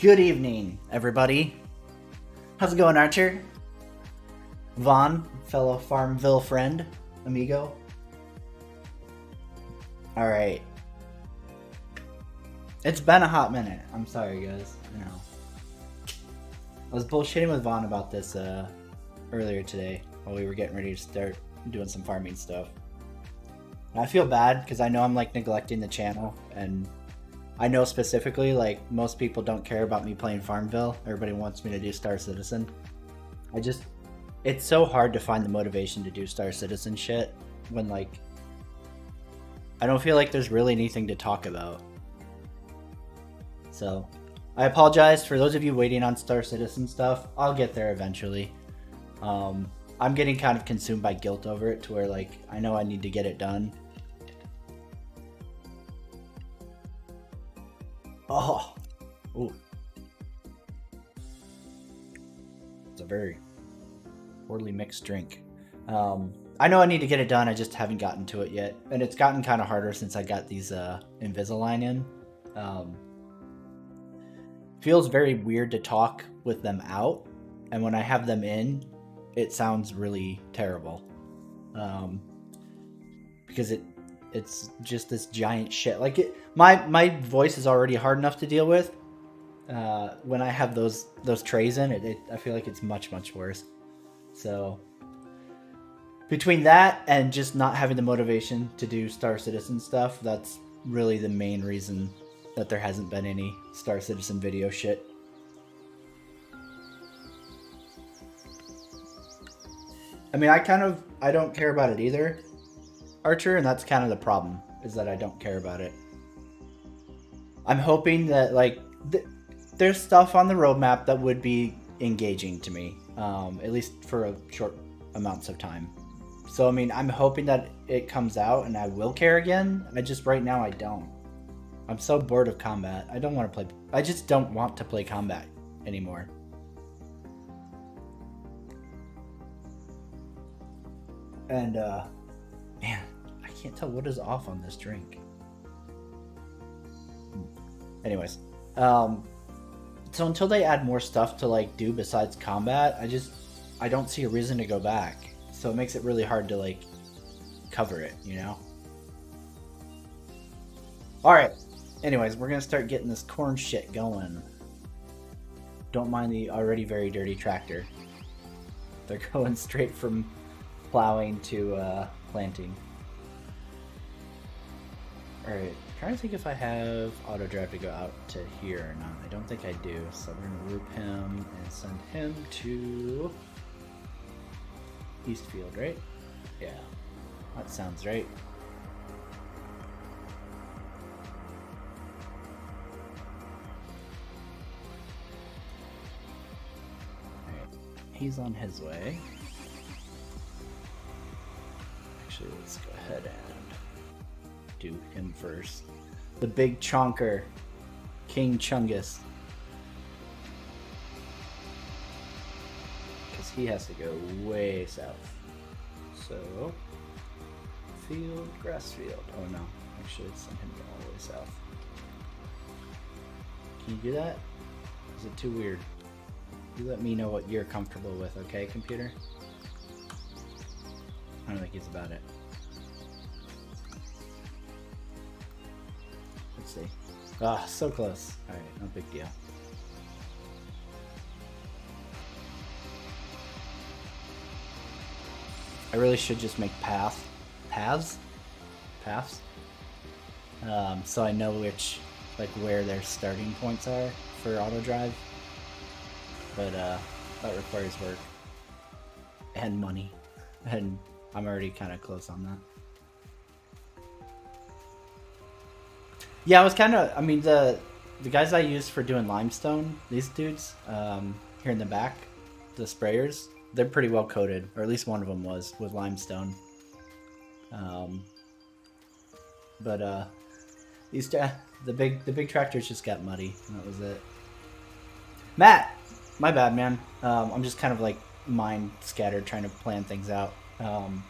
Good evening, everybody. How's it going, Archer? Vaughn, fellow Farmville friend, amigo. Alright. It's been a hot minute. I'm sorry, guys. I was bullshitting with Vaughn about this earlier today while we were getting ready to start doing some farming stuff. And I feel bad because I know I'm like neglecting the channel, and I know specifically like most people don't care about me playing Farmville. Everybody wants me to do Star Citizen. It's so hard to find the motivation to do Star Citizen shit when like I don't feel like there's really anything to talk about. So I apologize for those of you waiting on Star Citizen stuff. I'll get there eventually. I'm getting kind of consumed by guilt over it to where like I know I need to get it done. Oh, ooh. It's a very poorly mixed drink. I know I need to get it done. I just haven't gotten to it yet, and it's gotten kind of harder since I got these Invisalign in. Feels very weird to talk with them out, and when I have them in, it sounds really terrible. Because it's just this giant shit. Like my voice is already hard enough to deal with. When I have those trays in, I feel like it's much worse. So between that and just not having the motivation to do Star Citizen stuff, that's really the main reason that there hasn't been any Star Citizen video shit. I mean, I don't care about it either, Archer, and that's kind of the problem, is that I don't care about it. I'm hoping that like there's stuff on the roadmap that would be engaging to me, at least for a short amounts of time. So I mean, I'm hoping that it comes out and I will care again. Right now I don't. I'm so bored of combat. I just don't want to play combat anymore. And man, I can't tell what is off on this drink. Anyways, so until they add more stuff to like do besides combat, I don't see a reason to go back. So it makes it really hard to like cover it, you know? Alright. Anyways, we're gonna start getting this corn shit going. Don't mind the already very dirty tractor. They're going straight from plowing to planting. Alright, trying to think if I have auto drive to go out to here or not. I don't think I do, so we're gonna loop him and send him to Eastfield, right? Yeah, that sounds right. Alright, he's on his way. Actually, let's go ahead and do him first. The big chonker, King Chungus. Because he has to go way south. So, grass field. Oh no, actually let's send him all the way south. Can you do that? Is it too weird? You let me know what you're comfortable with, okay, computer? I don't think he's about it. Let's see. Ah, so close. Alright, no big deal. I really should just make paths, so I know where their starting points are for auto drive. But that requires work and money, and I'm already kind of close on that. Yeah, I mean the guys I used for doing limestone, these dudes here in the back, the sprayers, they're pretty well coated, or at least one of them was, with limestone. But the big tractors just got muddy, and that was it. Matt, my bad, man. I'm just kind of like mind scattered trying to plan things out. I'm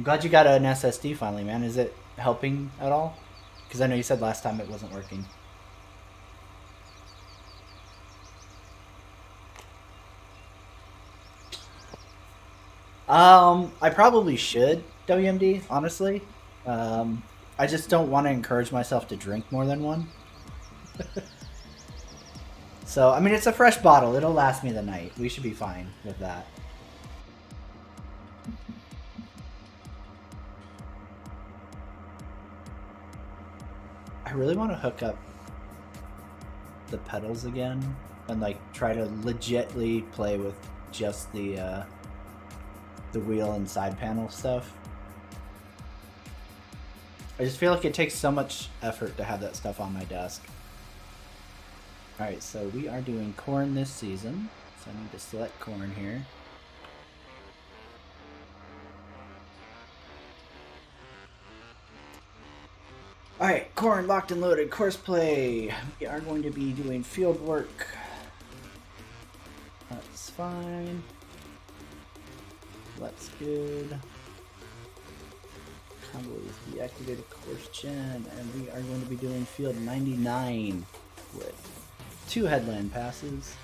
glad you got an SSD finally, man. Is it helping at all? Because I know you said last time it wasn't working. I probably should WMD, honestly. I just don't want to encourage myself to drink more than one. So, I mean, it's a fresh bottle. It'll last me the night. We should be fine with that. I really want to hook up the pedals again and like try to legitly play with just the wheel and side panel stuff. I just feel like it takes so much effort to have that stuff on my desk. Alright, so we are doing corn this season. So I need to select corn here. Alright, corn locked and loaded, course play. We are going to be doing field work. That's fine. That's good. Combo is deactivated course gen, and we are going to be doing field 99 with 2 headland passes,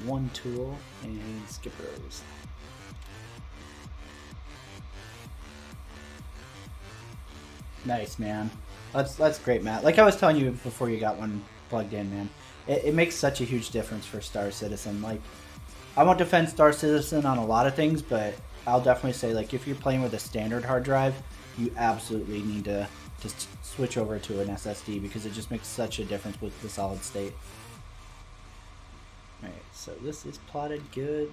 1 tool, and skippers. Nice, man. That's great, Matt. Like I was telling you before you got one plugged in, man. It makes such a huge difference for Star Citizen. Like, I won't defend Star Citizen on a lot of things, but I'll definitely say, like, if you're playing with a standard hard drive, you absolutely need to just switch over to an SSD because it just makes such a difference with the solid state. Alright, so this is plotted good.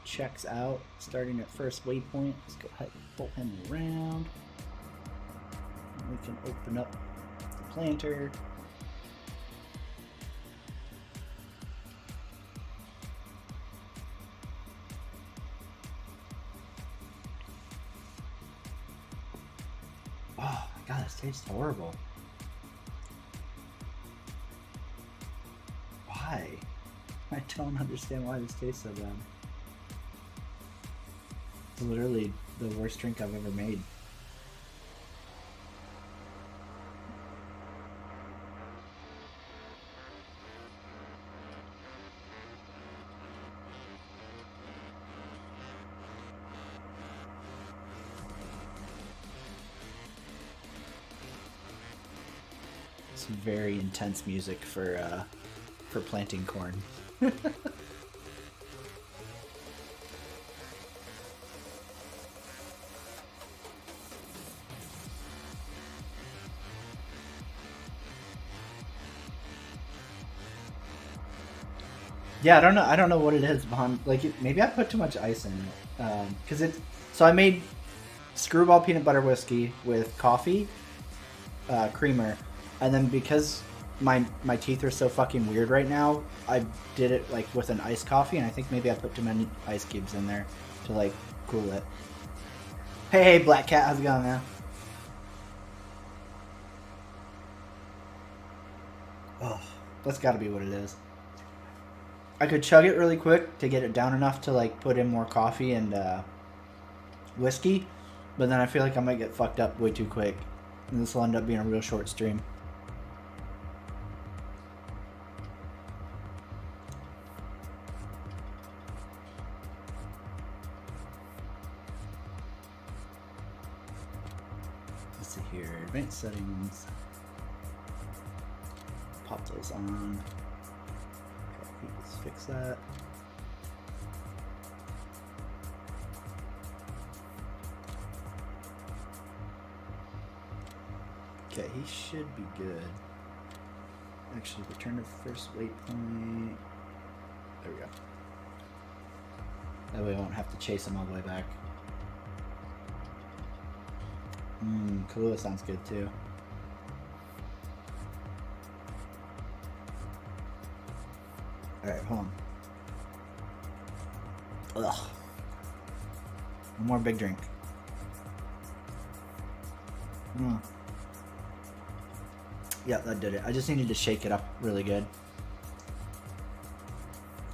Checks out, starting at first waypoint. Let's go ahead and pull him around. We can open up the planter. Oh my god, this tastes horrible. Why? I don't understand why this tastes so bad. It's literally the worst drink I've ever made. Some very intense music for planting corn. Yeah, I don't know what it is behind. Like, maybe I put too much ice in it. Because so I made screwball peanut butter whiskey with coffee, creamer, and then because my teeth are so fucking weird right now, I did it like with an iced coffee, and I think maybe I put too many ice cubes in there to like cool it. Hey, Black Cat, how's it going, man? Oh, that's got to be what it is. I could chug it really quick to get it down enough to like put in more coffee and whiskey, but then I feel like I might get fucked up way too quick, and this will end up being a real short stream. Let's see here, advanced settings. Pop those on. Let's fix that. Okay, he should be good. Actually, return to first waypoint. There we go. That way I won't have to chase him all the way back. Kahlua sounds good too. Alright, hold on. Ugh. One more big drink. Yeah, that did it. I just needed to shake it up really good.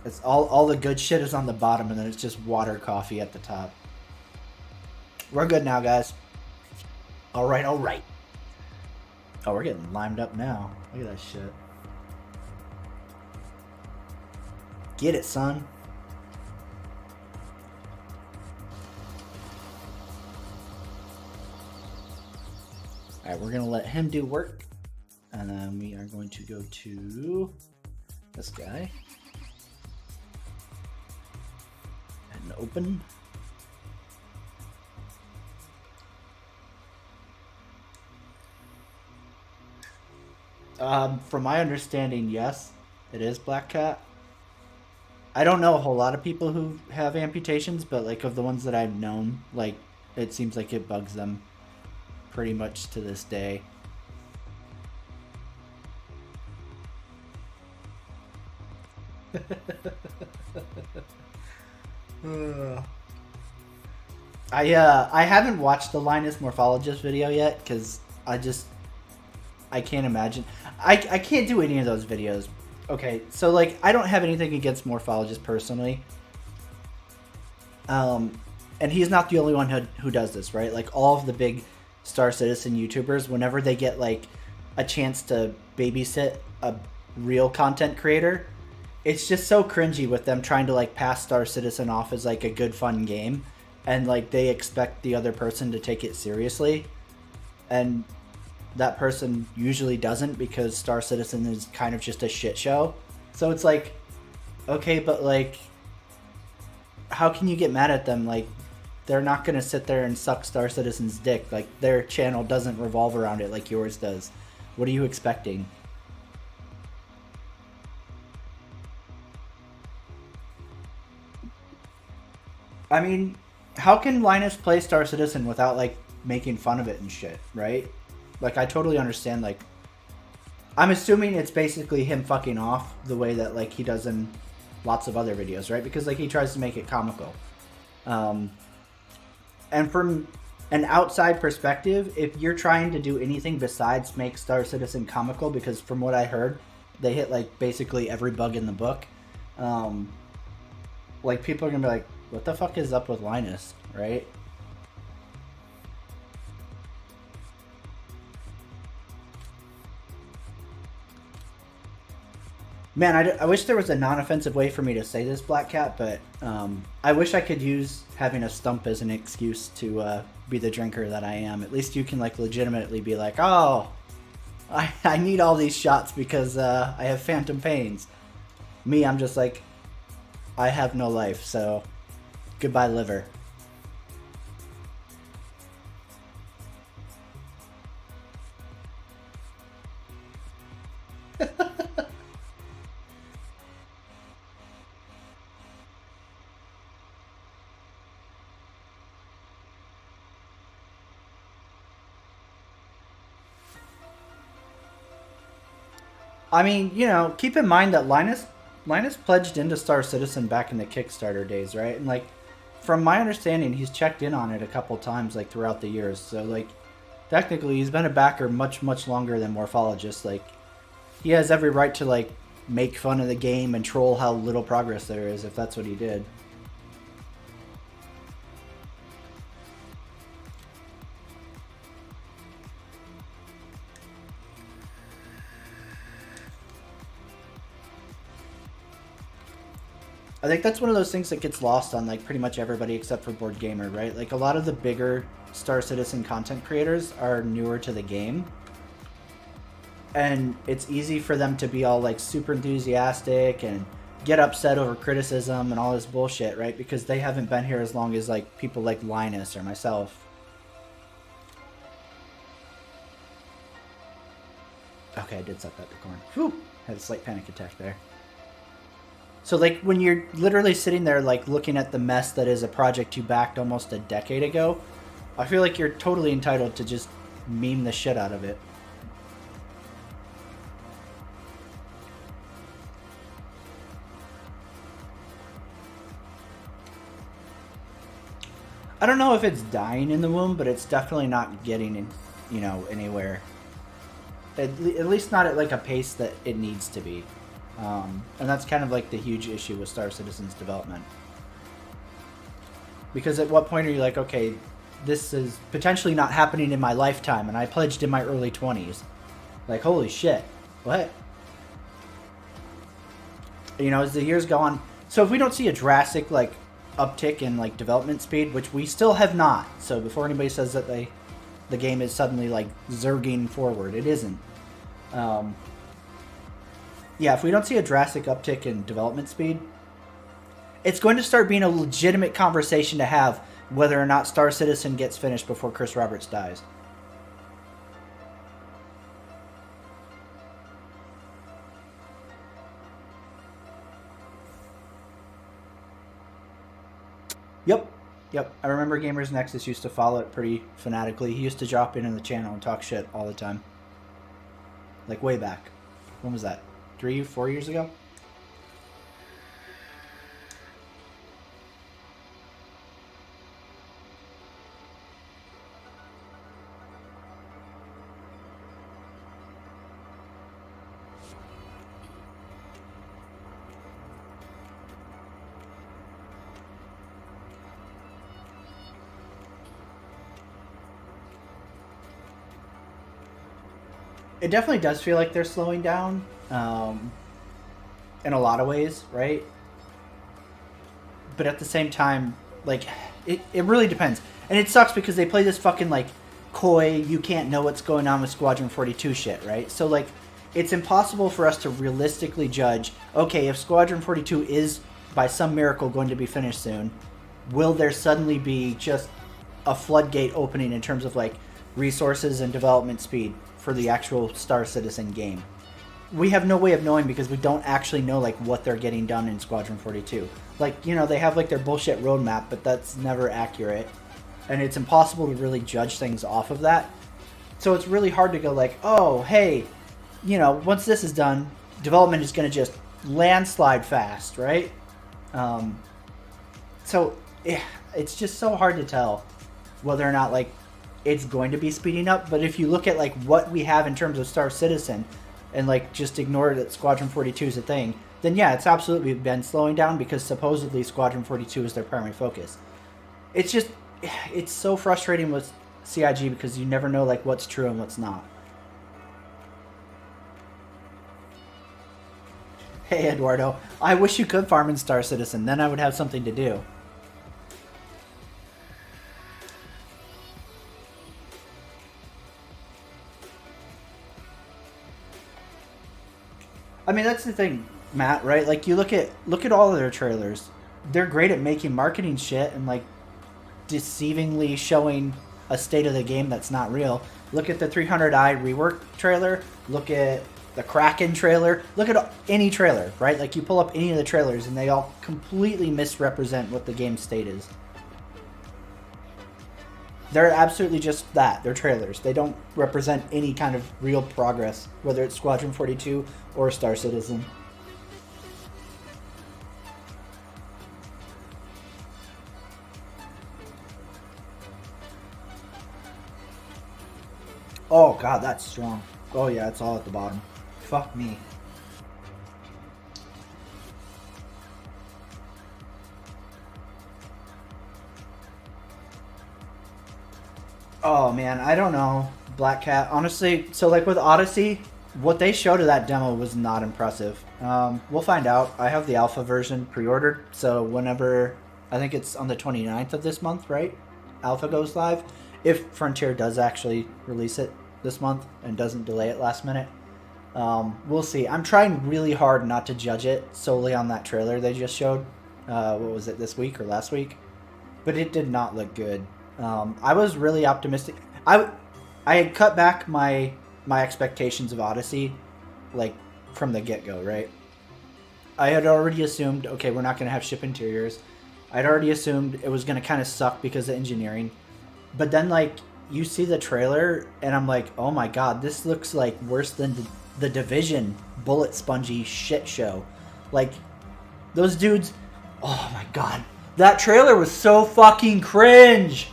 It's all the good shit is on the bottom, and then it's just water coffee at the top. We're good now, guys. Alright, alright. Oh, we're getting limed up now. Look at that shit. Get it, son. Alright, we're going to let him do work. And then we are going to go to this guy. And open. From my understanding, yes, it is Black Cat. I don't know a whole lot of people who have amputations, but like of the ones that I've known, like it seems like it bugs them pretty much to this day. I haven't watched the Linus Morphologist video yet because I can't imagine. I can't do any of those videos. Okay, so like I don't have anything against Morphologist personally. And he's not the only one who does this, right? Like all of the big Star Citizen YouTubers, whenever they get like a chance to babysit a real content creator, it's just so cringy with them trying to like pass Star Citizen off as like a good fun game, and like they expect the other person to take it seriously, and that person usually doesn't because Star Citizen is kind of just a shit show. So it's like, okay, but like, how can you get mad at them? Like, they're not gonna sit there and suck Star Citizen's dick. Like, their channel doesn't revolve around it like yours does. What are you expecting? I mean, how can Linus play Star Citizen without like making fun of it and shit, right? Like, I totally understand, like, I'm assuming it's basically him fucking off the way that, like, he does in lots of other videos, right? Because, like, he tries to make it comical. And from an outside perspective, if you're trying to do anything besides make Star Citizen comical, because from what I heard, they hit, like, basically every bug in the book, like, people are gonna be like, what the fuck is up with Linus, right? Man, I wish there was a non-offensive way for me to say this, Black Cat, but I wish I could use having a stump as an excuse to be the drinker that I am. At least you can like legitimately be like, oh, I need all these shots because I have phantom pains. Me, I'm just like, I have no life, so goodbye liver. I mean, you know, keep in mind that Linus pledged into Star Citizen back in the Kickstarter days, right? And like, from my understanding, he's checked in on it a couple times, like throughout the years. So like, technically, he's been a backer much longer than Morphologist. Like, he has every right to like make fun of the game and troll how little progress there is if that's what he did. I think that's one of those things that gets lost on like pretty much everybody except for Board Gamer, right? Like a lot of the bigger Star Citizen content creators are newer to the game. And it's easy for them to be all like super enthusiastic and get upset over criticism and all this bullshit, right? Because they haven't been here as long as like people like Linus or myself. Okay, I did suck that corn. Whew! Had a slight panic attack there. So like when you're literally sitting there like looking at the mess that is a project you backed almost a decade ago, I feel like you're totally entitled to just meme the shit out of it. I don't know if it's dying in the womb, but it's definitely not getting in, you know, anywhere. At least not at like a pace that it needs to be. And that's kind of like the huge issue with Star Citizen's development. Because at what point are you like, okay, this is potentially not happening in my lifetime, and I pledged in my early 20s. Like, holy shit, what? You know, as the years go on, so if we don't see a drastic, like, uptick in, like, development speed, which we still have not, so before anybody says that they the game is suddenly like zerging forward. It isn't. Yeah, if we don't see a drastic uptick in development speed, it's going to start being a legitimate conversation to have whether or not Star Citizen gets finished before Chris Roberts dies. Yep. I remember Gamers Nexus used to follow it pretty fanatically. He used to drop in the channel and talk shit all the time. Like way back. When was that? 3, 4 years ago? It definitely does feel like they're slowing down in a lot of ways, right? But at the same time, like, it really depends. And it sucks because they play this fucking, like, coy, you can't know what's going on with Squadron 42 shit, right? So, like, it's impossible for us to realistically judge, okay, if Squadron 42 is, by some miracle, going to be finished soon, will there suddenly be just a floodgate opening in terms of, like, resources and development speed for the actual Star Citizen game? We have no way of knowing because we don't actually know like what they're getting done in Squadron 42. Like, you know, they have like their bullshit roadmap, but that's never accurate. And it's impossible to really judge things off of that. So it's really hard to go like, oh, hey, you know, once this is done, development is going to just landslide fast, right? So it's just so hard to tell whether or not like it's going to be speeding up. But if you look at like what we have in terms of Star Citizen and like just ignore that Squadron 42 is a thing, then yeah, it's absolutely been slowing down because supposedly Squadron 42 is their primary focus. It's just, it's so frustrating with CIG because you never know like what's true and what's not. Hey Eduardo, I wish you could farm in Star Citizen, then I would have something to do. I mean, that's the thing, Matt, right? Like, you look at all of their trailers. They're great at making marketing shit and, like, deceivingly showing a state of the game that's not real. Look at the 300i rework trailer. Look at the Kraken trailer. Look at any trailer, right? Like, you pull up any of the trailers, and they all completely misrepresent what the game state is. They're absolutely just that. They're trailers. They don't represent any kind of real progress, whether it's Squadron 42 or Star Citizen. Oh god, that's strong. Oh yeah, it's all at the bottom. Fuck me. Oh man, I don't know, Black Cat. Honestly, so like with Odyssey, what they showed of that demo was not impressive. We'll find out. I have the alpha version pre-ordered, so whenever, I think it's on the 29th of this month, right? Alpha goes live. If Frontier does actually release it this month and doesn't delay it last minute. We'll see. I'm trying really hard not to judge it solely on that trailer they just showed. What was it, this week or last week? But it did not look good. I was really optimistic. I had cut back my expectations of Odyssey, like, from the get-go, right? I had already assumed, okay, we're not going to have ship interiors. I'd already assumed it was going to kind of suck because of engineering. But then, like, you see the trailer, and I'm like, oh my god, this looks, like, worse than the Division bullet spongy shit show. Like, those dudes, oh my god. That trailer was so fucking cringe!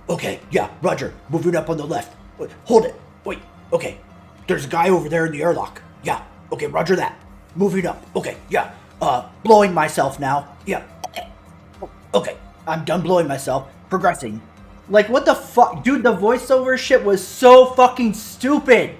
Okay, yeah, Roger. Moving up on the left. Wait, hold it. Wait, okay. There's a guy over there in the airlock. Yeah, okay, Roger that. Moving up. Okay, yeah. Blowing myself now. Yeah. Okay, I'm done blowing myself. Progressing. Like, what the fuck? Dude, the voiceover shit was so fucking stupid.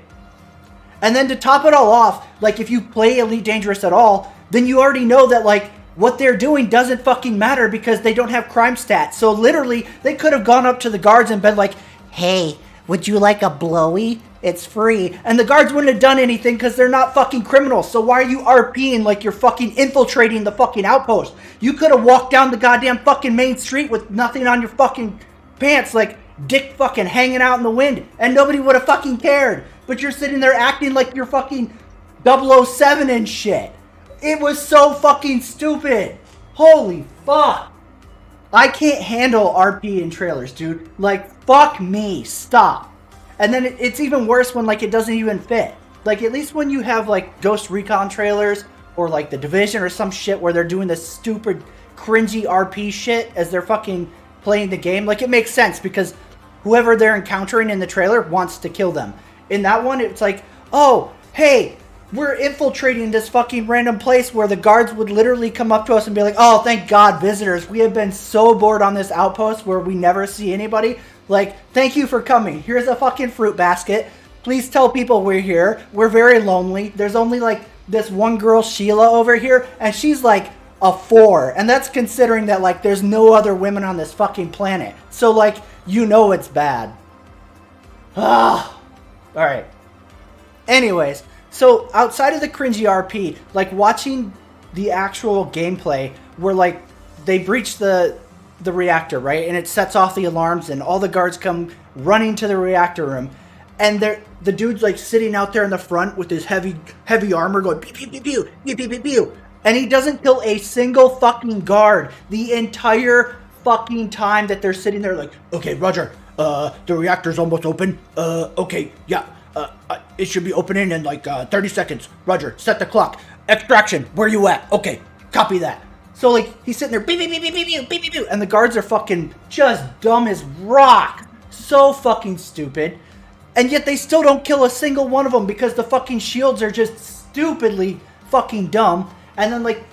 And then to top it all off, like, if you play Elite Dangerous at all, then you already know that, like, what they're doing doesn't fucking matter because they don't have crime stats. So literally, they could have gone up to the guards and been like, hey, would you like a blowy? It's free. And the guards wouldn't have done anything because they're not fucking criminals. So why are you RPing like you're fucking infiltrating the fucking outpost? You could have walked down the goddamn fucking main street with nothing on your fucking pants, like dick fucking hanging out in the wind, and nobody would have fucking cared. But you're sitting there acting like you're fucking 007 and shit. It was so fucking stupid. Holy fuck. I can't handle RP in trailers, dude. Like, fuck me. Stop. And then it's even worse when, like, it doesn't even fit. Like, at least when you have, like, Ghost Recon trailers or, like, The Division or some shit where they're doing this stupid, cringy RP shit as they're fucking playing the game, like, it makes sense because whoever they're encountering in the trailer wants to kill them. In that one, it's like, oh, hey, we're infiltrating this fucking random place where the guards would literally come up to us and be like, oh, thank God, visitors. We have been so bored on this outpost where we never see anybody. Like, thank you for coming. Here's a fucking fruit basket. Please tell people we're here. We're very lonely. There's only like this one girl, Sheila, over here, and she's like a 4. And that's considering that like there's no other women on this fucking planet. So like, you know it's bad. Ah. All right. Anyways. So, outside of the cringy RP, like, watching the actual gameplay where, like, they breach the reactor, right? And it sets off the alarms and all the guards come running to the reactor room. And the dude's, like, sitting out there in the front with his heavy armor going, pew, pew, pew, pew, pew, pew, pew, pew. And he doesn't kill a single fucking guard the entire fucking time that they're sitting there like, okay, Roger, the reactor's almost open. Okay, yeah. It should be opening in like 30 seconds. Roger, set the clock. Extraction, where you at? Okay, copy that. So like he's sitting there, beep, beep, beep, beep, beep, beep, beep, beep, and the guards are fucking just dumb as rock. So fucking stupid. And yet they still don't kill a single one of them because the fucking shields are just stupidly fucking dumb. And then like,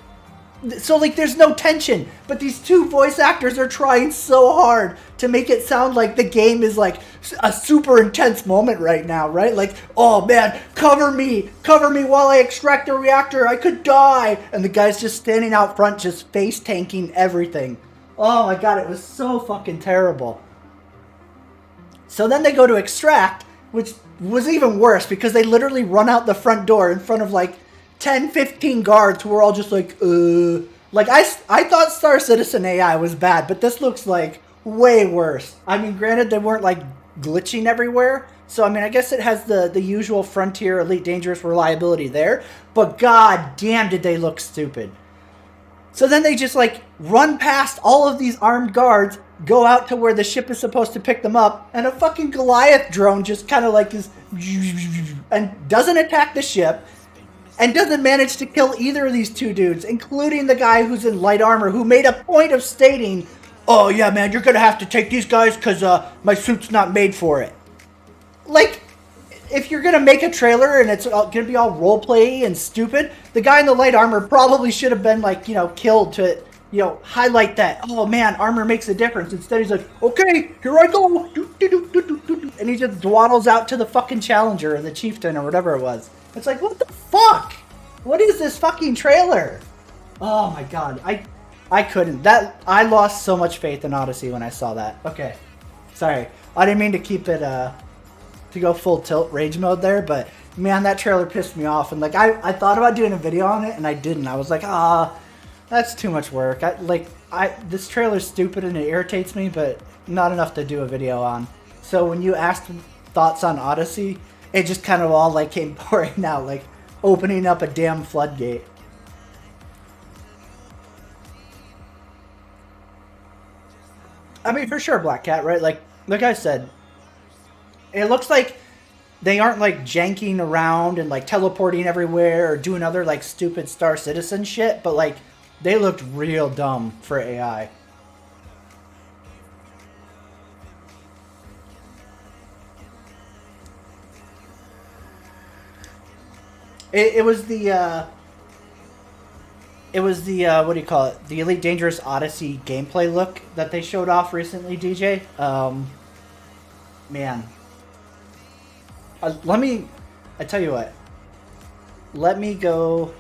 so like there's no tension, but these two voice actors are trying so hard to make it sound like the game is like a super intense moment right now, right? Like, oh man, cover me while I extract the reactor, I could die. And the guy's just standing out front, just face tanking everything. Oh my god, it was so fucking terrible. So then they go to extract, which was even worse because they literally run out the front door in front of like 10, 15 guards who were all just like, Like, I thought Star Citizen AI was bad, but this looks like way worse. I mean, granted, they weren't like glitching everywhere. So, I mean, I guess it has the usual Frontier Elite Dangerous reliability there. But god damn did they look stupid. So then they just like run past all of these armed guards, go out to where the ship is supposed to pick them up, and a fucking Goliath drone just kind of like is, and doesn't attack the ship. And doesn't manage to kill either of these two dudes, including the guy who's in light armor, who made a point of stating, oh yeah, man, you're gonna have to take these guys because my suit's not made for it. Like, if you're gonna make a trailer and it's gonna be all roleplay and stupid, the guy in the light armor probably should have been, like, you know, killed to, you know, highlight that, oh man, armor makes a difference. Instead, he's like, okay, here I go. And he just dwaddles out to the fucking Challenger or the Chieftain or whatever it was. It's like, what the fuck? What is this fucking trailer? Oh my god, I couldn't. I lost so much faith in Odyssey when I saw that. Okay, sorry, I didn't mean to keep it to go full tilt rage mode there, but man, that trailer pissed me off. And like, I thought about doing a video on it, and I didn't. I was like, that's too much work. This trailer's stupid and it irritates me, but not enough to do a video on. So when you asked thoughts on Odyssey, it just kind of all like came pouring out, like opening up a damn floodgate. I mean, for sure, Black Cat, right? Like I said, it looks like they aren't like janking around and like teleporting everywhere or doing other like stupid Star Citizen shit, but like they looked real dumb for AI. It was the what do you call it? The Elite Dangerous Odyssey gameplay look that they showed off recently, DJ. Man. I tell you what. Let me go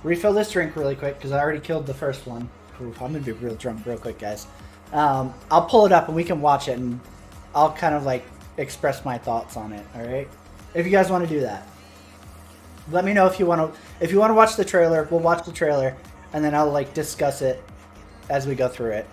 refill this drink really quick because I already killed the first one. Oof, I'm gonna be real drunk real quick, guys. I'll pull it up and we can watch it and I'll kind of like express my thoughts on it. All right, if you guys want to do that, let me know if you want to. If you want to watch the trailer, we'll watch the trailer, and then I'll like discuss it as we go through it.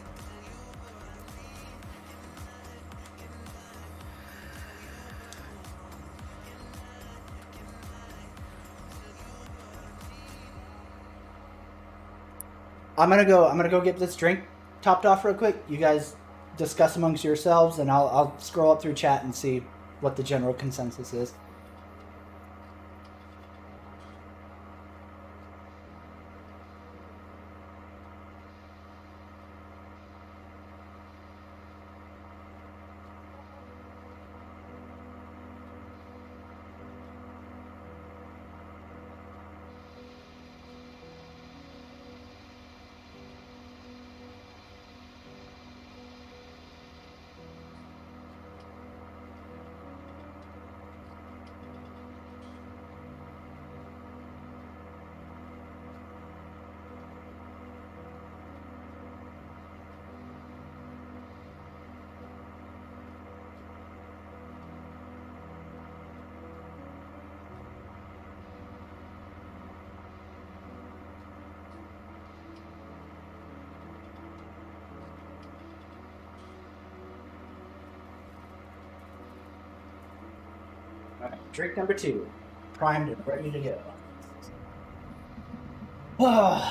I'm gonna go get this drink topped off real quick. You guys discuss amongst yourselves, and I'll scroll up through chat and see what the general consensus is. All right, drink number 2, primed and ready to go. All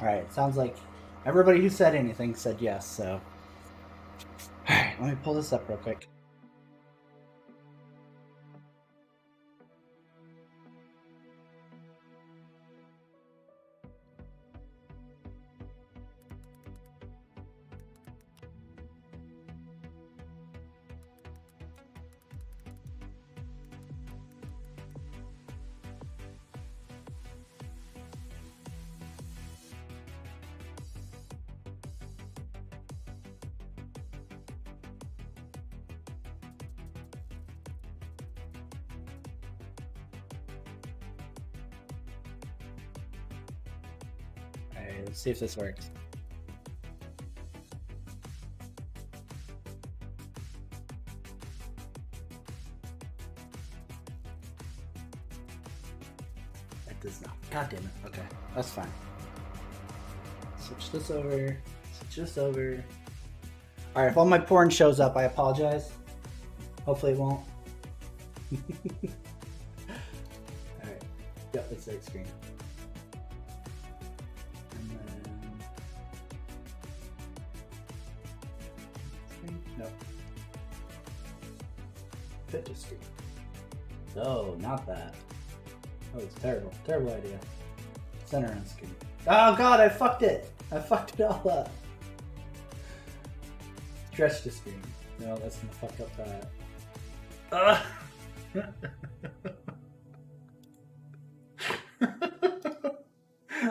right, sounds like everybody who said anything said yes. So, all right, let me pull this up real quick. All right, let's see if this works. That does not. God damn it. Okay, that's fine. Switch this over. Switch this over. All right, if all my porn shows up, I apologize. Hopefully it won't. All right. Yep, it's that screen. And then... Nope. Fit to screen. No, not that. That was terrible. Terrible idea. Center on screen. Oh god, I fucked it! I fucked it all up. Stretch to screen. No, that's gonna fuck up that.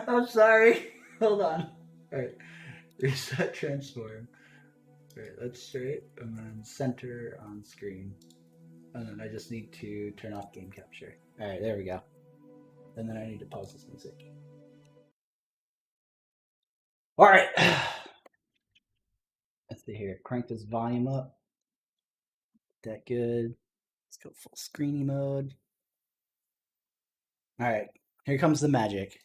I'm sorry. Hold on. Alright. Reset transform. Alright, that's straight. And then center on screen. And then I just need to turn off game capture. Alright, there we go. And then I need to pause this music. Alright. Let's see here. Crank this volume up. That good. Let's go full screeny mode. Alright. Here comes the magic.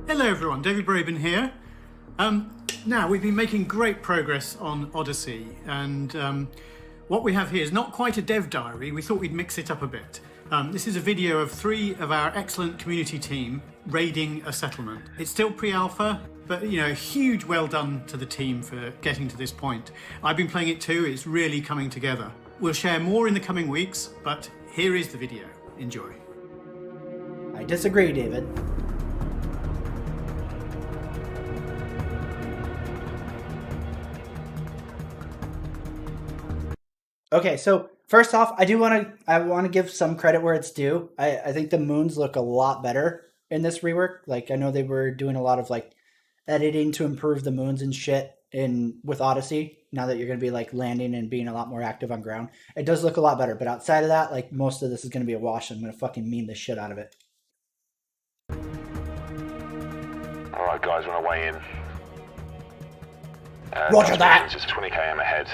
Hello everyone, David Braben here. Now, we've been making great progress on Odyssey, and what we have here is not quite a dev diary. We thought we'd mix it up a bit. This is a video of 3 of our excellent community team raiding a settlement. It's still pre-alpha, but you know, huge well done to the team for getting to this point. I've been playing it too, it's really coming together. We'll share more in the coming weeks, but here is the video. Enjoy. I disagree, David. Okay, so First off, I want to give some credit where it's due. I think the moons look a lot better in this rework. Like I know they were doing a lot of like editing to improve the moons and shit in with Odyssey. Now that you're going to be like landing and being a lot more active on ground, it does look a lot better. But outside of that, like most of this is going to be a wash. I'm going to fucking meme the shit out of it. All right, guys, we're on our way in. Roger that. It's 20 km ahead.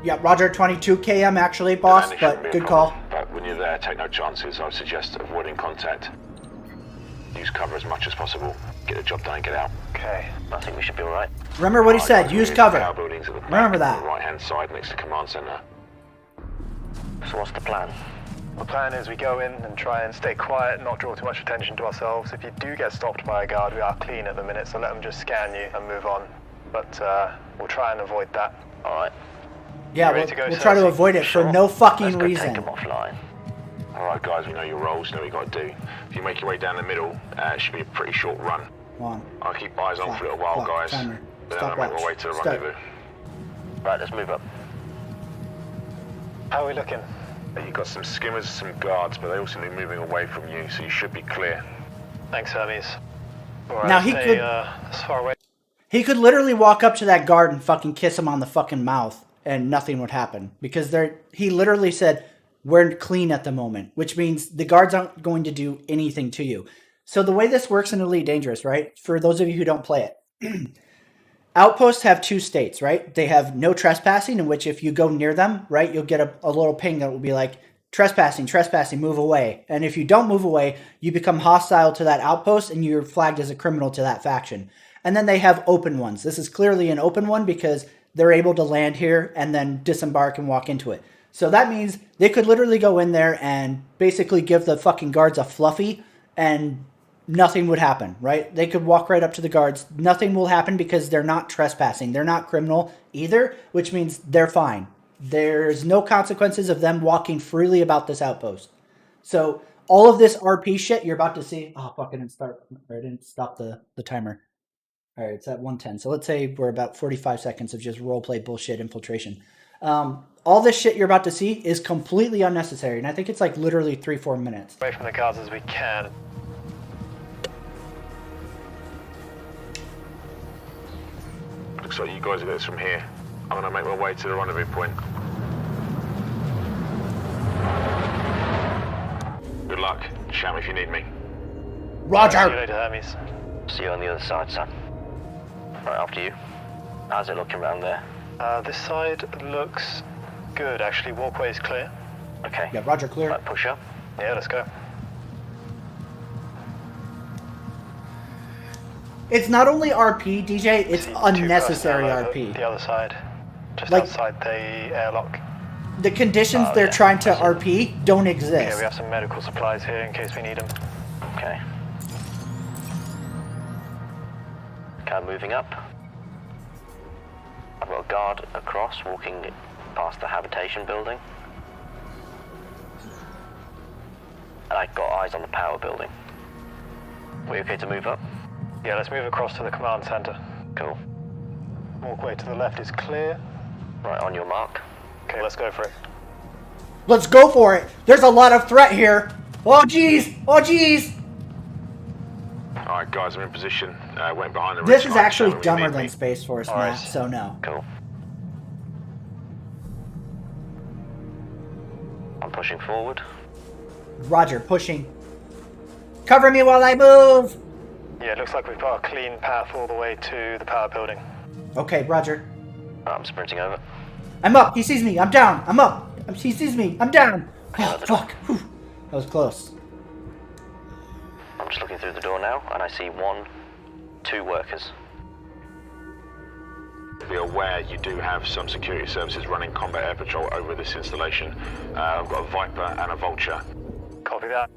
Yeah, Roger. 22 km actually, boss. Landing shouldn't But be a good problem, call. But when you're there, take no chances. I would suggest avoiding contact. Use cover as much as possible. Get the job done and get out. Okay, I think we should be all right. Remember what he said. Use cover. Buildings at the back, Remember that. On the right-hand side next to command center. So what's the plan? The plan is we go in and try and stay quiet, not draw too much attention to ourselves. If you do get stopped by a guard, we are clean at the minute, so let them just scan you and move on. But we'll try and avoid that. All right. Yeah, ready to go, we'll try to Cersei? avoid it for Sure. no fucking Let's go reason. take them offline. All right, guys, we know your roles. You know what you got to do. If you make your way down the middle, it should be a pretty short run. Come on. I'll keep eyes on Clock, for a little while, clock, guys. timer. Then I'll make Stopwatch. my way to the Start. rendezvous. Right, let's move up. How are we looking? You've got some skimmers, some guards, but they all seem to be moving away from you, so you should be clear. Thanks, Hermes. All right, Now he stay, could- as far away. He could literally walk up to that guard and fucking kiss him on the fucking mouth and nothing would happen because he literally said, we're clean at the moment, which means the guards aren't going to do anything to you. So the way this works in Elite Dangerous, right? For those of you who don't play it, outposts have two states, right? They have no trespassing, in which if you go near them, right, you'll get a little ping that will be like, trespassing, move away. And if you don't move away, you become hostile to that outpost and you're flagged as a criminal to that faction. And then they have open ones. This is clearly an open one because they're able to land here and then disembark and walk into it. So that means they could literally go in there and basically give the fucking guards a fluffy and nothing would happen, right? They could walk right up to the guards. Nothing will happen because they're not trespassing. They're not criminal either, which means they're fine. There's no consequences of them walking freely about this outpost. So all of this RP shit you're about to see. Oh, fucking didn't stop the timer. All right, it's at 110. So let's say we're about 45 seconds of just roleplay bullshit infiltration. All this shit you're about to see is completely unnecessary. And I think it's like literally 3-4 minutes. Away from the guards as we can. Looks like you guys are this from here. I'm gonna make my way to the rendezvous point. Good luck. Shout me if you need me. See you Roger! later, Hermes. See you on the other side, son. Right, after you. How's it looking around there? This side looks good, actually. Walkway's clear. Okay. Yeah, Roger, clear. Right, push up. Yeah, let's go. It's not only RP, DJ, it's See two unnecessary personnel over RP. The other side. Just Like- outside the airlock. The conditions Oh, they're yeah, trying to I see. RP don't Okay, exist. we have some medical supplies here in case we need them. Okay. Okay, moving up. I've got a guard across, walking past the habitation building. And I've got eyes on the power building. We okay to move up? Yeah, let's move across to the command center. Cool. Walkway to the left is clear. Right, on your mark. Okay, let's go for it. Let's go for it. There's a lot of threat here. Oh, jeez. Oh, jeez. All right, guys, I'm in position. Went behind the This ridge is line, actually shout me when you dumber need than me. Space Force, All Matt, right. so no. Cool. I'm pushing forward. Roger, pushing. Cover me while I move. Yeah, it looks like we've got a clean path all the way to the power building. Okay, Roger. I'm sprinting over. I'm up. He sees me. I'm down. I'm up. He sees me. I'm down. Oh, fuck. Whew. That was close. I'm just looking through the door now, and I see 2 workers. Be aware you do have some security services running combat air patrol over this installation. I've got a Viper and a Vulture. Copy that.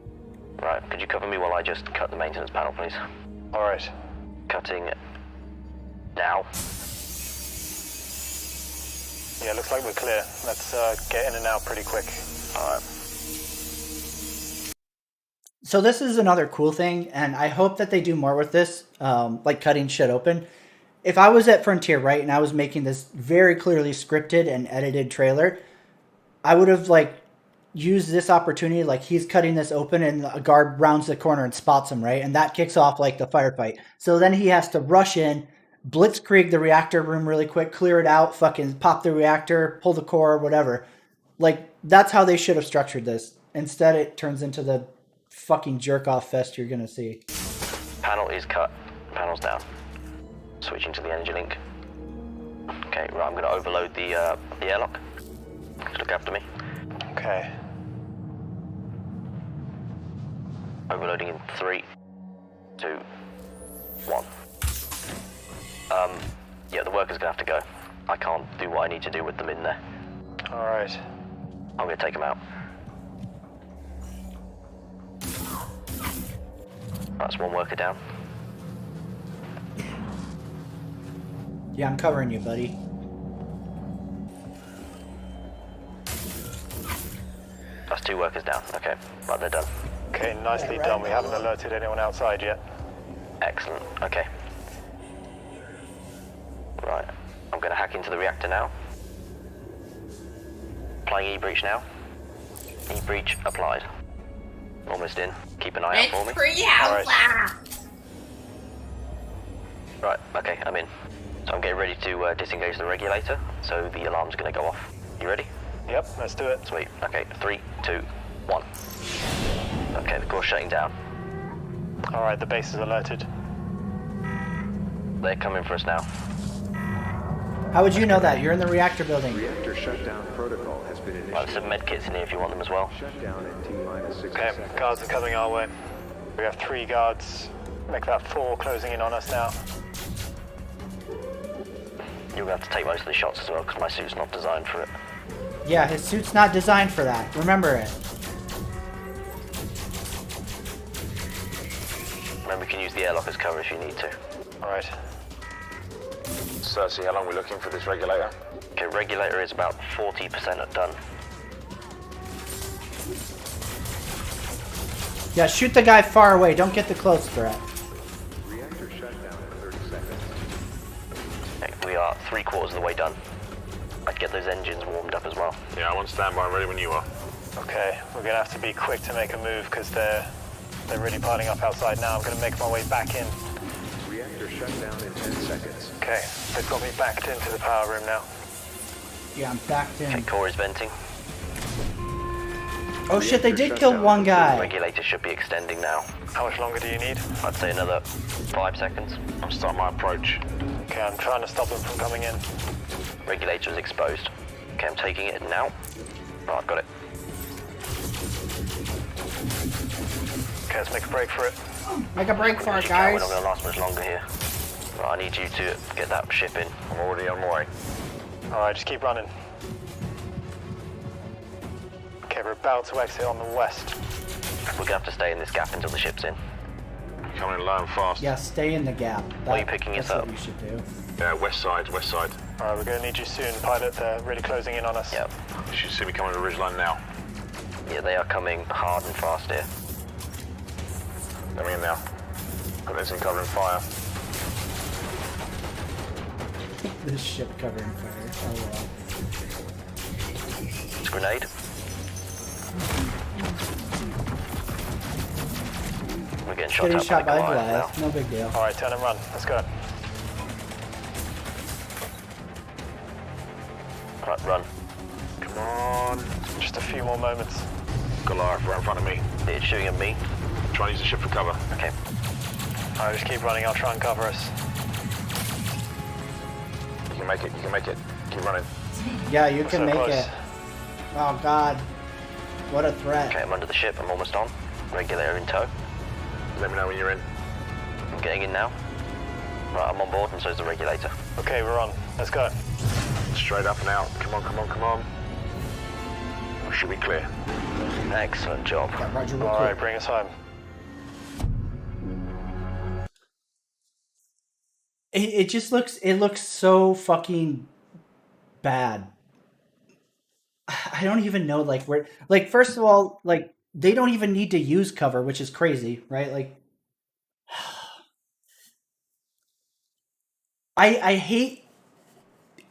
Right, could you cover me while I just cut the maintenance panel, please? All right. Cutting now. Yeah, looks like we're clear. Let's get in and out pretty quick. All right. So this is another cool thing, and I hope that they do more with this, like cutting shit open. If I was at Frontier, right, and I was making this very clearly scripted and edited trailer, I would have like used this opportunity, like he's cutting this open and a guard rounds the corner and spots him, right? And that kicks off like the firefight. So then he has to rush in, blitzkrieg the reactor room really quick, clear it out, fucking pop the reactor, pull the core, whatever. Like that's how they should have structured this. Instead, it turns into the fucking jerk off fest you're gonna see. Panel is cut. Panel's down. Switching to the energy link. Okay, right, I'm going to overload the airlock. Just look after me. Okay. Overloading in 3, 2, 1. Yeah, the worker's going to have to go. I can't do what I need to do with them in there. All right. I'm going to take them out. That's one worker down. Yeah, I'm covering you, buddy. That's 2 workers down. Okay, right, they're done. Okay, nicely done. We haven't alerted anyone outside yet. Excellent, okay. Right, I'm going to hack into the reactor now. Applying E-breach now. E-breach applied. Almost in. Keep an eye out for me. All right. Right, okay, I'm in. So I'm getting ready to disengage the regulator, so the alarm's going to go off. You ready? Yep, let's do it. Sweet. Okay, 3, 2, 1. Okay, the core's shutting down. All right, the base is alerted. They're coming for us now. How would you know that? You're in the reactor building. Reactor shutdown protocol has been Right, there's some med kits in here if you want them as well. Shutdown in T-minus 60 Okay, seconds. guards are coming our way. We have 3 guards. Make that 4 closing in on us now. You're going to have to take most of the shots as well, because my suit's not designed for it. Yeah, his suit's not designed for that. Remember it. Remember, you can use the airlock as cover if you need to. All right. Cersei, how long are we looking for this regulator? Okay, regulator is about 40% done. Yeah, shoot the guy far away. Don't get the close threat. Reactor shutdown in 30 seconds. Okay, we are 3/4 of the way done. I'd get those engines warmed up as well. Yeah, I'm on standby, ready when you are. Okay, we're gonna have to be quick to make a move because they're really piling up outside now. I'm gonna make my way back in. Reactor shutdown in 10 seconds. Okay, they've got me backed into the power room now. Yeah, I'm backed Okay, in. core is venting. Oh shit, they did kill one guy. Regulator should be extending now. How much longer do you need? I'd say another 5 seconds. I'm starting my approach. Okay, I'm trying to stop them from coming in. Regulator is exposed. Okay, I'm taking it now. Right, I've got it. Okay, let's make a break for it. Make a break for As it, you can, we're guys. not going to last much longer here. Right, I need you to get that ship in. I'm already on my way. All right, just keep running. Okay, we're about to exit on the west. We're going to have to stay in this gap until the ship's in. Coming in low and fast. Yeah, stay in the gap. Why are you picking that's us what up? you should do. Yeah, west side, west side. All right, we're gonna need you soon, pilot. They're really closing in on us. Yep. You should see me coming to the ridgeline now. Yeah, they are coming hard and fast here. Coming in now. Got this in covering fire. This ship covering fire. Oh well. It's a grenade. We're getting shot Getting at shot by Goliath Goliath. now. No big deal. All right, turn and run. Let's go. Right, run. Come on. Just a few more moments. Goliath right in front of me. It's shooting at me. Try and use the ship for cover. Okay. All right, just keep running. I'll try and cover us. You can make it, you can make it. Keep running. Yeah, you We're can so make close. it. Oh god. What a threat. Okay, I'm under the ship. I'm almost on. Regulator in tow. Let me know when you're in. I'm getting in now. Right, I'm on board and so is the regulator. Okay, we're on. Let's go. Straight up and out. Come on, come on, come on. I should be clear. Excellent job. Yeah, Roger, real All quick. right, bring us home. It just looks so fucking bad. I don't even know like where, like, first of all, like they don't even need to use cover, which is crazy, right? Like I hate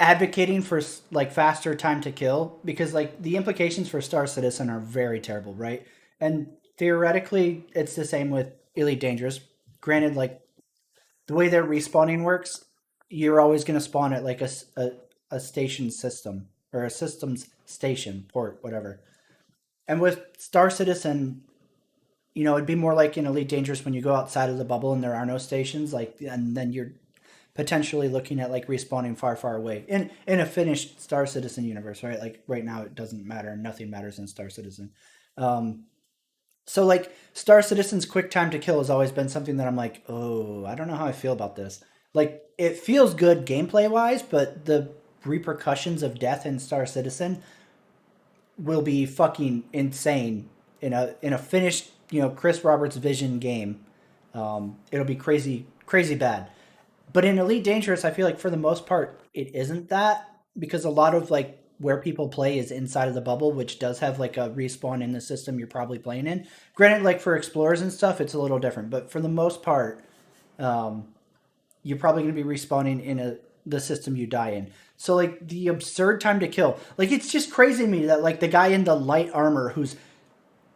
advocating for like faster time to kill, because like the implications for Star Citizen are very terrible, right? And theoretically, it's the same with Elite Dangerous. Granted, like the way their respawning works, you're always going to spawn at like a station system or a systems station port, whatever. And with Star Citizen, you know, it'd be more like in Elite Dangerous when you go outside of the bubble and there are no stations, like, and then you're potentially looking at like respawning far, far away in a finished Star Citizen universe, right? Like right now, it doesn't matter. Nothing matters in Star Citizen. So like Star Citizen's quick time to kill has always been something that I'm like, oh, I don't know how I feel about this. Like it feels good gameplay wise, but the repercussions of death in Star Citizen will be fucking insane in a finished, you know, Chris Roberts Vision game. It'll be crazy bad. But in Elite Dangerous, I feel like for the most part, it isn't that, because a lot of like where people play is inside of the bubble, which does have like a respawn in the system you're probably playing in. Granted, like for explorers and stuff, it's a little different, but for the most part, you're probably going to be respawning in the system you die in. So like the absurd time to kill, like it's just crazy to me that like the guy in the light armor whose,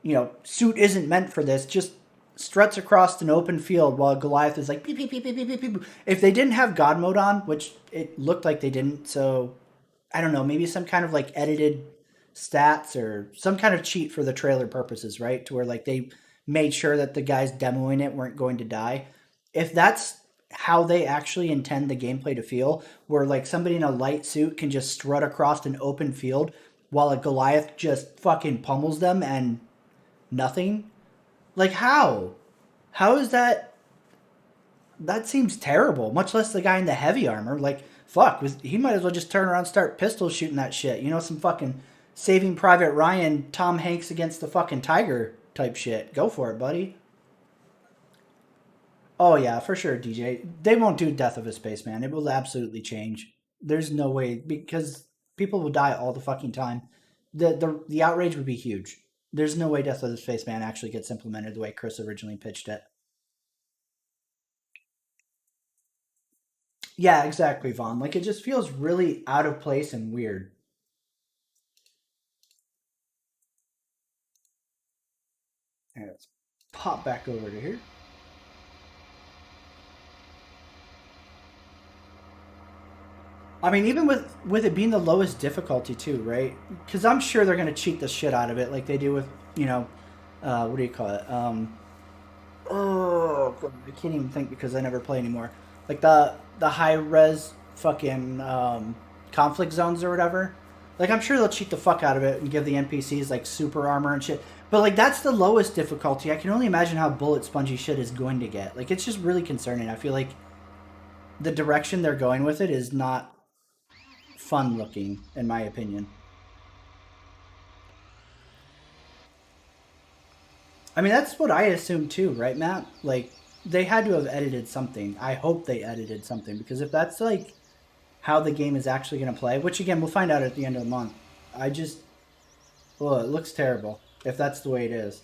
you know, suit isn't meant for this, just struts across an open field while Goliath is like beep, beep, beep, beep, beep, beep, beep. If they didn't have God mode on, which it looked like they didn't, so I don't know, maybe some kind of like edited stats or some kind of cheat for the trailer purposes, right? To where like they made sure that the guys demoing it weren't going to die. If that's how they actually intend the gameplay to feel, where like somebody in a light suit can just strut across an open field while a Goliath just fucking pummels them and nothing. Like how? How is that? That seems terrible. Much less the guy in the heavy armor. Like fuck, he might as well just turn around and start pistol shooting that shit. You know, some fucking Saving Private Ryan, Tom Hanks against the fucking tiger type shit. Go for it, buddy. Oh yeah, for sure, DJ. They won't do Death of a Spaceman. It will absolutely change. There's no way, because people will die all the fucking time. The outrage would be huge. There's no way Death of the Spaceman actually gets implemented the way Chris originally pitched it. Yeah, exactly, Vaughn. Like, it just feels really out of place and weird. And let's pop back over to here. I mean, even with it being the lowest difficulty too, right? Because I'm sure they're going to cheat the shit out of it like they do with, you know, what do you call it? Oh, I can't even think because I never play anymore. Like the high res fucking conflict zones or whatever. Like I'm sure they'll cheat the fuck out of it and give the NPCs like super armor and shit. But like that's the lowest difficulty. I can only imagine how bullet spongy shit is going to get. Like it's just really concerning. I feel like the direction they're going with it is not fun looking, in my opinion. I mean, that's what I assume too, right, Matt? Like, they had to have edited something. I hope they edited something, because if that's like how the game is actually going to play, which again, we'll find out at the end of the month, well, it looks terrible if that's the way it is.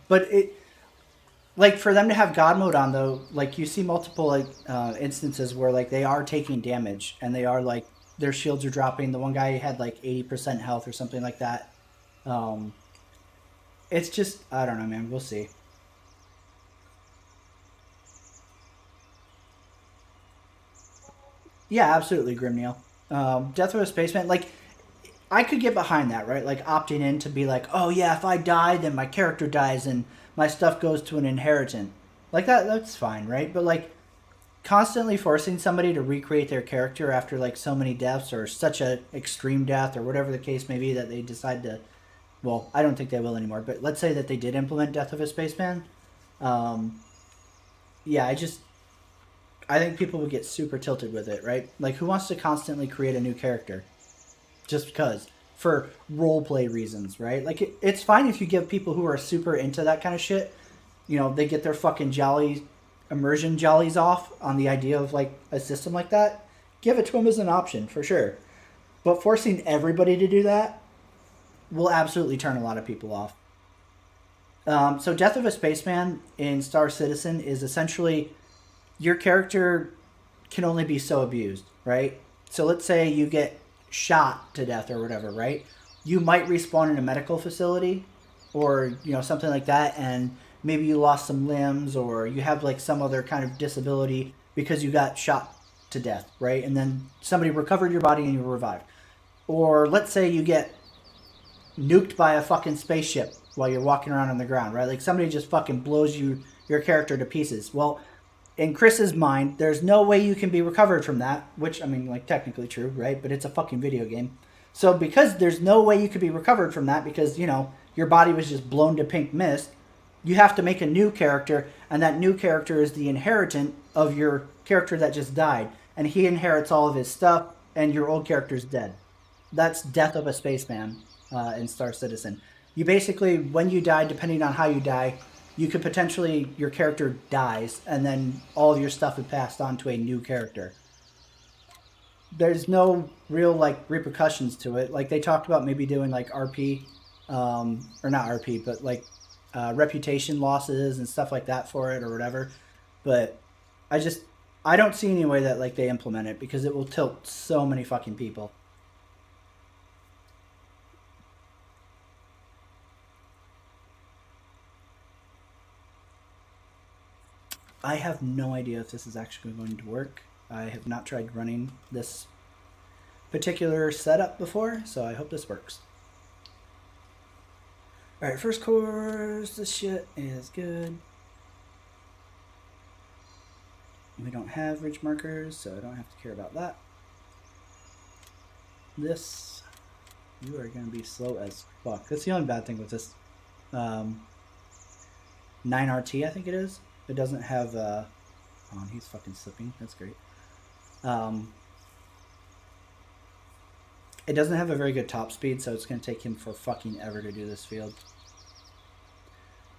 But it, like, for them to have God mode on though, like you see multiple like instances where like they are taking damage and they are like, their shields are dropping. The one guy had like 80% health or something like that. It's just, I don't know, man. We'll see. Yeah, absolutely, Grimneil. Death of a Spaceman, like, I could get behind that, right? Like, opting in to be like, oh yeah, if I die, then my character dies and my stuff goes to an inheritant. Like, that's fine, right? But, like, constantly forcing somebody to recreate their character after like so many deaths or such a extreme death or whatever the case may be that they decide to, well, I don't think they will anymore, but let's say that they did implement Death of a Spaceman. Yeah, I think people would get super tilted with it, right? Like, who wants to constantly create a new character just because, for roleplay reasons, right? Like, it's fine if you give people who are super into that kind of shit, you know, they get their fucking immersion jollies off on the idea of like a system like that. Give it to them as an option for sure, but forcing everybody to do that will absolutely turn a lot of people off. So Death of a Spaceman in Star Citizen is essentially your character can only be so abused, right? So let's say you get shot to death or whatever, right? You might respawn in a medical facility or, you know, something like that, and maybe you lost some limbs or you have like some other kind of disability because you got shot to death, right? And then somebody recovered your body and you were revived. Or let's say you get nuked by a fucking spaceship while you're walking around on the ground, right? Like somebody just fucking blows your character to pieces. Well, in Chris's mind, there's no way you can be recovered from that, which, I mean, like, technically true, right? But it's a fucking video game. So because there's no way you could be recovered from that because, you know, your body was just blown to pink mist, you have to make a new character, and that new character is the inheritant of your character that just died. And he inherits all of his stuff, and your old character's dead. That's Death of a Spaceman in Star Citizen. You basically, when you die, depending on how you die, you could potentially, your character dies, and then all of your stuff is passed on to a new character. There's no real, like, repercussions to it. Like, they talked about maybe doing, like, RP, or not RP, but, like, reputation losses and stuff like that for it or whatever. But I don't see any way that, like, they implement it because it will tilt so many fucking people. I have no idea if this is actually going to work. I have not tried running this particular setup before, so I hope this works. Alright, first course, this shit is good. We don't have ridge markers, so I don't have to care about that. This, you are going to be slow as fuck. That's the only bad thing with this 9RT, I think it is. It doesn't have, oh, he's fucking slipping. That's great. It doesn't have a very good top speed, so it's going to take him for fucking ever to do this field.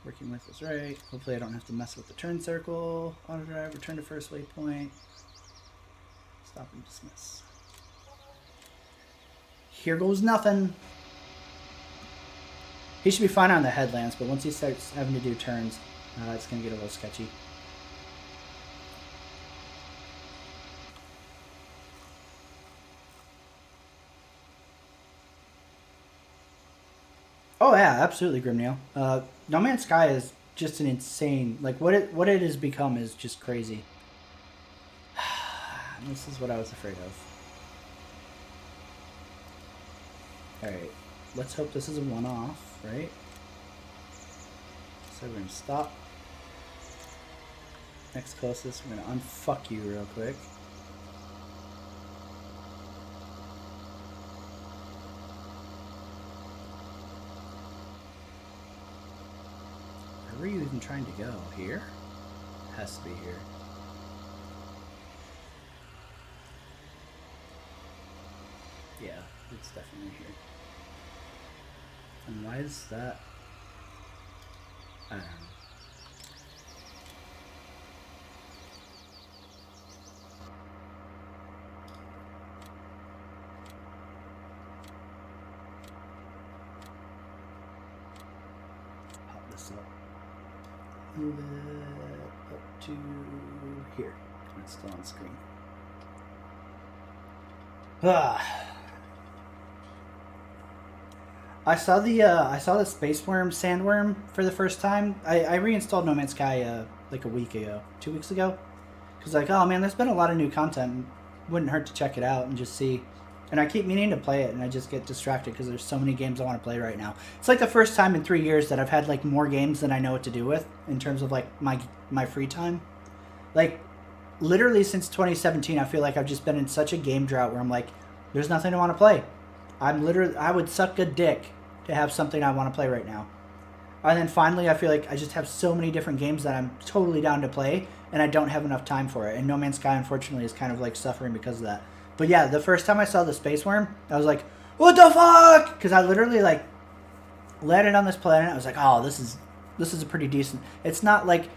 Working with is right. Hopefully I don't have to mess with the turn circle. Auto drive, return to first waypoint. Stop and dismiss. Here goes nothing. He should be fine on the headlands, but once he starts having to do turns, it's going to get a little sketchy. Oh yeah, absolutely, Grimneil. No Man's Sky is just an insane, like what it has become is just crazy. This is what I was afraid of. Alright, let's hope this is a one-off, right? So we're going to stop. Next closest, we're going to unfuck you real quick. Where are you even trying to go? Here? Has to be here. Yeah, it's definitely here. And why is that? I don't know. Pop this up. Move it up to here. It's still on screen. I saw the Space Worm Sandworm for the first time. I reinstalled No Man's Sky like a week ago, 2 weeks ago, because like, oh man, there's been a lot of new content. Wouldn't hurt to check it out and just see. And I keep meaning to play it, and I just get distracted because there's so many games I want to play right now. It's like the first time in 3 years that I've had like more games than I know what to do with in terms of like my free time. Like literally since 2017, I feel like I've just been in such a game drought where I'm like, there's nothing I want to play. I would suck a dick to have something I want to play right now. And then finally, I feel like I just have so many different games that I'm totally down to play, and I don't have enough time for it. And No Man's Sky, unfortunately, is kind of like suffering because of that. But yeah, the first time I saw the Space Worm, I was like, what the fuck? Because I literally like landed on this planet. I was like, oh, this is a pretty decent. It's not like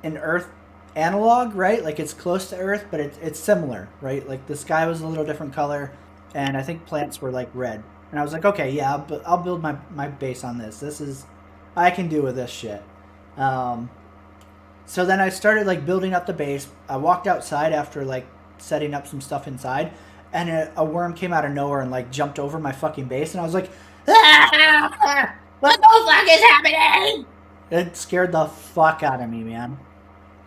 an Earth analog, right? Like it's close to Earth, but it's similar, right? Like the sky was a little different color, and I think plants were like red. And I was like, okay, yeah, but I'll build my base on this. I can do with this shit. So then I started like building up the base. I walked outside after like setting up some stuff inside, and a worm came out of nowhere and like jumped over my fucking base, and I was like, ah! What the fuck is happening? It scared the fuck out of me, man.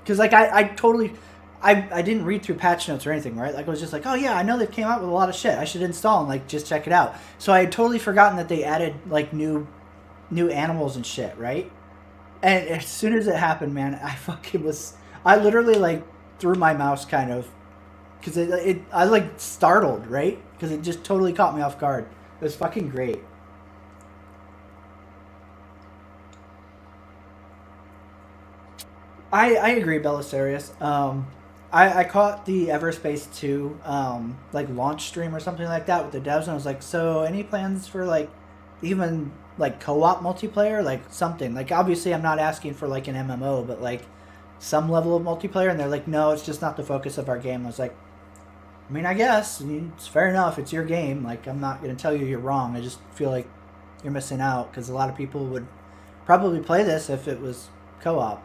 Because like I didn't read through patch notes or anything, right? Like I was just like, oh yeah, I know they came out with a lot of shit. I should install and like just check it out. So I had totally forgotten that they added like new animals and shit, right? And as soon as it happened, man, I literally like threw my mouse kind of, because I like startled, right? Because it just totally caught me off guard. It was fucking great. I agree, Belisarius. I caught the Everspace 2 like launch stream or something like that with the devs, and I was like, so any plans for like even like co-op multiplayer, like something? Like obviously I'm not asking for like an MMO, but like some level of multiplayer, and they're like, no, it's just not the focus of our game. I was like, I mean, I guess it's fair enough. It's your game. Like I'm not going to tell you you're wrong. I just feel like you're missing out because a lot of people would probably play this if it was co-op.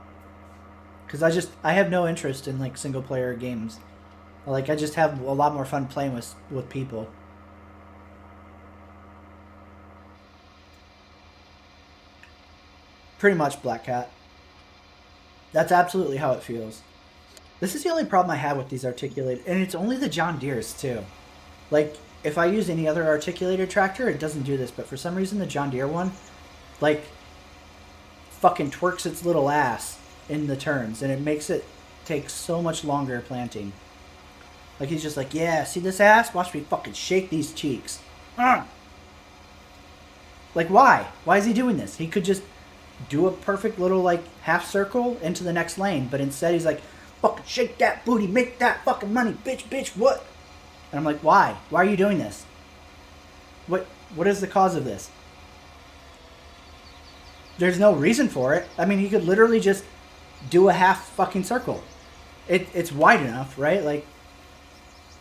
Because I have no interest in like single player games. Like I just have a lot more fun playing with people. Pretty much, Black Cat. That's absolutely how it feels. This is the only problem I have with these articulated, and it's only the John Deere's too. Like if I use any other articulated tractor, it doesn't do this, but for some reason the John Deere one, like, fucking twerks its little ass in the turns, and it makes it take so much longer planting. Like he's just like, yeah, see this ass? Watch me fucking shake these cheeks. Like why? Why is he doing this? He could just do a perfect little like half circle into the next lane, but instead he's like, fucking shake that booty, make that fucking money, bitch, what? And I'm like, why? Why are you doing this? What is the cause of this? There's no reason for it. I mean, he could literally just do a half fucking circle. It's wide enough, right? Like,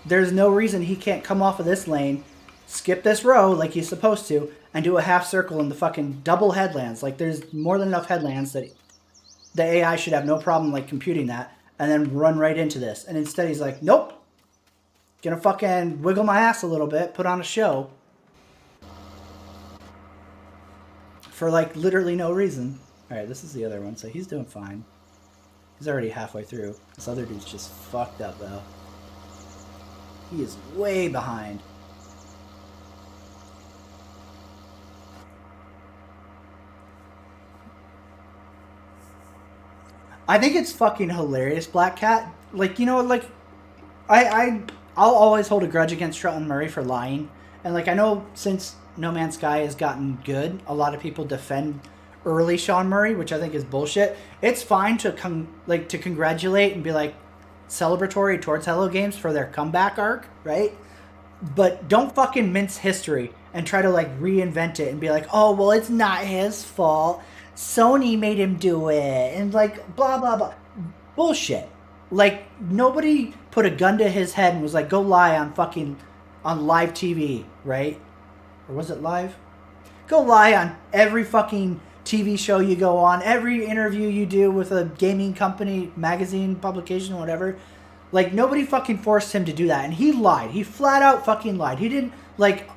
there's no reason he can't come off of this lane, skip this row like he's supposed to, and do a half circle in the fucking double headlands. Like, there's more than enough headlands that the AI should have no problem, like, computing that, and then run right into this. And instead he's like, nope. Gonna fucking wiggle my ass a little bit, put on a show. For, like, literally no reason. Alright, this is the other one, so he's doing fine. He's already halfway through. This other dude's just fucked up, though. He is way behind. I think it's fucking hilarious, Black Cat. Like, you know, like, I'll always hold a grudge against Sean Murray for lying. And, like, I know since No Man's Sky has gotten good, a lot of people defend early Sean Murray, which I think is bullshit. It's fine to congratulate and be like celebratory towards Hello Games for their comeback arc, right? But don't fucking mince history and try to like reinvent it and be like, oh well, it's not his fault. Sony made him do it and like blah blah blah. Bullshit. Like nobody put a gun to his head and was like, go lie on live TV, right? Or was it live? Go lie on every fucking TV show you go on, every interview you do with a gaming company, magazine, publication, whatever. Like, nobody fucking forced him to do that. And he lied. He flat out fucking lied. He didn't, like,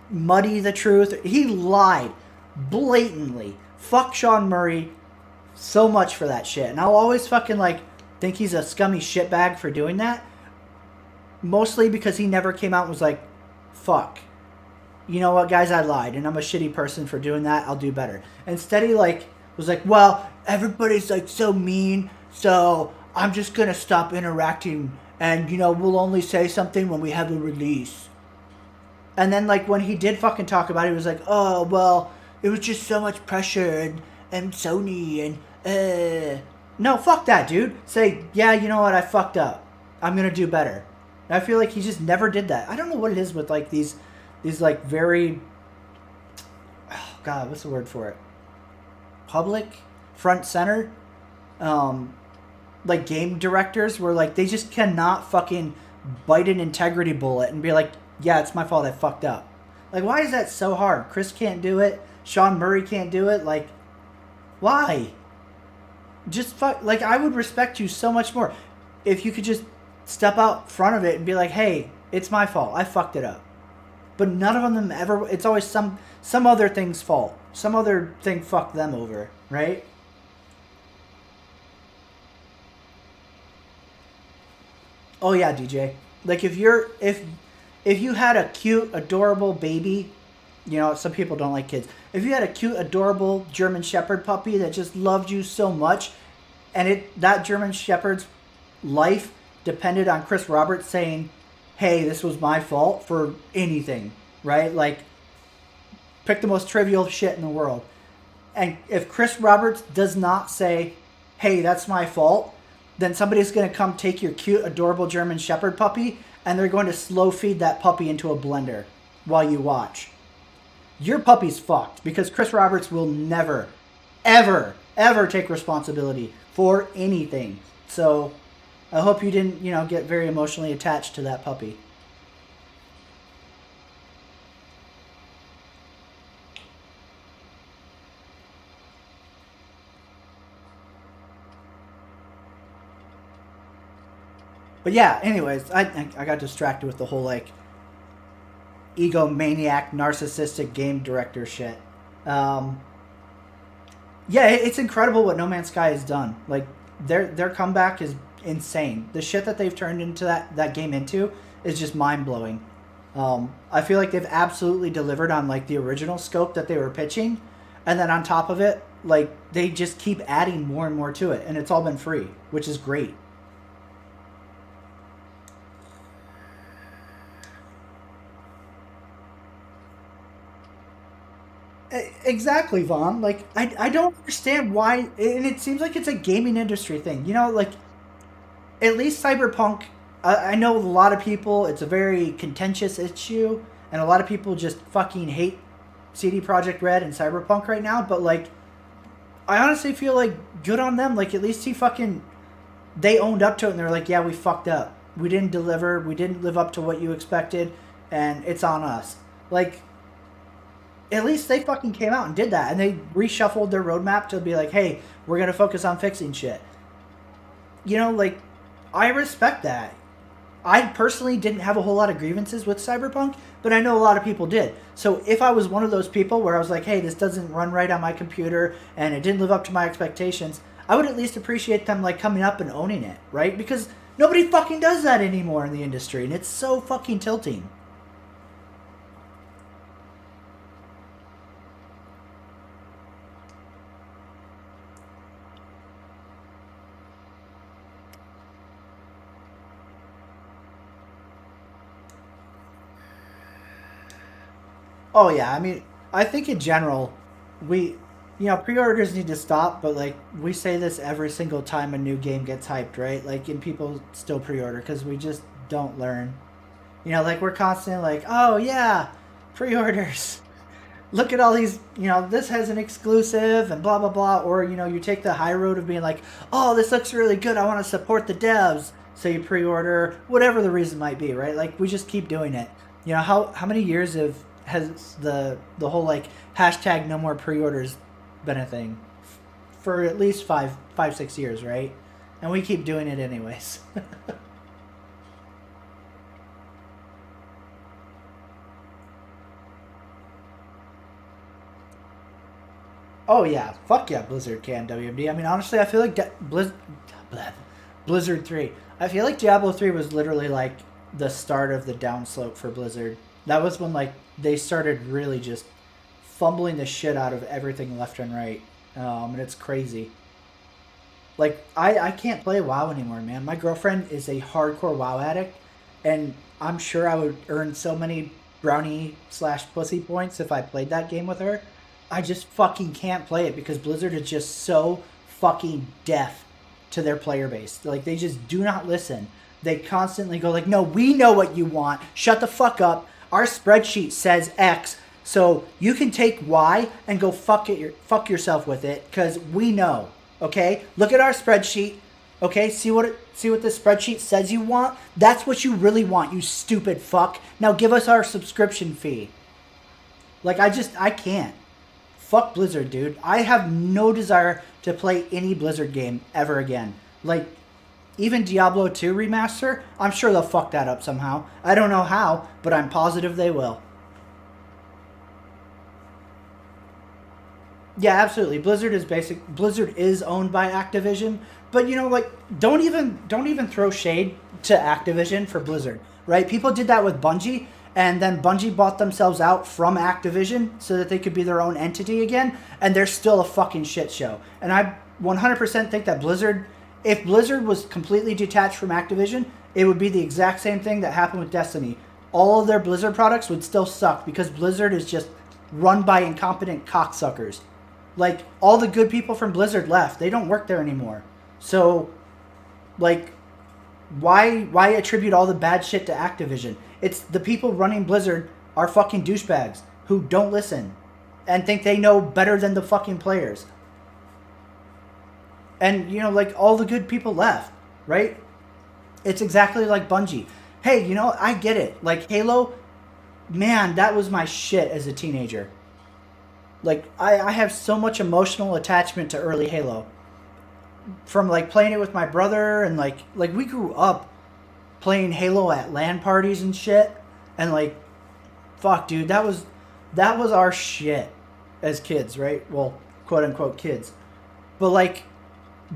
muddy the truth. He lied blatantly. Fuck Sean Murray so much for that shit. And I'll always fucking, like, think he's a scummy shitbag for doing that. Mostly because he never came out and was like, fuck. You know what, guys, I lied, and I'm a shitty person for doing that. I'll do better. Instead, he, like, was like, well, everybody's, like, so mean, so I'm just gonna stop interacting, and, you know, we'll only say something when we have a release. And then, like, when he did fucking talk about it, he was like, oh, well, it was just so much pressure, and Sony, and, No, fuck that, dude. Say, yeah, you know what, I fucked up. I'm gonna do better. And I feel like he just never did that. I don't know what it is with, like, these like very, oh God, what's the word for it? Public, front center, like game directors where like they just cannot fucking bite an integrity bullet and be like, yeah, it's my fault, I fucked up. Like, why is that so hard? Chris can't do it. Sean Murray can't do it. Like, why? Just fuck. Like, I would respect you so much more if you could just step out front of it and be like, hey, It's my fault. I fucked it up. But none of them ever. It's always some other thing's fault. Some other thing fucked them over, right? Oh yeah, DJ. Like if you had a cute, adorable baby, you know, some people don't like kids. If you had a cute, adorable German Shepherd puppy that just loved you so much, and that German Shepherd's life depended on Chris Roberts saying, hey, this was my fault for anything, right? Like, pick the most trivial shit in the world. And if Chris Roberts does not say, hey, that's my fault, then somebody's going to come take your cute, adorable German Shepherd puppy, and they're going to slow feed that puppy into a blender while you watch. Your puppy's fucked, because Chris Roberts will never, ever, ever take responsibility for anything. So I hope you didn't, get very emotionally attached to that puppy. But yeah, anyways, I got distracted with the whole, egomaniac, narcissistic game director shit. Yeah, it's incredible what No Man's Sky has done. Like, their comeback is insane. The shit that they've turned into that game into is just mind-blowing. I feel like they've absolutely delivered on, the original scope that they were pitching. And then on top of it, they just keep adding more and more to it. And it's all been free, which is great. Exactly, Vaughn. I don't understand why, and it seems like it's a gaming industry thing. At least Cyberpunk, I know a lot of people, it's a very contentious issue, and a lot of people just fucking hate CD Projekt Red and Cyberpunk right now, but, I honestly feel good on them. At least they owned up to it, and they're like, yeah, we fucked up. We didn't deliver, we didn't live up to what you expected, and it's on us. At least they fucking came out and did that. And they reshuffled their roadmap to be like, hey, we're going to focus on fixing shit. I respect that. I personally didn't have a whole lot of grievances with Cyberpunk, but I know a lot of people did. So if I was one of those people where I was like, hey, this doesn't run right on my computer and it didn't live up to my expectations, I would at least appreciate them coming up and owning it, right? Because nobody fucking does that anymore in the industry, and it's so fucking tilting. Oh yeah, I mean, I think in general, pre-orders need to stop, but we say this every single time a new game gets hyped, right? And people still pre-order because we just don't learn. We're constantly oh yeah, pre-orders. Look at all these, this has an exclusive and blah, blah, blah. Or, you take the high road of being oh, this looks really good, I want to support the devs. So you pre-order, whatever the reason might be, right? We just keep doing it. How many years has the whole hashtag no more pre-orders been a thing? For at least 5-6 years, right? And we keep doing it anyways. Oh yeah, fuck yeah, Blizzard can WMD. I mean, honestly, I feel like Blizzard 3. I feel like Diablo 3 was literally the start of the downslope for Blizzard. That was when they started really just fumbling the shit out of everything left and right. And it's crazy. I can't play WoW anymore, man. My girlfriend is a hardcore WoW addict, and I'm sure I would earn so many brownie/pussy points if I played that game with her. I just fucking can't play it because Blizzard is just so fucking deaf to their player base. They just do not listen. They constantly go no, we know what you want. Shut the fuck up. Our spreadsheet says X, so you can take Y and go fuck yourself with it, because we know. Okay, look at our spreadsheet. Okay, see what the spreadsheet says you want. That's what you really want, you stupid fuck. Now give us our subscription fee. I can't. Fuck Blizzard, dude. I have no desire to play any Blizzard game ever again. even Diablo 2 remaster, I'm sure they'll fuck that up somehow. I don't know how, but I'm positive they will. Yeah, absolutely. Blizzard is owned by Activision, but you know, like, don't even throw shade to Activision for Blizzard, right? People did that with Bungie, and then Bungie bought themselves out from Activision so that they could be their own entity again, and they're still a fucking shit show. And I 100% think that if Blizzard was completely detached from Activision, it would be the exact same thing that happened with Destiny. All of their Blizzard products would still suck because Blizzard is just run by incompetent cocksuckers. Like, all the good people from Blizzard left. They don't work there anymore. So, like, why attribute all the bad shit to Activision? It's the people running Blizzard are fucking douchebags who don't listen and think they know better than the fucking players. And, you know, like, all the good people left, right? It's exactly like Bungie. Hey, you know, I get it. Like, Halo, man, that was my shit as a teenager. Like, I have so much emotional attachment to early Halo. From, like, playing it with my brother, and, like we grew up playing Halo at LAN parties and shit. And, like, fuck, dude, that was our shit as kids, right? Well, quote-unquote kids. But, like,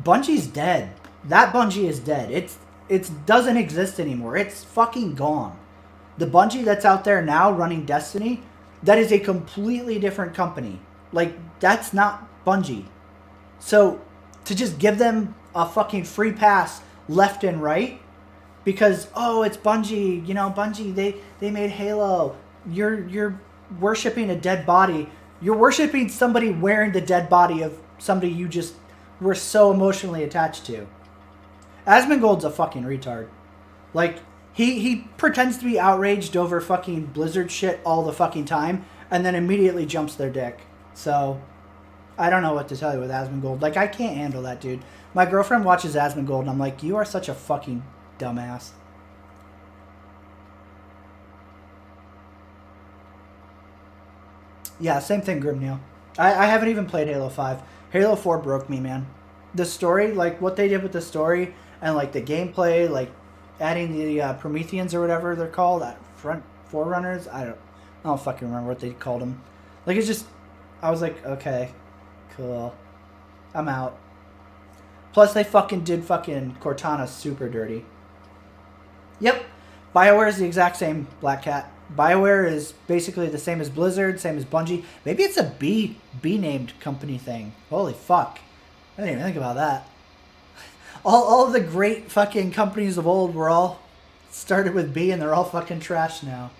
Bungie's dead. That Bungie is dead. It doesn't exist anymore. It's fucking gone. The Bungie that's out there now running Destiny, that is a completely different company. Like, that's not Bungie. So, to just give them a fucking free pass left and right, because, oh, it's Bungie, you know, Bungie, they made Halo. You're worshipping a dead body. You're worshipping somebody wearing the dead body of somebody you just were so emotionally attached to. Asmongold's a fucking retard. Like, he pretends to be outraged over fucking Blizzard shit all the fucking time, and then immediately jumps their dick. So, I don't know what to tell you with Asmongold. Like, I can't handle that, dude. My girlfriend watches Asmongold, and I'm like, you are such a fucking dumbass. Yeah, same thing, Grimneil. I haven't even played Halo 5. Halo 4 broke me, man. The story, like, what they did with the story, and, like, the gameplay, like, adding the Prometheans or whatever they're called, front Forerunners, I don't fucking remember what they called them. Like, it's just, I was like, okay, cool, I'm out. Plus, they fucking did fucking Cortana super dirty. Yep, BioWare is the exact same, Black Cat. BioWare is basically the same as Blizzard, same as Bungie. Maybe it's a B-named company thing. Holy fuck. I didn't even think about that. All of the great fucking companies of old were all started with B, and they're all fucking trash now.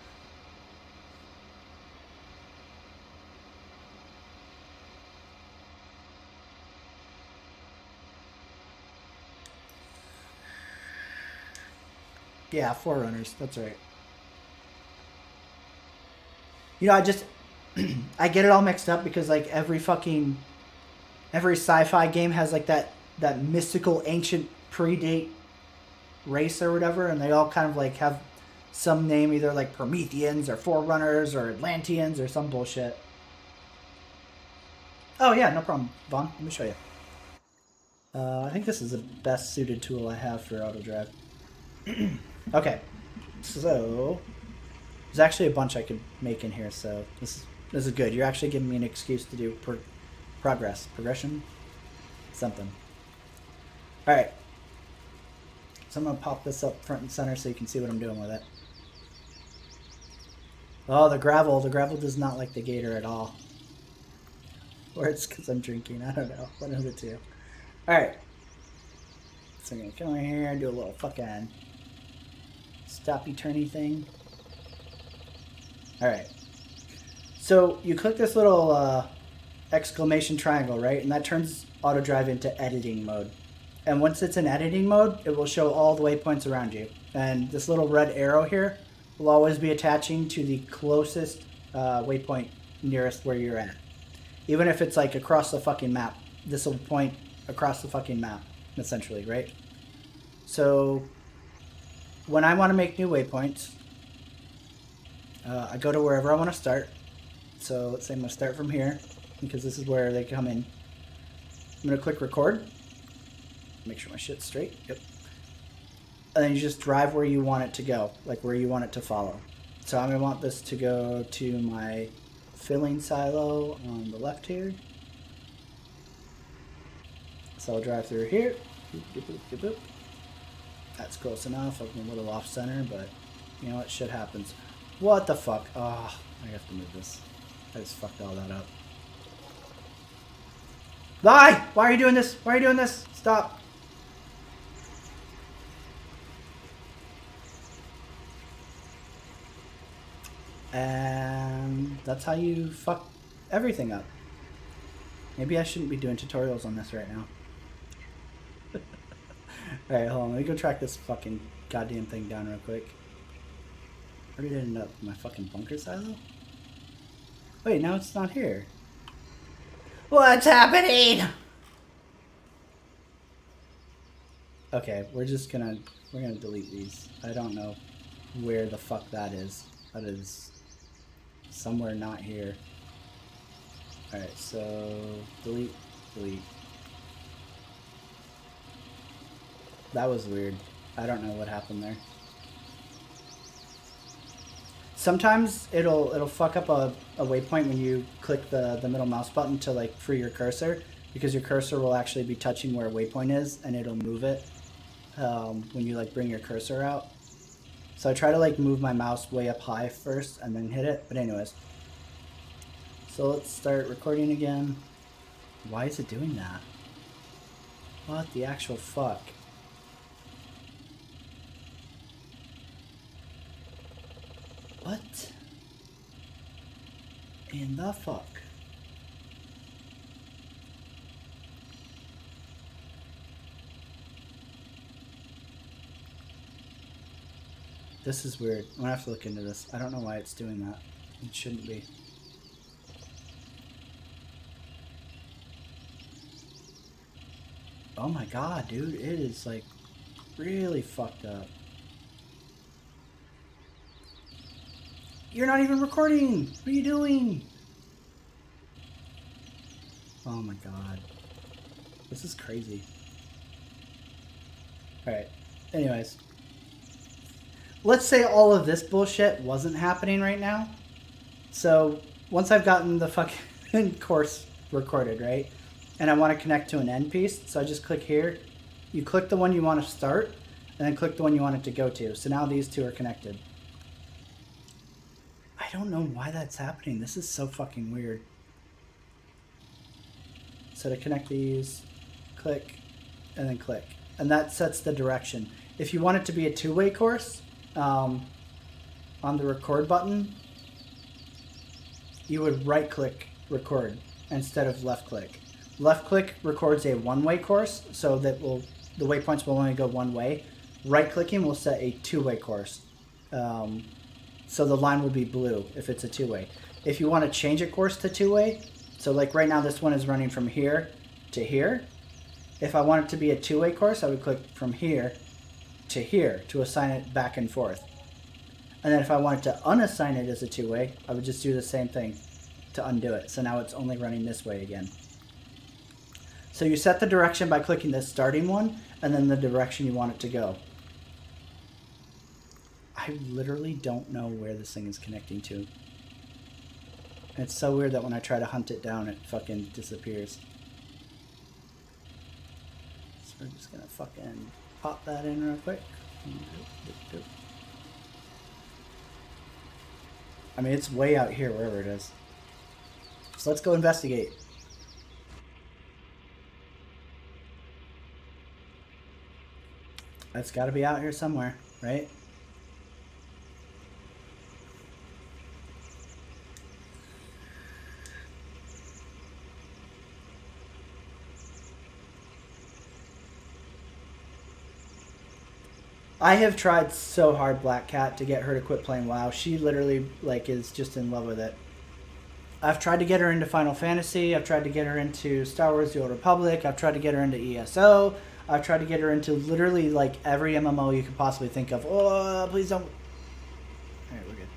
Yeah, Forerunners. That's right. You know, I get it all mixed up because, like, every sci-fi game has, like, that mystical ancient predate race or whatever, and they all kind of, like, have some name, either like Prometheans or Forerunners or Atlanteans or some bullshit. Oh yeah, no problem, Vaughn. Let me show you. I think this is the best suited tool I have for auto drive. Okay, so there's actually a bunch I could make in here, so this is good. You're actually giving me an excuse to do progression, something. All right, so I'm gonna pop this up front and center so you can see what I'm doing with it. Oh, the gravel does not like the gator at all. Or it's because I'm drinking, I don't know, one of the two. All right, so I'm gonna come over here and do a little fucking stoppy-turny thing. All right, so you click this little exclamation triangle, right? And that turns auto drive into editing mode. And once it's in editing mode, it will show all the waypoints around you. And this little red arrow here will always be attaching to the closest waypoint nearest where you're at. Even if it's like across the fucking map, this will point across the fucking map, essentially, right? So when I want to make new waypoints, I go to wherever I want to start. So let's say I'm going to start from here because this is where they come in. I'm going to click record. Make sure my shit's straight. Yep. and then you just drive where you want it to go, like where you want it to follow. So I'm going to want this to go to my filling silo on the left here. So I'll drive through here. Boop, boop, boop, boop, boop. That's close enough. I'm a little off center, but you know what? Shit happens. What the fuck? Oh, I have to move this. I just fucked all that up. Why? Why are you doing this? Why are you doing this? Stop. And that's how you fuck everything up. Maybe I shouldn't be doing tutorials on this right now. Alright, hold on. Let me go track this fucking goddamn thing down real quick. Where did it end up? My fucking bunker silo? Wait, now it's not here. What's happening? Okay, we're gonna delete these. I don't know where the fuck that is. That is somewhere not here. Alright, so delete, delete. That was weird. I don't know what happened there. Sometimes it'll fuck up a waypoint when you click the middle mouse button to like free your cursor, because your cursor will actually be touching where a waypoint is and it'll move it when you like bring your cursor out. So I try to like move my mouse way up high first and then hit it. But anyways, so let's start recording again. Why is it doing that? What the actual fuck? What in the fuck? This is weird. I'm gonna have to look into this. I don't know why it's doing that. It shouldn't be. Oh my god, dude. It is like really fucked up. You're not even recording! What are you doing? Oh my god. This is crazy. Alright. Anyways. Let's say all of this bullshit wasn't happening right now. So, once I've gotten the fucking course recorded, right? And I want to connect to an end piece, so I just click here. You click the one you want to start, and then click the one you want it to go to. So now these two are connected. I don't know why that's happening. This is so fucking weird. So to connect these, click, and then click. And that sets the direction. If you want it to be a two-way course, on the record button, you would right-click record instead of left-click. Left-click records a one-way course, so that the waypoints will only go one way. Right-clicking will set a two-way course. So the line will be blue if it's a two-way. If you want to change a course to two-way, so like right now this one is running from here to here. If I want it to be a two-way course, I would click from here to assign it back and forth. And then if I wanted to unassign it as a two-way, I would just do the same thing to undo it. So now it's only running this way again. So you set the direction by clicking the starting one and then the direction you want it to go. I literally don't know where this thing is connecting to. And it's so weird that when I try to hunt it down, it fucking disappears. So we're just gonna fucking pop that in real quick. I mean, it's way out here, wherever it is. So let's go investigate. It's gotta be out here somewhere, right? I have tried so hard, Black Cat, to get her to quit playing WoW. She literally, like, is just in love with it. I've tried to get her into Final Fantasy. I've tried to get her into Star Wars The Old Republic. I've tried to get her into ESO. I've tried to get her into literally, like, every MMO you could possibly think of. Oh, please don't. Alright, we're good.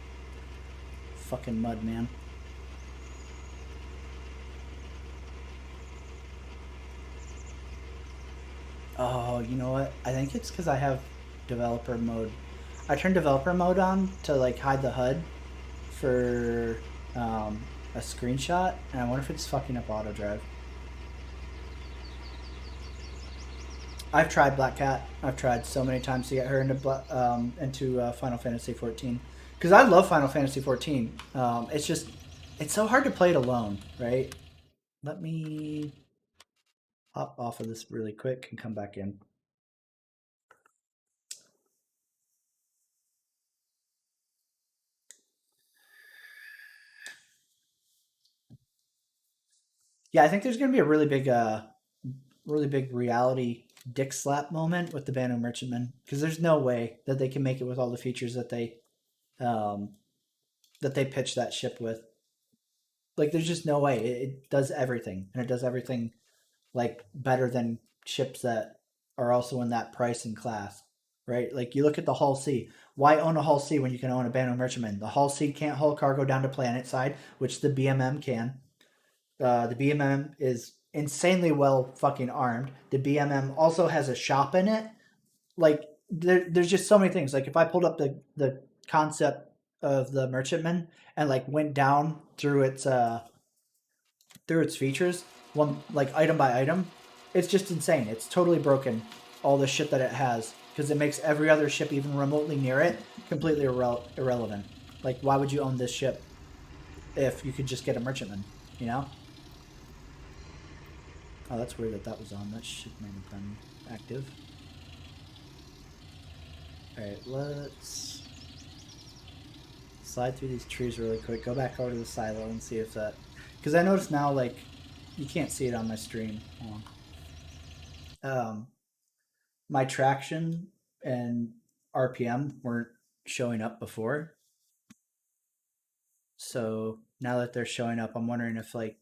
Fucking mud, man. Oh, you know what? I think it's because I have developer mode. I turned developer mode on to like hide the HUD for a screenshot, and I wonder if it's fucking up auto drive. I've tried Black Cat. I've tried so many times to get her into Final Fantasy 14 because I love Final Fantasy 14. It's so hard to play it alone, right? Let me hop off of this really quick and come back in. Yeah, I think there's going to be a really big reality dick slap moment with the Banu Merchantman because there's no way that they can make it with all the features that they pitch that ship with. Like, there's just no way. It does everything, and it does everything like better than ships that are also in that price and class, right? Like, you look at the Hull C. Why own a Hull C when you can own a Banu Merchantman? The Hull C can't haul cargo down to planet side, which the BMM can. The BMM is insanely well fucking armed. The BMM also has a shop in it. Like, there's just so many things. Like, if I pulled up the concept of the Merchantman and like went down through its features, one like item by item, it's just insane. It's totally broken, all the shit that it has, because it makes every other ship even remotely near it completely irrelevant. Like, why would you own this ship if you could just get a Merchantman, you know? Oh, that's weird that was on. That ship may have been active. Alright, let's slide through these trees really quick. Go back over to the silo and see if that... Because I noticed now, like, you can't see it on my stream. My traction and RPM weren't showing up before. So now that they're showing up, I'm wondering if, like,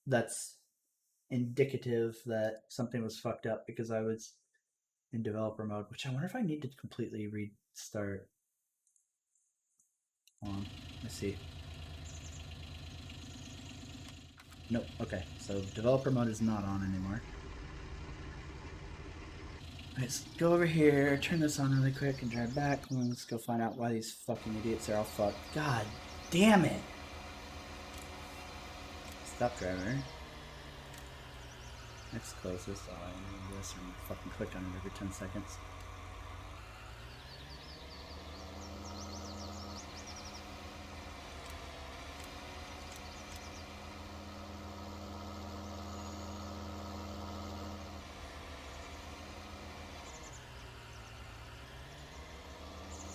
that's indicative that something was fucked up because I was in developer mode, which I wonder if I need to completely restart. Hold on, let's see. Nope, okay, so developer mode is not on anymore. Let's go over here, turn this on really quick and drive back, and let's go find out why these fucking idiots are all fucked. God damn it! Stop, driver. Next closest, oh, I need this, and fucking click on it every 10 seconds.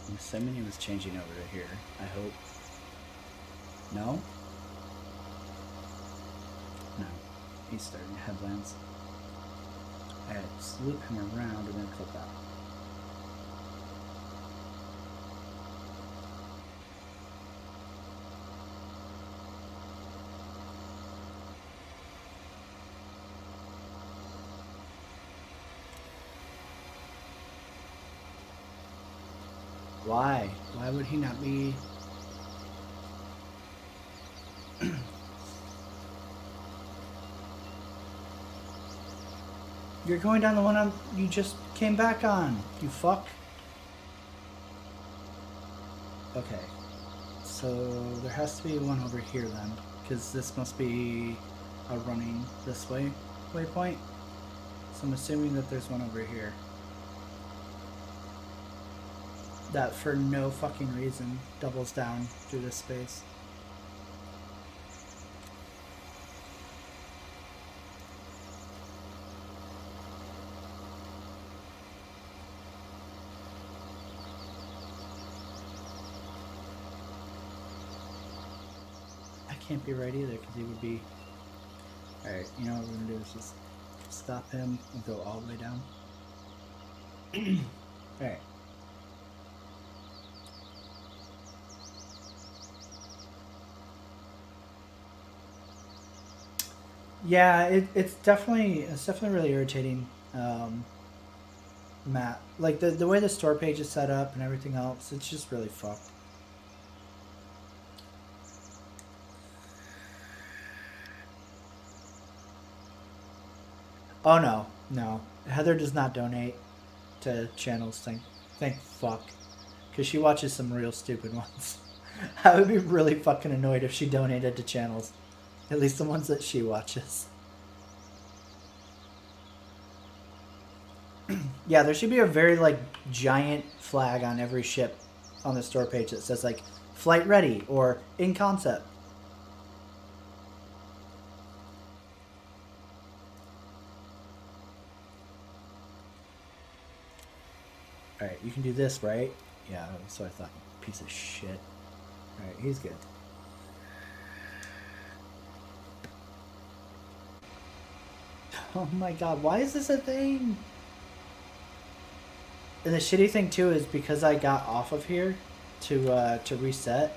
I'm assuming he was changing over to here, I hope. No? No. He's starting headlands. Alright, just loop him around and then click that. Why? Why would he not be... You're going down the one you just came back on, you fuck. Okay. So there has to be one over here then, because this must be a running this way waypoint. So I'm assuming that there's one over here. That for no fucking reason doubles down through this space. Can't be right either because he would be... Alright, you know what we're gonna do is just stop him and go all the way down. Alright. Yeah, it's definitely really irritating map. Like the way the store page is set up and everything else, it's just really fucked. Oh no, no. Heather does not donate to channels thing. Thank fuck. Because she watches some real stupid ones. I would be really fucking annoyed if she donated to channels. At least the ones that she watches. Yeah, there should be a very, like, giant flag on every ship on the store page that says, like, flight ready or in concept. Alright, you can do this, right? Yeah, so I thought. Piece of shit. Alright, he's good. Oh my god, why is this a thing? And the shitty thing too is because I got off of here to reset,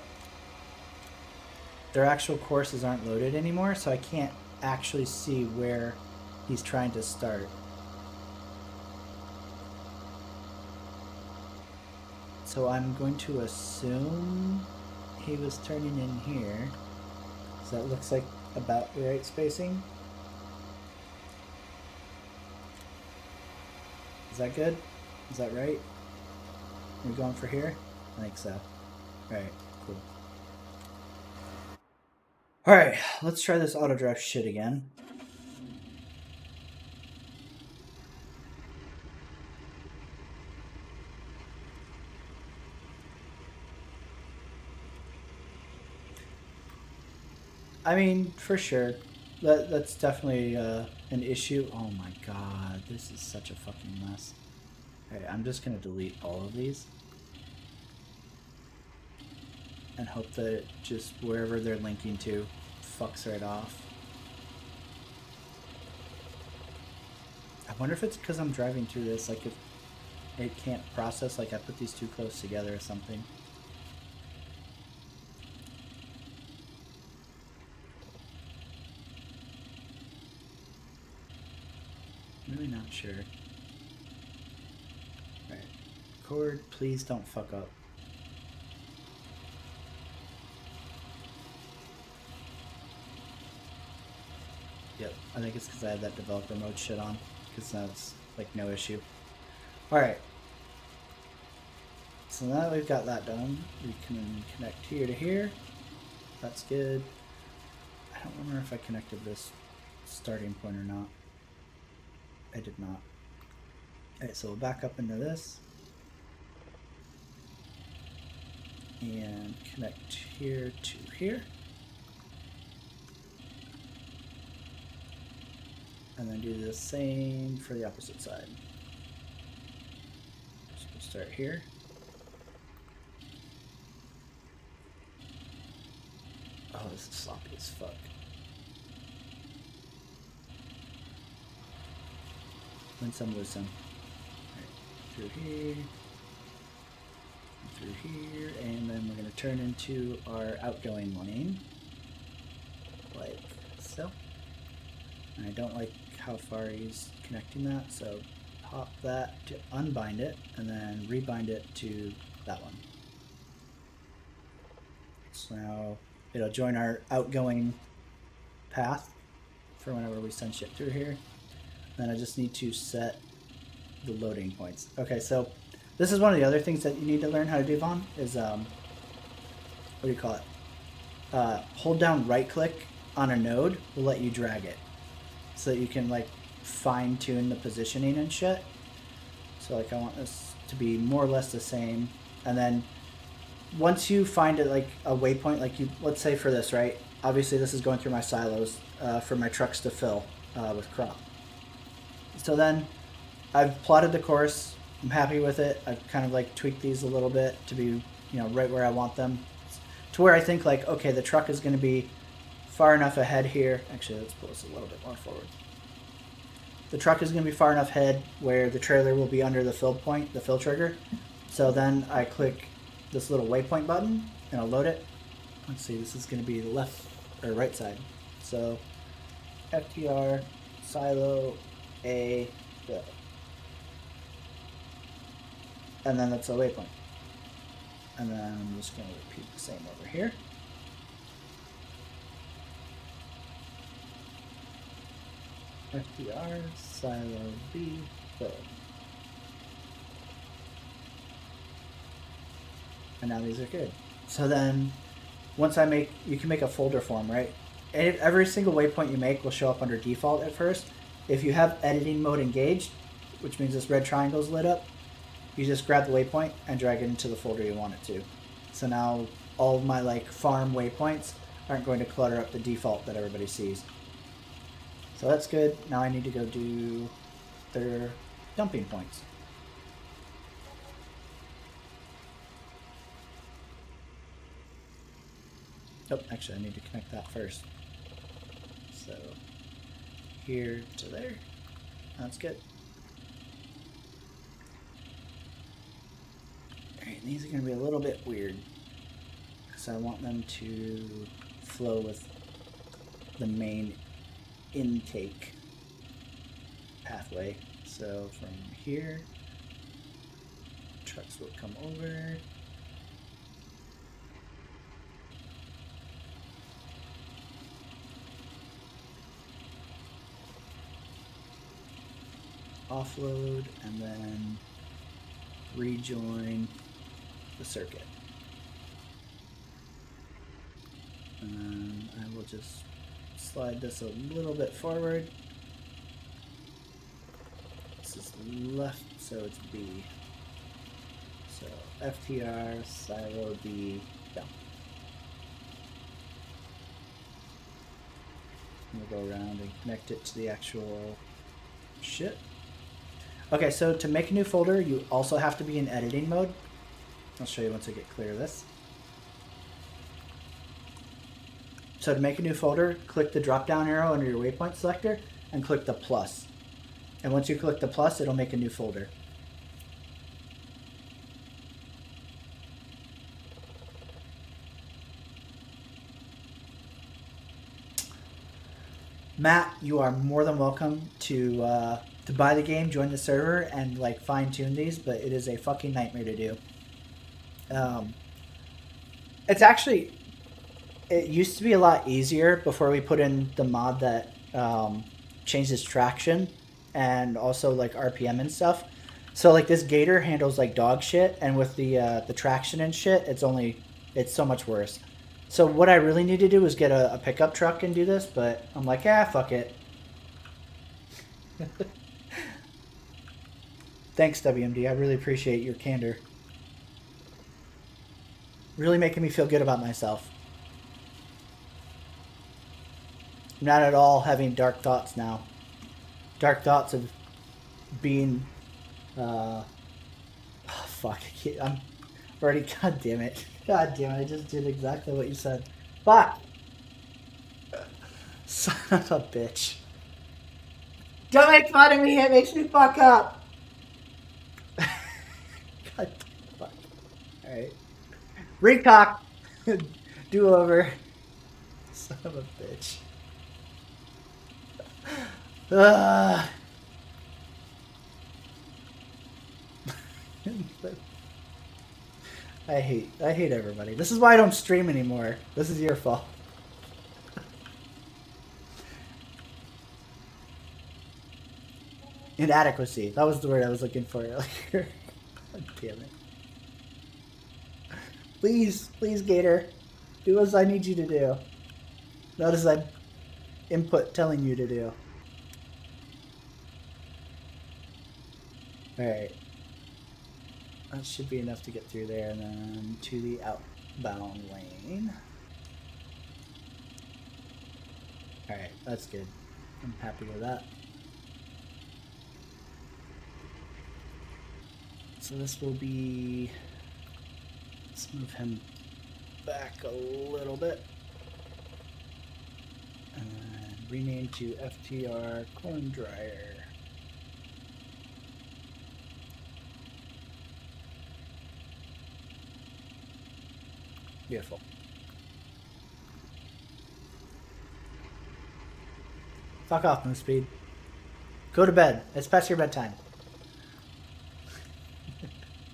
their actual courses aren't loaded anymore, so I can't actually see where he's trying to start. So I'm going to assume he was turning in here. So that looks like about the right spacing. Is that good? Is that right? Are we going for here? I think so. Alright, cool. Alright, let's try this auto drive shit again. I mean, for sure. That's definitely an issue. Oh my god, this is such a fucking mess. Alright, I'm just gonna delete all of these. And hope that just wherever they're linking to fucks right off. I wonder if it's because I'm driving through this, like if it can't process, like I put these too close together or something. Really not sure. Alright. Record, please don't fuck up. Yep, I think it's because I had that developer mode shit on. Because now it's like no issue. Alright. So now that we've got that done, we can connect here to here. That's good. I don't remember if I connected this starting point or not. I did not. Alright, so we'll back up into this. And connect here to here. And then do the same for the opposite side. So we'll start here. Oh, this is sloppy as fuck. Win some, lose some. Right, through here, through here, and then we're going to turn into our outgoing lane, like so. And I don't like how far he's connecting that, so pop that to unbind it, and then rebind it to that one. So now it'll join our outgoing path for whenever we send shit through here. Then I just need to set the loading points. Okay, so this is one of the other things that you need to learn how to do, Vaughn, is, what do you call it? Hold down right click on a node will let you drag it. So that you can, like, fine tune the positioning and shit. So, like, I want this to be more or less the same. And then once you find it, like, a waypoint, like you, let's say for this, right? Obviously this is going through my silos for my trucks to fill with crop. So then I've plotted the course. I'm happy with it. I've kind of like tweaked these a little bit to be, you know, right where I want them. To where I think like, okay, the truck is going to be far enough ahead here. Actually, let's pull this a little bit more forward. The truck is going to be far enough ahead where the trailer will be under the fill point, the fill trigger. So then I click this little waypoint button and I'll load it. Let's see, this is going to be the left or right side. So FTR, silo, A, fill. And then that's a waypoint. And then I'm just going to repeat the same over here. FTR, silo, B, fill. And now these are good. So then, once you can make a folder for them, right? Every single waypoint you make will show up under default at first. If you have editing mode engaged, which means this red triangle is lit up, you just grab the waypoint and drag it into the folder you want it to. So now all of my like farm waypoints aren't going to clutter up the default that everybody sees. So that's good. Now I need to go do their dumping points. Oh, actually I need to connect that first. So here to there. That's good. Alright, these are going to be a little bit weird because I want them to flow with the main intake pathway. So from here, trucks will come over. Offload and then rejoin the circuit. And I will just slide this a little bit forward. This is left, so it's B. So FTR, silo B, down. We'll go around and connect it to the actual shit. Okay, so to make a new folder, you also have to be in editing mode. I'll show you once I get clear of this. So to make a new folder, click the drop-down arrow under your waypoint selector and click the plus. And once you click the plus, it'll make a new folder. Matt, you are more than welcome to buy the game, join the server, and like fine-tune these, but it is a fucking nightmare to do. It's actually, it used to be a lot easier before we put in the mod that changes traction and also like RPM and stuff. So like this Gator handles like dog shit, and with the traction and shit, it's so much worse. So what I really need to do is get a pickup truck and do this, but I'm like, fuck it. Thanks, WMD. I really appreciate your candor. Really making me feel good about myself. I'm not at all having dark thoughts now. Dark thoughts of being... fuck. I'm already... God damn it. God damn it. I just did exactly what you said. Fuck! Son of a bitch. Don't make fun of me. It makes me fuck up. God, fuck. Alright. Recock. Do over. Son of a bitch. I hate everybody. This is why I don't stream anymore. This is your fault. Inadequacy. That was the word I was looking for earlier. God damn it. Please, Gator. Do as I need you to do. Not as I'm input telling you to do. Alright. That should be enough to get through there, and then to the outbound lane. Alright, that's good. I'm happy with that. So this will be... Let's move him back a little bit. And rename to FTR Corn Dryer. Beautiful. Fuck off, Moose Speed. Go to bed. It's past your bedtime.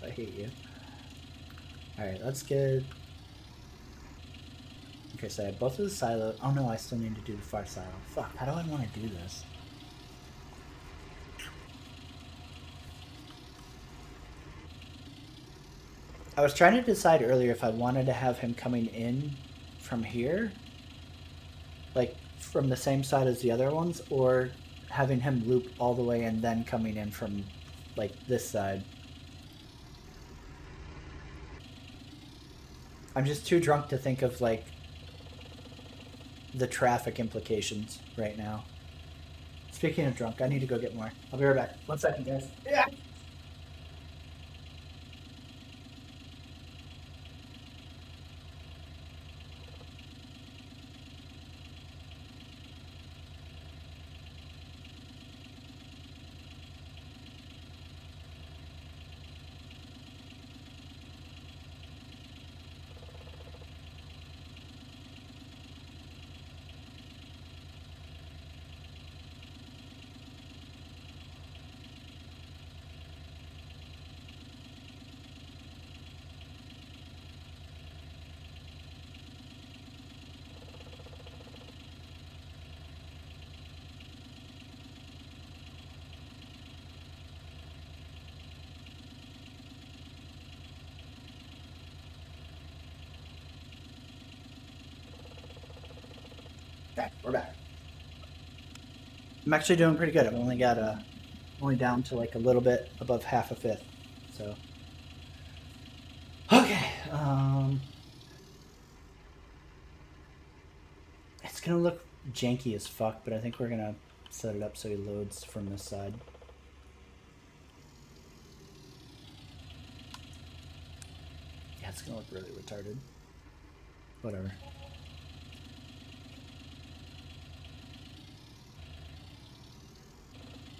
I hate you. Alright, that's good. Okay, so I have both of the silos. Oh no, I still need to do the far silo. Fuck, how do I want to do this? I was trying to decide earlier if I wanted to have him coming in from here, like from the same side as the other ones, or having him loop all the way and then coming in from like this side. I'm just too drunk to think of like the traffic implications right now. Speaking of drunk, I need to go get more. I'll be right back. 1 second, guys. Yeah. Okay, we're back. I'm actually doing pretty good. I've only got only down to like a little bit above half a fifth. So okay. It's gonna look janky as fuck, but I think we're gonna set it up so he loads from this side. Yeah, it's gonna look really retarded. Whatever.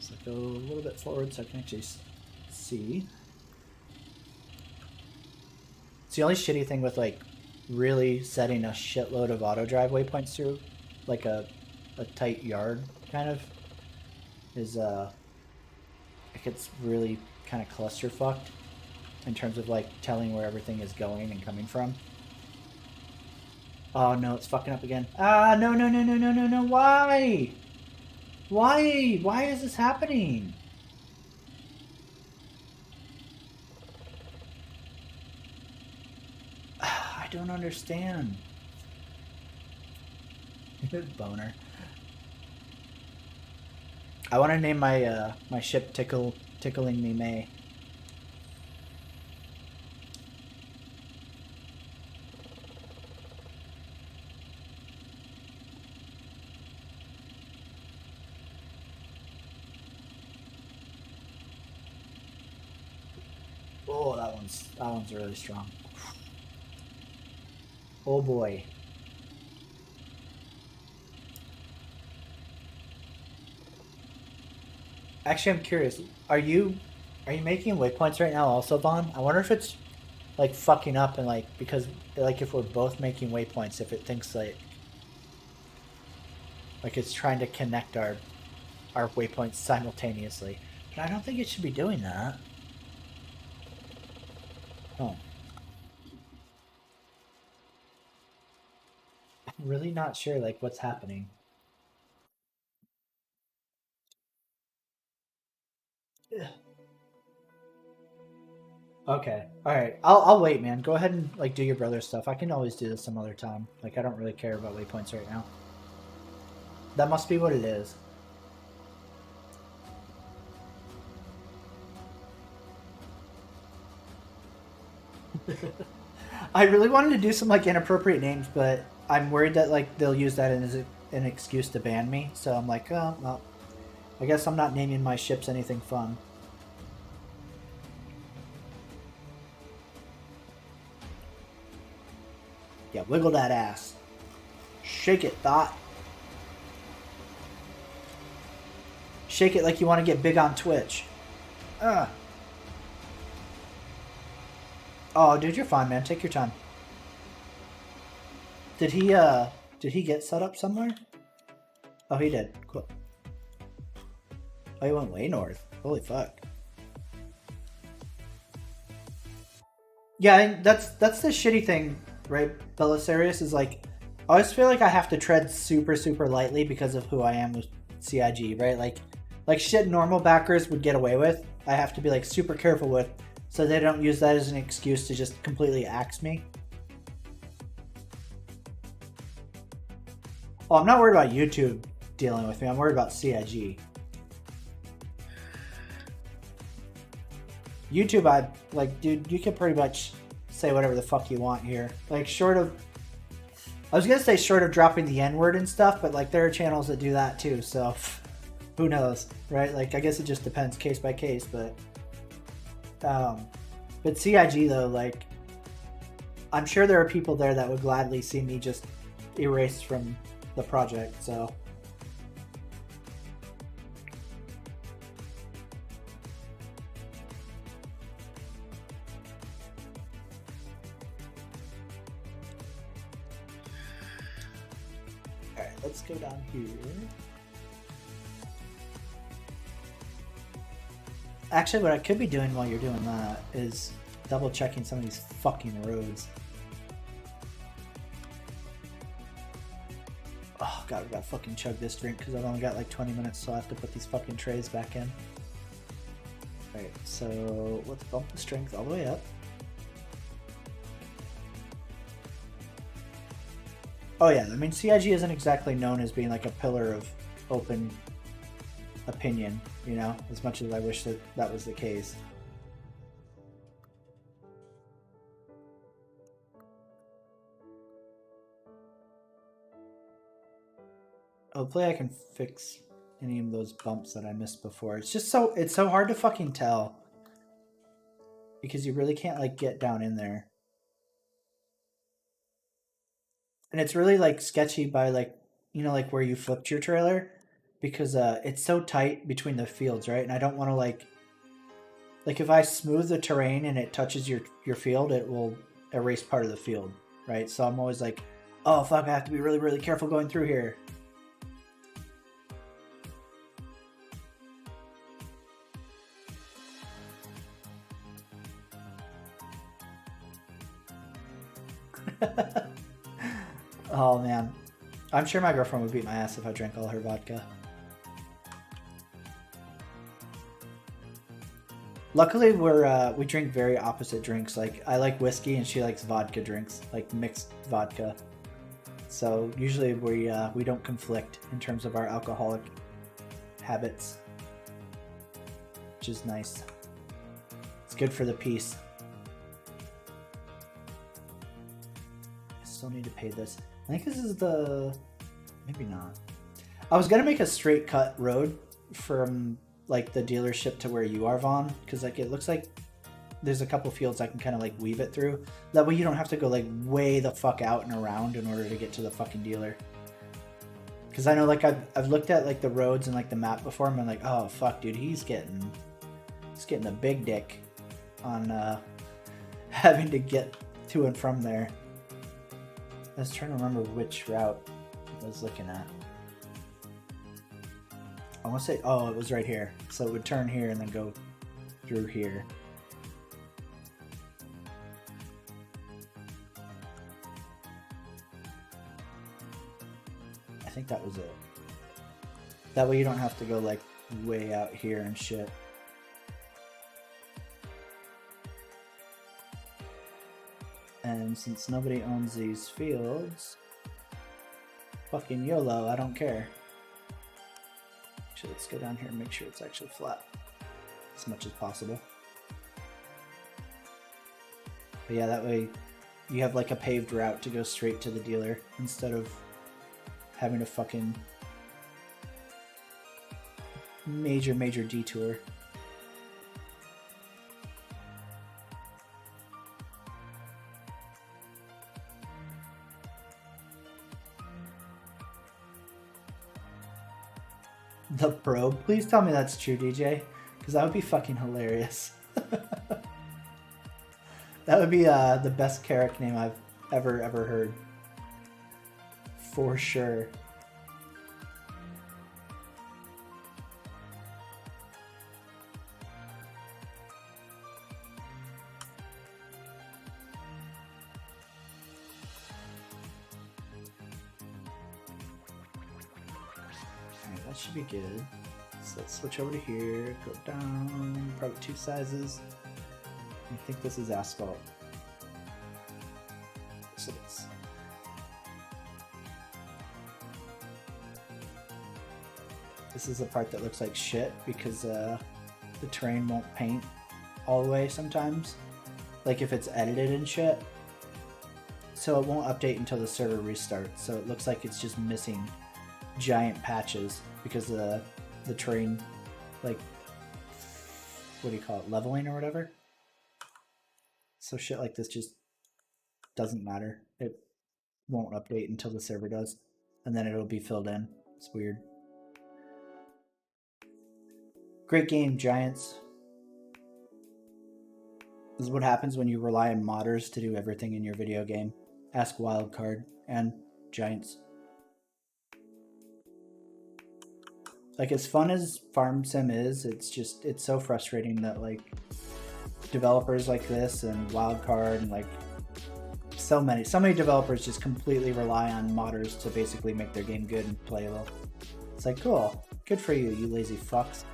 So go a little bit forward so I can actually see. It's the only shitty thing with like really setting a shitload of auto drive waypoints through like a tight yard kind of is it gets really kind of cluster fucked in terms of like telling where everything is going and coming from. Oh no, it's fucking up again. Ah, no, why? Why is this happening? I don't understand. Boner. I want to name my my ship Tickling Me May. Oh, that one's really strong. Oh boy. Actually, I'm curious. Are you making waypoints right now also, Vaughn? I wonder if it's like fucking up and like because like if we're both making waypoints, if it thinks like it's trying to connect our waypoints simultaneously. But I don't think it should be doing that. Oh. I'm really not sure like what's happening. Ugh. Okay. Alright. I'll wait, man. Go ahead and like do your brother's stuff. I can always do this some other time. Like I don't really care about waypoints right now. That must be what it is. I really wanted to do some like inappropriate names, but I'm worried that like they'll use that as an excuse to ban me. So I'm like, oh, well, I guess I'm not naming my ships anything fun. Yeah, wiggle that ass. Shake it, thought. Shake it like you want to get big on Twitch. Oh, dude, you're fine, man. Take your time. Did he get set up somewhere? Oh, he did. Cool. Oh, he went way north. Holy fuck. Yeah, that's the shitty thing, right, Belisarius, is like, I always feel like I have to tread super, super lightly because of who I am with CIG, right? Like shit normal backers would get away with, I have to be like super careful with, So they don't use that as an excuse to just completely axe me. Oh, I'm not worried about YouTube dealing with me. I'm worried about CIG. YouTube, I like, dude, you can pretty much say whatever the fuck you want here. Like, short of, I was gonna say short of dropping the N-word and stuff, but like there are channels that do that too, so who knows, right? Like, I guess it just depends case by case, but CIG though, like, I'm sure there are people there that would gladly see me just erased from the project, so. Alright, let's go down here. Actually, what I could be doing while you're doing that is double checking some of these fucking roads. Oh god, we gotta fucking chug this drink because I've only got like 20 minutes, so I have to put these fucking trays back in. Alright, so let's bump the strength all the way up. Oh yeah, I mean, CIG isn't exactly known as being like a pillar of open opinion, you know, as much as I wish that that was the case. Hopefully I can fix any of those bumps that I missed before. It's just so, it's so hard to fucking tell because you really can't like get down in there. And it's really like sketchy by like, you know, like where you flipped your trailer because it's so tight between the fields, right? And I don't want to like if I smooth the terrain and it touches your field, it will erase part of the field, right? So I'm always like, oh fuck, I have to be really, really careful going through here. Oh man, I'm sure my girlfriend would beat my ass if I drank all her vodka. Luckily, we drink very opposite drinks. Like, I like whiskey and she likes vodka drinks, like mixed vodka. So usually we don't conflict in terms of our alcoholic habits, which is nice. It's good for the peace. I still need to pay this. I think this is the... maybe not. I was gonna make a straight cut road from like the dealership to where you are, Vaughn, because like it looks like there's a couple fields I can kind of like weave it through. That way you don't have to go like way the fuck out and around in order to get to the fucking dealer. Because I know like I've looked at like the roads and like the map before and I'm like, oh fuck dude, he's getting the big dick on having to get to and from there. I was trying to remember which route I was looking at. I want to say, oh, it was right here. So it would turn here and then go through here. I think that was it. That way you don't have to go like way out here and shit. And since nobody owns these fields, fucking YOLO, I don't care. Actually, let's go down here and make sure it's actually flat as much as possible. But yeah, that way you have like a paved route to go straight to the dealer instead of having a fucking major detour. The probe? Please tell me that's true, DJ, because that would be fucking hilarious. That would be the best Carrick name I've ever heard. For sure. Alright, that should be good. So let's switch over to here, go down, probably 2 sizes. I think this is asphalt. Yes, it is. This is the part that looks like shit because the terrain won't paint all the way sometimes. Like if it's edited and shit. So it won't update until the server restarts. So it looks like it's just missing giant patches because the terrain, like, what do you call it, leveling or whatever. So shit like this just doesn't matter. It won't update until the server does, and then it'll be filled in. It's weird. Great game, Giants. This is what happens when you rely on modders to do everything in your video game. Ask Wildcard and Giants. Like, as fun as Farm Sim is, it's so frustrating that, like, developers like this and Wildcard and, like, so many developers just completely rely on modders to basically make their game good and playable. It's like, cool. Good for you, you lazy fucks.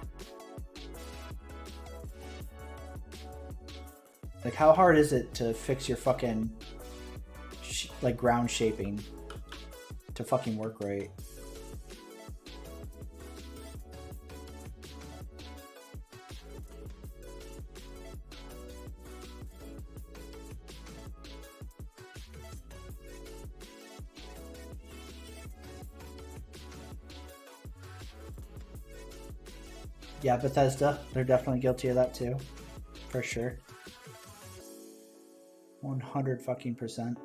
Like, how hard is it to fix your fucking, like, ground shaping to fucking work right? Yeah, Bethesda, they're definitely guilty of that too, for sure. 100 fucking %.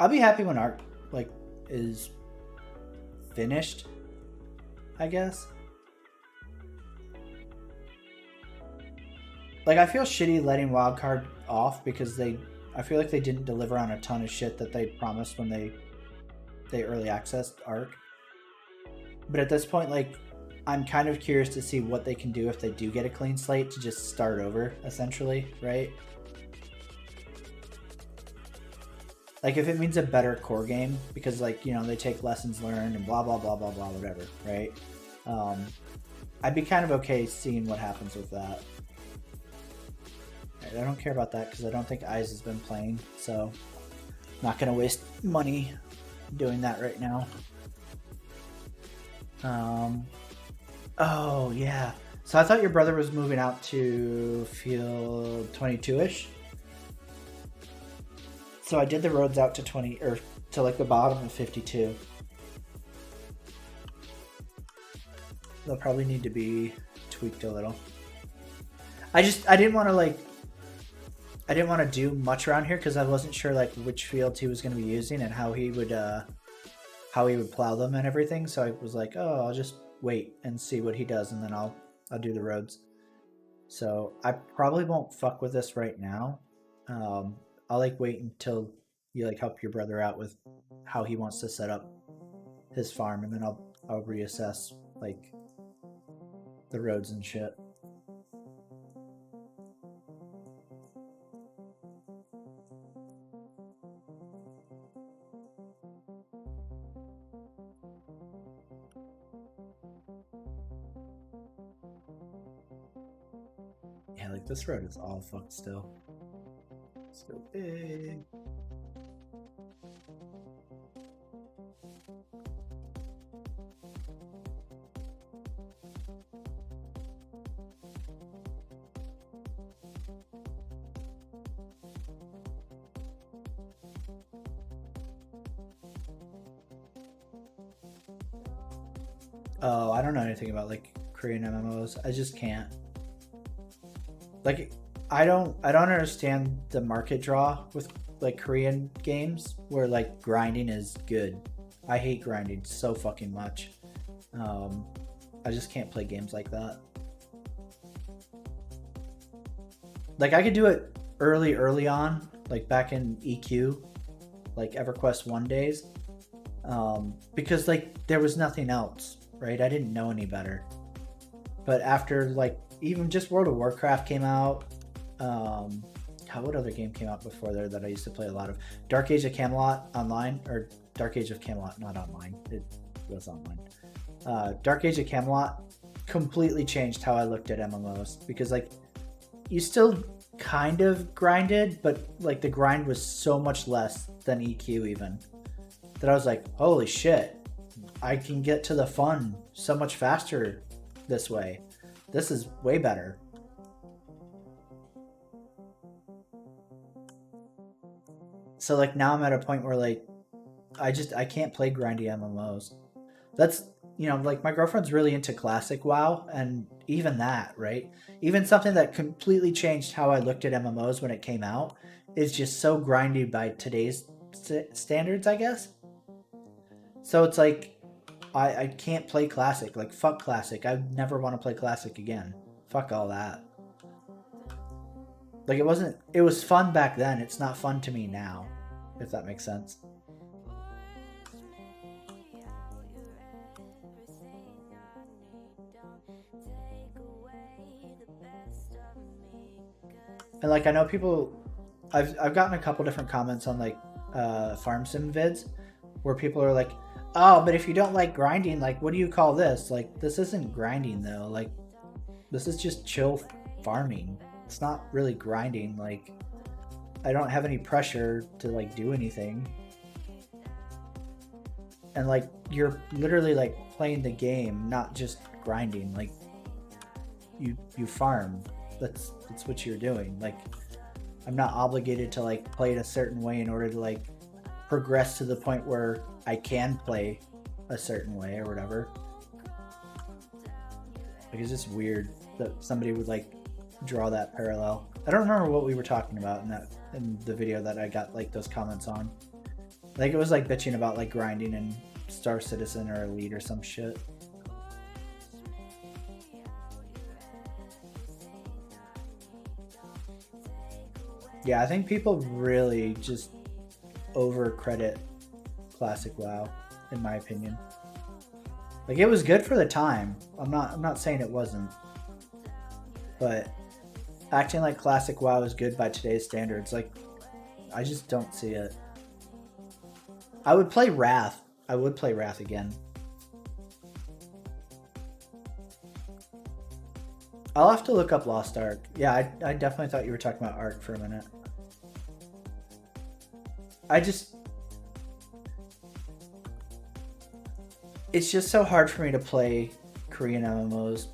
I'll be happy when art, like, is finished, I guess. Like, I feel shitty letting Wildcard off because I feel like they didn't deliver on a ton of shit that they promised when they early accessed Ark. But at this point, like, I'm kind of curious to see what they can do if they do get a clean slate to just start over, essentially, right? Like, if it means a better core game, because, like, you know, they take lessons learned and blah, blah, blah, blah, blah, whatever, right? I'd be kind of okay seeing what happens with that. Right, I don't care about that because I don't think Eyes has been playing, so I'm not going to waste money doing that right now. Oh, yeah. So I thought your brother was moving out to field 22-ish. So I did the roads out to 20, or to like the bottom of 52. They'll probably need to be tweaked a little. I didn't want to do much around here because I wasn't sure like which fields he was going to be using and how he would plow them and everything. So I was like, oh, I'll just wait and see what he does, and then I'll do the roads. So I probably won't fuck with this right now. I'll like wait until you like help your brother out with how he wants to set up his farm, and then I'll reassess like the roads and shit. Yeah, like this road is all fucked still. So big. Oh, I don't know anything about like Korean MMOs. I just can't. Like, I don't understand the market draw with like Korean games where like grinding is good. I hate grinding so fucking much. I just can't play games like that. Like I could do it early on, like back in EQ, like EverQuest 1 days. because like there was nothing else, right? I didn't know any better. But after like even just World of Warcraft came out, what other game came out before there that I used to play a lot of? Dark Age of Camelot online, or Dark Age of Camelot, not online. It was online. Dark Age of Camelot completely changed how I looked at MMOs, because like you still kind of grinded, but like the grind was so much less than EQ even, that I was like, holy shit, I can get to the fun so much faster this way. This is way better. So like now I'm at a point where like I can't play grindy MMOs. That's, you know, like my girlfriend's really into classic WoW, and even that, right? Even something that completely changed how I looked at MMOs when it came out is just so grindy by today's standards, I guess. So it's like I can't play classic. Like fuck classic. I never want to play classic again. Fuck all that. Like it was fun back then. It's not fun to me now, if that makes sense. And like I know people, I've gotten a couple different comments on like farm sim vids where people are like, oh, but if you don't like grinding, like what do you call this? Like this isn't grinding though. Like this is just chill farming. It's not really grinding. Like I don't have any pressure to like do anything. And like you're literally like playing the game, not just grinding. Like you farm. That's what you're doing. Like I'm not obligated to like play it a certain way in order to like progress to the point where I can play a certain way or whatever. Like it's just weird that somebody would like draw that parallel. I don't remember what we were talking about in the video that I got like those comments on. I think it was like bitching about like grinding in Star Citizen or Elite or some shit. Yeah, I think people really just over-credit classic WoW, in my opinion. Like it was good for the time. I'm not saying it wasn't. But acting like classic WoW is good by today's standards, like I just don't see it. I would play Wrath. I would play Wrath again. I'll have to look up Lost Ark. Yeah, I definitely thought you were talking about Ark for a minute. It's just so hard for me to play Korean MMOs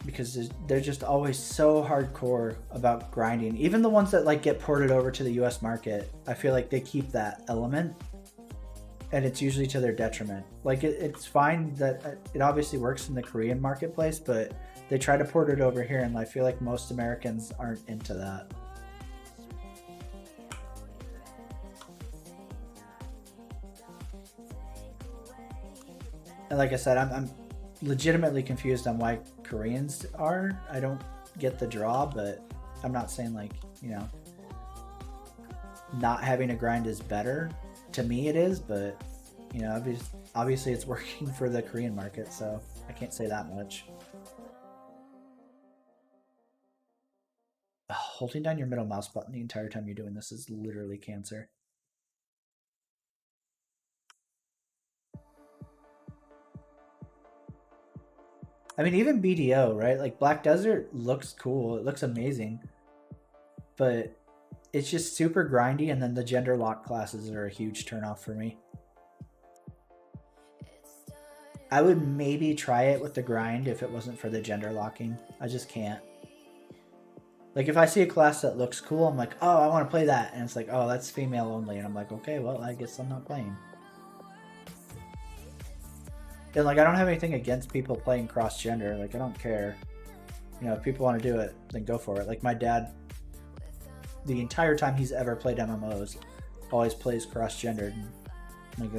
because they're just always so hardcore about grinding. Even the ones that like get ported over to the US market, I feel like they keep that element, and it's usually to their detriment. Like it's fine that it obviously works in the Korean marketplace, but they try to port it over here, and I feel like most Americans aren't into that. And like I said, I'm legitimately confused on why Koreans are. I don't get the draw, but I'm not saying like, you know, not having a grind is better. To me it is, but you know, obviously it's working for the Korean market, so I can't say that much. Holding down your middle mouse button the entire time you're doing this is literally cancer. I mean, even BDO, right? Like Black Desert looks cool. It looks amazing. But it's just super grindy, and then the gender lock classes are a huge turnoff for me. I would maybe try it with the grind if it wasn't for the gender locking. I just can't. Like if I see a class that looks cool, I'm like, oh, I want to play that. And it's like, oh, that's female only. And I'm like, okay, well, I guess I'm not playing. And like, I don't have anything against people playing cross-gender. Like, I don't care. You know, if people want to do it, then go for it. Like my dad, the entire time he's ever played MMOs, always plays cross-gendered. Like,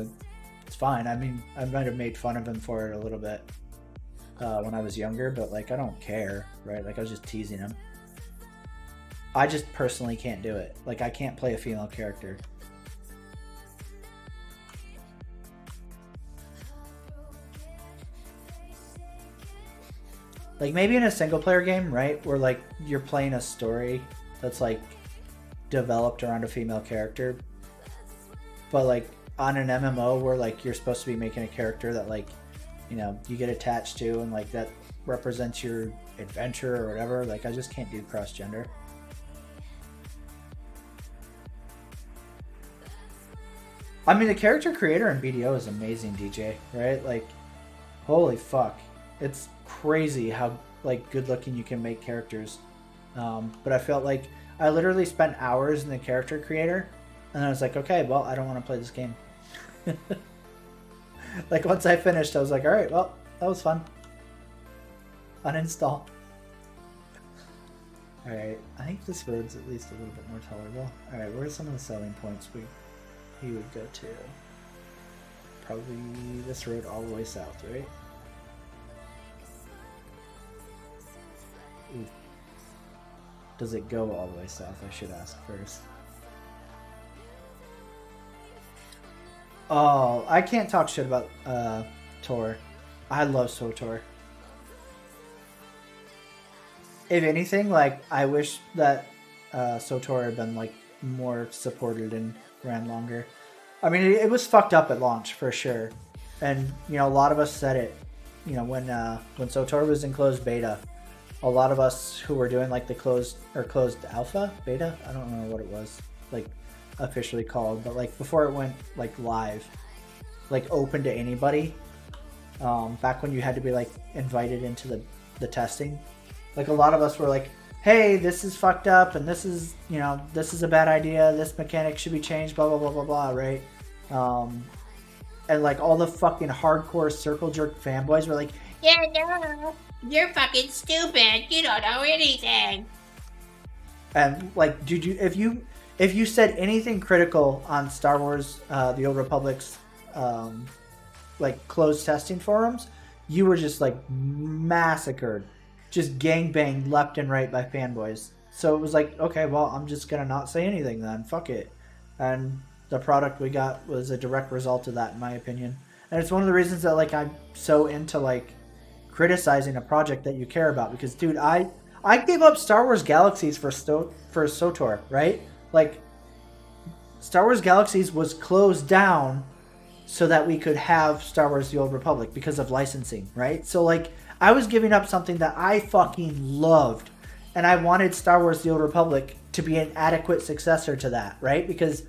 it's fine. I mean, I might have made fun of him for it a little bit when I was younger, but like, I don't care, right? Like, I was just teasing him. I just personally can't do it. Like, I can't play a female character. Like maybe in a single player game, right? Where like you're playing a story that's like developed around a female character. But like on an MMO where like you're supposed to be making a character that like, you know, you get attached to and like that represents your adventure or whatever, like I just can't do cross gender. I mean, the character creator in BDO is amazing, DJ, right? Like, holy fuck. It's crazy how like good looking you can make characters. But I felt like I literally spent hours in the character creator and I was like, okay, well, I don't want to play this game. Like once I finished, I was like, all right, well, that was fun. Uninstall. All right, I think this road's at least a little bit more tolerable. All right, where's some of the selling points he would go to? Probably this road all the way south, right? Ooh. Does it go all the way south? I should ask first. Oh, I can't talk shit about Tor. I love SWTOR. If anything, like I wish that SWTOR had been like more supported and ran longer. I mean, it was fucked up at launch for sure, and you know a lot of us said it. You know when SWTOR was in closed beta, a lot of us who were doing like the closed alpha beta, I don't know what it was like officially called, but like before it went like live, like open to anybody, back when you had to be like invited into the testing, like a lot of us were like, hey, this is fucked up and this is, you know, this is a bad idea, this mechanic should be changed, blah blah blah blah blah, right? And like all the fucking hardcore circle jerk fanboys were like, Yeah, no, you're fucking stupid. You don't know anything. and like, dude, if you said anything critical on Star Wars, the Old Republic's, like closed testing forums, you were just like massacred, just gangbanged left and right by fanboys. So it was like, okay, well, I'm just gonna not say anything then. Fuck it. And the product we got was a direct result of that, in my opinion. And it's one of the reasons that like I'm so into like criticizing a project that you care about, because dude, I gave up Star Wars Galaxies for SWTOR, right? Like, Star Wars Galaxies was closed down so that we could have Star Wars The Old Republic because of licensing, right? So, like, I was giving up something that I fucking loved, and I wanted Star Wars The Old Republic to be an adequate successor to that, right? Because,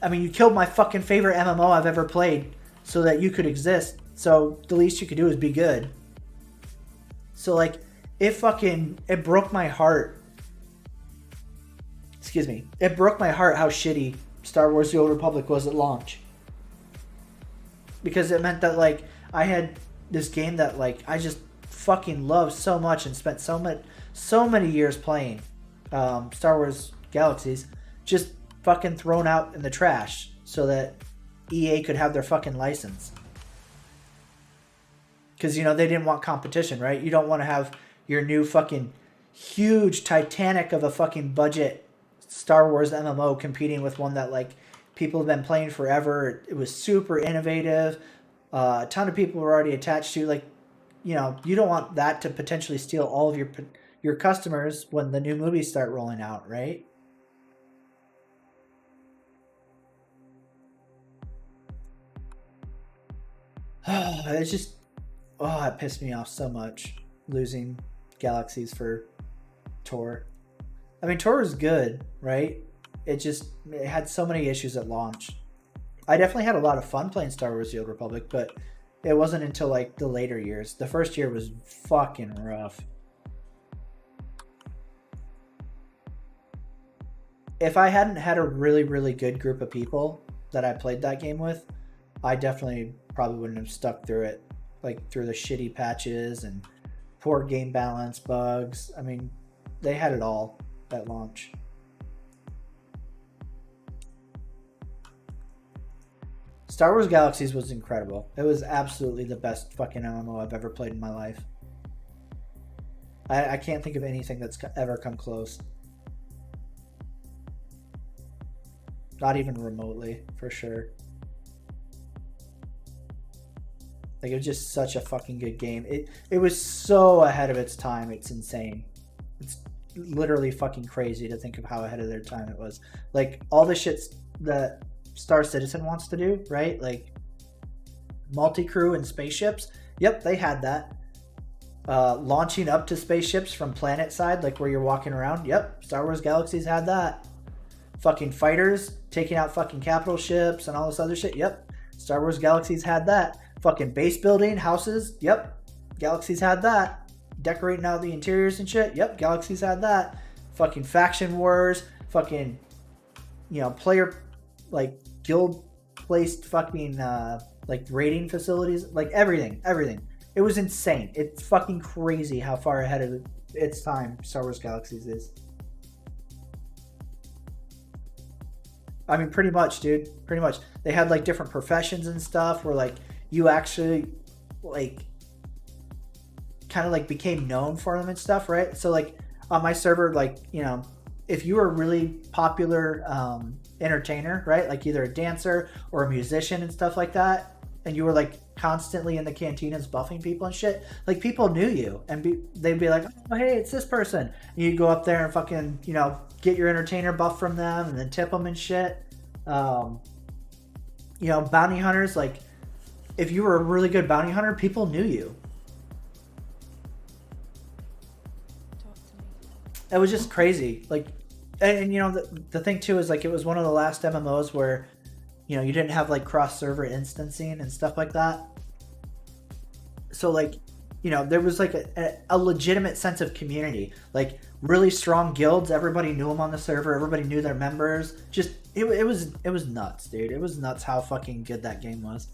I mean, you killed my fucking favorite MMO I've ever played so that you could exist, so the least you could do is be good. So, like, it broke my heart. Excuse me. It broke my heart how shitty Star Wars The Old Republic was at launch. Because it meant that, like, I had this game that, like, I just fucking loved so much and spent so many years playing. Star Wars Galaxies, just fucking thrown out in the trash so that EA could have their fucking license. Because, you know, they didn't want competition, right? You don't want to have your new fucking huge Titanic of a fucking budget Star Wars MMO competing with one that, like, people have been playing forever. It was super innovative. A ton of people were already attached to. Like, you know, you don't want that to potentially steal all of your customers when the new movies start rolling out, right? It's just, it pissed me off so much losing Galaxies for Tor. I mean, Tor is good, right? It had so many issues at launch. I definitely had a lot of fun playing Star Wars The Old Republic, but it wasn't until like the later years. The first year was fucking rough. If I hadn't had a really, really good group of people that I played that game with, I definitely probably wouldn't have stuck through it. Like, through the shitty patches and poor game balance bugs. I mean, they had it all at launch. Star Wars Galaxies was incredible. It was absolutely the best fucking MMO I've ever played in my life. I can't think of anything that's ever come close. Not even remotely, for sure. Like, it was just such a fucking good game. It was so ahead of its time. It's insane. It's literally fucking crazy to think of how ahead of their time it was. Like, all the shits that Star Citizen wants to do, right? Like, multi-crew and spaceships. Yep, they had that. Launching up to spaceships from planet side, like where you're walking around. Yep, Star Wars Galaxies had that. Fucking fighters taking out fucking capital ships and all this other shit. Yep, Star Wars Galaxies had that. Fucking base building, houses. Yep, Galaxies had that. Decorating out the interiors and shit. Yep, Galaxies had that. Fucking faction wars. Fucking, you know, player, like, guild placed fucking, like, raiding facilities. Like, everything. It was insane. It's fucking crazy how far ahead of its time Star Wars Galaxies is. I mean, pretty much, dude. Pretty much. They had, like, different professions and stuff where, like, you actually, like, kind of, like, became known for them and stuff, right? So, like, on my server, like, you know, if you were a really popular entertainer, right? Like, either a dancer or a musician and stuff like that, and you were, like, constantly in the cantinas buffing people and shit, like, people knew you, and they'd be like, oh, hey, it's this person. And you'd go up there and fucking, you know, get your entertainer buff from them and then tip them and shit. You know, bounty hunters, like, if you were a really good bounty hunter, people knew you. It was just crazy. Like, and you know, the thing too is, like, it was one of the last MMOs where, you know, you didn't have, like, cross-server instancing and stuff like that. So, like, you know, there was, like, a legitimate sense of community. Like, really strong guilds. Everybody knew them on the server. Everybody knew their members. Just, it was nuts, dude. It was nuts how fucking good that game was.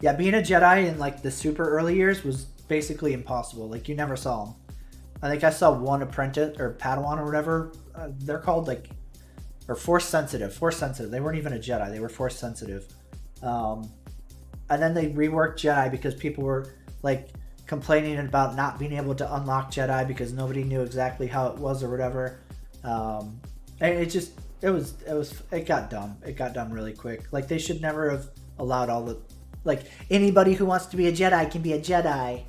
Yeah, being a Jedi in, like, the super early years was basically impossible. Like, you never saw them. I think I saw one apprentice or Padawan or whatever. They're called, like, or force sensitive. They weren't even a Jedi. They were force sensitive. And then they reworked Jedi because people were, like, complaining about not being able to unlock Jedi because nobody knew exactly how it was or whatever. And it got dumb. It got dumb really quick. Like, they should never have allowed all the, like, anybody who wants to be a Jedi can be a Jedi.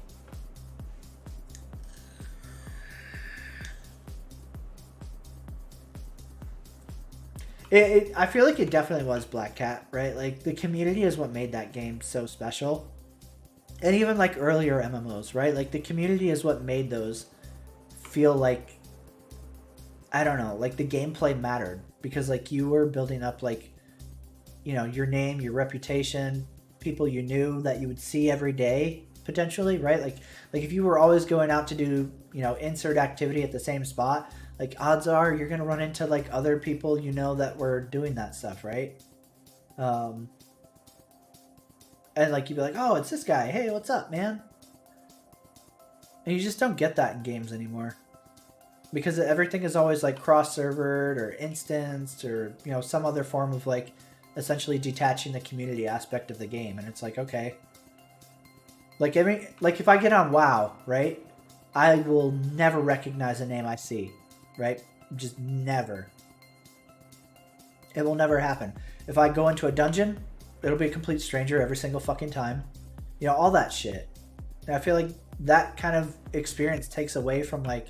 I feel like it definitely was Black Cat, right? Like, the community is what made that game so special. And even, like, earlier MMOs, right? Like, the community is what made those feel like, I don't know, like, the gameplay mattered. Because, like, you were building up, like, you know, your name, your reputation, people you knew that you would see every day, potentially, right? Like if you were always going out to do, you know, insert activity at the same spot, like, odds are you're going to run into, like, other people you know that were doing that stuff, right? And, like, you'd be like, oh, it's this guy. Hey, what's up, man? And you just don't get that in games anymore. Because everything is always, like, cross-servered or instanced or, you know, some other form of, like, essentially detaching the community aspect of the game. And it's like, okay. Like, if I get on WoW, right? I will never recognize a name I see. Right? Just never. It will never happen. If I go into a dungeon, it'll be a complete stranger every single fucking time. You know, all that shit. And I feel like that kind of experience takes away from, like,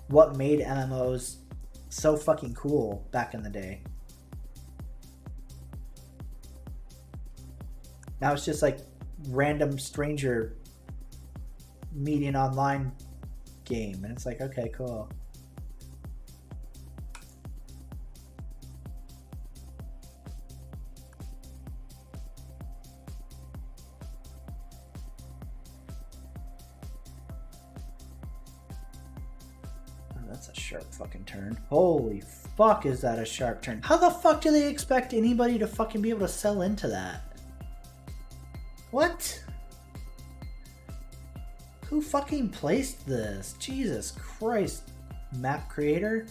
what made MMOs so fucking cool back in the day. Now it's just, like, random stranger meeting online game. And it's like, okay, cool. That's a sharp fucking turn. Holy fuck, is that a sharp turn? How the fuck do they expect anybody to fucking be able to sell into that? What? Who fucking placed this? Jesus Christ, map creator?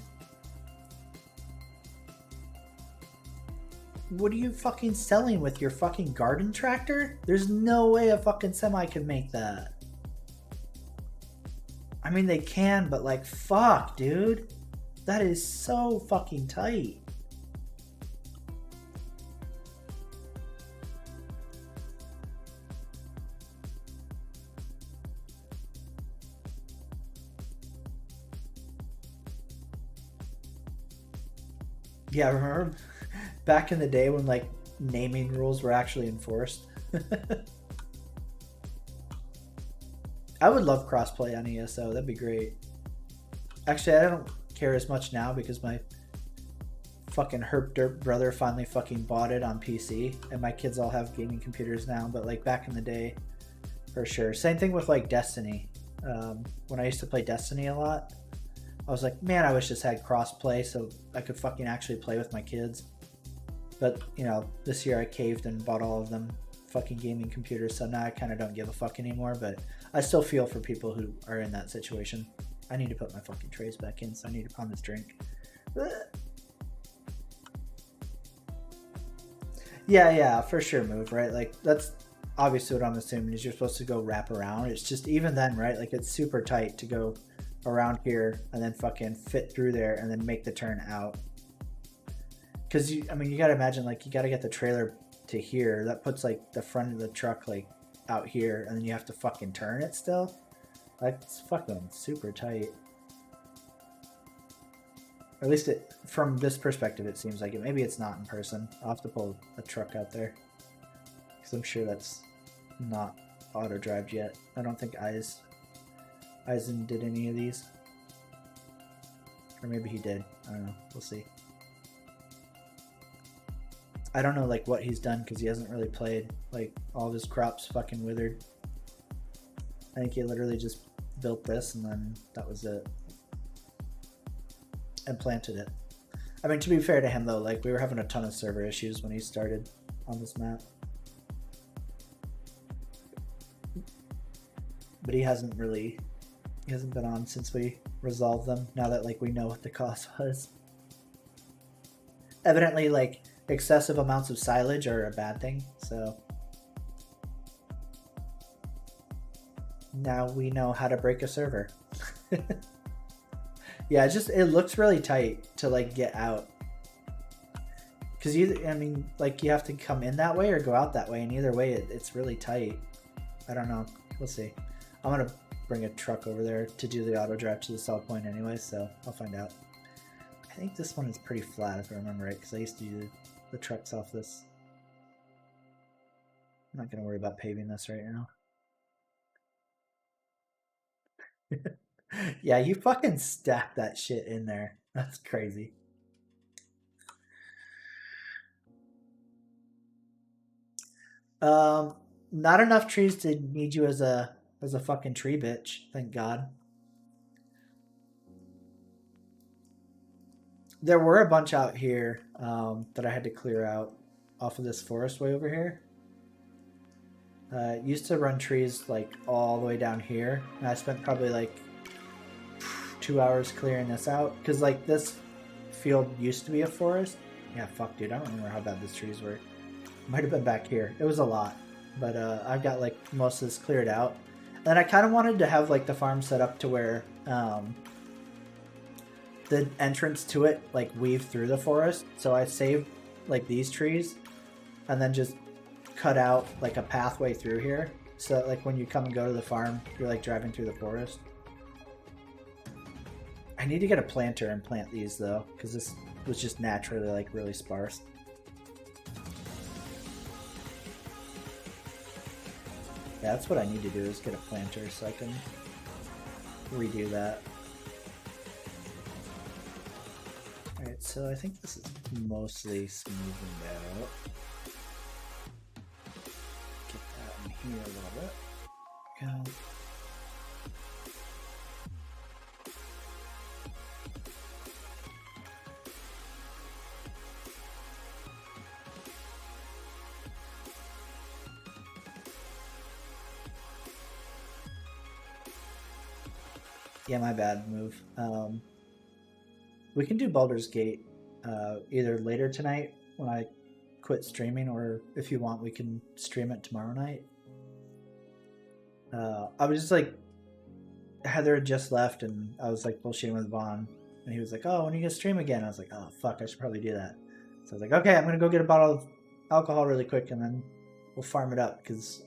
What are you fucking selling with your fucking garden tractor? There's no way a fucking semi can make that. I mean, they can, but, like, fuck, dude. That is so fucking tight. Yeah, remember back in the day when like naming rules were actually enforced? I would love crossplay on ESO. That'd be great. Actually, I don't care as much now because my fucking herp derp brother finally fucking bought it on PC, and my kids all have gaming computers now. But like back in the day, for sure. Same thing with like Destiny. When I used to play Destiny a lot, I was like, man, I wish this had crossplay so I could fucking actually play with my kids. But you know, this year I caved and bought all of them fucking gaming computers, so now I kind of don't give a fuck anymore. But I still feel for people who are in that situation. I need to put my fucking trays back in, so I need to pound this drink. Yeah, for sure, move, right? Like, that's obviously what I'm assuming is you're supposed to go wrap around. It's just, even then, right? Like, it's super tight to go around here and then fucking fit through there and then make the turn out. Because, you gotta imagine, like, you gotta get the trailer to here. That puts, like, the front of the truck, like, out here, and then you have to fucking turn it still. Like, it's fucking super tight. At least from this perspective, it seems like it. Maybe it's not in person. I'll have to pull a truck out there, because I'm sure that's not auto-drived yet. I don't think Eisen did any of these. Or maybe he did. I don't know. We'll see. I don't know like what he's done because he hasn't really played. Like, all of his crops fucking withered. I think he literally just built this and then that was it. And planted it. I mean, to be fair to him though, like, we were having a ton of server issues when he started on this map. But he hasn't been on since we resolved them, now that like we know what the cause was. Evidently, like, excessive amounts of silage are a bad thing, so now we know how to break a server. Yeah, it looks really tight to like get out, because you have to come in that way or go out that way, and either way it's really tight. I don't know, we'll see. I'm gonna bring a truck over there to do the auto drive to the sell point anyway, so I'll find out. I think this one is pretty flat if I remember right, because I used to do the trucks off this. I'm not gonna worry about paving this right now. Yeah, you fucking stacked that shit in there. That's crazy. Not enough trees to need you as a fucking tree bitch, thank God. There were a bunch out here that I had to clear out off of this forest way over here. Used to run trees like all the way down here, and I spent probably like 2 hours clearing this out, because like this field used to be a forest. Yeah, fuck, dude, I don't remember how bad these trees were. Might have been back here. It was a lot, but I've got like most of this cleared out. And I kind of wanted to have like the farm set up to where the entrance to it like weave through the forest. So I saved like these trees and then just cut out like a pathway through here, so that like when you come and go to the farm, you're like driving through the forest. I need to get a planter and plant these though, because this was just naturally like really sparse. Yeah, that's what I need to do, is get a planter so I can redo that. Alright, so I think this is mostly smoothened out. Get that in here a little bit. Go. Yeah, my bad, move. We can do Baldur's Gate either later tonight when I quit streaming, or if you want, we can stream it tomorrow night. I was just like, Heather had just left, and I was like bullshitting with Vaughn, and he was like, "Oh, when are you gonna stream again?" I was like, "Oh fuck, I should probably do that." So I was like, "Okay, I'm gonna go get a bottle of alcohol really quick, and then we'll farm it up because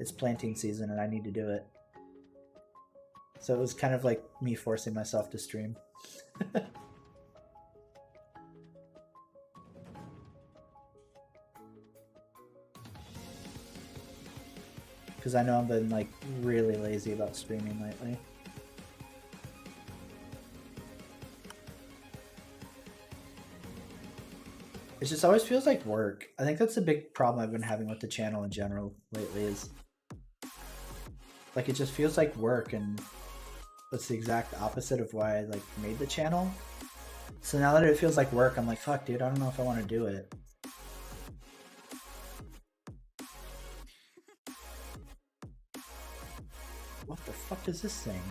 it's planting season and I need to do it." So it was kind of like me forcing myself to stream. because I know I've been like really lazy about streaming lately. It just always feels like work. I think that's a big problem I've been having with the channel in general lately is like it just feels like work, and that's the exact opposite of why I like made the channel. So now that it feels like work, I'm like, fuck dude, I don't know if I want to do it. What the fuck is this thing?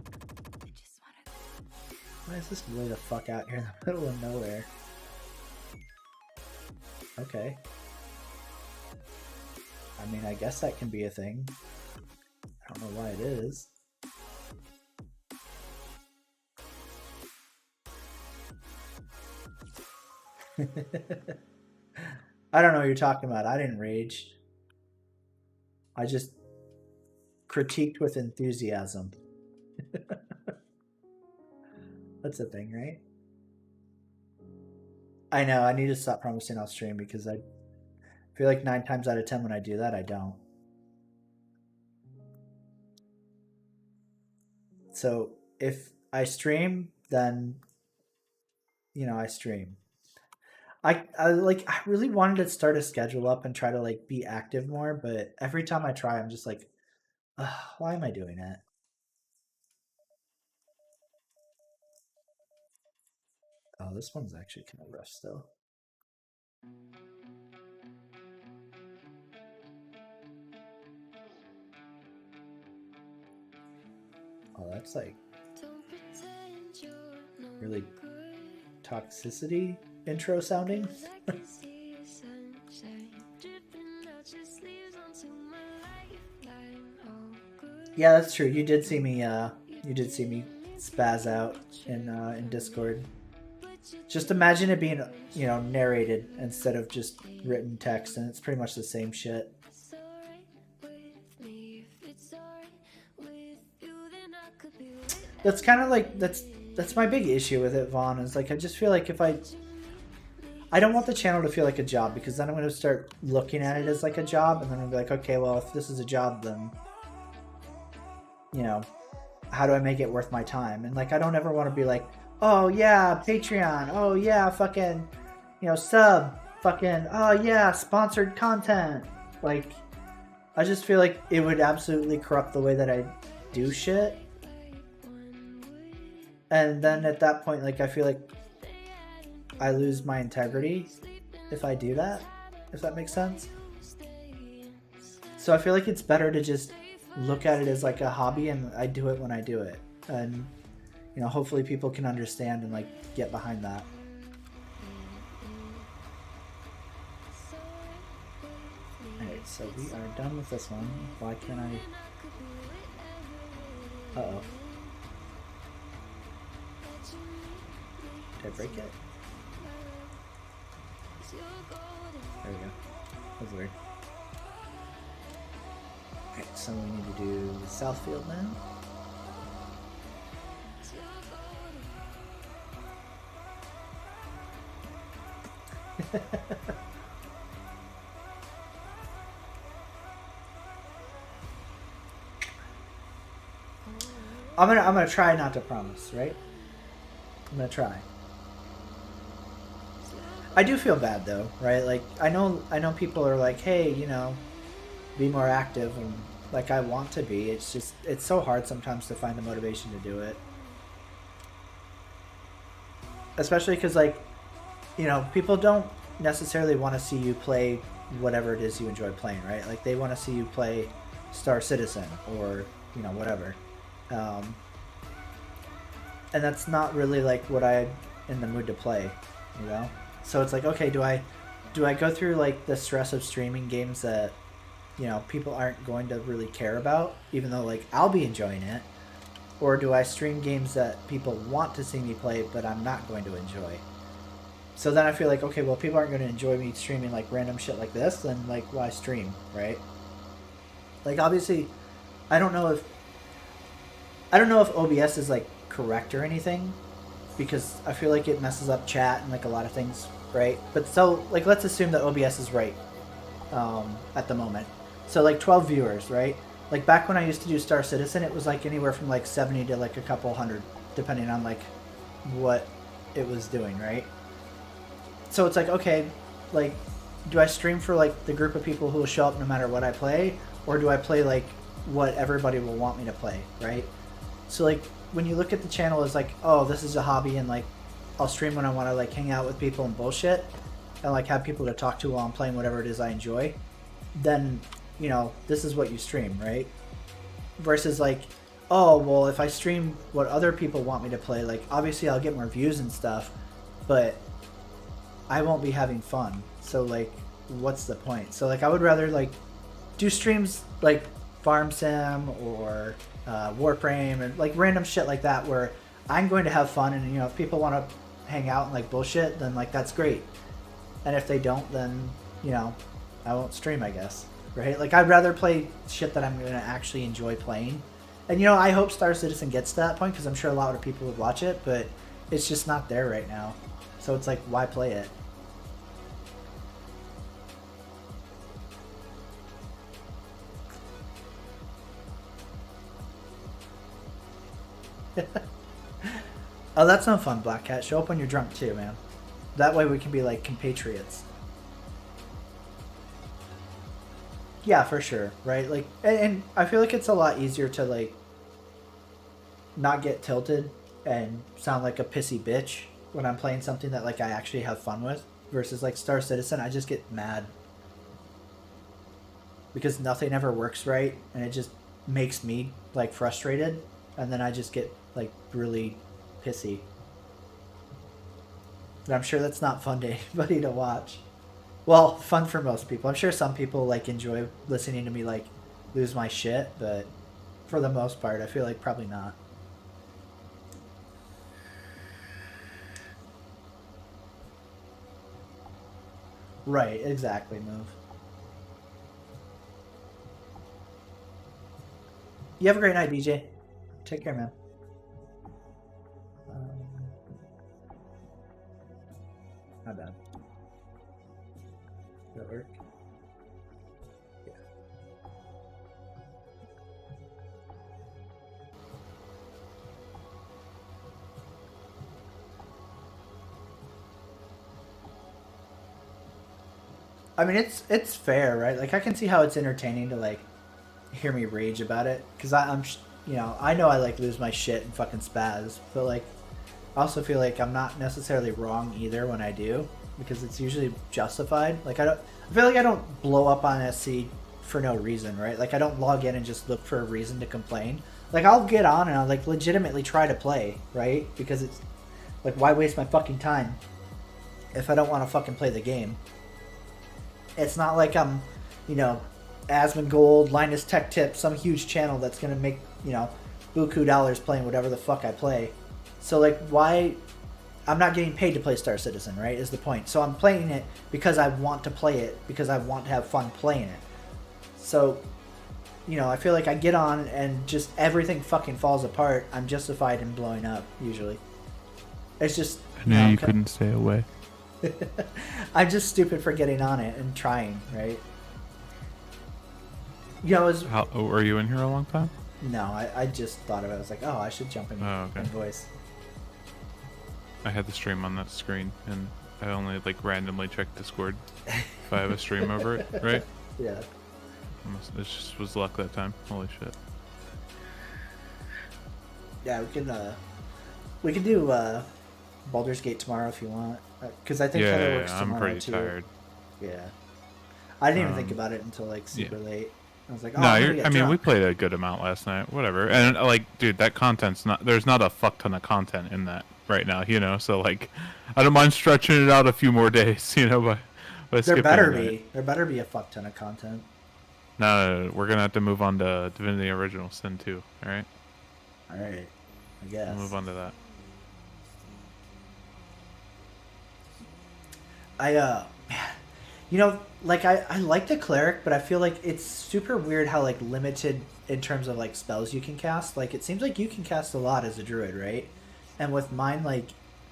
Why is this way the fuck out here in the middle of nowhere? Okay. I mean, I guess that can be a thing. I don't know why it is. I don't know what you're talking about. I didn't rage. I just critiqued with enthusiasm. That's a thing, right? I know, I need to stop promising I'll stream because I feel like 9 times out of 10 when I do that, I don't. So if I stream, then, you know, I stream. I really wanted to start a schedule up and try to like be active more, but every time I try, I'm just like, why am I doing it? Oh, this one's actually kind of rough still. Oh, that's like really toxicity intro sounding. Yeah, that's true. You did see me spaz out in Discord. Just imagine it being, you know, narrated instead of just written text, and it's pretty much the same shit. That's kind of like that's my big issue with it, Vaughn, is like I just feel like if I don't want the channel to feel like a job, because then I'm going to start looking at it as like a job, and then I'll be like, okay, well, if this is a job, then, you know, how do I make it worth my time? And like I don't ever want to be like, oh yeah, Patreon, oh yeah, fucking, you know, sub, fucking, oh yeah, sponsored content. Like, I just feel like it would absolutely corrupt the way that I do shit. And then at that point, like, I feel like I lose my integrity if I do that, if that makes sense. So I feel like it's better to just look at it as like a hobby, and I do it when I do it. And, you know, hopefully people can understand and like get behind that. Alright, so we are done with this one. Why can't I... Uh-oh. Did I break it? There we go. That was weird. Alright, so we need to do Southfield now. I'm gonna try not to promise, right? I'm gonna try. I do feel bad though, right? Like I know people are like, hey, you know, be more active, and like I want to be. It's just it's so hard sometimes to find the motivation to do it. Especially because like, you know, people don't necessarily want to see you play whatever it is you enjoy playing, right? Like they want to see you play Star Citizen or, you know, whatever. And that's not really like what I'm in the mood to play, you know? So it's like, okay, do I go through like the stress of streaming games that, you know, people aren't going to really care about, even though like I'll be enjoying it? Or do I stream games that people want to see me play, but I'm not going to enjoy? So then I feel like, okay, well, people aren't going to enjoy me streaming like random shit like this, then like why stream, right? Like obviously, I don't know if OBS is like correct or anything, because I feel like it messes up chat and like a lot of things, right? But so like let's assume that OBS is right at the moment. So like 12 viewers, right? Like back when I used to do Star Citizen, it was like anywhere from like 70 to like a couple hundred, depending on like what it was doing, right? So it's like, okay, like, do I stream for like the group of people who will show up no matter what I play, or do I play like what everybody will want me to play, right? So like when you look at the channel as like, oh, this is a hobby, and like I'll stream when I want to like hang out with people and bullshit, and like have people to talk to while I'm playing whatever it is I enjoy, then, you know, this is what you stream, right? Versus like, oh, well, if I stream what other people want me to play, like obviously I'll get more views and stuff, but I won't be having fun. So like, what's the point? So like, I would rather like do streams like Farm Sim or Warframe and like random shit like that, where I'm going to have fun, and you know, if people want to hang out and like bullshit, then like that's great. And if they don't, then, you know, I won't stream, I guess, right? Like I'd rather play shit that I'm going to actually enjoy playing. And you know, I hope Star Citizen gets to that point, because I'm sure a lot of people would watch it, but it's just not there right now. So it's like, why play it? Oh, that's no fun, Black Cat. Show up when you're drunk too, man. That way we can be like compatriots. Yeah, for sure, right? Like, and I feel like it's a lot easier to like not get tilted and sound like a pissy bitch when I'm playing something that like I actually have fun with, versus like Star Citizen. I just get mad because nothing ever works right, and it just makes me like frustrated, and then I just get like really pissy. And I'm sure that's not fun to anybody to watch. Well, fun for most people. I'm sure some people like enjoy listening to me like lose my shit, but for the most part, I feel like probably not. Right, exactly, Move. You have a great night, BJ. Take care, man. Not bad. Does that work? Yeah. I mean, it's fair, right? Like, I can see how it's entertaining to like hear me rage about it, because I'm, you know I like lose my shit and fucking spaz, but like I also feel like I'm not necessarily wrong either when I do, because it's usually justified. Like I feel like I don't blow up on SC for no reason, right? Like I don't log in and just look for a reason to complain. Like I'll get on and I'll like legitimately try to play, right? Because it's like, why waste my fucking time if I don't want to fucking play the game? It's not like I'm, you know, Asmongold, Linus Tech Tip, some huge channel that's gonna make, you know, buku dollars playing whatever the fuck I play. So like, why? I'm not getting paid to play Star Citizen, right? Is the point. So I'm playing it because I want to play it, because I want to have fun playing it. So, you know, I feel like I get on and just everything fucking falls apart. I'm justified in blowing up, usually. It's just... I knew you couldn't stay away. I'm just stupid for getting on it and trying, right? You know, Were you in here a long time? No, I just thought of it. I was like, oh, I should jump in in voice. I had the stream on that screen, and I only like randomly checked Discord if I have a stream over it, right? Yeah. It just was luck that time. Holy shit. Yeah, we can do Baldur's Gate tomorrow if you want, because I think Heather works tomorrow I'm pretty too. tired. Yeah, I didn't even think about it until like super late. I was like, oh, no, I mean, we played a good amount last night. Whatever, and like, dude, that content's not. There's not a fuck ton of content in that right now, you know. So like, I don't mind stretching it out a few more days, you know. But there better be a fuck ton of content. No, we're gonna have to move on to Divinity Original Sin 2. All right. All right, I guess. We'll move on to that. You know, like I like the cleric, but I feel like it's super weird how like limited in terms of like spells you can cast. Like it seems like you can cast a lot as a druid, right? And with mine, like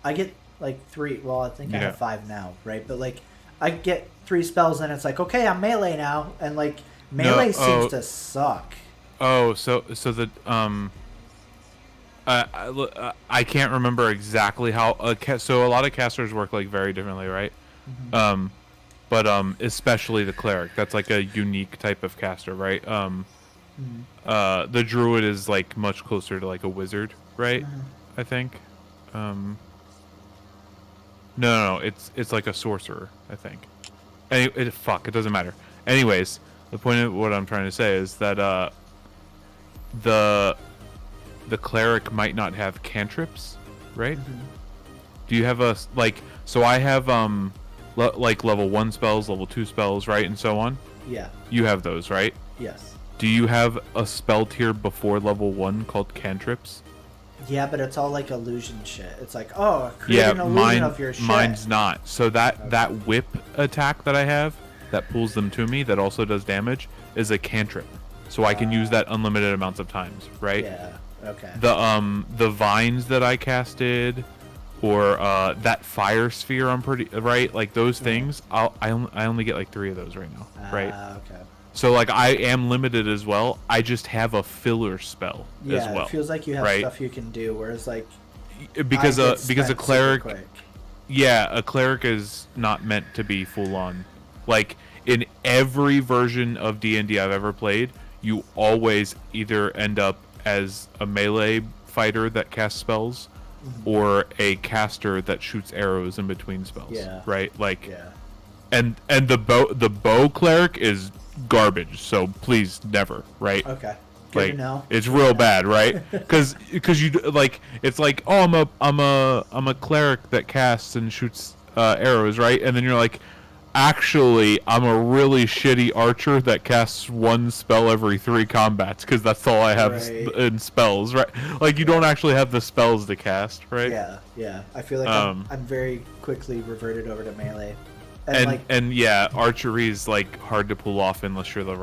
I get like 3. Well, I think I have 5 now, right? But like I get 3 spells, and it's like, okay, I'm melee now, and like melee seems to suck. Oh, so the I can't remember exactly how so a lot of casters work like very differently, right? But especially the cleric, that's like a unique type of caster, right? The druid is like much closer to like a wizard, right? I think. No, it's like a sorcerer, I think. Fuck, it doesn't matter. Anyways, the point of what I'm trying to say is that the cleric might not have cantrips, right? Do you have so I have like level 1 spells, level 2 spells, right, and so on? Yeah. You have those, right? Yes. Do you have a spell tier before level 1 called cantrips? Yeah, but it's all like illusion shit. It's like, oh, create an illusion of your shit. Mine's not. So that whip attack that I have that pulls them to me that also does damage is a cantrip. So I can use that unlimited amounts of times, right? Yeah. Okay. The vines that I casted, or that fire sphere, I'm pretty right. Like those things, I only get like 3 of those right now, right? Okay. So like I am limited as well. I just have a filler spell as well. Yeah, it feels like you have right? stuff you can do, whereas like because a cleric, quick. yeah, a cleric is not meant to be full on. Like in every version of D&D I've ever played, you always either end up as a melee fighter that casts spells, or a caster that shoots arrows in between spells. Yeah. Right. Like. Yeah. And the bow cleric is garbage. So please never. Right. Okay. Good like to know. it's real bad, right? Because you like it's like, oh, I'm a cleric that casts and shoots arrows, right? And then you're like, actually, I'm a really shitty archer that casts 1 spell every 3 combats because that's all I have in spells, right? Like you don't actually have the spells to cast, right? Yeah. I feel like I'm very quickly reverted over to melee. And yeah, archery is like hard to pull off unless you're the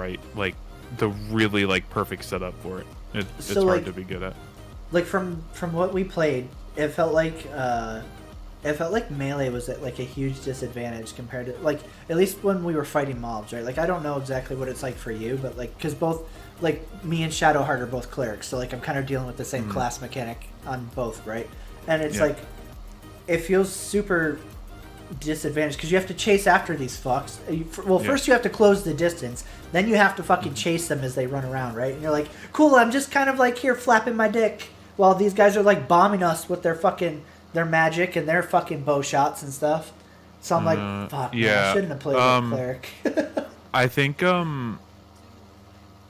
really like perfect setup for it. It's hard to be good at. Like from what we played, it felt like melee was at like a huge disadvantage compared to like at least when we were fighting mobs, right? Like I don't know exactly what it's like for you, but like because both like me and Shadowheart are both clerics, so like I'm kind of dealing with the same class mechanic on both, right? And it's like it feels super disadvantaged because you have to chase after these fucks. First you have to close the distance, then you have to fucking chase them as they run around, right? And you're like, cool, I'm just kind of like here flapping my dick while these guys are like bombing us with their magic and their fucking bow shots and stuff. So I'm like, fuck, man, I shouldn't have played with cleric. I think I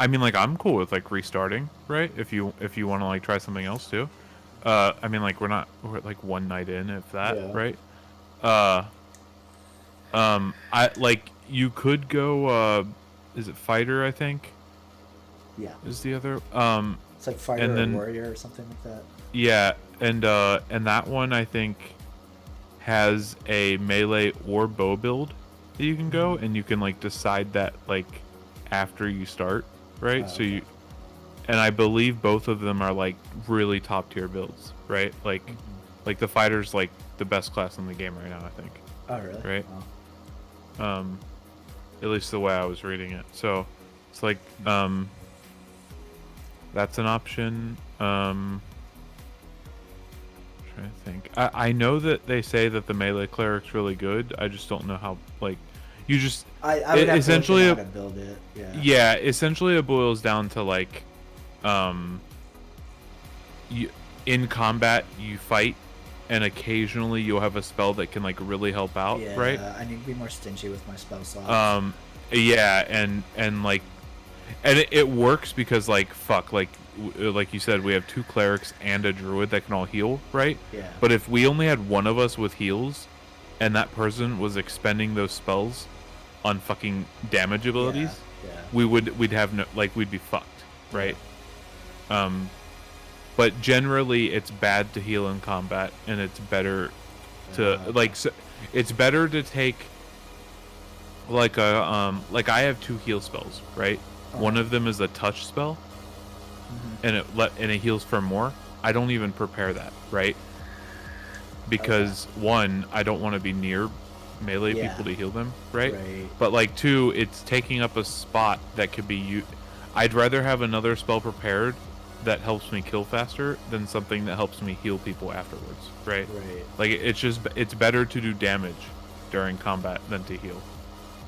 mean like I'm cool with like restarting, right? If you want to like try something else too. I mean like we're like 1 night in, if that, right? I like you could go is it fighter, I think? Yeah. Is the other it's like fighter and then, or warrior or something like that. Yeah, and that one I think has a melee or bow build that you can go, and you can like decide that like after you start, right? So you, and I believe both of them are like really top tier builds, right? Like like the fighter's like the best class in the game right now, I think. Oh really? Right. Oh. At least the way I was reading it. So it's like that's an option. Trying to think. I know that they say that the melee cleric's really good. I just don't know how. Like, you just I would have essentially to build it. Yeah. Essentially, it boils down to like, you in combat you fight, and occasionally you'll have a spell that can like really help out. Yeah, right. I need to be more stingy with my spell slots. Yeah, and like, and it works because like like you said, we have 2 clerics and a druid that can all heal, right? Yeah. But if we only had one of us with heals, and that person was expending those spells on fucking damage abilities, we'd have no, like, we'd be fucked, right? But generally it's bad to heal in combat, and it's better to it's better to take like a like I have 2 heal spells, right? One of them is a touch spell. And it heals for more. I don't even prepare that, right? Because 1, I don't want to be near melee people to heal them, right? But like 2, it's taking up a spot that could be I'd rather have another spell prepared that helps me kill faster than something that helps me heal people afterwards, right? Right. Like it's better to do damage during combat than to heal,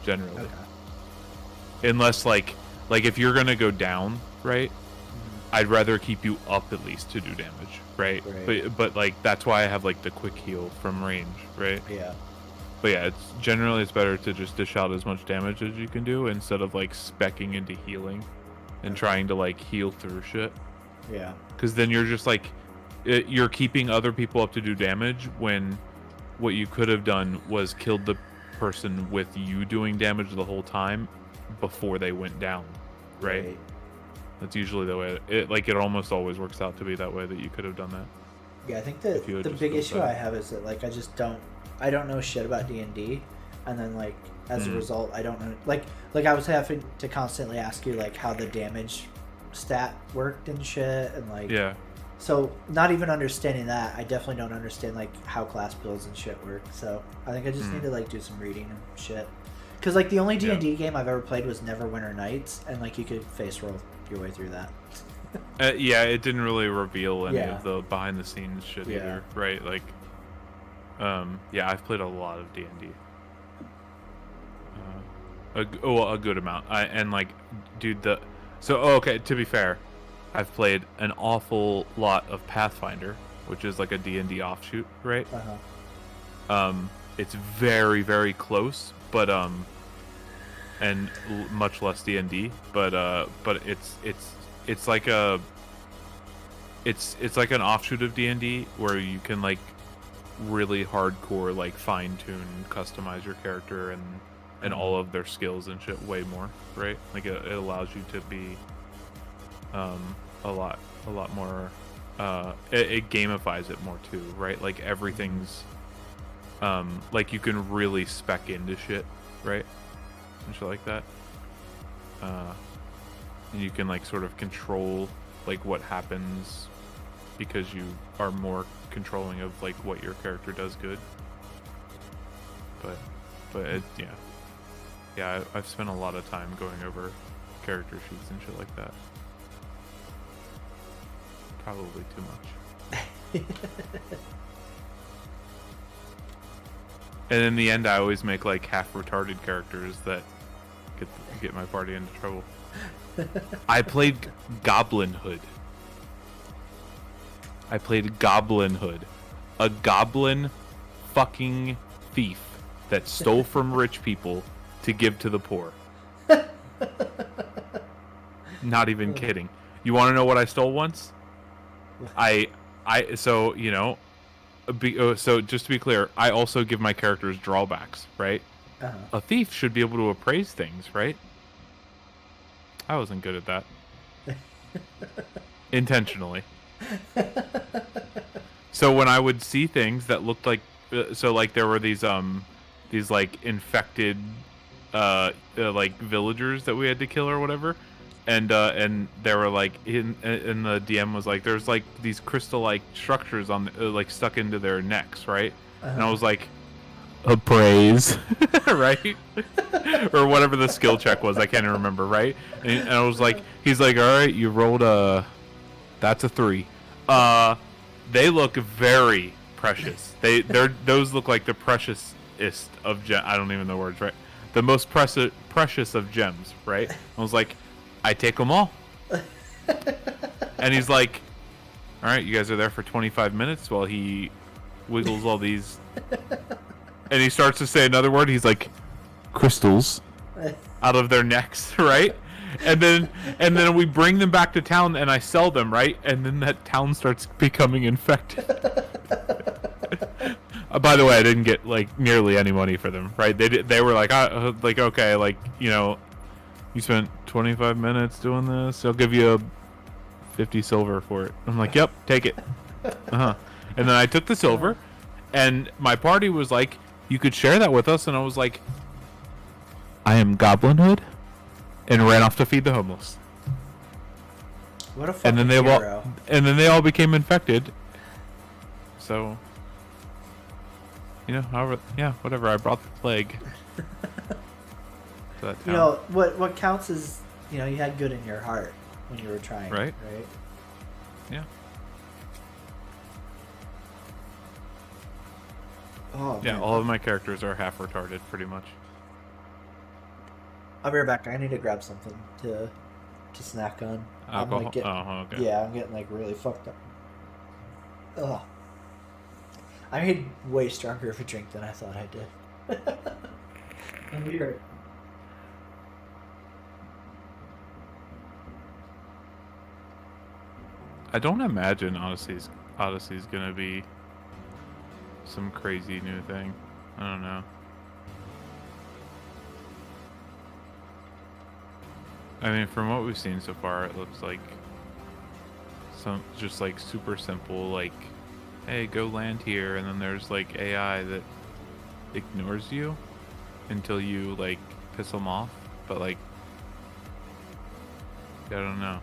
generally. Okay. Unless like if you're gonna go down, right? I'd rather keep you up at least to do damage, right? Right. But like that's why I have like the quick heal from range, right? Yeah. But yeah, it's better to just dish out as much damage as you can do instead of like specking into healing and trying to like heal through shit. Yeah. Because then you're just like you're keeping other people up to do damage when what you could have done was killed the person with you doing damage the whole time before they went down, right? That's usually the way it almost always works out to be that way, that you could have done that. Yeah, I think If you the had just big built issue that. I have is that like I don't know shit about D&D, and then like as a result I don't know like I was having to constantly ask you like how the damage stat worked and shit, and like Yeah. so not even understanding that, I definitely don't understand like how class builds and shit work. So I think I just need to like do some reading and shit. Because like the only D&D game I've ever played was Neverwinter Nights, and like you could face roll your way through that. Yeah, it didn't really reveal any Yeah. of the behind the scenes shit Yeah. either, right? Like, yeah, I've played a lot of D&D. A good amount. Okay, to be fair, I've played an awful lot of Pathfinder, which is like a D&D offshoot, right? It's very, very close, but much less D&D, but it's like it's like an offshoot of D&D where you can like really hardcore like fine tune, customize your character and all of their skills and shit way more, right? Like it allows you to be a lot more it gamifies it more too, right? Like everything's like you can really spec into shit, right? And shit like that. And you can like sort of control like what happens because you are more controlling of like what your character does good. But I've spent a lot of time going over character sheets and shit like that. Probably too much. And in the end, I always make like half retarded characters that get my party into trouble. I played Goblin Hood. A goblin fucking thief that stole from rich people to give to the poor. Not even kidding. You want to know what I stole once? So just to be clear, I also give my characters drawbacks, right? A thief should be able to appraise things, right? I wasn't good at that. Intentionally. So when I would see things that looked like, like there were these like infected, like villagers that we had to kill or whatever, and they were like in the DM was like, there's like these crystal-like structures on like stuck into their necks, right? And I was like, appraise, right? Or whatever the skill check was, I can't even remember, right? And I was like, he's like, all right, you rolled that's a 3. They look very precious. Those look like the preciousest of I don't even know the words, right? The most precious of gems, right? I was like, I take them all. And he's like, all right, you guys are there for 25 minutes while he wiggles all these. And he starts to say another word. He's like, crystals out of their necks, right? And then we bring them back to town and I sell them, right? And then that town starts becoming infected. By the way, I didn't get like nearly any money for them, right? They were like, okay, like, you know, you spent 25 minutes doing this, I'll give you 50 silver for it. I'm like, yep, take it. And then I took the silver, and my party was like, you could share that with us, and I was like, I am Goblin Hood, and ran off to feed the homeless. What a fucking And then they all became infected. So, you know, whatever. I brought the plague. To that town. You know what counts as you know, you had good in your heart when you were trying, Right. Right? Yeah. Oh, Yeah, man. all of my characters are half retarded, pretty much. I'll be right back. I need to grab something to snack on. I'm Alcohol? like getting, Oh, okay. yeah, I'm getting like really fucked up. Ugh. I made way stronger of a drink than I thought I did. I'm weird. I don't imagine Odyssey's gonna be some crazy new thing. I don't know. I mean, from what we've seen so far, it looks like some just like super simple, like, hey, go land here, and then there's like AI that ignores you until you like piss them off. But like, I don't know.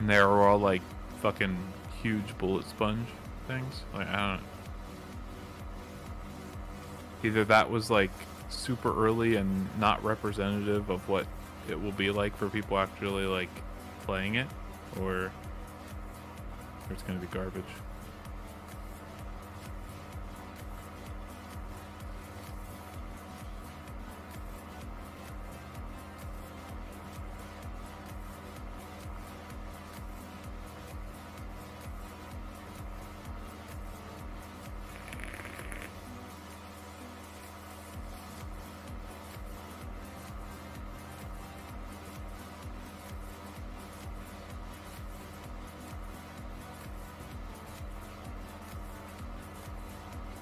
And they were all like fucking huge bullet sponge things. Like, I don't. Either that was like super early and not representative of what it will be like for people actually like playing it, or it's gonna be garbage.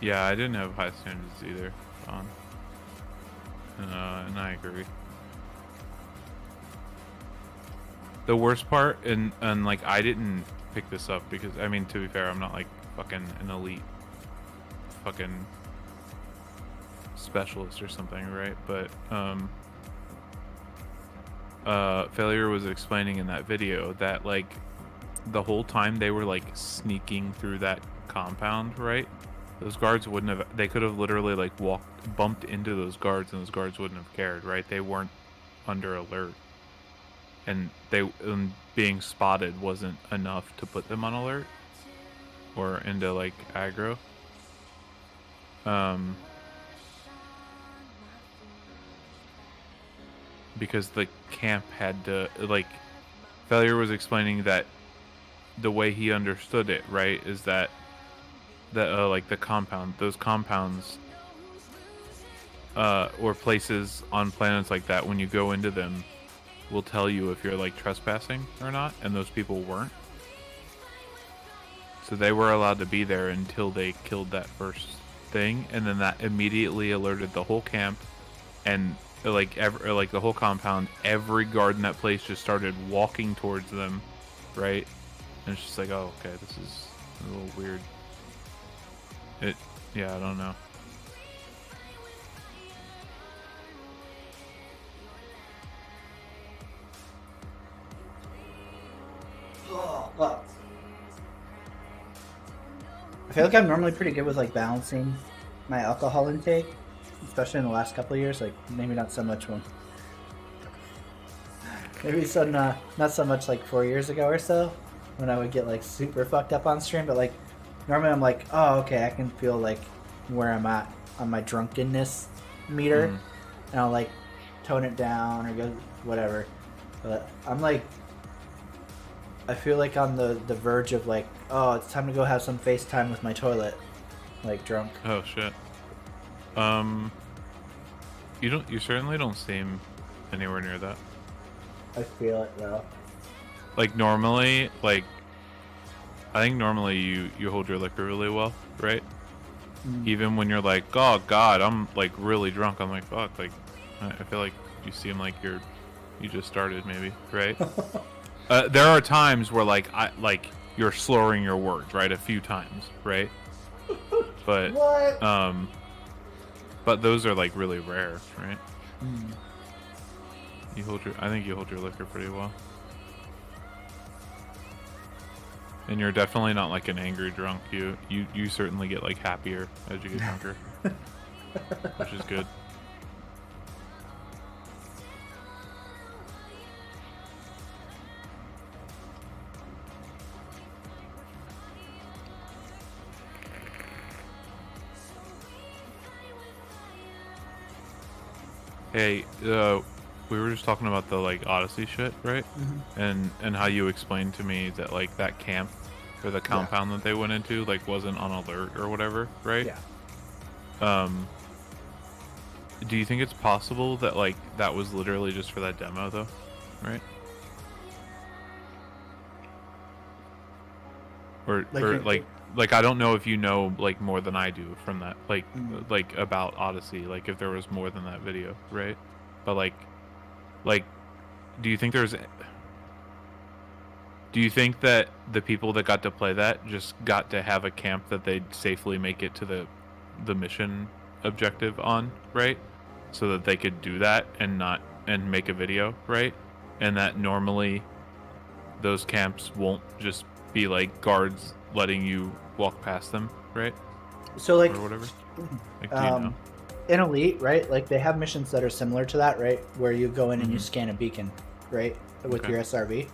Yeah, I didn't have high standards either on. And I agree. The worst part, and like I didn't pick this up because, I mean, to be fair, I'm not like fucking an elite fucking specialist or something, right? But Failure was explaining in that video that like the whole time they were like sneaking through that compound, right? Those guards wouldn't have, they could have literally like bumped into those guards, and those guards wouldn't have cared, right? They weren't under alert. And being spotted wasn't enough to put them on alert or into like aggro. Because the camp had to, like, Failure was explaining that the way he understood it, right, is that like the compound, those compounds or places on planets like that, when you go into them, will tell you if you're like trespassing or not, and those people weren't. So they were allowed to be there until they killed that first thing, and then that immediately alerted the whole camp, and like the whole compound. Every guard in that place just started walking towards them, right? And it's just like, oh, okay, this is a little weird. Yeah, I don't know. Oh, fuck. I feel like I'm normally pretty good with like balancing my alcohol intake, especially in the last couple of years. Like maybe not so much not so much like 4 years ago or so, when I would get like super fucked up on stream. But like normally I'm like, oh, okay, I can feel like where I'm at on my drunkenness meter, and I'll like tone it down or go whatever. But I'm like, I feel like on the verge of like, oh, it's time to go have some FaceTime with my toilet, like drunk. Oh shit. You certainly don't seem anywhere near that. I feel it though. Like normally, like I think normally you hold your liquor really well, right? Even when you're like, oh god, I'm like really drunk, I'm like, fuck, like I feel like you seem like you just started, maybe, right? There are times where like you're slurring your words, right, a few times, right? But What? but those are like really rare, right? I think you hold your liquor pretty well. And you're definitely not like an angry drunk. You certainly get like happier as you get drunker, which is good. Hey, we were just talking about the like Odyssey shit, right? And how you explained to me that like that camp or the compound that they went into like wasn't on alert or whatever, right? Yeah. Do you think it's possible that like that was literally just for that demo though, right? Or like I don't know if you know like more than I do from that like about Odyssey, like if there was more than that video, right? But like do you think that the people that got to play that just got to have a camp that they'd safely make it to the mission objective on, right? So that they could do that and make a video, right? And that normally those camps won't just be like guards letting you walk past them, right? So like Or whatever. Like, do you know? in Elite, right? Like they have missions that are similar to that, right? Where you go in and you scan a beacon, right? With Okay. your SRV.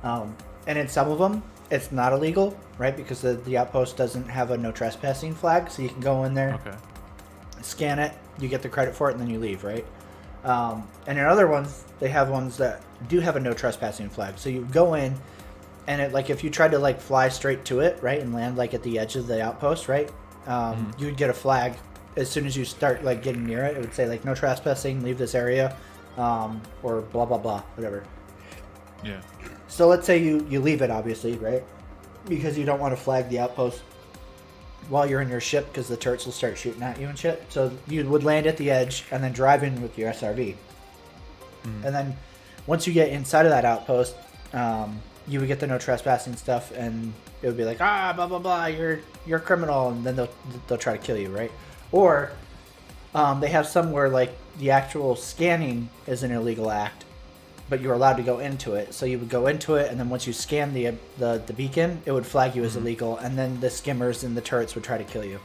And in some of them, it's not illegal, right? Because the outpost doesn't have a no trespassing flag, so you can go in there, Okay. scan it, you get the credit for it, and then you leave, right? And in other ones, they have ones that do have a no trespassing flag. So you go in, and it like if you tried to like fly straight to it, right, and land like at the edge of the outpost, right, you would get a flag as soon as you start like getting near it. It would say like no trespassing, leave this area, or blah blah blah, whatever. Yeah. So let's say you leave it, obviously, right, because you don't want to flag the outpost while you're in your ship because the turrets will start shooting at you and shit. So you would land at the edge and then drive in with your SRV. And then once you get inside of that outpost, you would get the no trespassing stuff, and it would be like, blah blah blah, you're a criminal, and then they'll try to kill you, right? Or they have some where like the actual scanning is an illegal act, but you're allowed to go into it. So you would go into it, and then once you scan the beacon, it would flag you as illegal, and then the skimmers and the turrets would try to kill you.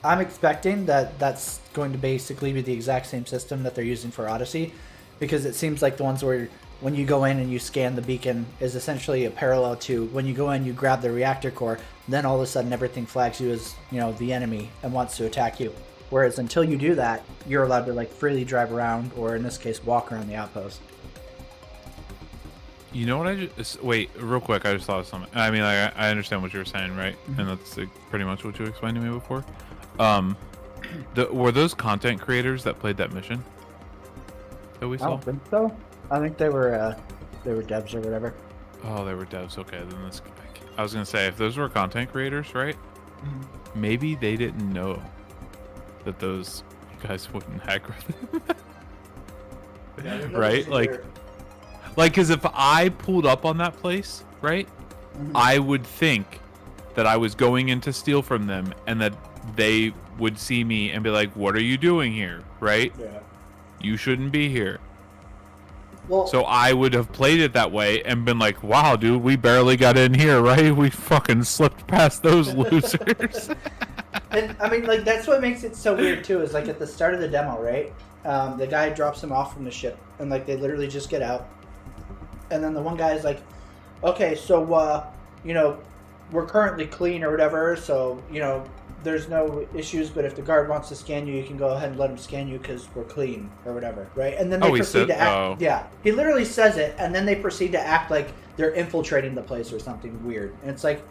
I'm expecting that that's going to basically be the exact same system that they're using for Odyssey, because it seems like the ones where when you go in and you scan the beacon is essentially a parallel to when you go in, you grab the reactor core, then all of a sudden everything flags you as, the enemy and wants to attack you. Whereas until you do that, you're allowed to like freely drive around, or in this case, walk around the outpost. You know what wait, real quick, I just thought of something. I mean, I understand what you were saying, right? And that's pretty much what you explained to me before. Were those content creators that played that mission that we I saw? don't think so. I think they were devs or whatever. Oh, they were devs. Okay, then this. I was gonna say, if those were content creators, right? Maybe they didn't know that those guys wouldn't hack with them. Right? Like, because if I pulled up on that place, right, I would think that I was going in to steal from them, and that they would see me and be like, "What are you doing here?" Right? Yeah. You shouldn't be here. Well, So I would have played it that way and been like, "Wow, dude, we barely got in here, right? We fucking slipped past those losers." and I mean, like that's what makes it so weird too. Is like at the start of the demo, right? The guy drops them off from the ship, and like they literally just get out, and then the one guy is like, "Okay, so we're currently clean or whatever, so there's no issues, but if the guard wants to scan you, you can go ahead and let him scan you because we're clean or whatever, right?" And then they proceed to act. Yeah, he literally says it, and then they proceed to act like they're infiltrating the place or something weird. And it's like,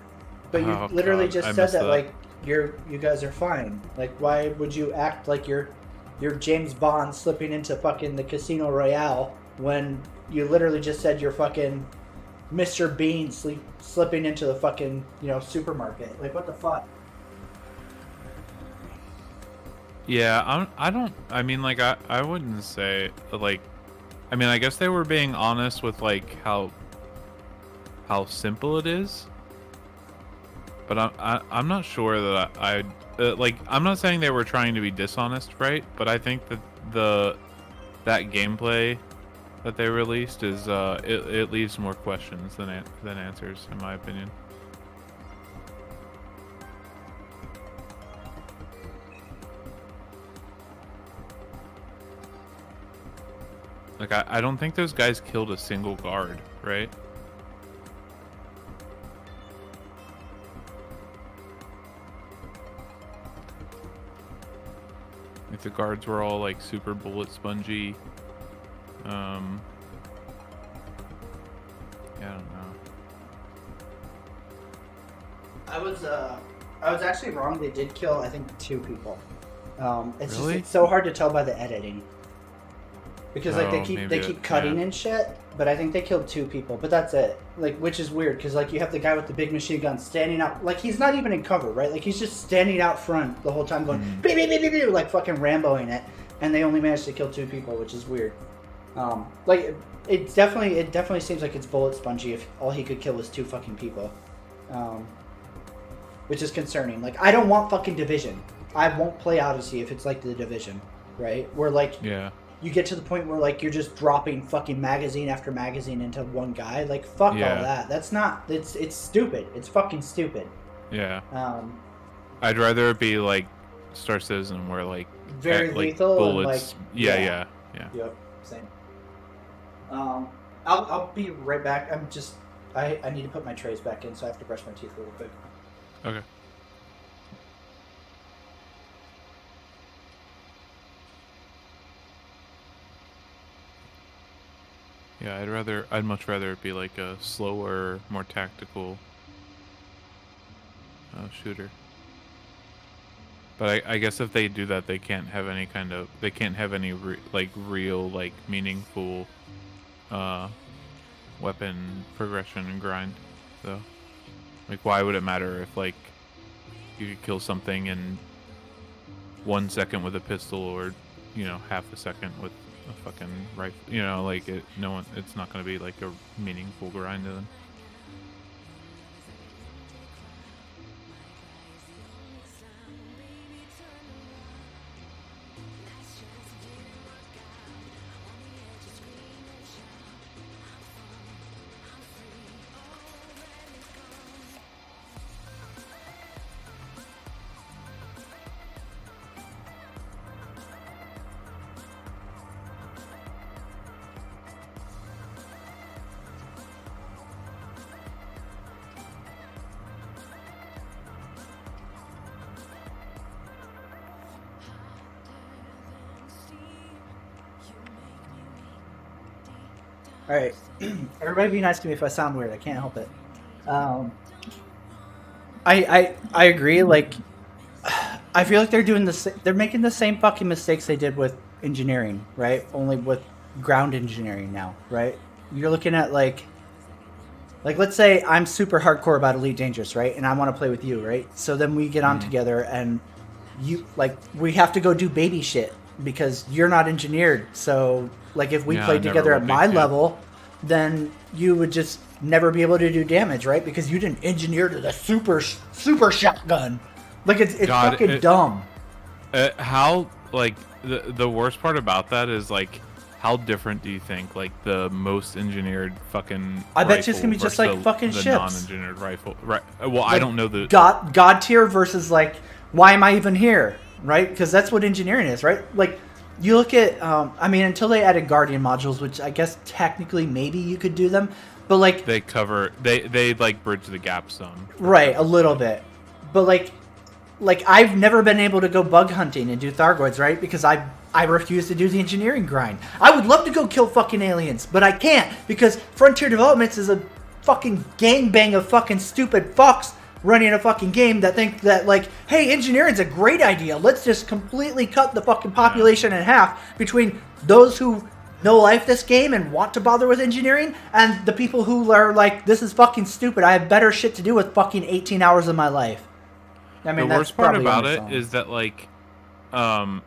but you literally just I said missed that, that. like you guys are fine. Like, why would you act like you're James Bond slipping into fucking the Casino Royale when you literally just said you're fucking Mr. Bean slipping into the fucking supermarket? Like, what the fuck? Yeah, I mean, like, I wouldn't say, like, I mean, I guess they were being honest with, like, how simple it is. But I'm not sure that I'm not saying they were trying to be dishonest, right? But I think that that gameplay that they released is, it leaves more questions than answers, in my opinion. Like, I don't think those guys killed a single guard, right? If the guards were all like super bullet spongy, yeah, I don't know. I was actually wrong. They did kill, I think, 2 people. It's Really? just it's so hard to tell by the editing. Because like Oh, they maybe keep it- cutting yeah. and shit, but I think they killed 2 people. But that's it. Like, which is weird because like you have the guy with the big machine gun standing out, like he's not even in cover, right? Like he's just standing out front the whole time going beep, beep, beep, beep, beep, like fucking Ramboing it, and they only managed to kill 2 people, which is weird. Like it definitely seems like it's bullet spongy if all he could kill was 2 fucking people, which is concerning. Like I don't want fucking Division. I won't play Odyssey if it's like the Division, right? Where like Yeah. you get to the point where like you're just dropping fucking magazine after magazine into one guy. Like fuck Yeah. all that. That's not. It's stupid. It's fucking stupid. Yeah. Um, I'd rather it be like Star Citizen where like very like lethal bullets. and like Yeah. Yep. Same. I'll be right back. I need to put my trays back in, so I have to brush my teeth real quick. Okay. Yeah, I'd much rather it be like a slower, more tactical shooter. But I guess if they do that, they can't have any real like meaningful weapon progression and grind. So, like, why would it matter if like you could kill something in 1 second with a pistol, or half a second with a fucking rifle? Like it's not going to be like a meaningful grind to them. All right, everybody, be nice to me if I sound weird. I can't help it. I agree. Like, I feel like they're doing they're making the same fucking mistakes they did with engineering, right? Only with ground engineering now, right? You're looking at like let's say I'm super hardcore about Elite Dangerous, right? And I want to play with you, right? So then we get on together and we have to go do baby shit because you're not engineered. So like if we Yeah, I played never together at would be, my yeah. level, then you would just never be able to do damage, right? Because you didn't engineer to the super shotgun. Like it's God, fucking dumb. How like the worst part about that is like, how different do you think like the most engineered fucking I bet you it's gonna be rifle just versus like fucking the ships. non-engineered rifle, right? Well, I don't know the God tier versus like, why am I even here, right? Because that's what engineering is, right? Like you look at until they added Guardian modules, which I guess technically maybe you could do them, but like they like bridge the gap some. right, a little bit, but like I've never been able to go bug hunting and do Thargoids, right? Because I refuse to do the engineering grind. I would love to go kill fucking aliens, but I can't because Frontier Developments is a fucking gangbang of fucking stupid fucks running a fucking game that think that like, hey, engineering's a great idea. Let's just completely cut the fucking population in half between those who know life this game and want to bother with engineering and the people who are like, this is fucking stupid. I have better shit to do with fucking 18 hours of my life. I mean, The worst part about it is is that I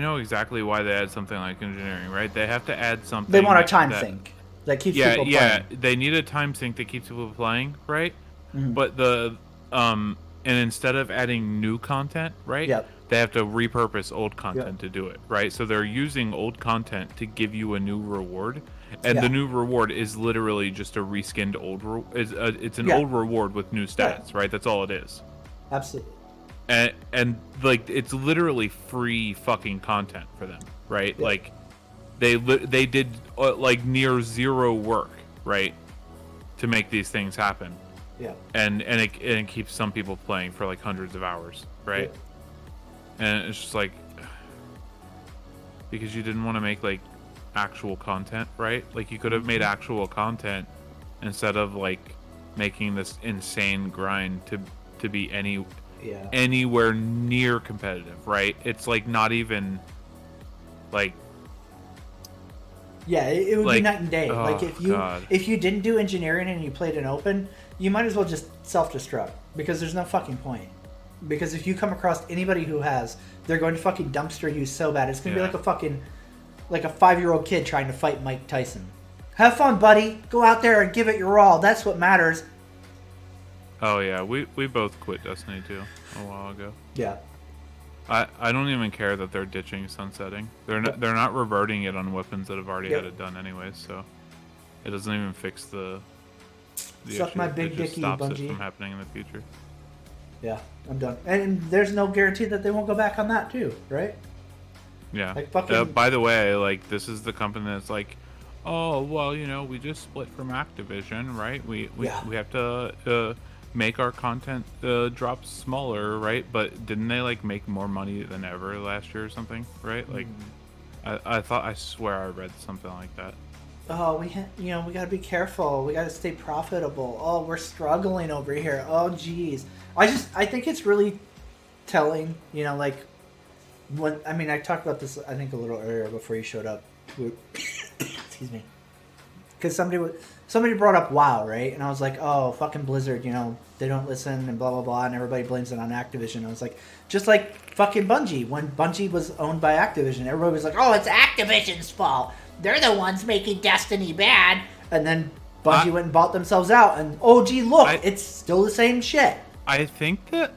know exactly why they add something like engineering, right? They have to add something. they want a time that- sink that keeps Yeah, people yeah. playing. They need a time sink that keeps people playing, right? Mhm. But and instead of adding new content, right? Yep. They have to repurpose old content to do it, right? So they're using old content to give you a new reward, and Yeah. the new reward is literally just a reskinned old. It's an Yeah. old reward with new stats, right? That's all it is. Absolutely. And like it's literally free fucking content for them, right? Yeah. Like they did like near zero work, right, to make these things happen, Yeah. and it keeps some people playing for like hundreds of hours, right? and it's just like because you didn't want to make like actual content, right? Like you could have made actual content instead of like making this insane grind to be anywhere near competitive, right? It's like not even like it would be like, night and day. oh, like if you didn't do engineering and you played an open, you might as well just self-destruct because there's no fucking point. Because if you come across anybody who has, they're going to fucking dumpster you so bad. It's gonna be like a fucking like a 5-year-old kid trying to fight Mike Tyson. Have fun, buddy. Go out there and give it your all. That's what matters. Oh yeah, we both quit Destiny 2 a while ago. Yeah. I don't even care that they're ditching sunsetting. They're not reverting it on weapons that have already had it done anyways, so it doesn't even fix the Suck issue. my big it just dicky, stops Bungie. it from happening in the future. Yeah, I'm done. And there's no guarantee that they won't go back on that too, right? Yeah. Like fucking... by the way, like this is the company that's like, oh well, you know, we just split from Activision, right? We have to make our content drop smaller, right? But didn't they like make more money than ever last year or something, right? Like, I swear I read something like that. Oh, we gotta be careful. We gotta stay profitable. Oh, we're struggling over here. Oh, geez. I think it's really telling. You know, like when I talked about this I think a little earlier before you showed up. Excuse me. Because somebody brought up WoW, right? And I was like, oh, fucking Blizzard, you know, they don't listen and blah, blah, blah, and everybody blames it on Activision. I was like, just like fucking Bungie. When Bungie was owned by Activision, everybody was like, oh, it's Activision's fault. They're the ones making Destiny bad. And then Bungie went and bought themselves out, and oh, gee, look, it's still the same shit. I think that,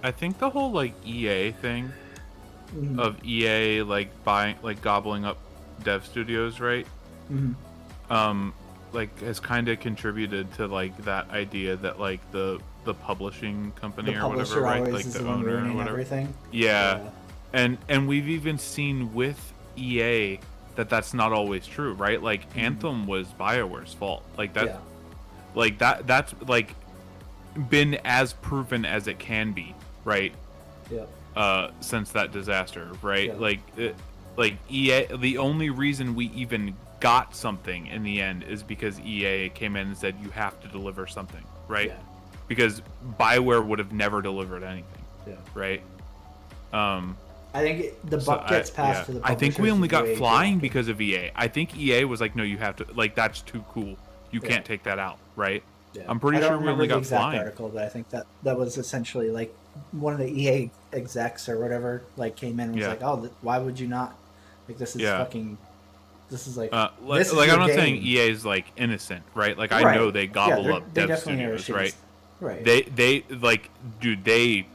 I think the whole, EA thing of EA, buying, gobbling up dev studios, right? Mm-hmm. Has kind of contributed to that idea that the publishing company or whatever, right? Like the owner or whatever. Everything. Yeah. And we've even seen with EA that's not always true, right? Anthem was BioWare's fault. That's been as proven as it can be, right? Yeah. Since that disaster, right? Yeah. EA, the only reason we even got something in the end is because EA came in and said you have to deliver something, right? Yeah. Because BioWare would have never delivered anything, right? I think the buck gets passed to the I think we publishers only got way flying too because of EA. I think EA was like, no, you have to, that's too cool. You can't take that out, right? Yeah. I'm pretty sure we only got flying. Article, but I think that was essentially one of the EA execs or whatever came in and was like, oh, why would you not? This is fucking. This is this is I'm not game. saying EA is innocent, right? I know they gobble up dev studios, right? Right. They dude, they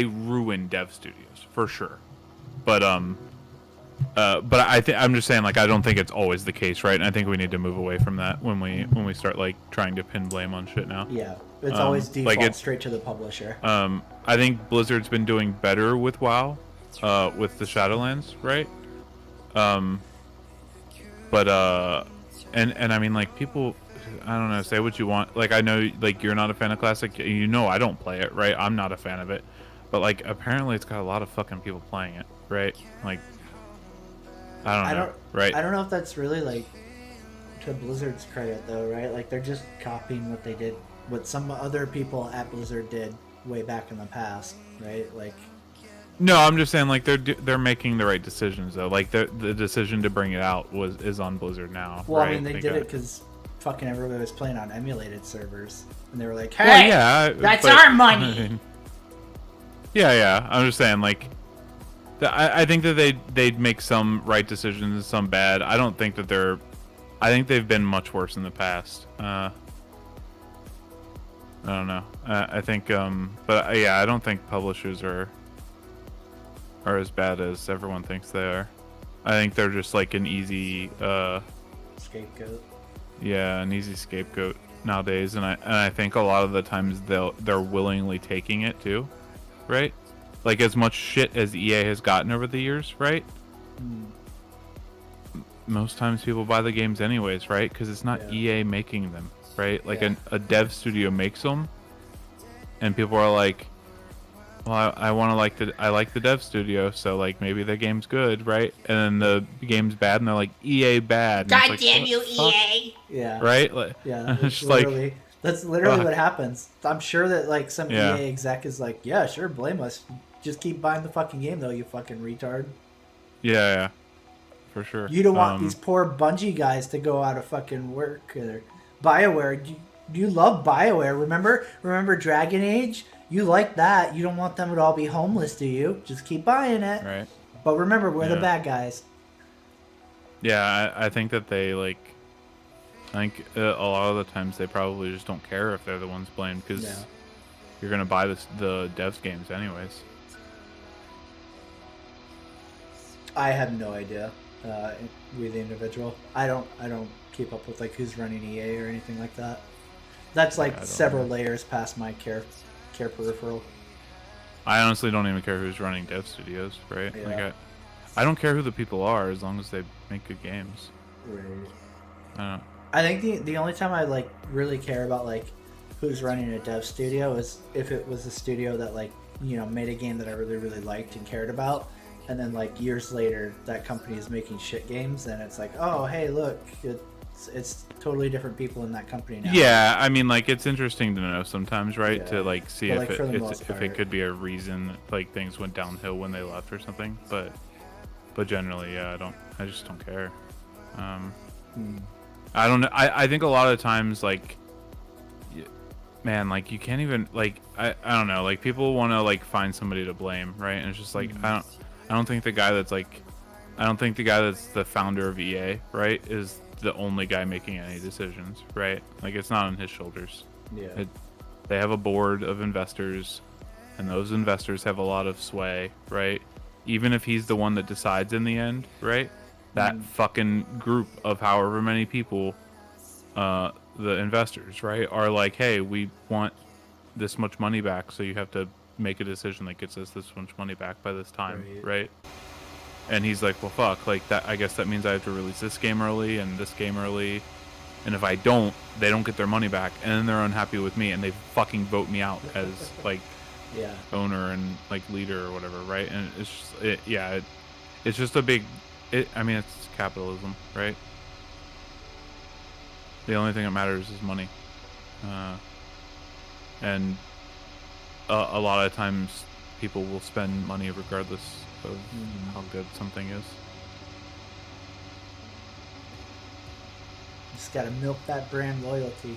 ruin dev studios for sure. But I'm just saying I don't think it's always the case, right? And I think we need to move away from that when we start trying to pin blame on shit now. Yeah, it's always default straight to the publisher. I think Blizzard's been doing better with WoW, with the Shadowlands, right? And I mean people, I don't know, say what you want. I know you're not a fan of Classic, you know I don't play it, right? I'm not a fan of it. But apparently it's got a lot of fucking people playing it, right? I don't know, right? I don't know if that's really to Blizzard's credit though, right? They're just copying what they did, what some other people at Blizzard did way back in the past, right? No, I'm just saying they're making the right decisions though. The decision to bring it out is on Blizzard now. Well, right? I mean they did it because fucking everybody was playing on emulated servers, and they were like, Hey, well, yeah, that's our money. Yeah. I'm just saying I think that they'd make some right decisions and some bad. I don't think that I think they've been much worse in the past. I don't know. I think but yeah, I don't think publishers are as bad as everyone thinks they are. I think they're just an easy scapegoat. Yeah, an easy scapegoat nowadays, and I think a lot of the times they're willingly taking it too, right? As much shit as EA has gotten over the years, right? Most times people buy the games anyways, right? Because it's not EA making them, right? A dev studio makes them, and people are like, well, I want to like the dev studio, so like maybe the game's good, right? And then the game's bad, and they're like EA bad. And it's God like, damn what you, the fuck? EA! Yeah. Right? Like, Yeah. it's just like, That's literally fuck. what happens. I'm sure that like some Yeah. EA exec is like, yeah, sure, blame us. Just keep buying the fucking game though, you fucking retard. yeah, for sure. You don't want these poor Bungie guys to go out of fucking work. Or BioWare, you love BioWare. Remember Dragon Age? You like that. You don't want them to all be homeless, do you? Just keep buying it. Right. But remember, we're the Yeah. bad guys. Yeah, I think that they like. I think a lot of the times they probably just don't care if they're the ones blamed because Yeah. you're gonna buy the devs games anyways. I have no idea. With the individual, I don't keep up with like who's running EA or anything like that. That's like I don't several know. layers past my care peripheral. I honestly don't even care who's running dev studios, right? Yeah. Like I don't care who the people are as long as they make good games. Right. I don't. I think the only time I like really care about like who's running a dev studio is if it was a studio that like, you know, made a game that I really liked and cared about, and then like years later that company is making shit games, then it's like, oh hey look, it's totally different people in that company now. Yeah, I mean, like it's interesting to know sometimes, right? Yeah. To like see But, if like, for the it most if it part- could be a reason that, like things went downhill when they left or something. But generally, yeah, I just don't care. I don't know. I think a lot of times, like, man, like you can't even like I don't know. Like people want to like find somebody to blame, right? And it's just like I don't think the guy that's the founder of EA, right, is the only guy making any decisions, right? Like it's not on his shoulders. Yeah. They have a board of investors, and those investors have a lot of sway, right? Even if he's the one that decides in the end, right? That fucking group of however many people, the investors, right, are like, hey, we want this much money back, so you have to make a decision that gets us this much money back by this time, right? And he's like, well, fuck, like that. I guess that means I have to release this game early and this game early, and if I don't, they don't get their money back, and then they're unhappy with me, and they fucking vote me out as like Yeah. owner and like leader or whatever, right? And it's just, it's just a big. I mean, it's capitalism, right? The only thing that matters is money, and a lot of times people will spend money regardless of how good something is. Just gotta milk that brand loyalty.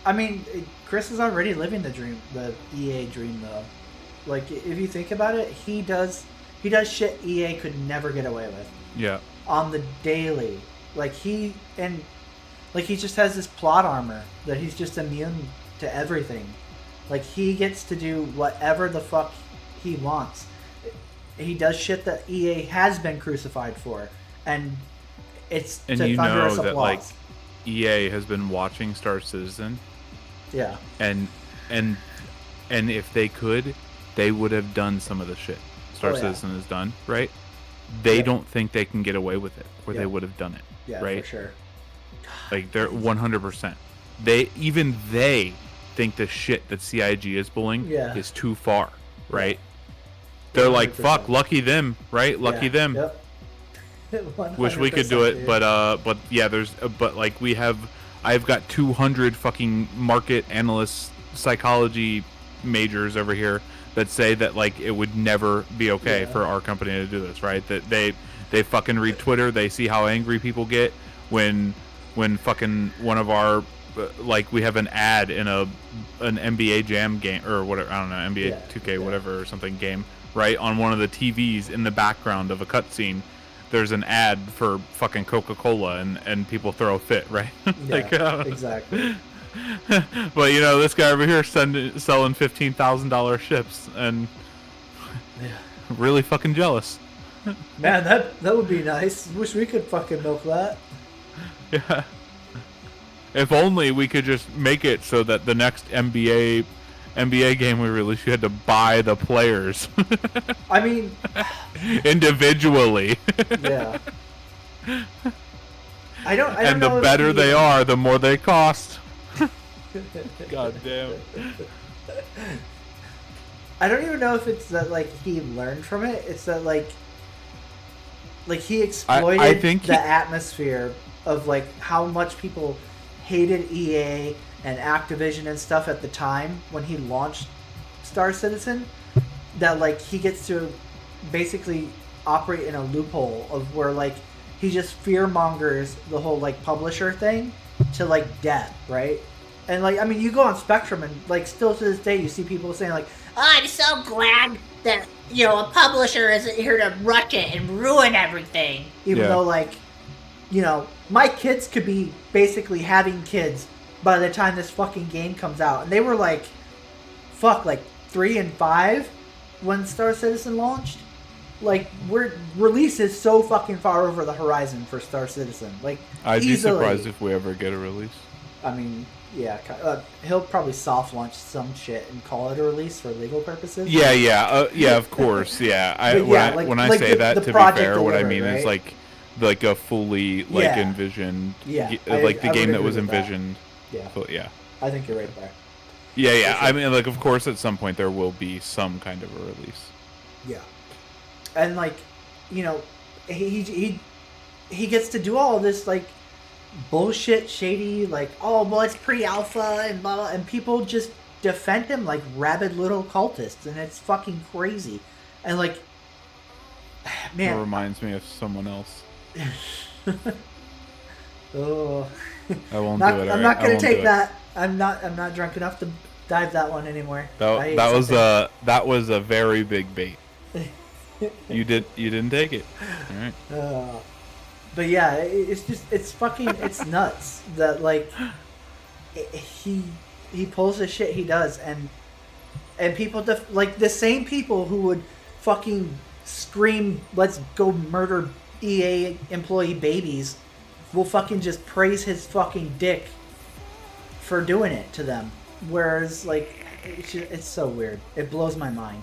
I mean, Chris is already living the dream, the EA dream, though. Like, if you think about it, he does shit EA could never get away with Yeah, on the daily. Like he just has this plot armor that he's just immune to everything. Like he gets to do whatever the fuck he wants. He does shit that EA has been crucified for, and it's and to you thunderous know that applause. like EA has been watching Star Citizen, Yeah, and if they could, they would have done some of the shit Star Oh, yeah. Citizen has done, right? They Yeah. don't think they can get away with it, or Yeah. they would have done it, yeah, right? for sure. Like they're 100%. They think the shit that CIG is pulling Yeah. is too far, right? They're like, 100%. fuck, lucky them, right? Lucky Yeah, them. Yep. Wish we could do 100%, it, dude. but yeah, but like I've got 200 fucking market analysts, psychology majors over here that say that like it would never be okay Yeah. for our company to do this, right? That they fucking read Twitter, they see how angry people get when fucking one of our like we have an ad in an NBA Jam game or whatever, I don't know, NBA Yeah, 2K yeah. whatever or something game, right? On one of the TVs in the background of a cutscene, there's an ad for fucking Coca-Cola and people throw a fit, right? Yeah, exactly. But you know, this guy over here selling $15,000 ships and really fucking jealous. Man, that would be nice. Wish we could fucking milk that. Yeah. If only we could just make it so that the next NBA NBA game we released, you had to buy the players I mean, individually. yeah. I don't And know the if better he- they are, the more they cost. God damn. I don't even know if it's that like he learned from it. It's that like he exploited think the he- atmosphere of like how much people hated EA and Activision and stuff at the time when he launched Star Citizen. That like he gets to basically operate in a loophole of where like he just fear mongers the whole like publisher thing to like death, right? And like I mean, you go on Spectrum and like still to this day you see people saying like, Oh, I'm so glad that, a publisher isn't here to rush it and ruin everything. even Yeah. though like, my kids could be basically having kids by the time this fucking game comes out, and they were like, like 3 and 5 when Star Citizen launched. Like release is so fucking far over the horizon for Star Citizen. Like I'd be easily. surprised if we ever get a release. I mean, yeah, he'll probably soft launch some shit and call it a release for legal purposes. Yeah, of course, yeah. But yeah, When I like say the- that, the to be Project fair, what I Delivery, mean is right? like a fully Yeah. envisioned, Yeah, like the I game would that was agree with that. envisioned. Yeah, So, yeah, I think you're right there. yeah. I mean, like, of course, at some point there will be some kind of a release. Yeah, and like, he gets to do all this like bullshit, shady, like, oh well, it's pre-alpha and blah, blah, and people just defend him like rabid little cultists, and it's fucking crazy. And like, It man, reminds me of someone else. oh, I won't not, do it. I'm alright? not I gonna won't take do it. that. I'm not drunk enough to dive that one anymore. I That, ate that was something. that was a very big bait. You didn't take it. All right. But yeah, it's fucking, it's nuts that like he pulls the shit he does, and people like the same people who would fucking scream, "Let's go murder EA employee babies," will fucking just praise his fucking dick for doing it to them. Whereas like it's so weird. It blows my mind.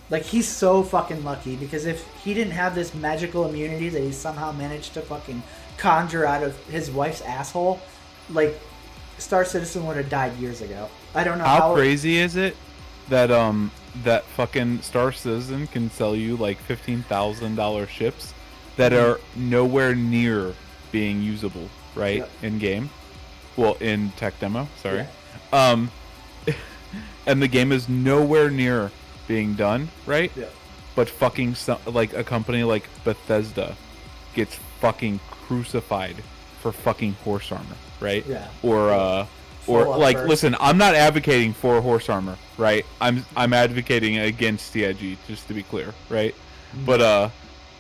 Like, he's so fucking lucky, because if he didn't have this magical immunity that he somehow managed to fucking conjure out of his wife's asshole, like, Star Citizen would have died years ago. I don't know How crazy is it that that fucking Star Citizen can sell you like $15,000 ships that are nowhere near being usable, right? Yep. In game. Well, in tech demo, sorry. And the game is nowhere near being done, right? Yeah. But fucking like a company like Bethesda gets fucking crucified for fucking horse armor, right? Yeah. Or Full like, upper. listen, I'm not advocating for horse armor, right? I'm advocating against CIG, just to be clear, right? But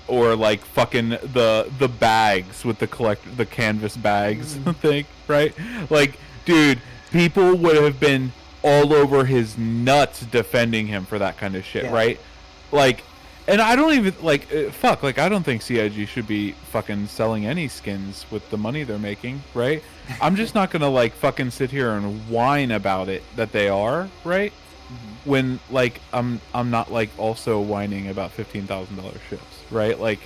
or like fucking the bags with the canvas bags thing, right? Like, dude, people would have been all over his nuts defending him for that kind of shit, Yeah. right? Like, and I don't even like I don't think CIG should be fucking selling any skins with the money they're making, right? I'm just not gonna like fucking sit here and whine about it that they are, right? When like I'm not like also whining about $15,000 ships, right? Like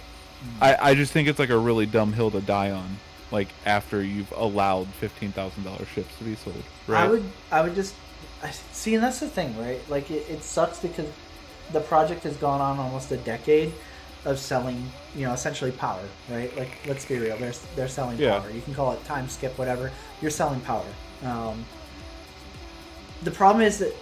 I just think it's like a really dumb hill to die on, like after you've allowed $15,000 ships to be sold, right? I would just see, and that's the thing, right? Like, it sucks because the project has gone on almost a decade of selling, essentially power, right? Like, let's be real, they're selling Yeah. power. You can call it time skip, whatever. You're selling power. The problem is that,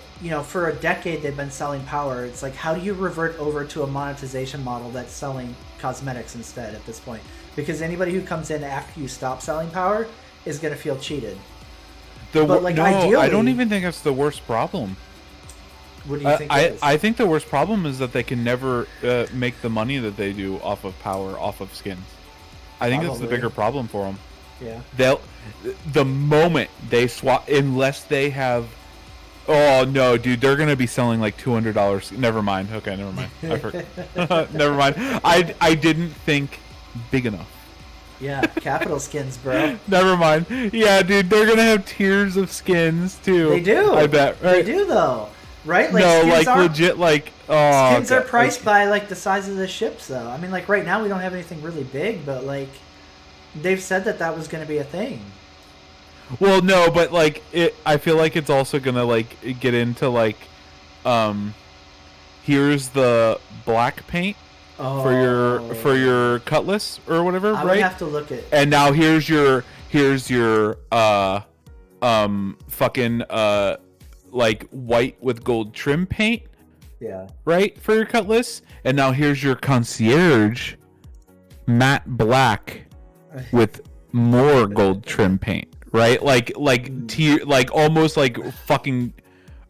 for a decade they've been selling power. It's like, how do you revert over to a monetization model that's selling cosmetics instead at this point? Because anybody who comes in after you stop selling power is going to feel cheated. But, like, no, ideally- I don't even think that's the worst problem. What do you think it is? I think the worst problem is that they can never make the money that they do off of power, off of skins. I think that's the Probably. bigger problem for them. Yeah. The moment they swap, unless they have, oh no, dude, they're gonna be selling like $200. Never mind. Okay, never mind. Never mind. I didn't think big enough. Yeah, capital skins, bro. Never mind. Yeah, dude, they're gonna have tiers of skins too. They do. I bet. Right? They do though, right? Like, no, skins like are, legit, like oh, skins are God. priced by like the size of the ships, though. I mean, like right now we don't have anything really big, but like they've said that was going to be a thing. Well, no, but like I feel like it's also gonna like get into like, here's the black paint for your cutlass or whatever, I right? would have to look at. And now here's your fucking like white with gold trim paint, Yeah. right, for your cutlass. And now here's your concierge matte black with more gold trim paint, right? Like tier, like almost like fucking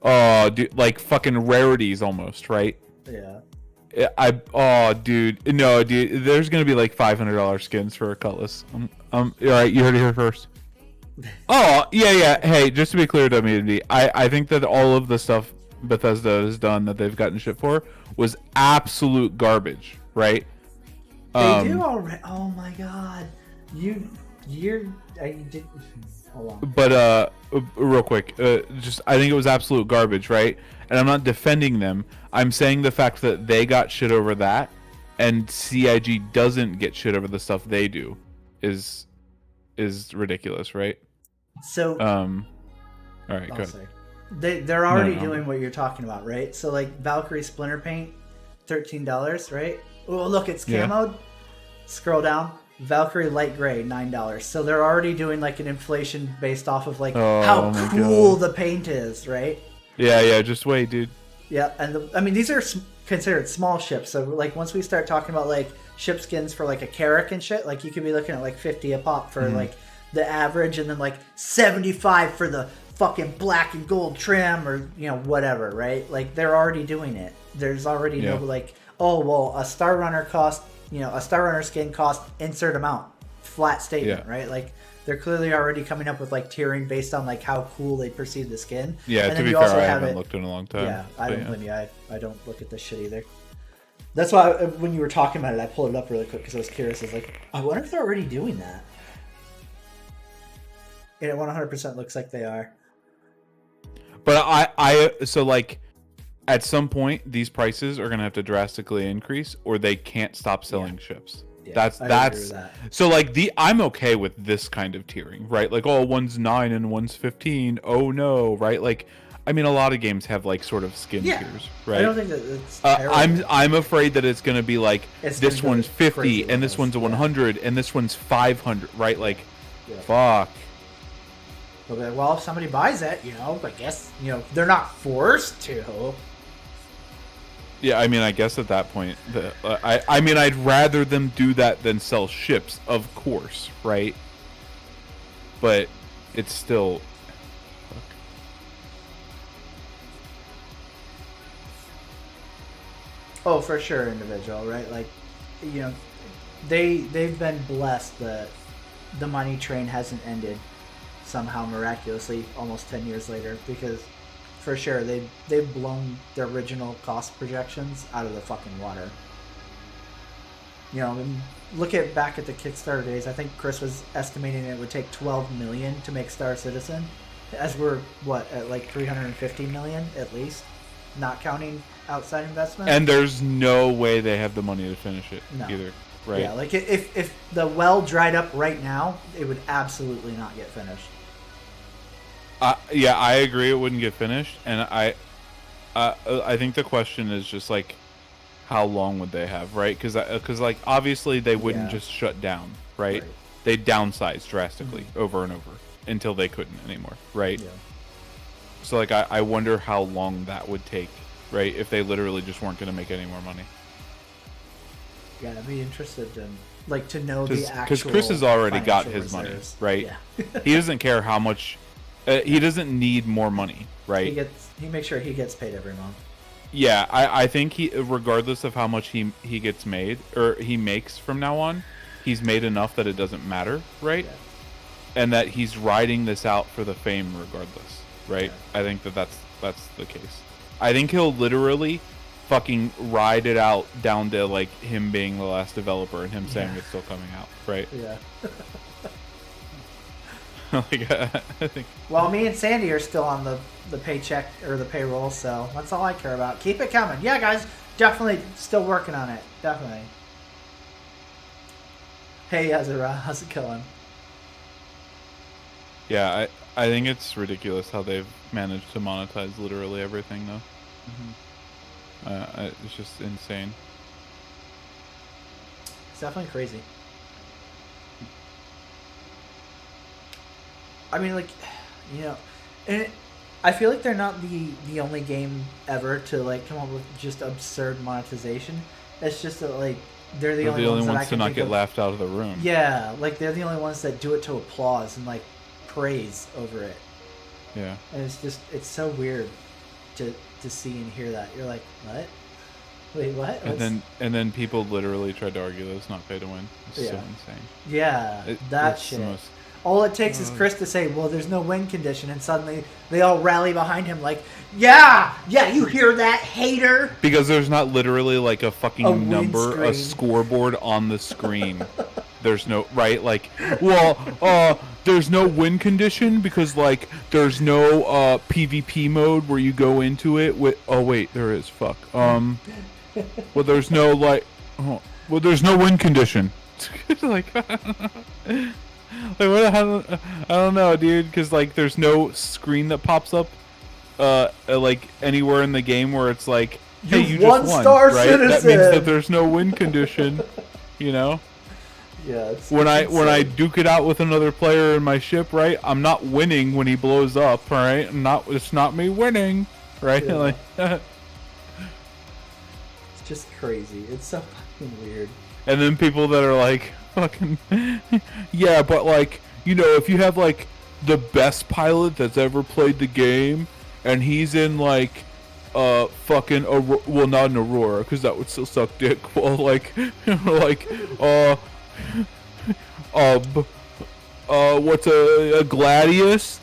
dude, like fucking rarities almost, right? Yeah. Dude, no, dude, there's gonna be like $500 skins for a cutlass. All right, you heard it here first. Oh, yeah. Hey, just to be clear, WD, I think that all of the stuff Bethesda has done that they've gotten shit for was absolute garbage, right? They do already. Oh my god, you did. Hold on. But real quick, just I think it was absolute garbage, right? And I'm not defending them. I'm saying the fact that they got shit over that, and CIG doesn't get shit over the stuff they do, is ridiculous, right? So. All right, go ahead. They're already No. doing what you're talking about, right? So like Valkyrie Splinter Paint, $13, right? Oh, look, it's Yeah. camoed. Scroll down. Valkyrie Light Gray, $9. So they're already doing like an inflation based off of like how my cool God. the paint is, right? Yeah, just wait, dude. Yeah, and I mean these are considered small ships. So like once we start talking about like ship skins for like a Carrack and shit, like you could be looking at like 50 a pop for like the average, and then like 75 for the fucking black and gold trim, or whatever, right? Like they're already doing it. There's already no like, oh well, a Star Runner cost, a Star Runner skin cost insert amount, flat statement, right? Like they're clearly already coming up with like tiering based on like how cool they perceive the skin. Yeah, And to then be you fair, also I have haven't it- looked in a long time. Yeah, I but don't blame you. I don't look at this shit either. That's why when you were talking about it, I pulled it up really quick because I was curious. I was like, I wonder if they're already doing that. And it 100% looks like they are. But I so like at some point these prices are gonna have to drastically increase, or they can't stop selling ships. Yeah, That's I agree with that. so like I'm okay with this kind of tiering, right? Like, oh, one's 9 and one's 15. Oh no, right? Like, I mean, a lot of games have like sort of skin Yeah. tiers, right? I don't think that it's terrible. I'm afraid that it's gonna be like It's this gonna go one's 50 crazy and this levels, one's a yeah. 100 and this one's 500, right? Like, Yeah. fuck. They'll be like, well, if somebody buys it, I guess, they're not forced to. Yeah, I mean, I guess at that point, I mean, I'd rather them do that than sell ships, of course, right? But it's still. Fuck. Oh, for sure, individual, right? Like, they've been blessed that the money train hasn't ended somehow miraculously almost 10 years later, because for sure they've blown their original cost projections out of the fucking water. And look back at the Kickstarter days. I think Chris was estimating it would take 12 million to make Star Citizen, as we're at like 350 million at least, not counting outside investment. And there's no way they have the money to finish it No. either, right? Yeah, like if the well dried up right now, it would absolutely not get finished. Yeah, I agree. It wouldn't get finished, and I think the question is just like, how long would they have, right? Because like obviously they wouldn't Yeah. just shut down, right? They downsize drastically over and over until they couldn't anymore, right? Yeah. So like I wonder how long that would take, right? If they literally just weren't going to make any more money. Yeah, I'd be interested to know the Because actual. Chris has already got financial his money, reserves. right? Yeah. He doesn't care how much. He doesn't need more money, right? He makes sure he gets paid every month. Yeah, I think he, regardless of how much he gets made or he makes from now on, he's made enough that it doesn't matter, right? Yeah. And that he's riding this out for the fame regardless, right? Yeah. I think that's the case. I think he'll literally fucking ride it out down to like him being the last developer and him saying it's still coming out, right? Yeah. Like, I think. Well, me and Sandy are still on the paycheck or the payroll, so that's all I care about. Keep it coming. Yeah, guys, definitely still working on it. Definitely. Hey, Ezra, how's it going? Yeah, I think it's ridiculous how they've managed to monetize literally everything, though. It's just insane. It's definitely crazy. I mean, like, you know, and I feel like they're not the only game ever to like come up with just absurd monetization. It's just that like they're the only ones that I to can not think get of. laughed out of the room. Yeah, like they're the only ones that do it to applause and like praise over it. Yeah. And it's so weird to see and hear that. You're like, what? Wait, what? And then people literally tried to argue that it's not pay to win. It's so Yeah. insane. Yeah, It's that the shit. most- All it takes is Chris to say, well, there's no win condition, and suddenly they all rally behind him like, yeah, you hear that, hater? Because there's not literally like a fucking A number, a windscreen. scoreboard on the screen. There's no, right? Like, well, there's no win condition because like there's no PvP mode where you go into it with. Oh wait, there is. Fuck. Well, there's no like. Well, there's no win condition. Like. Like what? I don't know, dude. Because like, there's no screen that pops up, like anywhere in the game where it's like, hey, you just won, one-star right? That means citizen. that there's no win condition. You know. Yeah. It's When I insane. duke it out with another player in my ship, right? I'm not winning when he blows up, all right? It's not me winning, right? Yeah. Like, It's just crazy. It's so fucking weird. and then people that are like, fucking, yeah, but like, you know, if you have like the best pilot that's ever played the game, and he's in like, fucking, well, not an Aurora, because that would still suck dick. Well, like, like, what's a Gladius,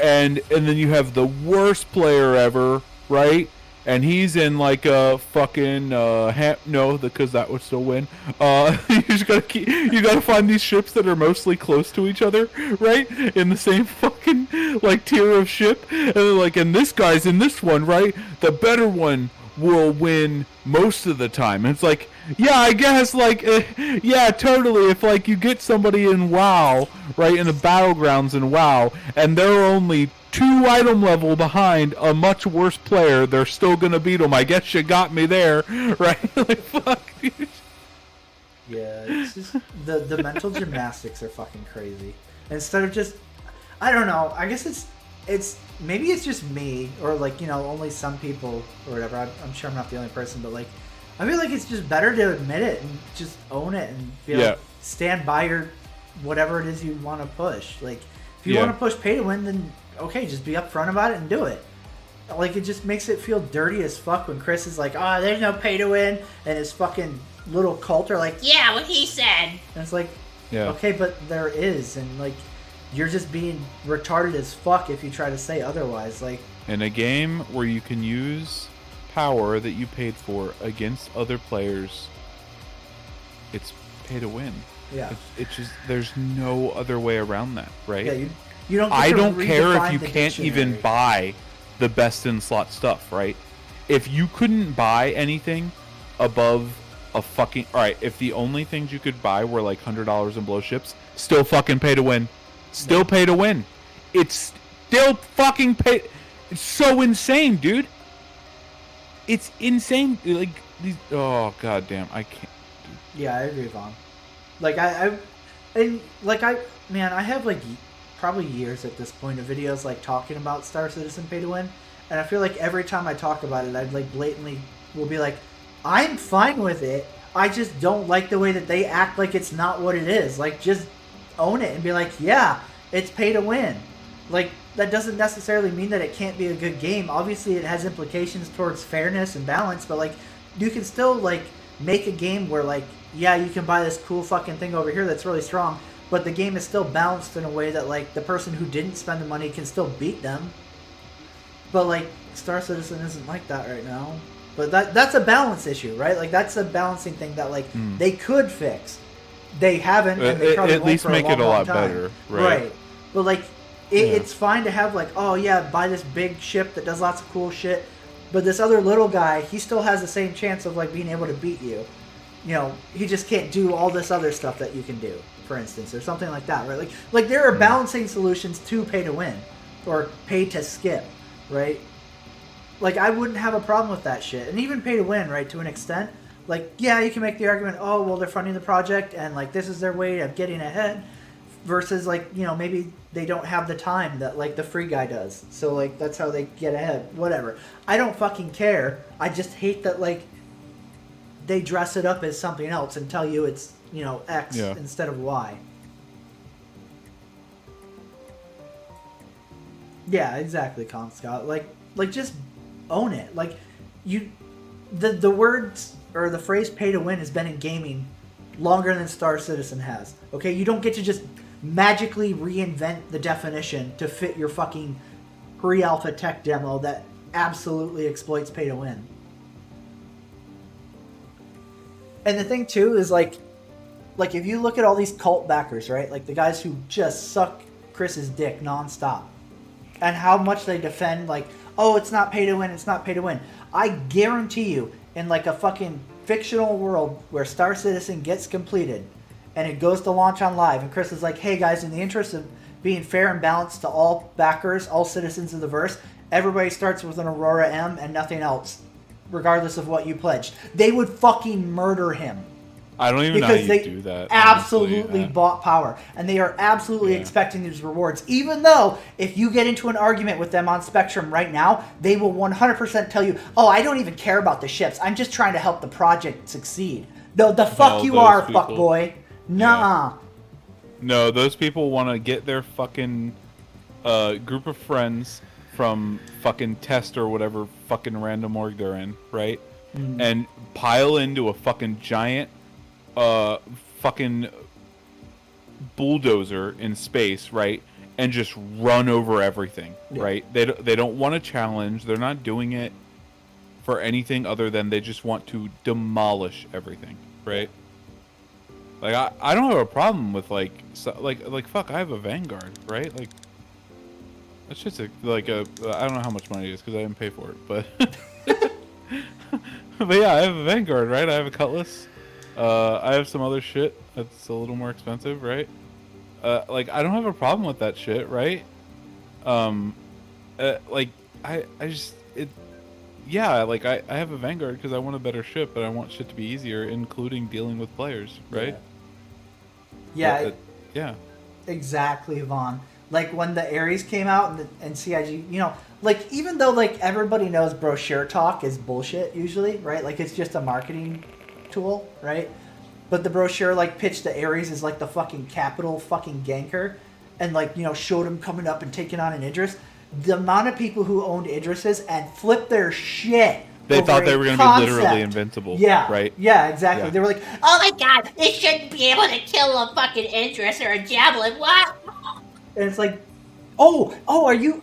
and then you have the worst player ever, right? And he's in like a fucking no, because that would still win. You just you gotta find these ships that are mostly close to each other, right? In the same fucking like tier of ship, and they're like, and this guy's in this one, right? The better one will win most of the time. And it's like, yeah, I guess, like, yeah, totally. If like you get somebody in WoW, right, in the battlegrounds in WoW, and they're only 2 item level behind a much worse player, they're still gonna beat them. I guess you got me there, right? Like, fuck, dude. Yeah, it's just the mental gymnastics are fucking crazy. Instead of just, I don't know. I guess it's maybe it's just me, or like, you know, only some people or whatever. I'm sure I'm not the only person, but like, I feel like it's just better to admit it and just own it and be like, stand by your whatever it is you want to push. Like, if you want to push pay to win, then okay, just be upfront about it and do it. Like, it just makes it feel dirty as fuck when Chris is like, oh, there's no pay to win, and his fucking little cult are like, Yeah, what he said. and it's like, Yeah. okay, but there is, and like, you're just being retarded as fuck if you try to say otherwise. Like, In a game where you can use power that you paid for against other players, it's pay to win. yeah, It's just, there's no other way around that, right? yeah, you don't. Get I to don't care redefine if you the can't even dictionary. buy the best in slot stuff, right? If you couldn't buy anything above a fucking, all right, if the only things you could buy were like $100 and below ships, still fucking pay to win. Still pay to win. It's still fucking pay. It's so insane, dude. It's insane. Like these. Oh goddamn! I can't. Yeah, I agree, Vaughn. Like I have like probably years at this point of videos like talking about Star Citizen Pay to Win, and I feel like every time I talk about it, I'd like blatantly will be like, I'm fine with it. I just don't like the way that they act like it's not what it is. Like, just own it and be like, yeah, it's pay to win. Like, that doesn't necessarily mean that it can't be a good game. Obviously, it has implications towards fairness and balance, but like, you can still like make a game where like, yeah, you can buy this cool fucking thing over here that's really strong, but the game is still balanced in a way that like the person who didn't spend the money can still beat them. But like, Star Citizen isn't like that right now. But that's a balance issue, right? Like that's a balancing thing that like they could fix. They haven't, and they probably at won't least for make a long, it a long lot time. better, right? But like, it's fine to have like, oh yeah, buy this big ship that does lots of cool shit. But this other little guy, he still has the same chance of like being able to beat you. You know, he just can't do all this other stuff that you can do, for instance, or something like that, right? Like there are balancing solutions to pay to win, or pay to skip, right? Like I wouldn't have a problem with that shit, and even pay to win, right? To an extent, like yeah, you can make the argument, oh well, they're funding the project, and like this is their way of getting ahead, versus like you know maybe they don't have the time that like the free guy does, so like that's how they get ahead. Whatever, I don't fucking care. I just hate that like they dress it up as something else and tell you it's you know X instead of Y. Yeah, exactly, Scott. Like just own it. Like you, the words or the phrase "pay to win" has been in gaming longer than Star Citizen has. Okay, you don't get to just magically reinvent the definition to fit your fucking pre-alpha tech demo that absolutely exploits pay to win. And the thing too is like if you look at all these cult backers, right? Like the guys who just suck Chris's dick nonstop, and how much they defend like, oh, it's not pay to win, it's not pay to win. I guarantee you, in like a fucking fictional world where Star Citizen gets completed and it goes to launch on live, and Chris is like, hey guys, in the interest of being fair and balanced to all backers, all citizens of the verse, everybody starts with an Aurora M and nothing else, regardless of what you pledged. They would fucking murder him. I don't even know how you do that. Absolutely bought power, and they are absolutely expecting these rewards. Even though if you get into an argument with them on Spectrum right now, they will 100% tell you, "Oh, I don't even care about the ships. I'm just trying to help the project succeed." The fuck you are, fuck boy. Nuh-uh. No, those people want to get their fucking group of friends from fucking Test or whatever fucking random org they're in, right? And pile into a fucking giant fucking bulldozer in space, right? And just run over everything, right? They don't want to challenge. They're not doing it for anything other than they just want to demolish everything, right? Like I don't have a problem with like fuck, I have a Vanguard, right? Like that's just I don't know how much money it is because I didn't pay for it, but but yeah, I have a Vanguard, right? I have a Cutlass. I have some other shit that's a little more expensive, right? Like I don't have a problem with that shit, right? Like I have a Vanguard because I want a better ship, but I want shit to be easier, including dealing with players, right? Yeah. Yeah. Exactly, Vaughn. Like when the Ares came out and CIG, you know, like even though like everybody knows brochure talk is bullshit usually, right? Like it's just a marketing tool, right? But the brochure like pitched the Ares as like the fucking capital fucking ganker, and like you know showed him coming up and taking on an Idris. The amount of people who owned Idrises and flipped their shit. They thought they were going to be literally invincible. Yeah. Right? Yeah, exactly. Yeah. They were like, Oh my god, it shouldn't be able to kill a fucking Idris or a Javelin. What? and it's like, oh, are you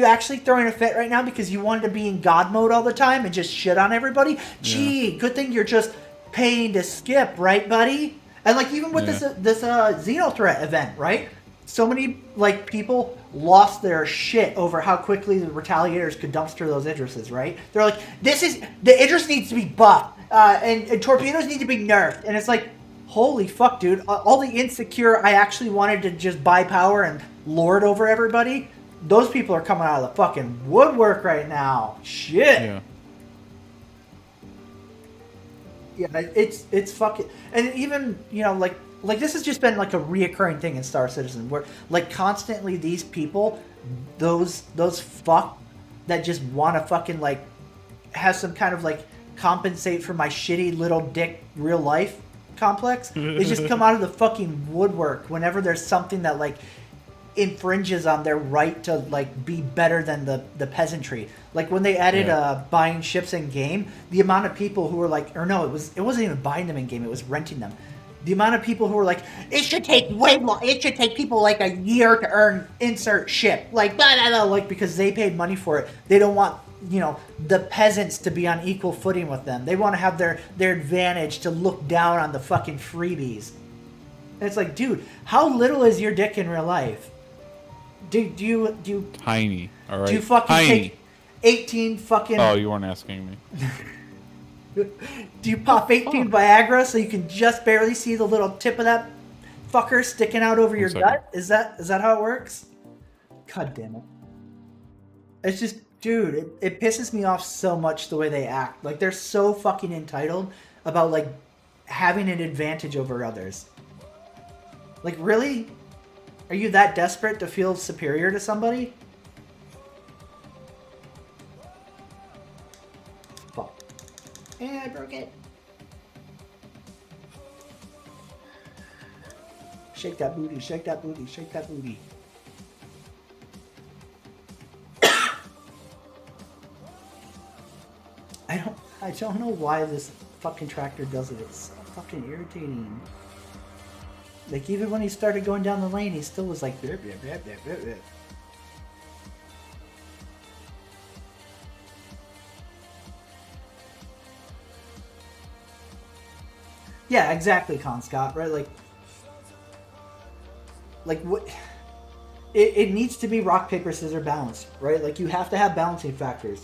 actually throwing a fit right now because you wanted to be in God mode all the time and just shit on everybody? Gee, good thing you're just paying to skip, right, buddy? And like even with this Xenothreat event, right? So many like people lost their shit over how quickly the Retaliators could dumpster those Idrises, right? They're like, the Idris needs to be buffed, and torpedoes need to be nerfed, and it's like, holy fuck, dude! All the insecure, I actually wanted to just buy power and lord over everybody. Those people are coming out of the fucking woodwork right now. Shit. Yeah. Yeah, it's fucking, and even you know like this has just been like a reoccurring thing in Star Citizen where like constantly these people, those fuck that just want to fucking like have some kind of like compensate for my shitty little dick real life complex. They just come out of the fucking woodwork whenever there's something that like infringes on their right to like be better than the peasantry. Like when they added buying ships in game, the amount of people who were like, or no, it wasn't even buying them in game, it was renting them. The amount of people who were like, it should take way long. It should take people like a year to earn insert ship. Like blah blah blah. Like because they paid money for it, they don't want the peasants to be on equal footing with them. They want to have their advantage to look down on the fucking freebies. And it's like, dude, how little is your dick in real life? Do you Tiny. All right. do you fucking Tiny. take 18 fucking? Oh, you weren't asking me. Do you pop 18 Viagra so you can just barely see the little tip of that fucker sticking out over your second. gut? Is that how it works? God damn it. It's just, dude, it pisses me off so much the way they act. Like, they're so fucking entitled about, like, having an advantage over others. Like, really? Are you that desperate to feel superior to somebody? Fuck. Eh, I broke it. Shake that booty, shake that booty, shake that booty. I don't know why this fucking tractor does it. It's so fucking irritating. Like, even when he started going down the lane, he still was like, bleh, bleh, bleh, bleh, bleh, bleh. Yeah, exactly, Con Scott, right? Like what? It needs to be rock, paper, scissors balanced, right? Like, you have to have balancing factors.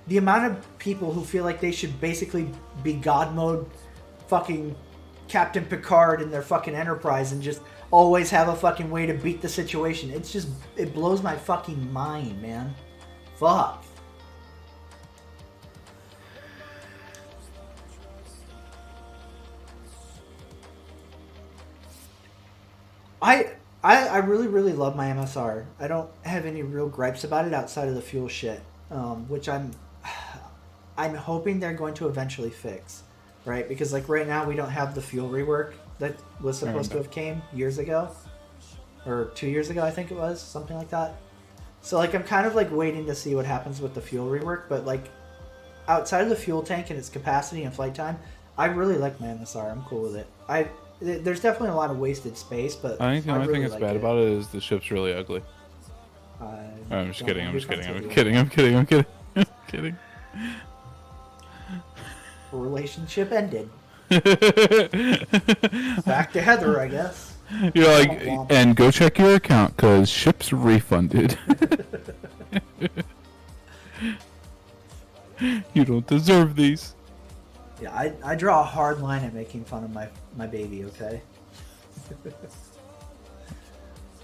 The amount of people who feel like they should basically be God mode fucking Captain Picard in their fucking Enterprise and just always have a fucking way to beat the situation. It blows my fucking mind, man. Fuck. I really, really love my MSR. I don't have any real gripes about it outside of the fuel shit, which I'm hoping they're going to eventually fix, right? Because, like, right now we don't have the fuel rework that was supposed to have came years ago, or 2 years ago, I think it was, something like that. So, like, I'm kind of, like, waiting to see what happens with the fuel rework, but, like, outside of the fuel tank and its capacity and flight time, I really like my MSR. I'm cool with it. There's definitely a lot of wasted space, but I think the only really thing that's like bad it. about it is the ship's really ugly. I'm just don't kidding. know I'm who just kidding. comes I'm with kidding. I'm kidding. I'm kidding. I'm kidding. Relationship ended. Back to Heather, I guess. You're like, and go check your account because ship's refunded. You don't deserve these. Yeah, I draw a hard line at making fun of my baby, okay?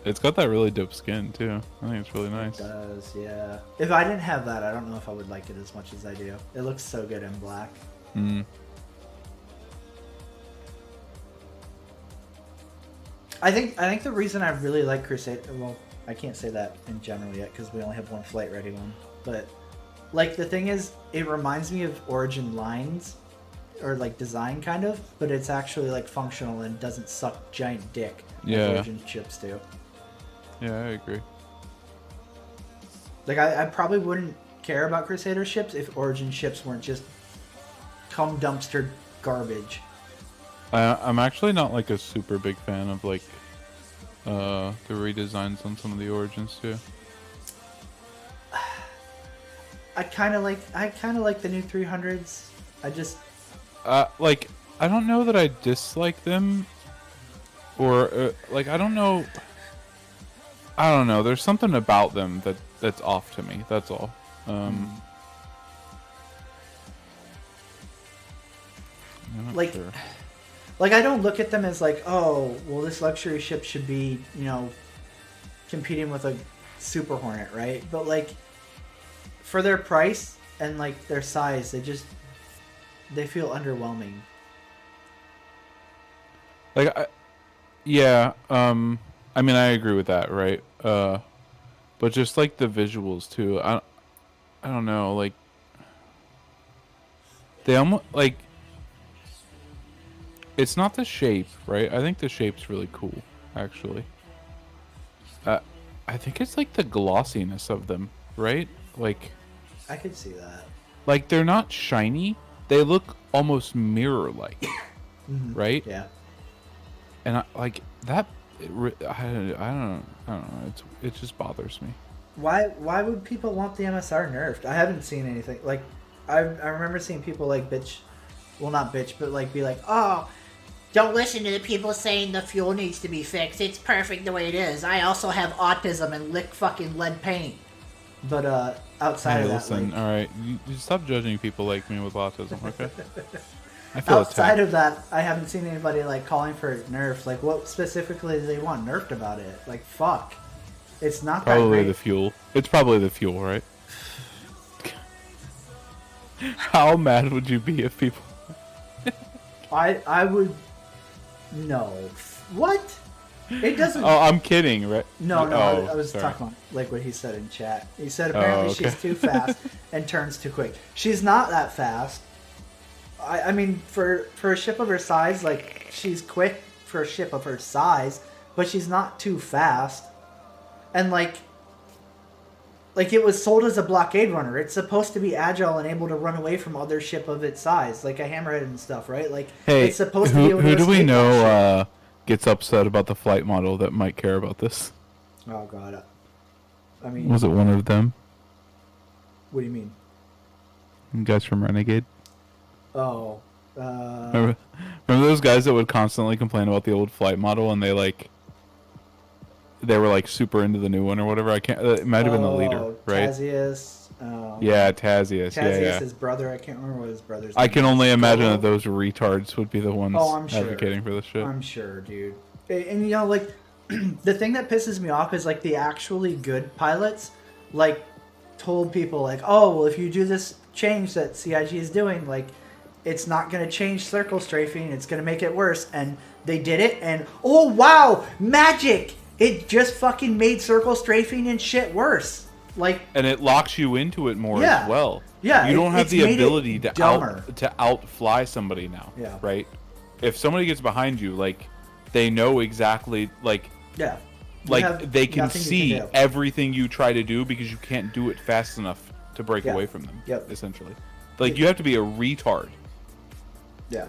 It's got that really dope skin too. I think it's really nice. It does, yeah. If I didn't have that, I don't know if I would like it as much as I do. It looks so good in black. Mm. I think the reason I really like Crusade, well, I can't say that in general yet because we only have one flight ready one, but like the thing is, it reminds me of Origin lines, or like design kind of, but it's actually like functional and doesn't suck giant dick Yeah. as Origin ships do. Yeah, I agree. Like I probably wouldn't care about Crusader ships if Origin ships weren't just cum dumpster garbage. I'm actually not like a super big fan of like the redesigns on some of the Origins too. I kind of like the new 300s. I just Like I don't know that I dislike them, or like I don't know. There's something about them that's off to me. That's all. I'm not Like- sure. Like, I don't look at them as like, oh, well, this luxury ship should be, competing with a Super Hornet, right? But, like, for their price and, like, their size, they feel underwhelming. Like, I mean, I agree with that, right? But just like the visuals too. I don't know, like they almost like. It's not the shape, right? I think the shape's really cool, actually. I think it's like the glossiness of them, right? Like, I could see that. like they're not shiny. They look almost mirror-like, right? Yeah. And I, like that, I don't know. It just bothers me. Why would people want the MSR nerfed? I haven't seen anything. Like, I remember seeing people like bitch, well not bitch, but like be like, Oh, don't listen to the people saying the fuel needs to be fixed. It's perfect the way it is. I also have autism and lick fucking lead paint. but outside Hey, of that, listen. like, All right, you stop judging people like me with autism, okay? I feel outside attacked. of that, I haven't seen anybody like calling for it nerfed. Like, what specifically do they want nerfed about it? Like, fuck, it's not that Probably great. the fuel. It's probably the fuel, right? How mad would you be if people? I would no. What? It doesn't. Oh, I'm kidding, right? No, Oh, I was sorry. talking about like what he said in chat. He said apparently okay. she's too fast and turns too quick. She's not that fast. I mean, for a ship of her size, like, she's quick for a ship of her size, but she's not too fast. And like it was sold as a blockade runner. It's supposed to be agile and able to run away from other ship of its size, like a hammerhead and stuff, right? Like, Hey, it's supposed to be able who to do we escape that know shit. gets upset about the flight model that might care about this? Oh god. I mean, Was it one of them? what do you mean? You guys from Renegade? Oh, Remember those guys that would constantly complain about the old flight model, and they were like super into the new one or whatever. I can't. It might have been the leader, right? Tazius. Yeah, Tazius. Tazius, Yeah. his brother. I can't remember what his brother's I name can is. only imagine Golo? that those retards would be the ones Oh, I'm sure. advocating for this shit. I'm sure, dude. And you know, like, the thing that pisses me off is like the actually good pilots, like, told people like, oh, well, if you do this change that CIG is doing, like, it's not going to change circle strafing. It's going to make it worse. And they did it. And oh wow, magic! It just fucking made circle strafing and shit worse. Like, And it locks you into it more Yeah. as well. Yeah, you don't have it's the made it ability to dumber. outfly somebody now. Yeah. Right. If somebody gets behind you, like, they know exactly, like, yeah. You have like they can nothing you see do. everything you try to do because you can't do it fast enough to break Yeah. away from them. Yep. Essentially, like, you have to be a retard Yeah.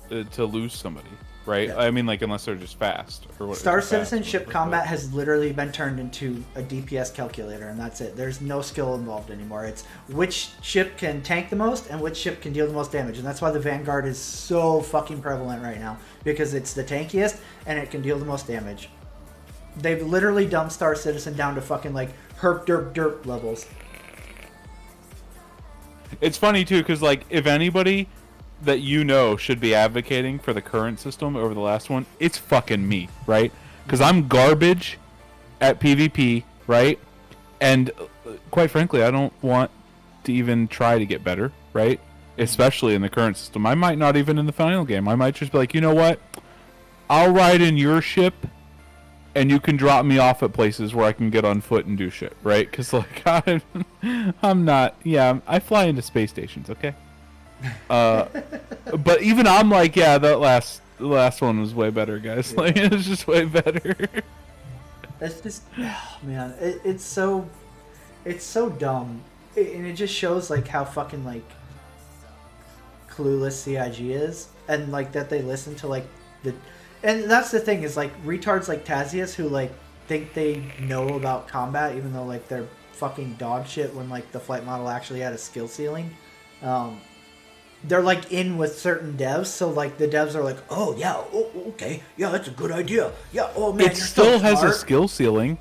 to lose somebody, right? Yeah. I mean, like, unless they're just fast or what. Star fast, Citizen whatever, ship but- combat has literally been turned into a DPS calculator, and that's it. There's no skill involved anymore. It's which ship can tank the most and which ship can deal the most damage, and that's why the Vanguard is so fucking prevalent right now, because it's the tankiest and it can deal the most damage. They've literally dumbed Star Citizen down to fucking like herp derp derp levels. It's funny too, because like, if anybody that you know should be advocating for the current system over the last one, it's fucking me, right? Because I'm garbage at PvP, right? And quite frankly, I don't want to even try to get better, right? Especially in the current system. I might not even in the final game. I might just be like, you know what? I'll ride in your ship, and you can drop me off at places where I can get on foot and do shit, right? Because like, I'm not. Yeah, I fly into space stations, okay? But even I'm like, yeah, the last one was way better, guys. Like, it was just way better. It's just, oh, man, it's so dumb, and it just shows like how fucking like clueless CIG is, and like that they listen to like and that's the thing is like retards like Tazius who like think they know about combat even though like they're fucking dog shit when like the flight model actually had a skill ceiling. They're like in with certain devs, so like the devs are like, oh yeah, oh, okay, yeah, that's a good idea, yeah, oh man, It you're still so has a smart. skill ceiling.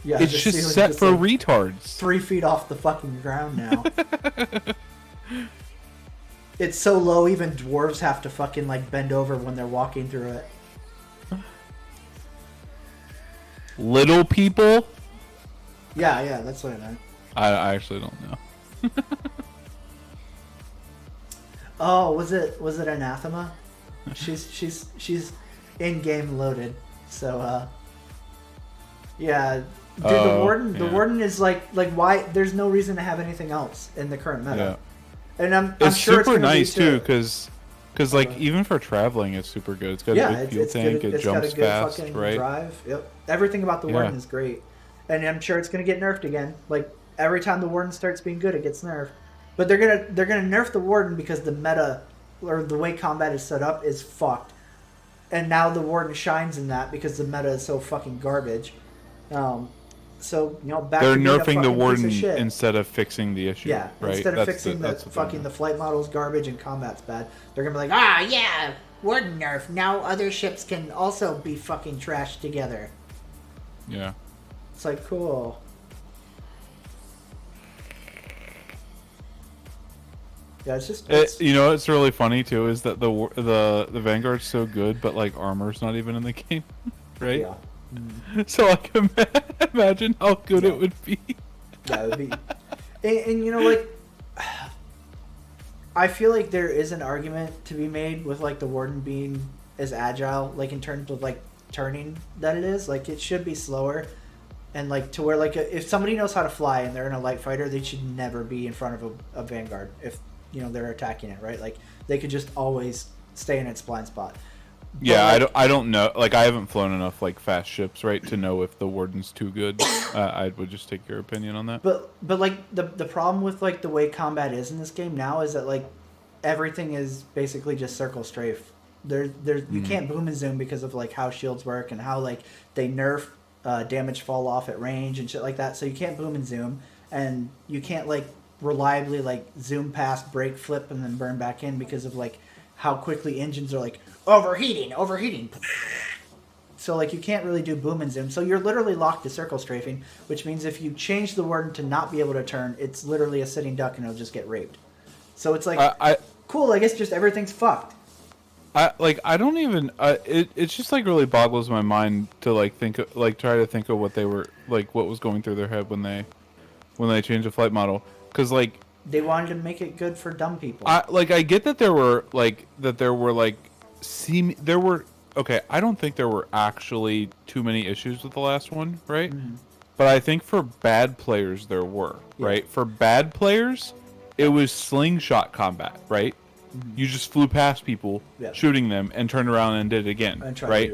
Yeah, It's the just ceiling's set for like retards. 3 feet off the fucking ground now. It's so low even dwarves have to fucking like bend over when they're walking through it. Little people? Yeah, that's what I meant. I actually don't know. Oh, was it Anathema? She's in game loaded. So yeah. Dude, Oh, the yeah. warden is like why there's no reason to have anything else in the current meta. Yeah. And I'm It's sure super it's gonna nice be too, because like even for traveling, it's super good. It's got a good fuel tank. It it's got jumps a good fast, fucking right? drive. Yep. Everything about the warden Yeah. is great, and I'm sure it's gonna get nerfed again. Like every time the warden starts being good, it gets nerfed. But they're gonna nerf the warden because the meta or the way combat is set up is fucked, and now the warden shines in that because the meta is so fucking garbage. So back They're to being a nerfing the fucking piece warden of shit. instead of fixing the issue. Yeah, right? instead of That's fixing the that's fucking the flight model's garbage and combat's bad, they're gonna be like, Ah, yeah, warden nerf. Now other ships can also be fucking trashed together. Yeah. it's like cool. Yeah, it's just You know what's really funny too is that the Vanguard's so good, but like armor's not even in the game, right? yeah. So I can imagine how good it would be. That would be, and like, I feel like there is an argument to be made with like the warden being as agile, like in terms of like turning that it is. Like it should be slower, and like to where like if somebody knows how to fly and they're in a light fighter, they should never be in front of a Vanguard if they're attacking it, right? Like they could just always stay in its blind spot. Yeah, like, I don't know. Like, I haven't flown enough like fast ships, right, to know if the warden's too good. I would just take your opinion on that. But like the problem with like the way combat is in this game now is that like everything is basically just circle strafe. You can't boom and zoom because of like how shields work and how like they nerf damage fall off at range and shit like that. So you can't boom and zoom, and you can't like reliably like zoom past, break, flip, and then burn back in because of like how quickly engines are like overheating. So like you can't really do boom and zoom. So you're literally locked to circle strafing, which means if you change the warden to not be able to turn, it's literally a sitting duck and it'll just get raped. So it's like cool. I guess just everything's fucked. I don't even. It's just like really boggles my mind to like try to think of what they were like, what was going through their head when they changed the flight model, because like. They wanted to make it good for dumb people. I get that there were okay, I don't think there were actually too many issues with the last one, right? Mm-hmm. But I think for bad players there were, right? For bad players, it was slingshot combat, right? Mm-hmm. You just flew past people, shooting them, and turned around and did it again, right?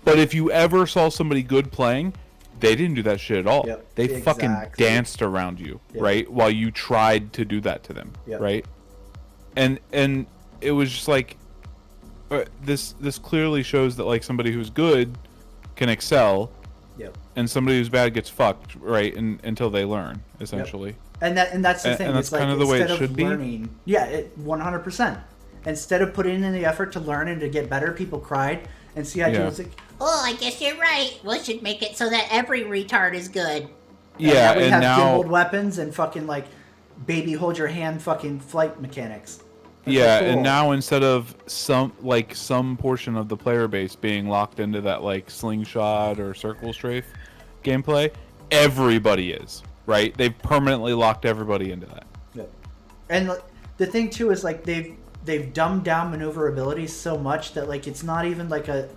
But if you ever saw somebody good playing, they didn't do that shit at all. They fucking danced around you, right? While you tried to do that to them, right? And it was just like this clearly shows that like somebody who's good can excel, and somebody who's bad gets fucked, right? Until they learn, essentially. And that's the thing. And that's kind of the way it should be. 100%. Instead of putting in the effort to learn and to get better, people cried. And CIG was like, oh, I guess you're right. We should make it so that every retard is good. Yeah, we have gimbaled weapons and fucking like baby hold your hand fucking flight mechanics. That's cool. And now instead of some portion of the player base being locked into that like slingshot or circle strafe gameplay, everybody is, right? They've permanently locked everybody into that. Yeah. And the thing too is like they've dumbed down maneuverability so much that like it's not even like a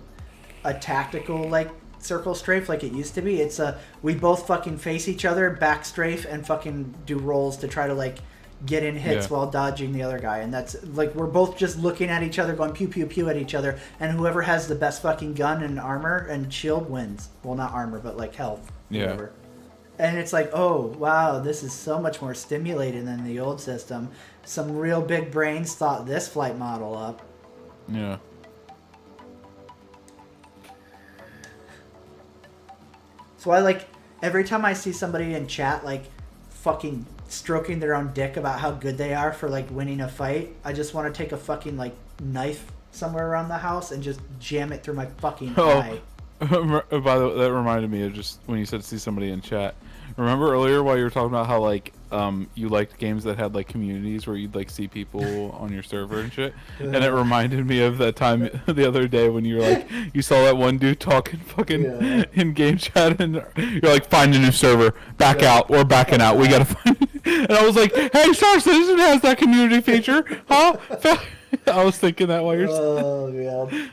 tactical like circle strafe like it used to be. It's we both fucking face each other, back strafe, and fucking do rolls to try to like get in hits while dodging the other guy. And that's like we're both just looking at each other, going pew pew pew at each other, and whoever has the best fucking gun and armor and shield wins. Well, not armor, but like health. Whatever. And it's like, oh wow, this is so much more stimulating than the old system. Some real big brains thought this flight model up. Yeah. So I like every time I see somebody in chat like fucking stroking their own dick about how good they are for like winning a fight, I just want to take a fucking like knife somewhere around the house and just jam it through my fucking eye. By the way, that reminded me of just when you said see somebody in chat. Remember earlier while you were talking about how like you liked games that had like communities where you'd like see people on your server and shit, and it reminded me of that time the other day when you were like you saw that one dude talking fucking in game chat and you're like, find a new server, back out, or backing out, we gotta find it. And I was like, hey, Star Citizen has that community feature, huh? I was thinking that while you're man.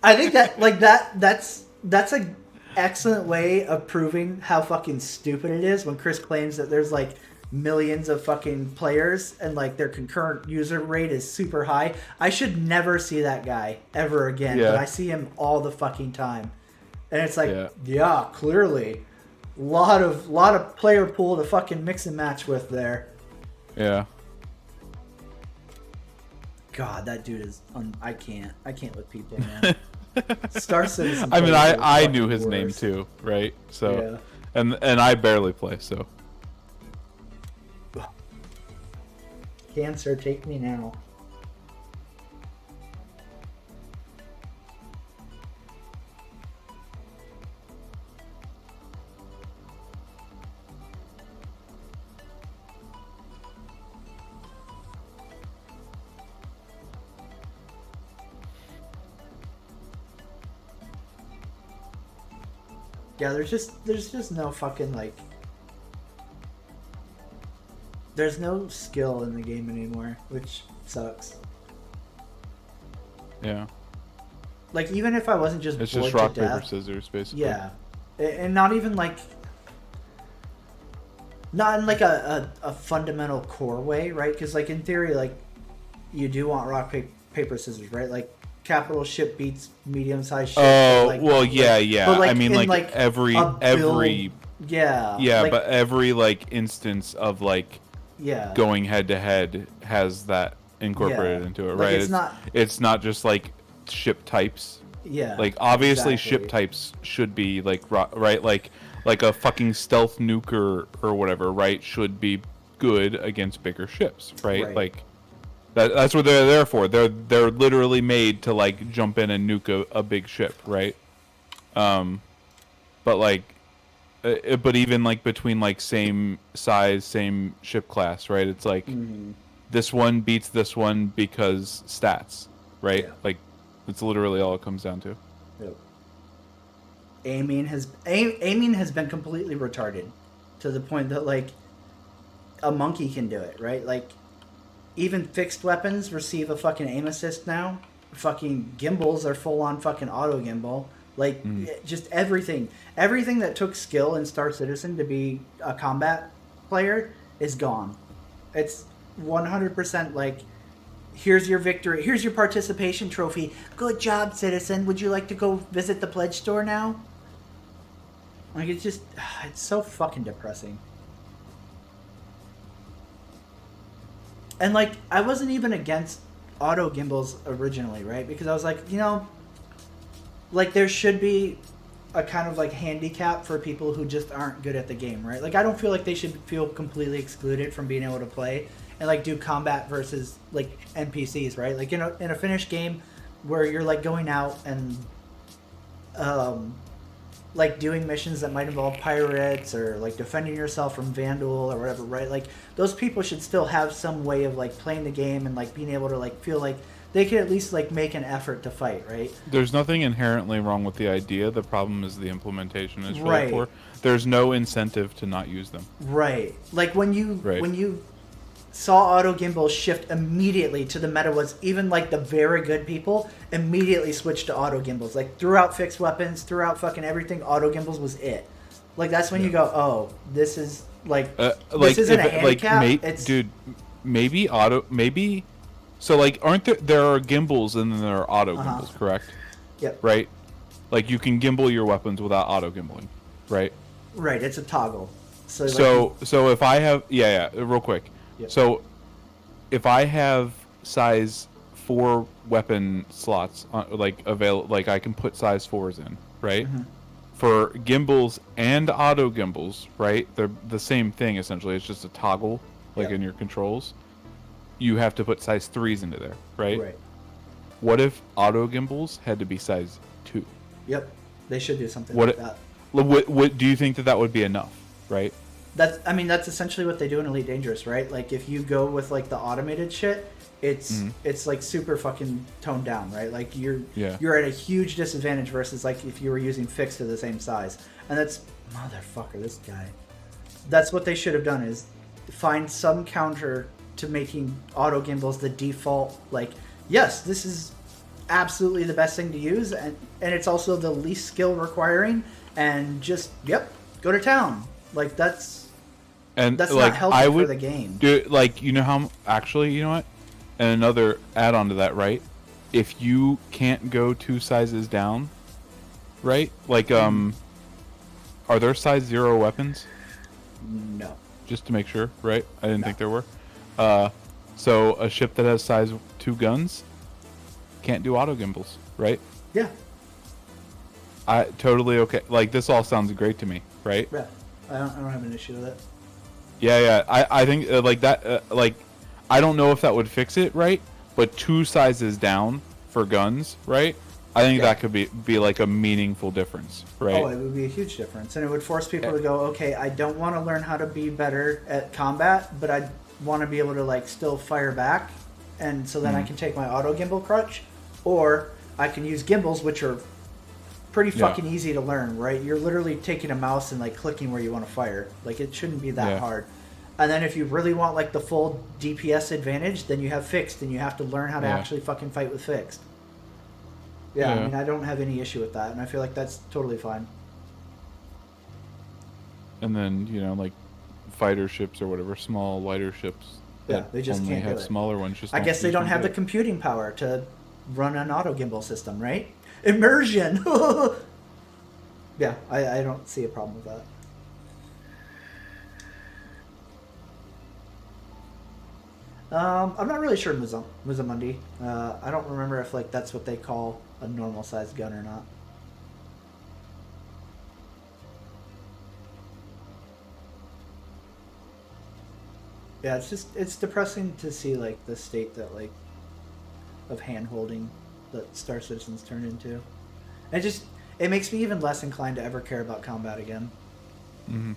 I think that like that's a excellent way of proving how fucking stupid it is when Chris claims that there's like millions of fucking players and like their concurrent user rate is super high. I should never see that guy ever again, but I see him all the fucking time. And it's like, clearly lot of player pool to fucking mix and match with there. Yeah. God, that dude is I can't with people, man. Star Citizen. I mean, players are I fucking knew his name worse. too, right? So, Yeah. and I barely play, so. Cancer, take me now. Yeah, there's just no fucking like. There's no skill in the game anymore, which sucks. Yeah. Like even if I wasn't just It's bored just rock, to paper, death, scissors, basically. yeah, and not even like. Not in like a fundamental core way, right? Because like in theory, like you do want rock, paper, scissors, right? Like capital ship beats medium sized ship. Oh, like, well, like, yeah, yeah. but, I mean, in, like every, a build- yeah, yeah, like, but every like instance of like yeah, going head to head has that incorporated Yeah. into it, Like, right? it's not- just like ship types. yeah. Like obviously exactly. ship types should be like right, like a fucking stealth nuker or whatever, right? Should be good against bigger ships, right? Right. Like that's what they're there for. They're literally made to like jump in and nuke a big ship, right? But like, but even like between like same size, same ship class, right? It's like this one beats this one because stats, right? Yeah. Like that's literally all it comes down to. Yep. Aiming has been completely retarded to the point that like a monkey can do it, right? Like even fixed weapons receive a fucking aim assist now. Fucking gimbals are full on fucking auto gimbal. Like just everything that took skill in Star Citizen to be a combat player is gone. It's 100% like here's your victory. Here's your participation trophy. Good job, citizen. Would you like to go visit the pledge store now? Like, it's so fucking depressing. And, like, I wasn't even against auto gimbals originally, right? Because I was like, like, there should be a kind of, like, handicap for people who just aren't good at the game, right? Like, I don't feel like they should feel completely excluded from being able to play and like do combat versus like NPCs, right? Like in a finished game where you're like going out and like doing missions that might involve pirates or like defending yourself from vandal or whatever, right? Like those people should still have some way of like playing the game and like being able to like feel like they can at least like make an effort to fight, right? There's nothing inherently wrong with the idea. The problem is the implementation is really Right. poor. There's no incentive to not use them. Right. Like when you saw auto gimbal shift immediately to the meta was even like the very good people immediately switched to auto gimbals. Like throughout fixed weapons, throughout fucking everything, auto gimbals was it. Like that's when you go, oh, this is like this isn't a handicap. It's dude, maybe so like aren't there are gimbals and then there are auto gimbals, correct? Yep. Right? Like you can gimbal your weapons without auto gimbling, right? Right, it's a toggle. So So if I have real quick. Yep. So if I have size 4 weapon slots like I can put size 4s in, right? Mm-hmm. For gimbals and auto gimbals, right? They're the same thing essentially. It's just a toggle like Yep. in your controls. You have to put size 3s into there, right? Right. What if auto gimbals had to be size 2? Yep. They should do something What like it- that. What do you think that would be enough, right? That's essentially what they do in Elite Dangerous, right? Like if you go with like the automated shit, it's like super fucking toned down, right? Like you're at a huge disadvantage versus like if you were using fixed to the same size. And that's motherfucker, this guy. That's what they should have done is find some counter to making auto gimbals the default. Like, yes, this is absolutely the best thing to use, and it's also the least skill requiring. And just go to town. Like that's Like, not healthy I for would the game. do like you know what? And another add-on to that, right? If you can't go 2 sizes down, right? Like are there size 0 weapons? No. Just to make sure, right? I didn't think there were. So a ship that has size 2 guns can't do auto gimbals, right? Yeah. I totally okay. Like this all sounds great to me, right? Yeah, I don't have an issue with it. Yeah. I think like that. Like, I don't know if that would fix it, right? But 2 sizes down for guns, right? I think that could be like a meaningful difference, right? Oh, it would be a huge difference, and it would force people to go, okay, I don't want to learn how to be better at combat, but I want to be able to like still fire back, and so then I can take my auto gimbal crutch, or I can use gimbals, which are pretty fucking easy to learn, right? You're literally taking a mouse and like clicking where you want to fire. Like it shouldn't be that hard. And then if you really want like the full DPS advantage, then you have fixed, and you have to learn how to actually fucking fight with fixed. Yeah, I mean, I don't have any issue with that, and I feel like that's totally fine. And then, you know, like fighter ships or whatever, small, lighter ships. Yeah, they just only can't have do it. smaller ones. Just I guess they don't have the computing power to run an auto gimbal system, right? Immersion! Yeah, I don't see a problem with that. I'm not really sure Muzamundi. I don't remember if like that's what they call a normal sized gun or not. Yeah, it's depressing to see like the state that like of hand holding that Star Citizen's turned into. It makes me even less inclined to ever care about combat again. Mm-hmm.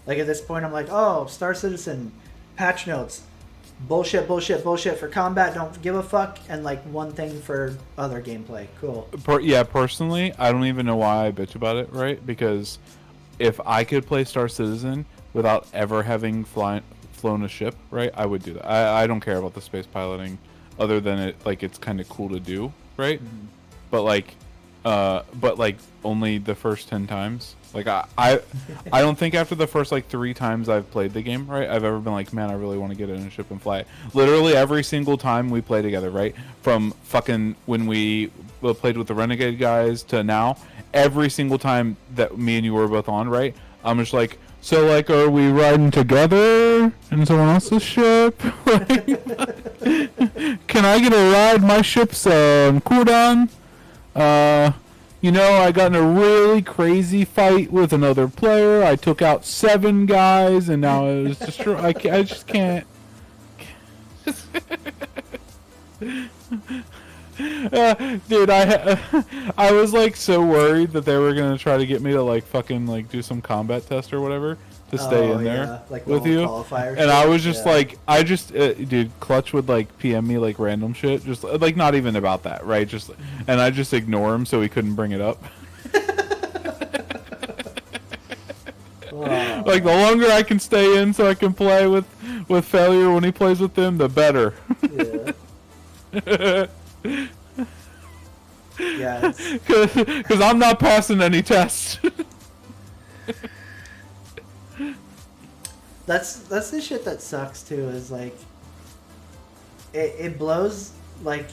Like at this point, I'm like, oh, Star Citizen, patch notes. Bullshit for combat, don't give a fuck, and like one thing for other gameplay. Cool. Personally, I don't even know why I bitch about it, right? Because if I could play Star Citizen without ever having flown a ship, right, I would do that. I don't care about the space piloting, other than it's kind of cool to do, right? Mm-hmm. But like only the first 10 times. Like I don't think after the first like 3 times I've played the game, right, I've ever been like, man, I really want to get in a ship and fly it. Literally every single time we play together, right, from fucking when we played with the Renegade guys to now, every single time that me and you were both on, right, I'm just like, so like, are we riding together in someone else's ship? Like, can I get a ride? My ship's on cooldown. You know, I got in a really crazy fight with another player. I took out 7 guys, and now it was destroyed. I just can't. Dude, I was like so worried that they were gonna try to get me to like fucking like do some combat test or whatever to stay in there like with you, and I was just like, dude, Clutch would like PM me like random shit, just like not even about that, right? Just, and I just ignore him so he couldn't bring it up. Wow. Like the longer I can stay in so I can play with Failure when he plays with them, the better. Yeah. Because I'm not passing any tests. That's the shit that sucks too, is like it blows like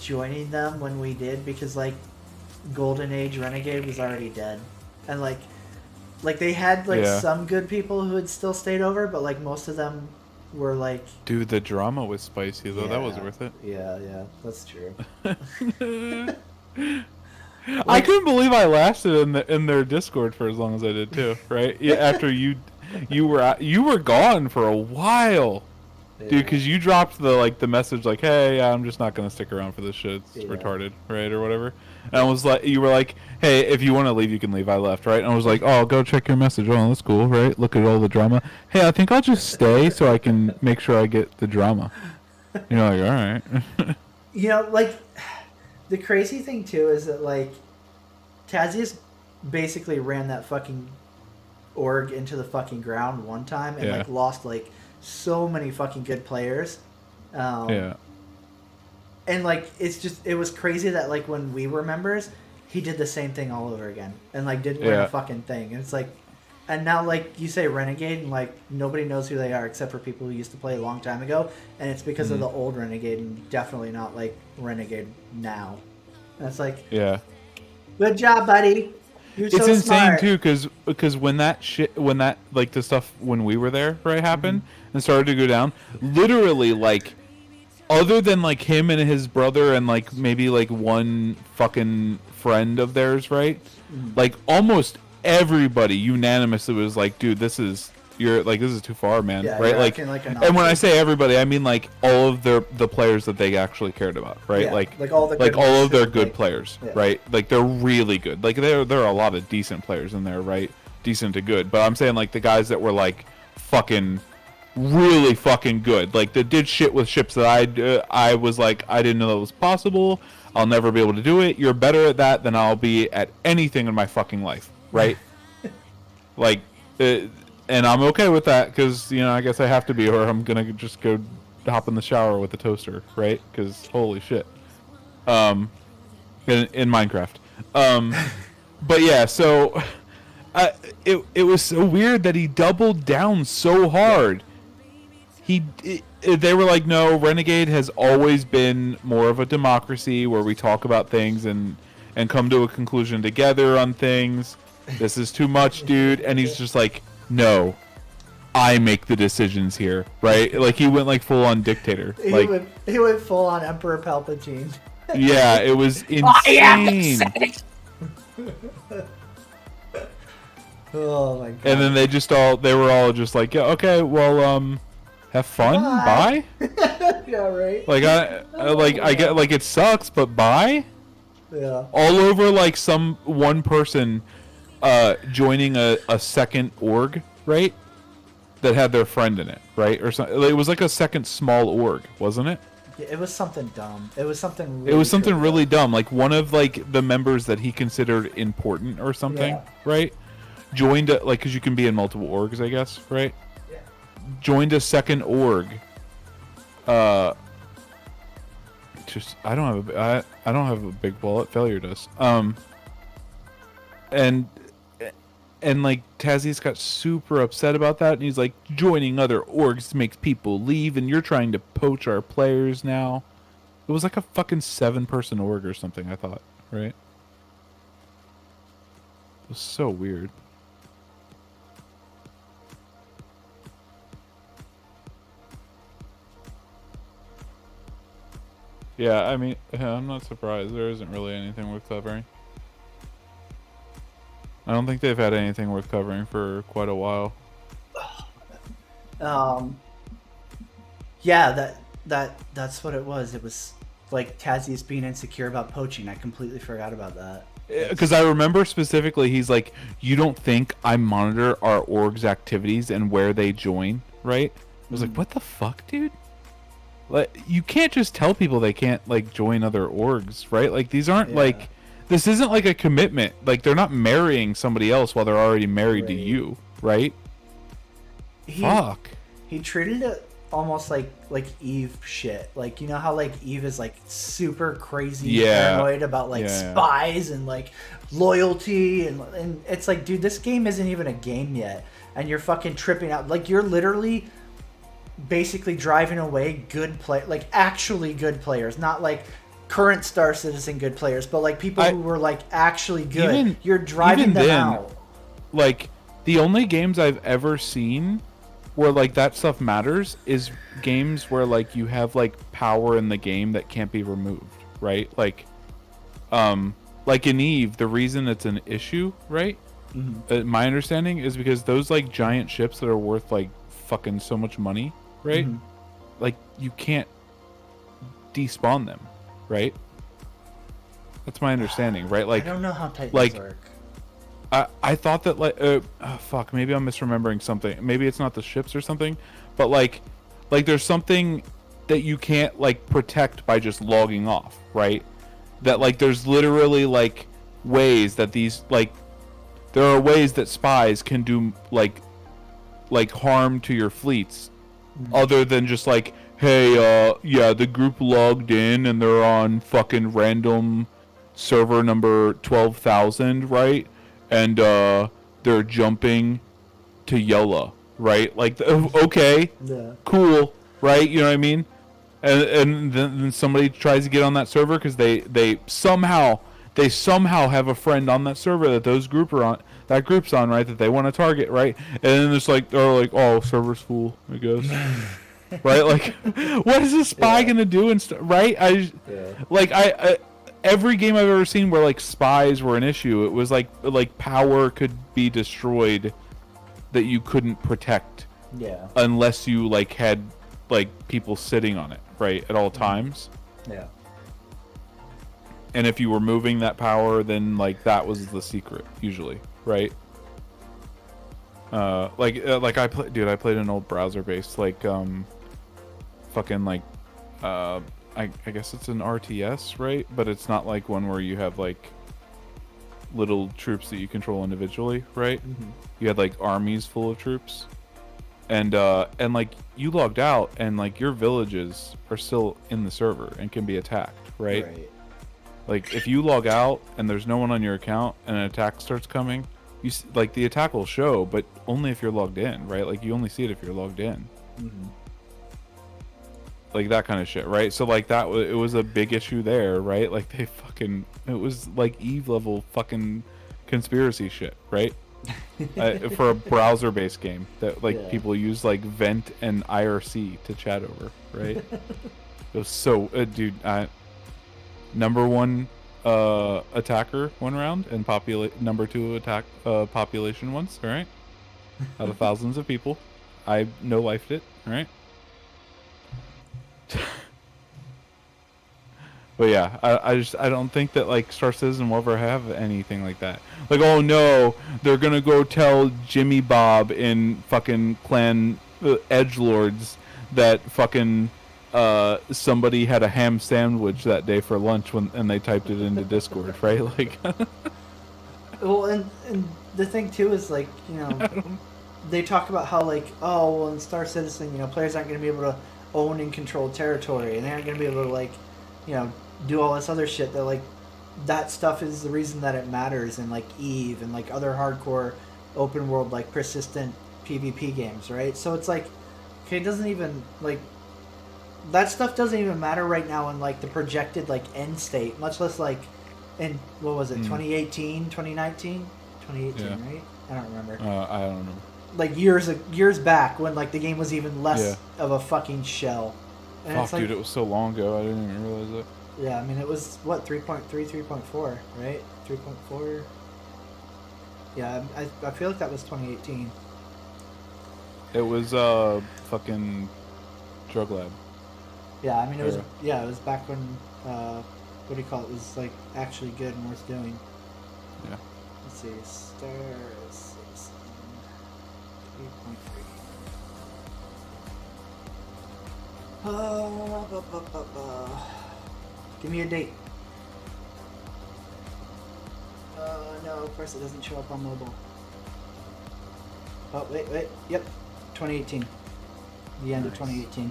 joining them when we did, because like Golden Age Renegade was already dead, and like they had like some good people who had still stayed over, but like most of them were like, dude, the drama was spicy though. That was worth it. Yeah, that's true. I couldn't believe I lasted in their Discord for as long as I did too, right? Yeah, after you were gone for a while, dude, because you dropped the message like, hey, I'm just not gonna stick around for this shit, it's retarded, right, or whatever. And I was like, you were like, hey, if you want to leave, you can leave. I left, right? And I was like, oh, go check your message. Oh, that's cool, right? Look at all the drama. Hey, I think I'll just stay so I can make sure I get the drama. You're like, all right. You know, like, the crazy thing too is that like Tazius basically ran that fucking org into the fucking ground one time and like lost like so many fucking good players. And like it was crazy that like when we were members, he did the same thing all over again and like didn't learn a fucking thing. And it's like, and now like you say Renegade and like nobody knows who they are except for people who used to play a long time ago, and it's because of the old Renegade and definitely not like Renegade now. And it's like, good job, buddy. You're so it's insane smart. too, because when that like the stuff when we were there happened and started to go down, literally like, other than like him and his brother and like maybe like one fucking friend of theirs, right? Like almost everybody unanimously was like, dude, this is too far, man. Yeah, right? you're Like, acting like an and when I option. say everybody, I mean like all of the players that they actually cared about, right? Yeah, like all the good all ones of their who, good like- players, yeah. right? Like they're really good. Like there are a lot of decent players in there, right? Decent to good. But I'm saying like the guys that were like fucking really fucking good, like that did shit with ships that I was like, I didn't know that was possible. I'll never be able to do it. You're better at that than I'll be at anything in my fucking life, right? Like, and I'm okay with that because, you know, I guess I have to be, or I'm gonna just go hop in the shower with the toaster, right? Because holy shit, in Minecraft. But yeah, so it was so weird that he doubled down so hard. They were like, no, Renegade has always been more of a democracy where we talk about things and come to a conclusion together on things. This is too much, dude. And he's just like, no, I make the decisions here, right? Like he went like full on dictator. Like He went full on Emperor Palpatine. yeah, it was I am insane. Oh my god. And then they were all just like, yeah, okay, well, have fun, bye. Yeah, right. Like I get like it sucks, but bye. Yeah. All over like one person joining a second org, right? That had their friend in it, right? Or something. It was like a second small org, wasn't it? It was something dumb. It was something. It was something trivial. really dumb. Like one of like the members that he considered important or something, Yeah. right? Joined like because you can be in multiple orgs, I guess, right? Yeah. Joined a second org. Just I don't have a big bullet. Failure does. And like Tazzy's got super upset about that, and he's like, joining other orgs makes people leave, and you're trying to poach our players now. It was like a fucking 7-person org or something, I thought, right? It was so weird. Yeah, I mean, I'm not surprised. There isn't really anything worth covering. I don't think they've had anything worth covering for quite a while. Yeah, that's what it was. It was like Tazzy's being insecure about poaching. I completely forgot about that. Because I remember specifically, he's like, you don't think I monitor our org's activities and where they join, right? I was like, what the fuck, dude? Like, you can't just tell people they can't, like, join other orgs, right? Like, these aren't, like... This isn't, like, a commitment. Like, they're not marrying somebody else while they're already married to you, right? Fuck. He treated it almost like Eve shit. Like, you know how, like, Eve is, like, super crazy paranoid about, like, spies and, like, loyalty. And it's like, dude, this game isn't even a game yet. And you're fucking tripping out. Like, you're literally basically driving away like actually good players, not like current Star Citizen good players, but like people who were like actually good. You're driving them out. Like the only games I've ever seen where like that stuff matters is games where like you have like power in the game that can't be removed, right? Like in Eve, the reason it's an issue, right? My understanding is because those like giant ships that are worth like fucking so much money, right? Like you can't despawn them, right? That's my understanding, right? Like I don't know how Titans like, work. I thought that like fuck, maybe I'm misremembering something. Maybe it's not the ships or something, but like there's something that you can't like protect by just logging off, right? That like there's literally like ways that these like there are ways that spies can do like harm to your fleets other than just like, hey, yeah, the group logged in and they're on fucking random server number 12,000, right? And they're jumping to Yola, right? Like, okay, cool, right? You know what I mean? And then somebody tries to get on that server because they somehow have a friend on that server that that group's on, right? That they want to target, right? And then it's like they're like, oh, server's full, I guess. Right? Like, what is a spy gonna do? Right? every game I've ever seen where like spies were an issue, it was like power could be destroyed that you couldn't protect Yeah. unless you like had like people sitting on it, right, at all times. Yeah. And if you were moving that power, then like that was the secret usually, right? Like I played an old browser based like fucking like I guess it's an RTS, right? But it's not like one where you have like little troops that you control individually, right? Mm-hmm. You had like armies full of troops, and like you logged out, and like your villages are still in the server and can be attacked, right? Like if you log out and there's no one on your account and an attack starts coming, like the attack will show, but only if you're logged in, right? Like you only see it if you're logged in. Mm-hmm. Like that kind of shit, right? So like that it was a big issue there, right? Like it was like Eve level fucking conspiracy shit, right? For a browser based game that like people use like Vent and IRC to chat over, right? It was so dude, number one attacker one round and number two attack population once, all right? Out of thousands of people, I no lifed it, all right? But yeah, I don't think that like Star Citizen will ever have anything like that. Like, oh no, they're gonna go tell Jimmy Bob in fucking Clan Edgelords that fucking somebody had a ham sandwich that day for lunch and they typed it into Discord, right? Like, well, and the thing too is like, you know, they talk about how like, oh well, in Star Citizen, you know, players aren't gonna be able to own and control territory, and they aren't gonna be able to like, you know, do all this other shit. That like, that stuff is the reason that it matters in like Eve and like other hardcore open world like persistent PvP games, right? So it's like, okay, it doesn't even like, that stuff doesn't even matter right now in like the projected like end state, much less like in, what was it, 2018, 2019, 2018, Yeah. right? I don't remember. I don't know. Like years back when like the game was even less of a fucking shell. And Fuck, it's like, dude, it was so long ago. I didn't even realize it. yeah, I mean it was what, 3.3, 3.4, right? 3.4. Yeah, I feel like that was 2018. It was fucking Drug Lab. Yeah, I mean it was, Era. yeah, it was back when what do you call it, was like actually good and worth doing. Yeah. Let's see, Star Citizen 3.3. Give me a date. No, of course it doesn't show up on mobile. Oh, wait, yep, 2018. The end of 2018.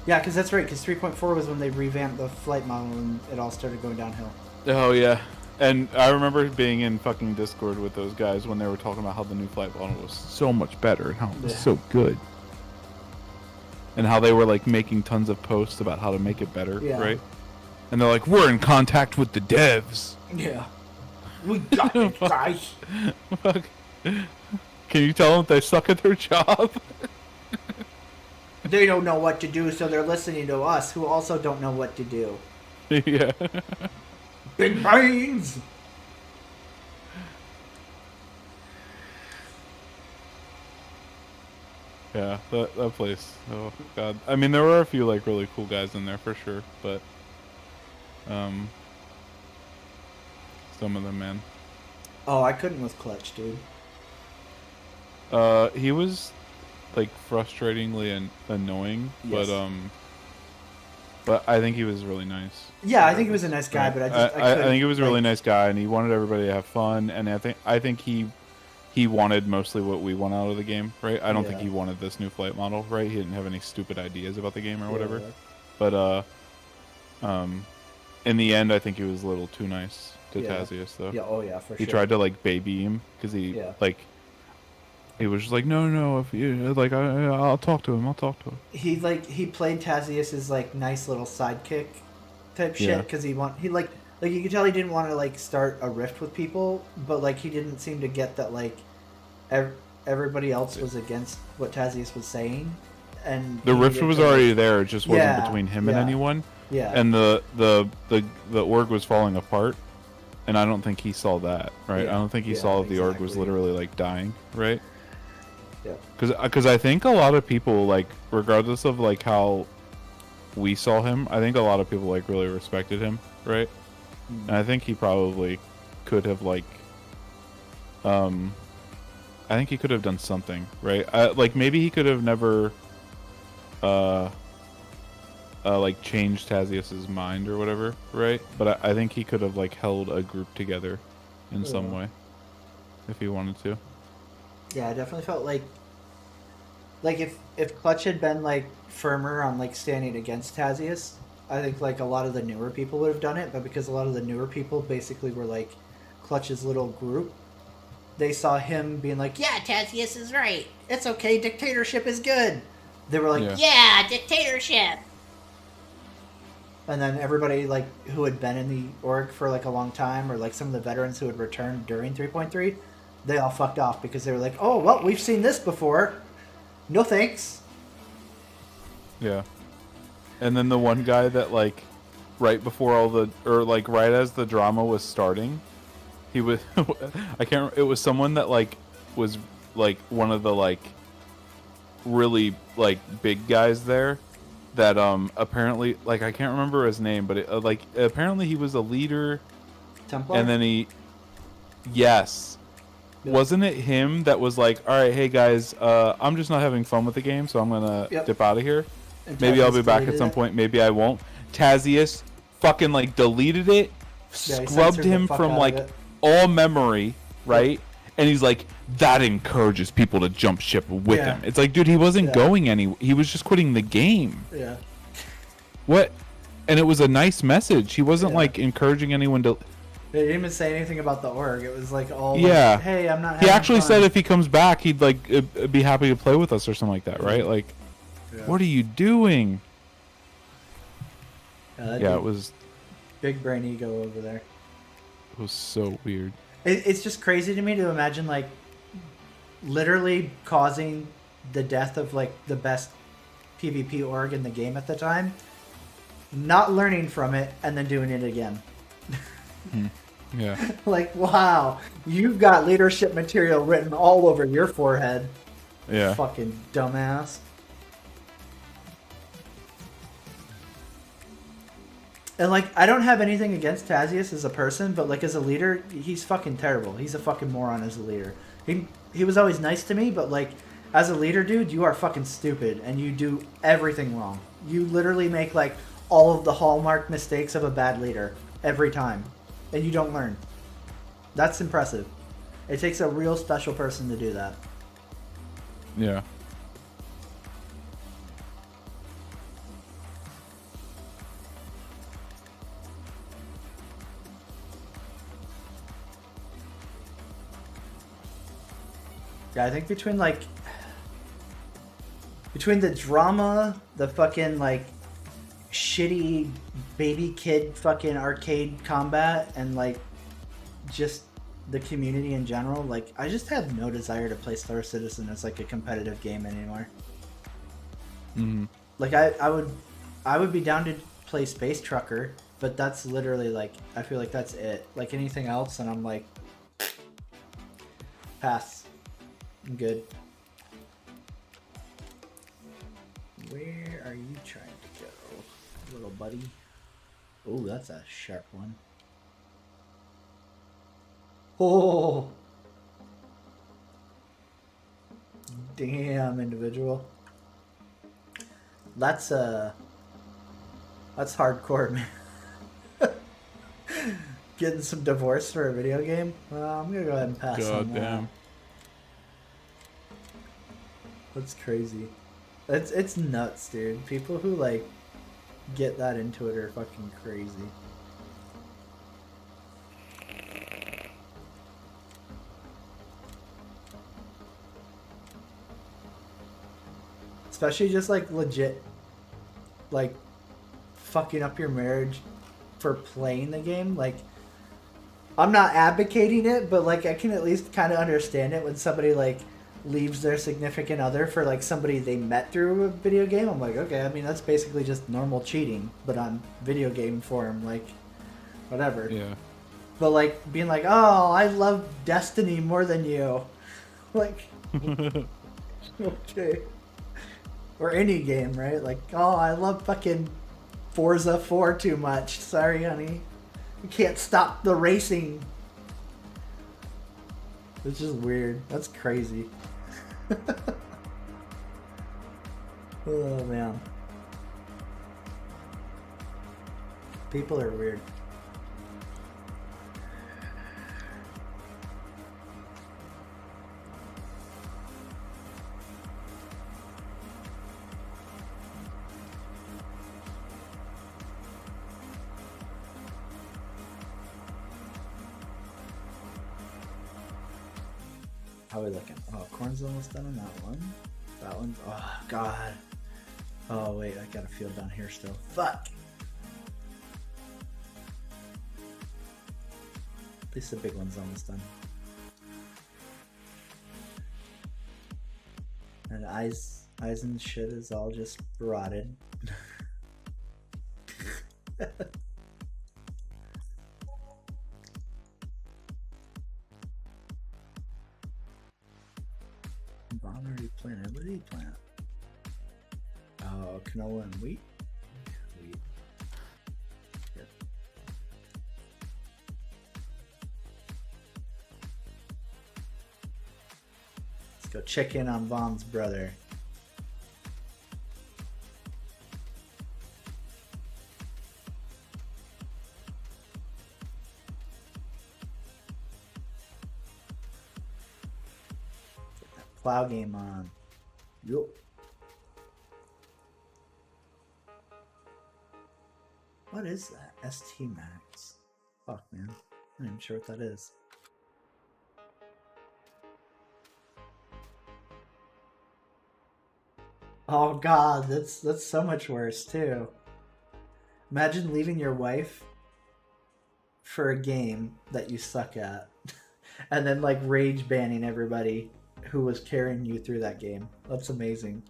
Yeah, because that's right, because 3.4 was when they revamped the flight model and it all started going downhill. Oh yeah, and I remember being in fucking Discord with those guys when they were talking about how the new flight model was so much better and how it was so good, and how they were like making tons of posts about how to make it better, right? And they're like, "We're in contact with the devs." Yeah, we got it, guys. Fuck. Can you tell them they suck at their job? They don't know what to do, so they're listening to us, who also don't know what to do. Yeah. Big brains! Yeah, that place. Oh god. I mean, there were a few like really cool guys in there for sure, but some of them, man. Oh, I couldn't with Clutch, dude. He was like frustratingly annoying, Yes. but I think he was really nice. Yeah, I think he was a nice guy, but I think he was a really nice guy, and he wanted everybody to have fun, and I think he wanted mostly what we want out of the game, right? I don't think he wanted this new flight model, right? He didn't have any stupid ideas about the game or whatever. But in the end, I think he was a little too nice to Tazius, though. Yeah, oh yeah, for sure. He tried to like baby him because he like. He was just like, no, if you like, I'll talk to him. He played Tazius as like nice little sidekick type shit because he like you could tell he didn't want to like start a rift with people, but like he didn't seem to get that like everybody else was against what Tazius was saying, and the rift was already there. It just wasn't between him and yeah. anyone. Yeah. And the org was falling apart, and I don't think he saw that, right? Yeah. I don't think he Yeah, saw the org was exactly. literally like dying, right? Yeah. Because I think a lot of people, like, regardless of like how we saw him, I think a lot of people like really respected him, right? And I think he probably could have like, I think he could have done something, right? Like maybe he could have never, like changed Tazius's mind or whatever, right? But I think he could have like held a group together in some way if he wanted to. Yeah, I definitely felt like if Clutch had been like firmer on like standing against Tazius, I think like a lot of the newer people would have done it. But because a lot of the newer people basically were like Clutch's little group, they saw him being like, Yeah, Tazius is right. "It's okay, dictatorship is good." They were like, Yeah. Yeah, dictatorship. And then everybody like who had been in the org for like a long time, or like some of the veterans who had returned during 3.3, they all fucked off because they were like, "Oh well, we've seen this before. No thanks." Yeah. And then the one guy that like right before all the or like right as the drama was starting, he was I can't remember, it was someone that like was like one of the like really like big guys there that apparently like I can't remember his name, but it, like apparently he was a leader Templar. and then he yes. Wasn't it him that was like, all right, hey guys, I'm just not having fun with the game, so I'm gonna dip out of here. And Maybe I'll Tazius be back at deleted some it. point. Maybe I won't. Tazius fucking like deleted it, Yeah, he scrubbed censored the him fuck from out of like it. all memory, right? And he's like, that encourages people to jump ship with Yeah. him. It's like, dude, he wasn't Yeah. going any. He was just quitting the game. Yeah. What? And it was a nice message. He wasn't Yeah. like encouraging anyone to. They didn't even say anything about the org. It was like all Yeah. like, "Hey, I'm not." He having actually fun." said if he comes back, he'd like be happy to play with us or something like that, right? Like, what are you doing? that Yeah, dude- it was big brain ego over there. so weird. It's just crazy to me to imagine like literally causing the death of like the best PvP org in the game at the time, not learning from it, and then doing it again. Yeah. Like, wow, you've got leadership material written all over your forehead. Yeah. Fucking dumbass. And like, I don't have anything against Tazius as a person, but like as a leader, he's fucking terrible. He's a fucking moron as a leader. He was always nice to me, but like as a leader, dude, you are fucking stupid and you do everything wrong. You literally make like all of the hallmark mistakes of a bad leader every time, and you don't learn. That's impressive. It takes a real special person to do that. Yeah. Yeah, I think between the drama, the fucking like shitty baby kid fucking arcade combat, and like just the community in general, like I just have no desire to play Star Citizen as like a competitive game anymore. Like I would be down to play Space Trucker, but that's literally like I feel like that's it. Like anything else, and I'm like pass. I'm good. Where are you trying to go, little buddy? Oh, that's a sharp one. Oh! Damn, individual. That's hardcore, man. Getting some divorce for a video game? I'm gonna go ahead and pass on that. Goddamn. That's crazy. It's nuts, dude. People who like get that into it are fucking crazy. Especially just like legit like fucking up your marriage for playing the game. Like I'm not advocating it, but like I can at least kind of understand it when somebody like leaves their significant other for like somebody they met through a video game, I'm like, okay, I mean that's basically just normal cheating, but on video game form, like whatever. Yeah. But like being like, oh, I love Destiny more than you, like okay, or any game, right? Like, oh, I love fucking Forza 4 too much. Sorry, honey, you can't stop the racing. It's just weird. That's crazy. Oh man, people are weird. How are we looking? Oh, corn's almost done on that one. That one's, oh god. Oh wait, I got a field down here still. Fuck! At least the big one's almost done. And Eisen shit is all just rotted. Bomb already planted. What did he plant? Oh, canola and wheat? Wheat. Good. Let's go check in on Vaughn's brother. Plow game on. Yup. What is that? ST Max. Fuck, man. I'm not even sure what that is. Oh god, that's so much worse too. Imagine leaving your wife for a game that you suck at and then like rage banning everybody who was carrying you through that game. That's amazing.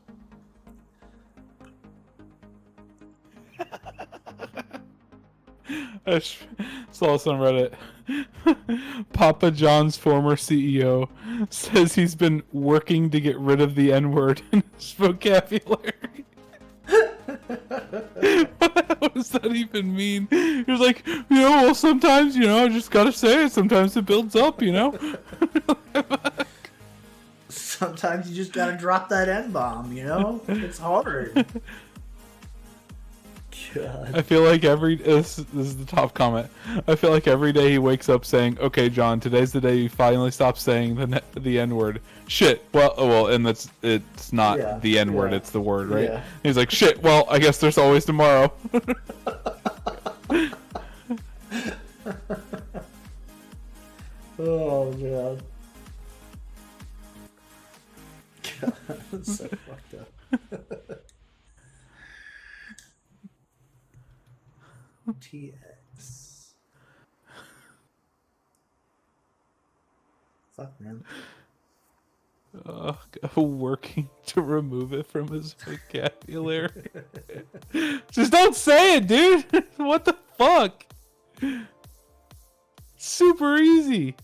I saw this on Reddit. Papa John's former CEO says he's been working to get rid of the N-word in his vocabulary. What does that even mean? He was like, well, sometimes, I just gotta say it. Sometimes it builds up, Sometimes you just gotta drop that N-bomb, It's hard. God. I feel like this is the top comment. I feel like every day he wakes up saying, "Okay, John, today's the day you finally stop saying the N-word." Shit. Well, and it's not the N-word; it's the word, right? Yeah. He's like, "Shit. Well, I guess there's always tomorrow." Oh man. God, that's so fucked up. TX. Fuck, man. Working to remove it from his vocabulary. Just don't say it, dude. What the fuck? Super easy.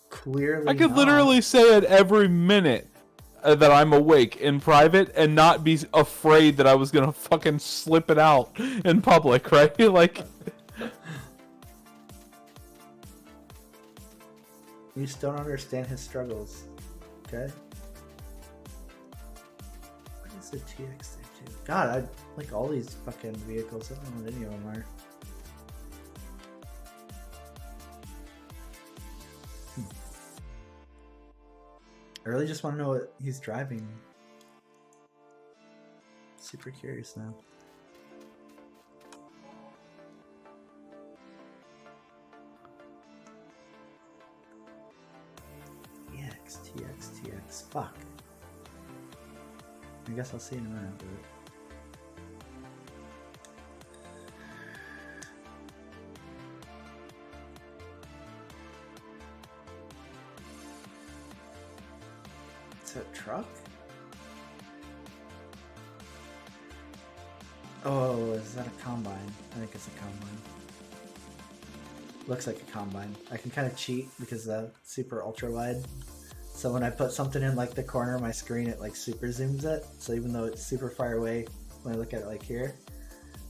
Clearly, I could literally say it every minute that I'm awake in private and not be afraid that I was gonna fucking slip it out in public, right? Like, you just don't understand his struggles, okay? What is the TX thing too? God, I like all these fucking vehicles. I don't know what any of them are. I really just want to know what he's driving. Super curious now. TX. Fuck. I guess I'll see in a minute, but... Is that a truck? Oh, is that a combine? I think it's a combine. Looks like a combine. I can kind of cheat because the super ultra wide. So when I put something in like the corner of my screen, it like super zooms it. So even though it's super far away, when I look at it like here,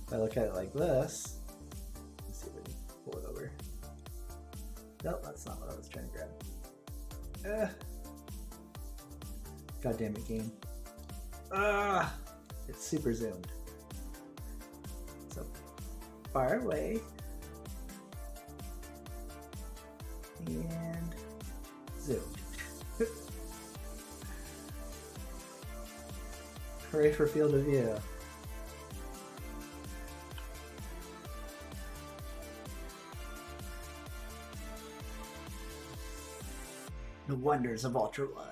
if I look at it like this, let's see if I can pull it over. Nope, that's not what I was trying to grab. God damn it, game. It's super zoomed. So far away. And zoomed. Hooray for field of view. The wonders of ultra wide.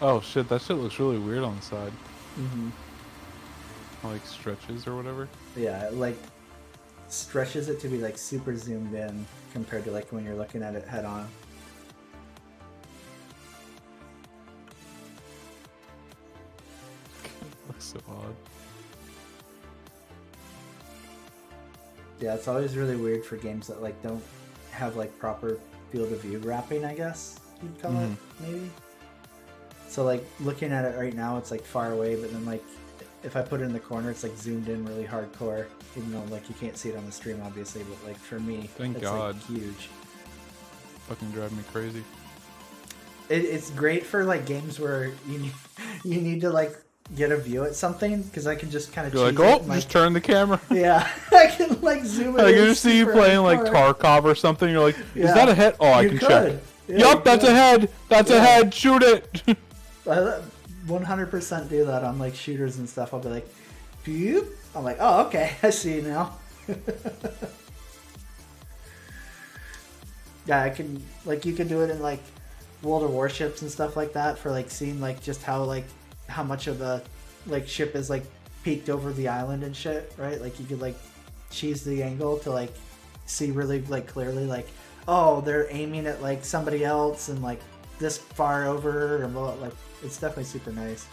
Oh shit, that shit looks really weird on the side. Mm-hmm. Like stretches or whatever. Yeah, it like stretches it to be like super zoomed in compared to like when you're looking at it head on. Looks so odd. Yeah, it's always really weird for games that like don't have like proper field of view wrapping, I guess you'd call it, maybe. So like looking at it right now, it's like far away, but then like if I put it in the corner, it's like zoomed in really hardcore, even though like you can't see it on the stream obviously, but like for me, Thank it's God. like huge. Fucking drive me crazy. It's great for like games where you need to like get a view at something, because I can just kind of You're like, oh, just turn the camera. Yeah, I can like zoom it. I can in just see you super playing like hardcore. Tarkov or something. You're like, Yeah. is that a head? Oh, I You can could. check. Yeah, Yup, you that's could. a head. That's a Yeah. head. Shoot it. I 100% do that on like shooters and stuff. I'll be like, "Phew." I'm like, oh, okay, I see you now. Yeah, I can like you can do it in like World of Warships and stuff like that for like seeing like just how much of a like ship is like peeked over the island and shit, right? Like you could like cheese the angle to like see really like clearly like, oh, they're aiming at like somebody else and like this far over, or like it's definitely super nice.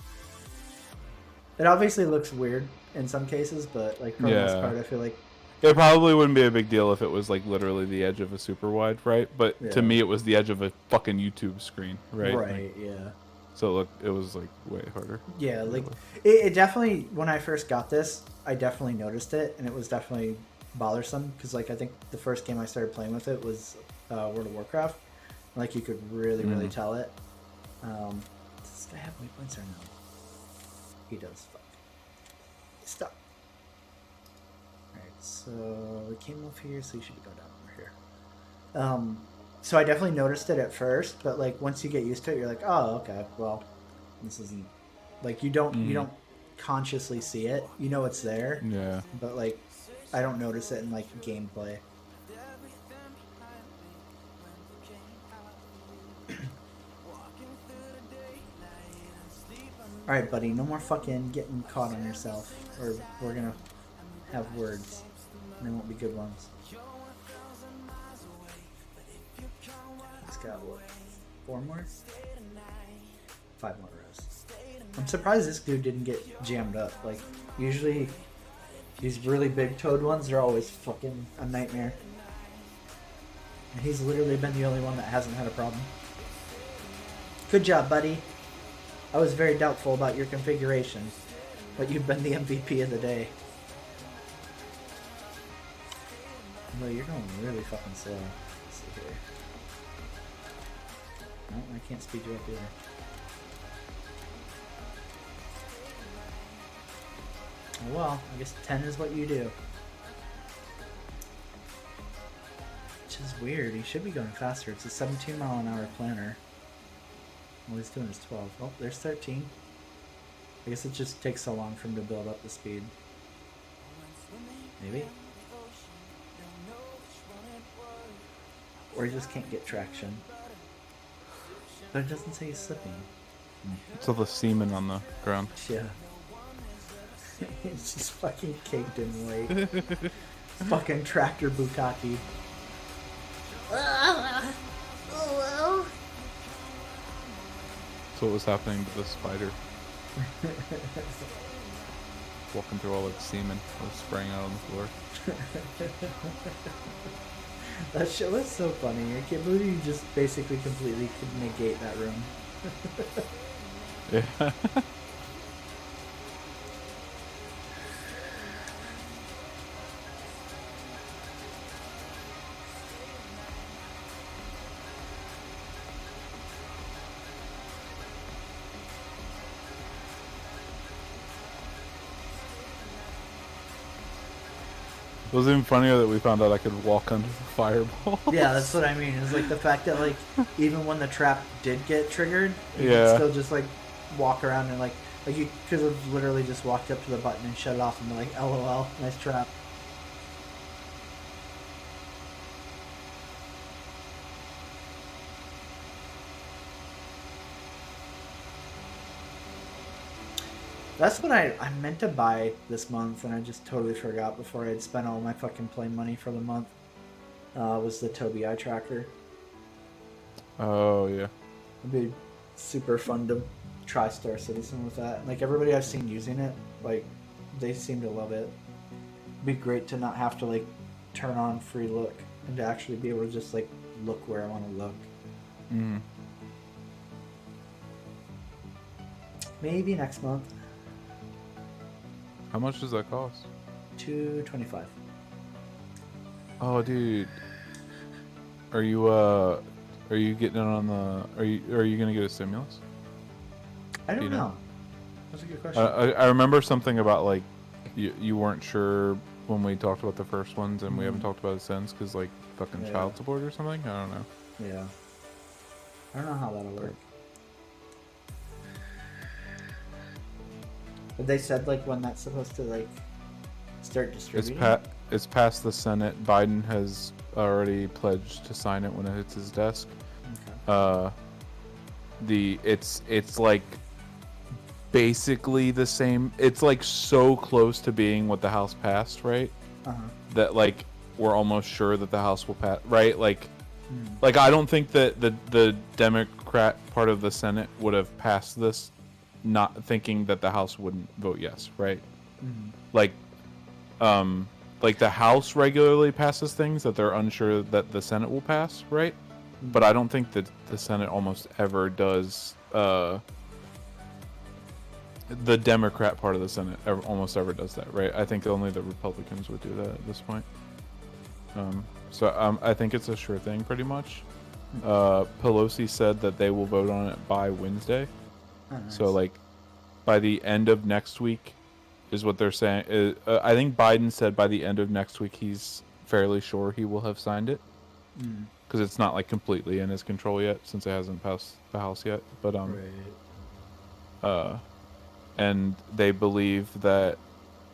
It obviously looks weird in some cases, but like for the most Yeah. part, I feel like It probably wouldn't be a big deal if it was like literally the edge of a super wide, right? But Yeah. to me, it was the edge of a fucking YouTube screen, right? right, yeah. So it was like way harder. Yeah, like it definitely. When I first got this, I definitely noticed it, and it was definitely bothersome because, like, I think the first game I started playing with it was World of Warcraft. Like, you could really tell it. Does this guy have waypoints or no? He does. Fuck. Stop. All right, so we came off here, so you should go down over here. So I definitely noticed it at first, but like once you get used to it, you're like, oh, okay, well, this isn't like you don't consciously see it. You know it's there, Yeah. but like I don't notice it in like gameplay. All right, buddy, no more fucking getting caught on yourself, or we're gonna have words, and they won't be good ones. It's got what? 4 more? 5 more rows. I'm surprised this dude didn't get jammed up. Like, usually these really big toad ones are always fucking a nightmare. And he's literally been the only one that hasn't had a problem. Good job, buddy. I was very doubtful about your configuration, but you've been the MVP of the day. No, you're going really fucking slow. Let's see here. No, I can't speed you up either. Oh, well, I guess 10 is what you do. Which is weird. He should be going faster. It's a 17-mile-an-hour planner. All he's doing is 12. Oh, there's 13. I guess it just takes so long for him to build up the speed. Maybe? Or he just can't get traction. But it doesn't say he's slipping. So the semen on the ground. Yeah. It's just fucking caked in white. Fucking tractor bukkake. Oh, That's what was happening to the spider. Walking through all its semen. It was spraying out on the floor. That shit was so funny. I can't believe you just basically completely could negate that room. Yeah. It was even funnier that we found out I could walk under the fireball. Yeah, that's what I mean. It's like the fact that like even when the trap did get triggered, you Yeah. could still just like walk around and like you could have literally just walked up to the button and shut it off and be like, LOL, nice trap. That's what I meant to buy this month, and I just totally forgot before I had spent all my fucking play money for the month. Was the Tobii eye tracker. Oh, yeah. It'd be super fun to try Star Citizen with that. Like everybody I've seen using it, like they seem to love it. It'd be great to not have to like turn on free look and to actually be able to just like look where I want to look. Mm. Maybe next month. How much does that cost? $225. Oh, dude. Are you getting it on the? Are you gonna get a stimulus? I don't You know. know? That's a good question. I remember something about like you weren't sure when we talked about the first ones, and we haven't talked about it since because like fucking Yeah. child support or something. I don't know. Yeah. I don't know how that'll work. But they said like when that's supposed to like start distributing. It's passed the Senate. Biden has already pledged to sign it when it hits his desk. Okay. It's like basically the same. It's like so close to being what the House passed, right? Uh-huh. That like we're almost sure that the House will pass, right? Like I don't think that the Democrat part of the Senate would have passed this, not thinking that the House wouldn't vote yes, right? Like the House regularly passes things that they're unsure that the Senate will pass, right? But I don't think that the Senate almost ever does. The Democrat part of the Senate almost ever does that, right? I think only the Republicans would do that at this point. So I think it's a sure thing, pretty much. Pelosi said that they will vote on it by Wednesday. Oh, nice. So like by the end of next week is what they're saying. I think Biden said by the end of next week he's fairly sure he will have signed it because it's not like completely in his control yet since it hasn't passed the House yet. But Right. and they believe that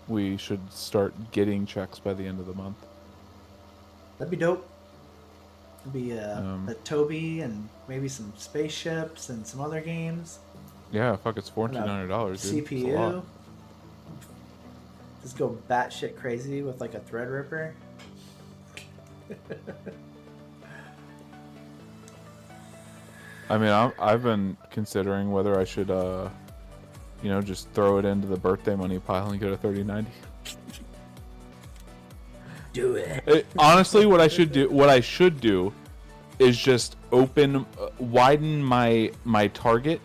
we should start getting checks by the end of the month. That'd be dope. It'd be a Tobii and maybe some spaceships and some other games. Yeah, fuck, it's $1,400, dude. It's a lot. CPU. Just go batshit crazy with like a Threadripper. I mean, I've been considering whether I should, just throw it into the birthday money pile and get a 3090. Do it. Honestly, what I should do is just widen my target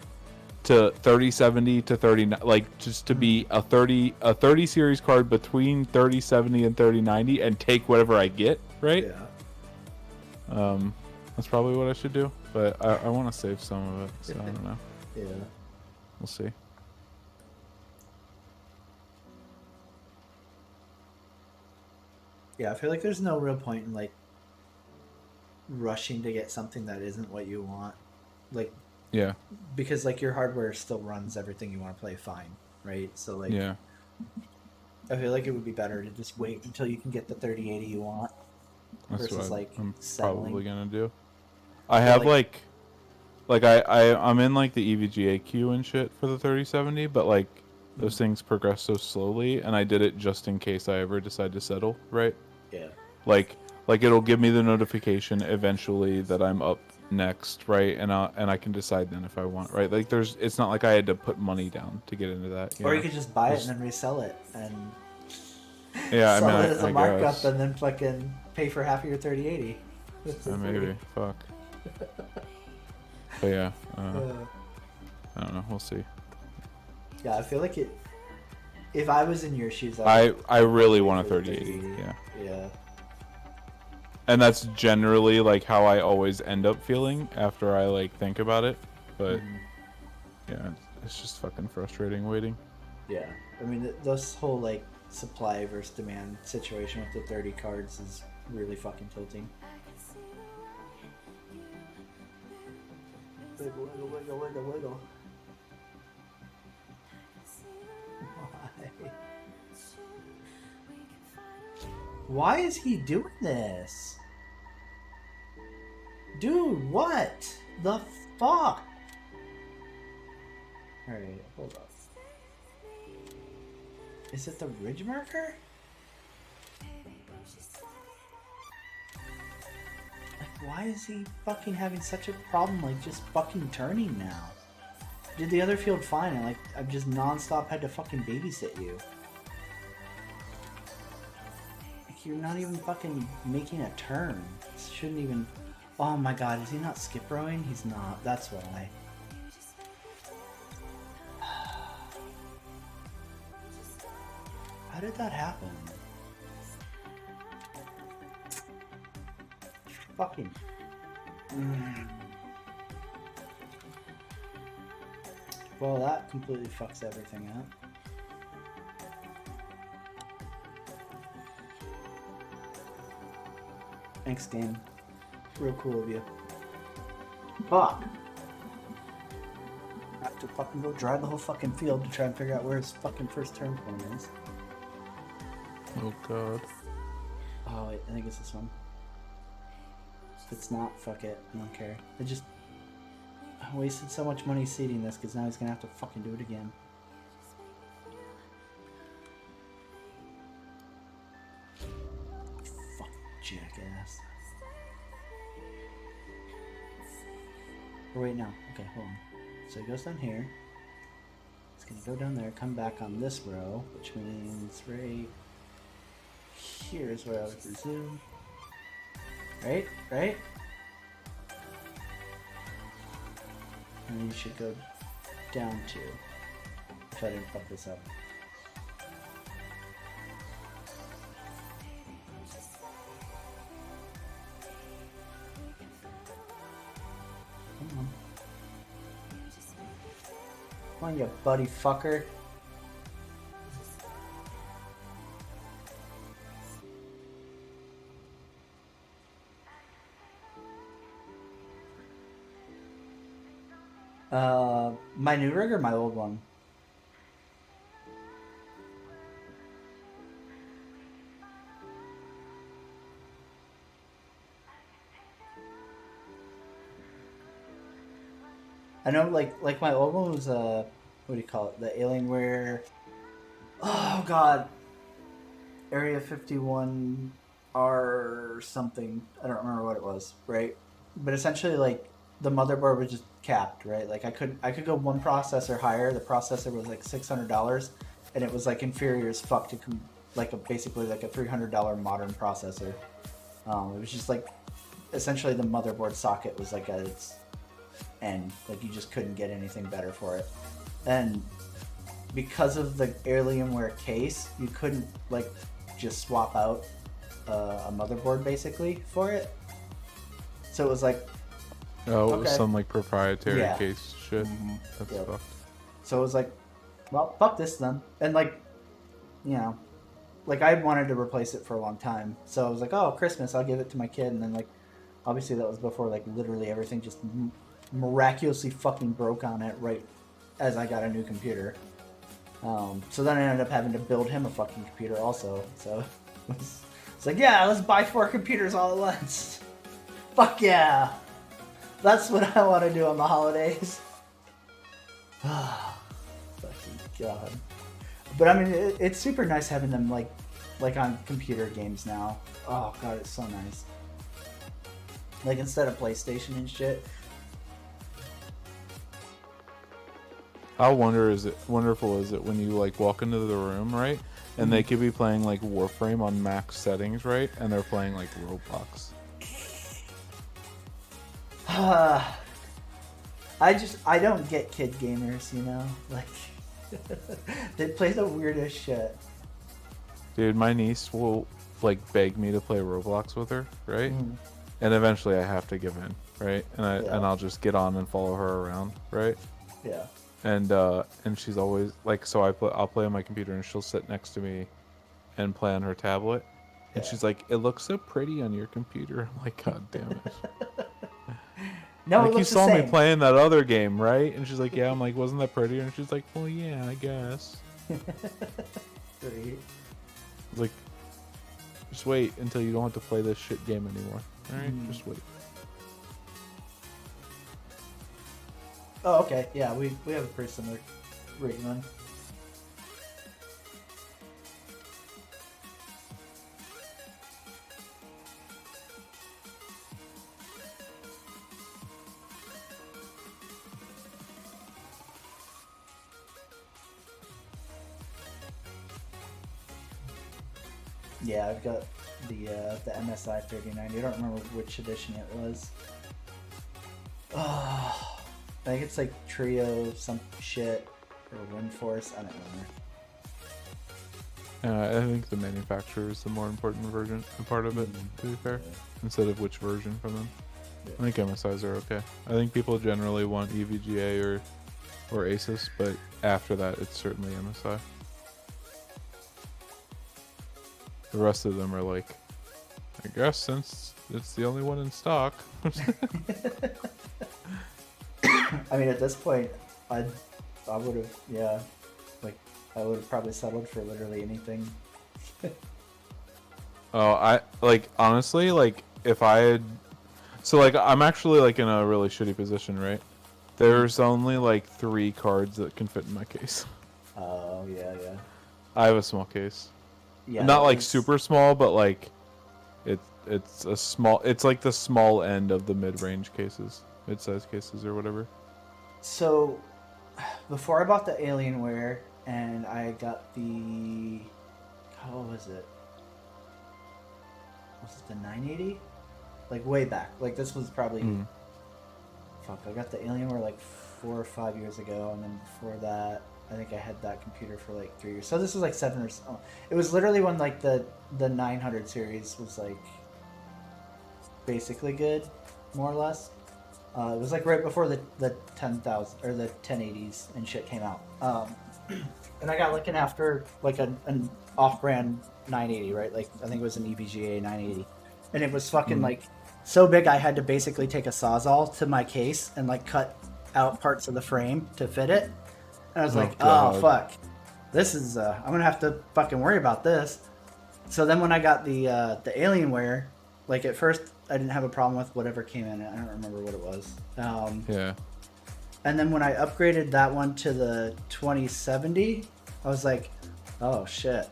to 3070 to 39, like just to be a 30 series card between 3070 and 3090 and take whatever I get, right? Yeah. That's probably what I should do, but I want to save some of it, so I don't know. Yeah. We'll see. Yeah, I feel like there's no real point in like rushing to get something that isn't what you want. Like, Yeah. because like your hardware still runs everything you want to play fine, right? So like, Yeah. I feel like it would be better to just wait until you can get the 3080 you want. That's versus, what like, I'm settling. probably gonna do. I have I'm in like the EVGA queue and shit for the 3070, but like those things progress so slowly, and I did it just in case I ever decide to settle, right? Yeah. Like it'll give me the notification eventually that I'm up next, right? And I can decide then if I want, right? Like it's not like I had to put money down to get into that. Or know? you could just buy it and then resell it and Yeah, sell I mean, it as a I markup guess. and then fucking pay for half of your 3080. Maybe. Fuck. But yeah, I don't know. We'll see. Yeah, I feel like it. If I was in your shoes, I really would want a pay for 3080. Yeah. Yeah. And that's generally like how I always end up feeling after I like think about it. But yeah, it's just fucking frustrating waiting. Yeah. I mean, this whole like supply versus demand situation with the 30 cards is really fucking tilting. Wiggle, wiggle, wiggle, wiggle, wiggle. Why is he doing this? Dude, what the fuck? Alright, hold up. Is it the ridge marker? Like, why is he fucking having such a problem, like, just fucking turning now? Did the other field fine, and, like, I've just non-stop had to fucking babysit you. Like, you're not even fucking making a turn. This shouldn't even... Oh my god, is he not skip rowing? He's not, that's why. How did that happen? Fucking. Well, that completely fucks everything up. Thanks, game. Real cool of you. Fuck! I have to fucking go drive the whole fucking field to try and figure out where his fucking first turn point is. Oh god. Oh wait, I think it's this one. If it's not, fuck it. I don't care. I wasted so much money seeding this because now he's gonna have to fucking do it again. Fucking jackass. Or wait, no. Okay, hold on. So he goes down here. He's gonna go down there, come back on this row, which means right here's where I would presume. Right? Right? And then you should go down to, if I didn't fuck this up. Come on. Come on, you buddy fucker. My new rig or my old one? I know, like my old one was what do you call it? The Alienware. Oh God. Area 51 R something. I don't remember what it was, right? But essentially, like, the motherboard was just capped, right? Like I could go one processor higher. The processor was like $600, and it was like inferior as fuck to basically like a $300 modern processor. It was just like essentially the motherboard socket was like at its end. Like you just couldn't get anything better for it. And because of the Alienware case, you couldn't like just swap out a motherboard basically for it. So it was like. Oh, it was some like proprietary case shit. That's Yep. fucked. So it was like, well, fuck this then. And like, you know, like I wanted to replace it for a long time. So I was like, oh, Christmas, I'll give it to my kid. And then like, obviously that was before like literally everything just miraculously fucking broke on it right as I got a new computer. So then I ended up having to build him a fucking computer also. So it's like, yeah, let's buy 4 computers all at once. Fuck yeah. That's what I want to do on the holidays. Fucking God. But I mean, it's super nice having them like on computer games now. Oh god, it's so nice. Like instead of PlayStation and shit. How wonderful is it when you like walk into the room, right? And they could be playing like Warframe on max settings, right? And they're playing like Roblox. I don't get kid gamers, you know? Like they play the weirdest shit. Dude, my niece will like beg me to play Roblox with her, right? And eventually I have to give in, right? And I'll just get on and follow her around, right? Yeah. And she's always like, so I'll play on my computer and she'll sit next to me and play on her tablet. And she's like, it looks so pretty on your computer. I'm like, God damn it. No, like, it you looks saw the me same. playing that other game, right? And she's like, yeah. I'm like, wasn't that prettier? And she's like, well, yeah, I guess. Great. Like, just wait until you don't have to play this shit game anymore. All right, just wait. Oh, okay. Yeah, we have a pretty similar rig run. Yeah, I've got the MSI 3090. I don't remember which edition it was. Oh, I think it's like Trio some shit or Windforce. I don't remember. I think the manufacturer is the more important part of it, to be fair, instead of which version from them. I think MSIs are okay. I think people generally want EVGA or Asus, but after that, it's certainly MSI. The rest of them are like, I guess since it's the only one in stock. I mean, at this point, I would have, yeah, like I would have probably settled for literally anything. Oh, I like honestly, like if I had, so like I'm actually like in a really shitty position, right? There's only like 3 cards that can fit in my case. Oh yeah. I have a small case. Yeah. Not like super small, but like it's a small. It's like the small end of the mid-range cases, mid-size cases or whatever. So, before I bought the Alienware and I got the, how was it? Was it the 980? Like way back. Like this was probably, fuck, I got the Alienware like 4 or 5 years ago, and then before that, I think I had that computer for like 3 years. So this was like 7 or so. It was literally when like the 900 series was like basically good, more or less. It was like right before the 10,000 or the 1080s and shit came out. And I got looking after like an off-brand 980, right? Like I think it was an EVGA 980, and it was fucking like so big I had to basically take a Sawzall to my case and like cut out parts of the frame to fit it. And I was like, God. oh fuck, this is I'm gonna have to fucking worry about this. So then when I got the Alienware, like at first I didn't have a problem with whatever came in it. I don't remember what it was. Yeah. And then when I upgraded that one to the 2070, I was like, oh shit,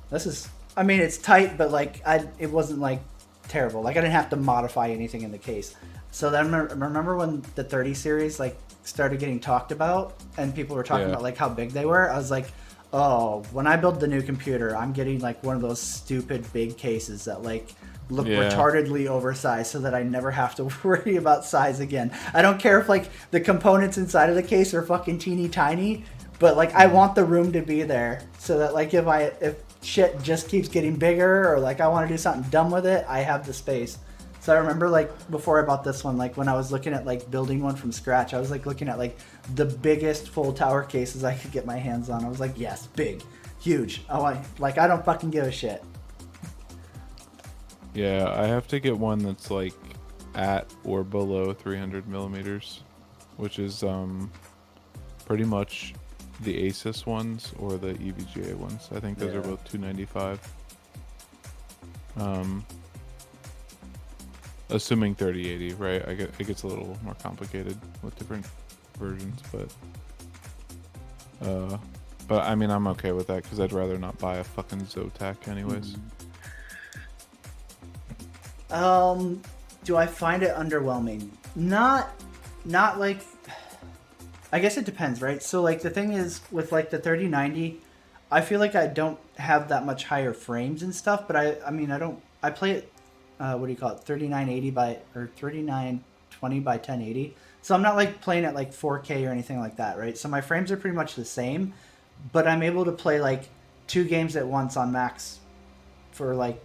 this is, I mean, it's tight, but like it wasn't like terrible. Like I didn't have to modify anything in the case. So then remember when the 30 series like started getting talked about and people were talking about like how big they were? I was like, oh, when I build the new computer, I'm getting like one of those stupid big cases that like look retardedly oversized so that I never have to worry about size again. I don't care if like the components inside of the case are fucking teeny tiny, but like I want the room to be there so that like if shit just keeps getting bigger or like I want to do something dumb with it, I have the space. So I remember like before I bought this one, like when I was looking at like building one from scratch, I was like looking at like the biggest full tower cases I could get my hands on. I was like, yes, big, huge. I don't fucking give a shit. Yeah, I have to get one that's like at or below 300 millimeters, which is pretty much the Asus ones or the EVGA ones. I think those are both 295. Assuming 3080, right? It gets a little more complicated with different versions, but But I mean, I'm okay with that because I'd rather not buy a fucking Zotac anyways. Do I find it underwhelming? Not like. I guess it depends, right? So like the thing is with like the 3090, I feel like I don't have that much higher frames and stuff, but I mean I play it. What do you call it? 3980 by or 3920 by 1080. So I'm not like playing at like 4K or anything like that, right? So my frames are pretty much the same, but I'm able to play like 2 games at once on max for like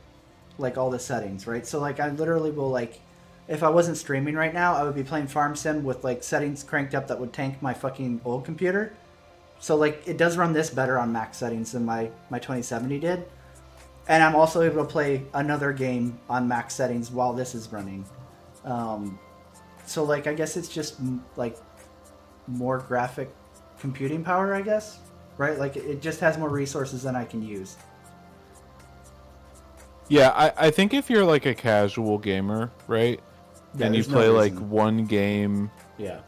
all the settings, right? So like I literally will like, if I wasn't streaming right now, I would be playing Farm Sim with like settings cranked up that would tank my fucking old computer. So like it does run this better on max settings than my 2070 did. And I'm also able to play another game on max settings while this is running. So like I guess it's just like more graphic computing power, I guess, right? Like it just has more resources than I can use. Yeah, I think if you're like a casual gamer, right, Yeah, and you there's no play like reason. one game, Yeah.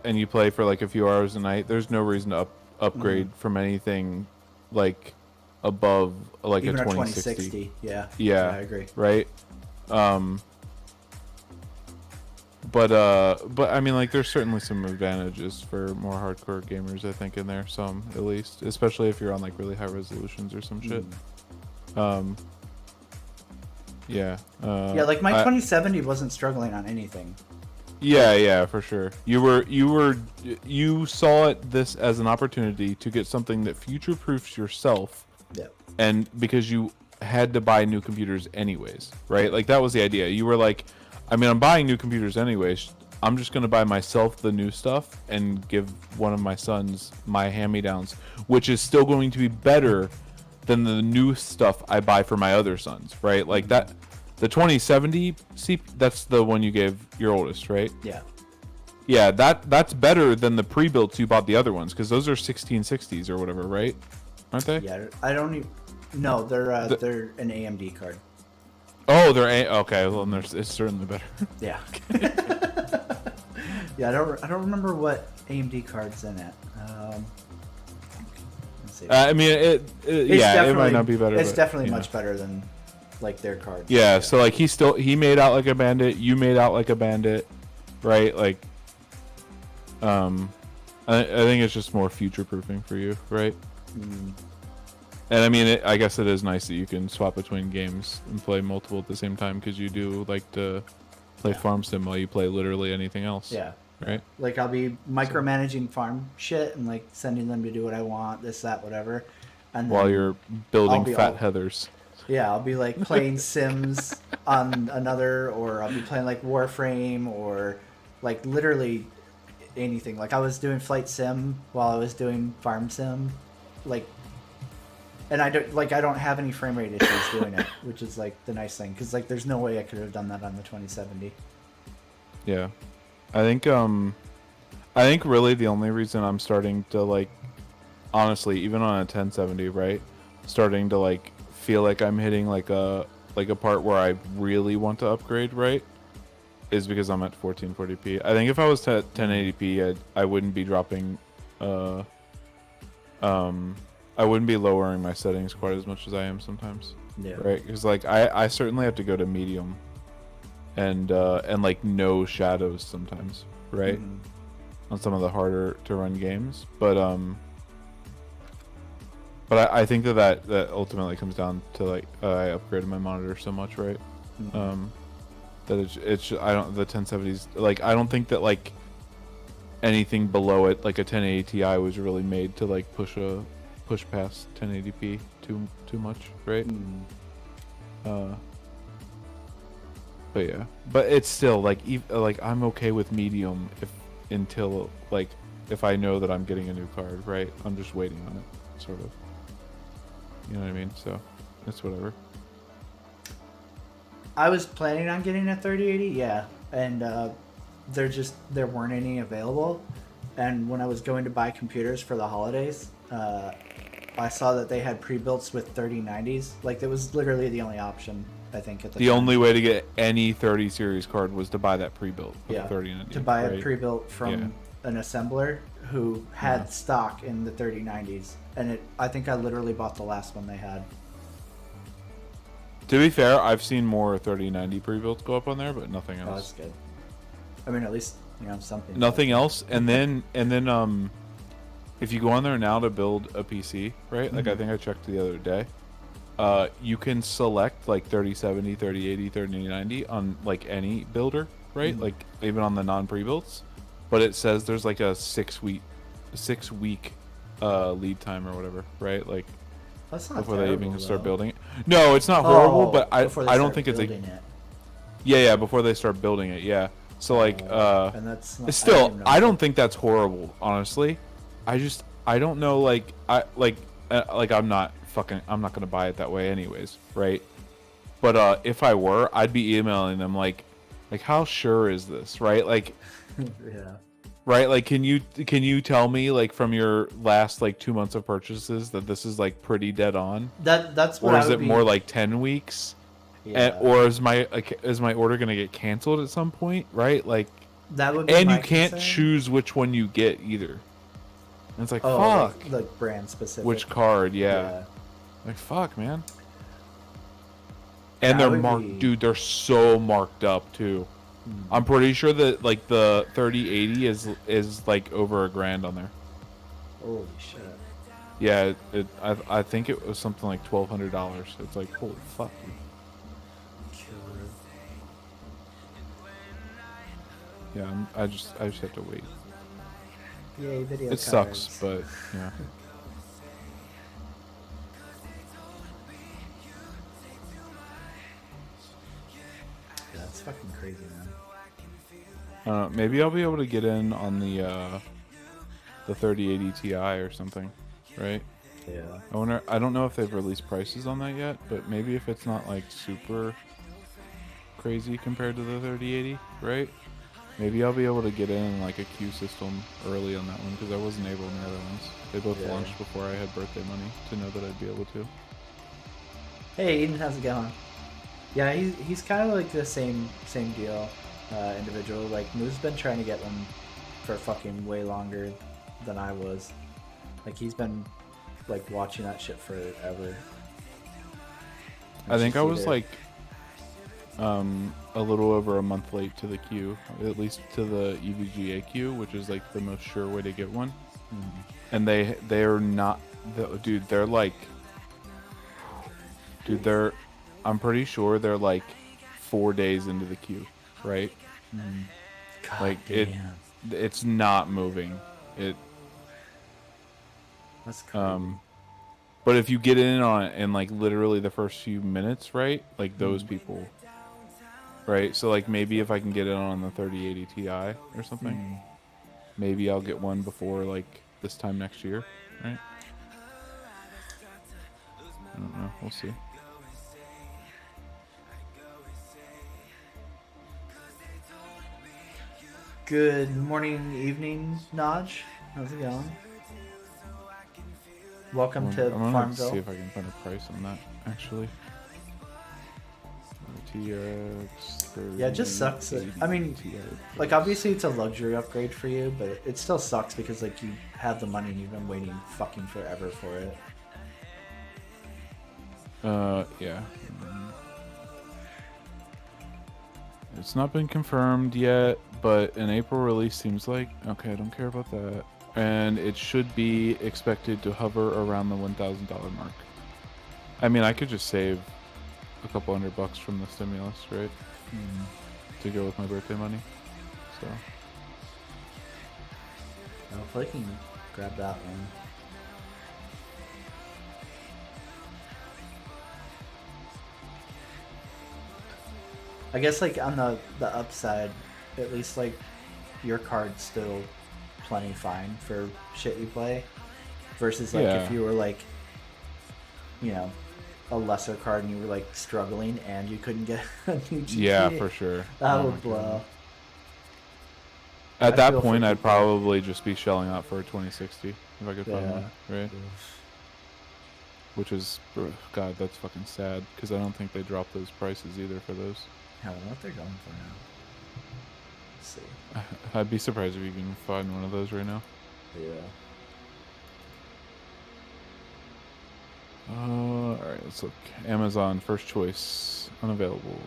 and you play for like a few hours a night, there's no reason to upgrade from anything like above like Even a a 2060. 2060. Yeah. Yeah, I agree. Right. But I mean, like, there's certainly some advantages for more hardcore gamers, I think, in there, some at least, especially if you're on like really high resolutions or some shit. Yeah. Yeah, like my 2070 wasn't struggling on anything. Yeah, for sure. You saw this as an opportunity to get something that future-proofs yourself. Yeah. And because you had to buy new computers anyways, right? Like that was the idea. You were like, I mean, I'm buying new computers anyways. I'm just going to buy myself the new stuff and give one of my sons my hand-me-downs, which is still going to be better than the new stuff I buy for my other sons, right? Like that, the 2070, that's the one you gave your oldest, right? Yeah. Yeah, that's better than the pre-builts you bought the other ones, because those are 1660s or whatever, right? Aren't they? Yeah, I don't even... No, they're an AMD card. Oh, okay. Well, then it's certainly better. Yeah. Yeah, I don't remember what AMD card's in it. Let's see. I mean, it might not be better. It's but, definitely much better than like their cards. Yeah, so like he made out like a bandit. You made out like a bandit, right? Like, I think it's just more future proofing for you, right? And I mean, I guess it is nice that you can swap between games and play multiple at the same time, because you do like to play Farm Sim while you play literally anything else. Yeah. Right. Like I'll be micromanaging farm shit and like sending them to do what I want, this, that, whatever. And While then you're building be fat all- heathers. Yeah, I'll be like playing Sims on another, or I'll be playing like Warframe, or like literally anything. Like I was doing Flight Sim while I was doing Farm Sim, like, and I don't have any frame rate issues doing it, which is like the nice thing, because like there's no way I could have done that on the 2070. Yeah, I think really the only reason I'm starting to like, honestly, even on a 1070, right, starting to like feel like I'm hitting like a part where I really want to upgrade, right, is because I'm at 1440p. I think if I was at 1080p, I wouldn't be dropping, I wouldn't be lowering my settings quite as much as I am sometimes. Yeah. Right, because like I certainly have to go to medium, and like no shadows sometimes, right, on some of the harder to run games, but I think that ultimately comes down to like I upgraded my monitor so much, right, that it's I don't, the 1070s, like I don't think that like anything below it, like a 1080 Ti, was really made to like push past 1080p too much, right? But yeah, but it's still like like I'm okay with medium until like if I know that I'm getting a new card, right? I'm just waiting on it, sort of. You know what I mean? So it's whatever. I was planning on getting a 3080, yeah, and there weren't any available. And when I was going to buy computers for the holidays, I saw that they had pre-builts with 3090s. Like, it was literally the only option, I think, at the The time. only way to get any 30 series card was to buy that pre-built with Yeah, 3090. to buy right? a pre-built from Yeah. an assembler who had stock in the 3090s, and I think I literally bought the last one they had. To be fair, I've seen more 3090 pre-builds go up on there, but nothing Oh, that's else. good. I mean, at least something. Nothing else. And then if you go on there now to build a PC, right? Like I think I checked the other day. You can select like 3070, 3080, 3090 on like any builder, right? Like even on the non-pre-builds. But it says there's like a 6 week lead time or whatever, right? Like That's not before they even terrible, start though. building it. No, it's not horrible, but I before they don't start think it's like building it. yeah, before they start building it, yeah. So like And that's not, still, even I know. don't think that's horrible, honestly. I don't know, like I'm not gonna buy it that way anyways, right? But if I were, I'd be emailing them like how sure is this, right? Like, Yeah. right? Like, can you tell me like from your last like 2 months of purchases that this is like pretty dead on, That's what or I is would it be, more like 10 weeks? Yeah. Or is my order gonna get canceled at some point, right? Like, that would be and my you can't concern. choose which one you get either. And it's like, Oh, fuck. like brand specific. Which card? Yeah. Like, fuck, man. And That they're would marked, be- dude. They're so marked up too. I'm pretty sure that like the 3080 is like over $1,000 on there. Holy shit. Yeah, I think it was something like $1,200. It's like, holy fuck, dude. Yeah, I just have to wait. Yay, video It sucks, but yeah. Yeah, that's fucking crazy, man. Maybe I'll be able to get in on the 3080 Ti or something, right? Yeah. I wonder. I don't know if they've released prices on that yet, but maybe if it's not like super crazy compared to the 3080, right? Maybe I'll be able to get in like a queue system early on that one because I wasn't able in the other ones. They both Yeah. launched before I had birthday money to know that I'd be able to. Hey, Eden, how's it going? Yeah, he's kind of like the same deal, individual. Like, Moo's been trying to get one for fucking way longer than I was. Like, he's been like watching that shit forever. I think I was either- like a little over a month late to the queue, at least to the EVGA queue, which is like the most sure way to get one. And they're not, dude. They're like, dude. I'm pretty sure they're like 4 days into the queue, right? God Like damn. it's not moving. That's crazy. But if you get in on it in like literally the first few minutes, right? Like those people, right? So like maybe if I can get in on the 3080 Ti or something, maybe I'll get one before like this time next year, right? I don't know. We'll see. Good morning, evening, Naj. How's it going? Welcome to I'm gonna Farmville. see if I can find a price on that actually. RTX Yeah, it just sucks that- I mean, 3080 Like, obviously it's a luxury upgrade for you, but it still sucks because like you have the money and you've been waiting fucking forever for it. Yeah. It's not been confirmed yet, but an April release seems like okay. I don't care about that, and it should be expected to hover around the $1,000 mark. I mean, I could just save a couple $100 from the stimulus, right? To go with my birthday money. So Hopefully I can grab that one. I guess like on the upside, at least like your card's still plenty fine for shit you play. Versus like Yeah. if you were like, you know, a lesser card and you were like struggling and you couldn't get a new GT. yeah, for sure. That Oh would my blow. God. I At that feel for point, I'd people. probably just be shelling out for a 2060 if I could find Yeah. one, right? Which is, God, that's fucking sad because I don't think they dropped those prices either for those. I don't know what they're going for now. Let's see. I'd be surprised if you can find one of those right now. Yeah. All right, let's look. Amazon first choice unavailable.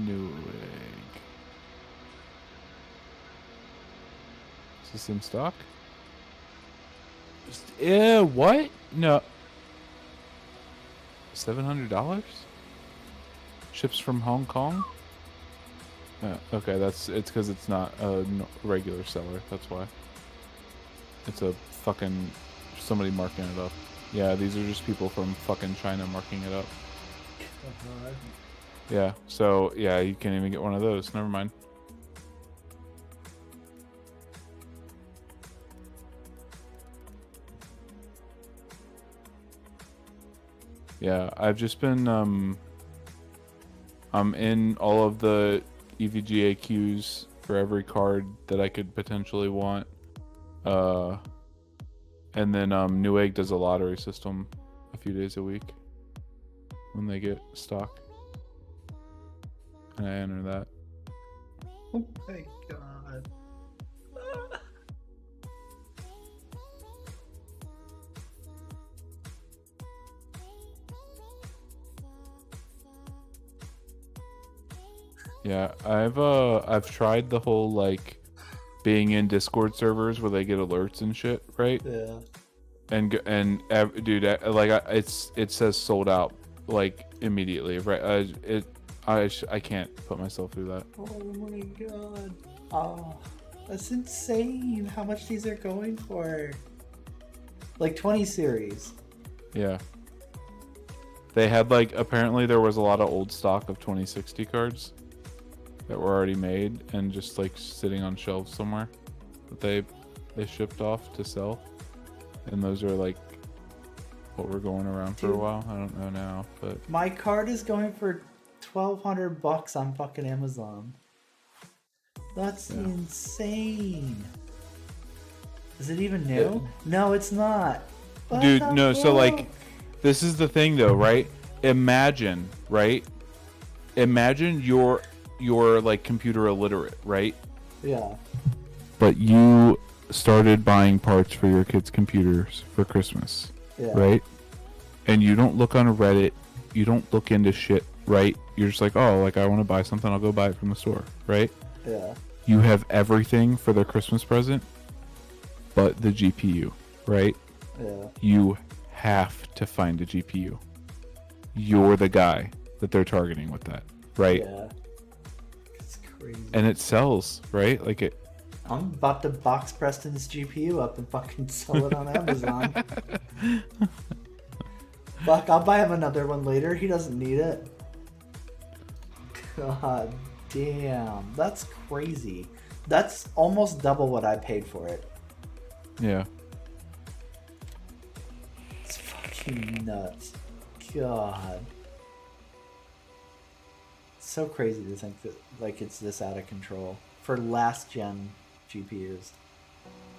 Newegg. Is this in stock? What? No. $700? Ships from Hong Kong? Okay, it's because it's not a regular seller. That's why. It's a fucking somebody marking it up. Yeah, these are just people from fucking China marking it up. Yeah, so yeah, you can't even get one of those. Never mind. Yeah, I've just been I'm in all of the EVGA queues for every card that I could potentially want. And then Newegg does a lottery system a few days a week when they get stock. And I enter that. Oh my god. Yeah, I've tried the whole like being in Discord servers where they get alerts and shit, right? Yeah. Dude, it says sold out like immediately, right? I can't put myself through that. Oh my god. Oh, that's insane how much these are going for. Like 20 series. Yeah. They had like apparently there was a lot of old stock of 2060 cards that were already made and just like sitting on shelves somewhere that they shipped off to sell. And those are like what were going around for a while. I don't know now, but My card is going for $1,200 on fucking Amazon. That's insane. Is it even new? No, it's not. What dude, the no, so like fuck? this is the thing though, right? Imagine, right? Imagine you're like computer illiterate, right? Yeah. But you started buying parts for your kids' computers for Christmas, Yeah. right? And you don't look on Reddit, you don't look into shit, right? You're just like, oh, like I want to buy something, I'll go buy it from the store, right? Yeah. You have everything for their Christmas present, but the GPU, right? Yeah. You have to find a GPU. You're the guy that they're targeting with that, right? Yeah. It's crazy. And it sells, right? Like it. I'm about to box Preston's GPU up and fucking sell it on Amazon. Fuck, I'll buy him another one later. He doesn't need it. God damn. That's crazy. That's almost double what I paid for it. Yeah. It's fucking nuts. God. It's so crazy to think that like it's this out of control for last gen GPUs.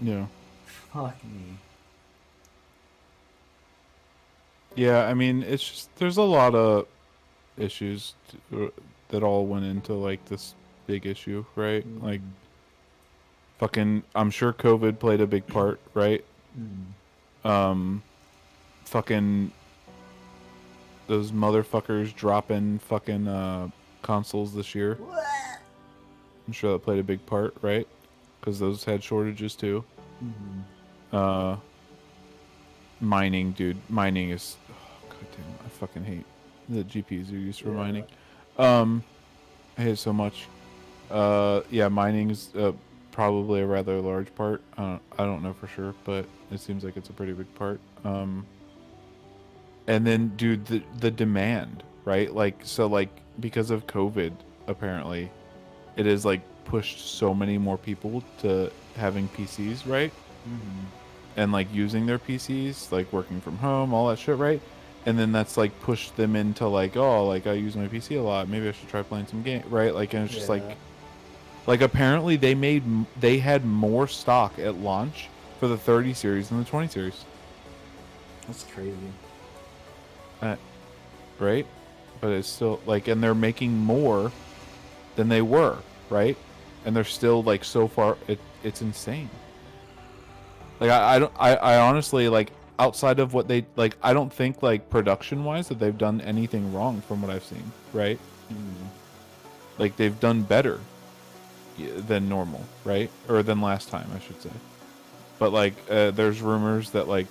Yeah. Fuck me. Yeah, I mean, it's just there's a lot of issues that all went into like this big issue, right? Mm. Like, fucking, I'm sure COVID played a big part, right? Fucking those motherfuckers dropping fucking consoles this year. I'm sure that played a big part, right? Because those had shortages too. Mining, dude. Mining is... Oh, God damn, I fucking hate the GPUs are used for mining. I hate it so much. Yeah, mining is probably a rather large part. I don't know for sure, but it seems like it's a pretty big part. And then, dude, the demand, right? Like, so, like, because of COVID, apparently, it has, like, pushed so many more people to having PCs, right? And, like, using their PCs, like, working from home, all that shit, right? And then that's, like, pushed them into, like, oh, like, I use my PC a lot. Maybe I should try playing some game, right? Like, and it's just, like, apparently they had more stock at launch for the 30 series than the 20 series. That's crazy. Right? but it's still like, and they're making more than they were, right? And they're still like so far. It's insane. Like I honestly, like, outside of what they like, I don't think like production wise that they've done anything wrong from what I've seen, right? Like they've done better than normal, right? Or than last time, I should say. But like there's rumors that like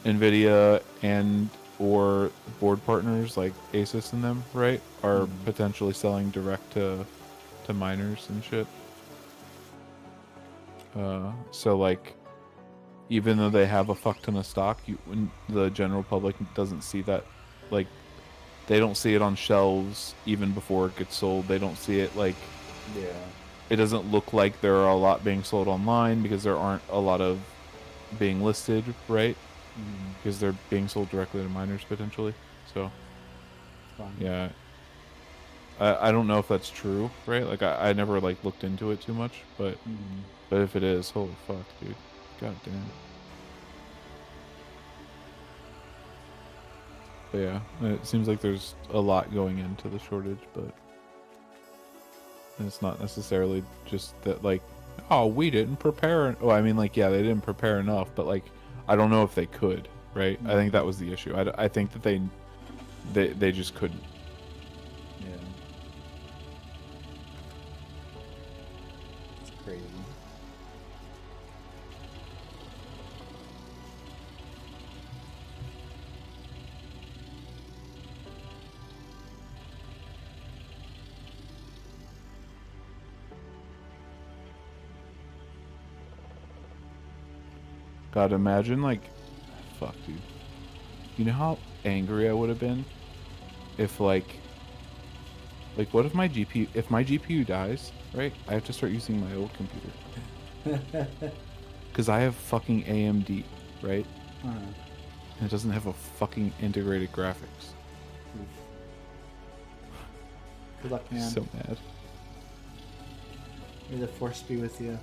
Nvidia and or board partners like Asus and them, right, are potentially selling direct to miners and shit. So like, even though they have a fuck ton of stock, when the general public doesn't see that, like, they don't see it on shelves even before it gets sold. They don't see it like, it doesn't look like there are a lot being sold online because there aren't a lot of being listed, right? Because they're being sold directly to miners potentially. So yeah, I don't know if that's true, right? Like I never like looked into it too much, but if it is, holy fuck, dude, god damn. But yeah, it seems like there's a lot going into the shortage, but it's not necessarily just that like, oh, we didn't prepare. Oh, I mean, like, yeah, they didn't prepare enough, but like, I don't know if they could, right? I think that was the issue. I think that they just couldn't. Yeah. It's crazy. God, imagine like, fuck, dude. You know how angry I would have been if like what if my GPU dies, right? I have to start using my old computer. Because I have fucking AMD, right? And it doesn't have a fucking integrated graphics. Good luck, man. So mad. May the force be with you.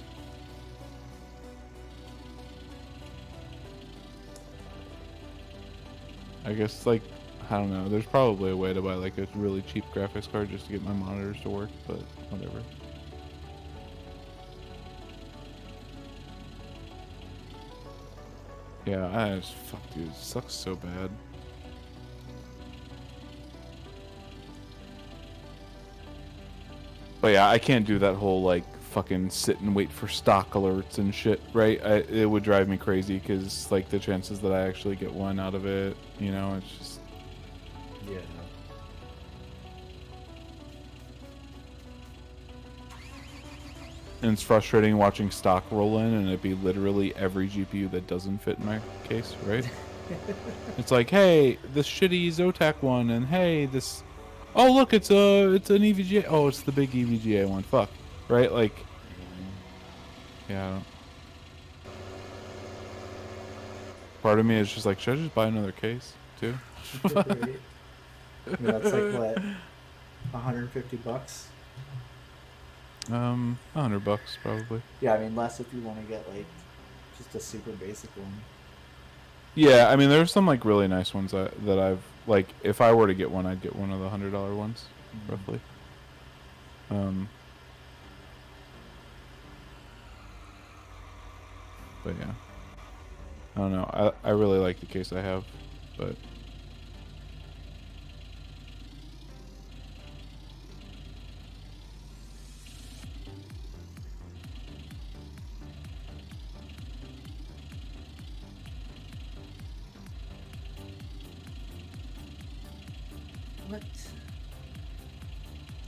I guess, like, I don't know. There's probably a way to buy like a really cheap graphics card just to get my monitors to work, but whatever. Yeah, I just, fuck, dude, it sucks so bad. But yeah, I can't do that whole like fucking sit and wait for stock alerts and shit, right? It would drive me crazy because like the chances that I actually get one out of it, you know, it's just, yeah. And it's frustrating watching stock roll in and it be literally every GPU that doesn't fit in my case, right? It's like, hey, this shitty Zotac one, and hey, this, oh look, it's an EVGA. Oh, it's the big EVGA one. Fuck, right? Like, yeah. Part of me is just like, should I just buy another case too? I mean, that's like what, $150? $100 probably. Yeah, I mean less if you want to get like just a super basic one. Yeah, I mean there's some like really nice ones that I've like. If I were to get one, I'd get one of the $100 ones, roughly. But yeah, I don't know. I really like the case I have, but. What?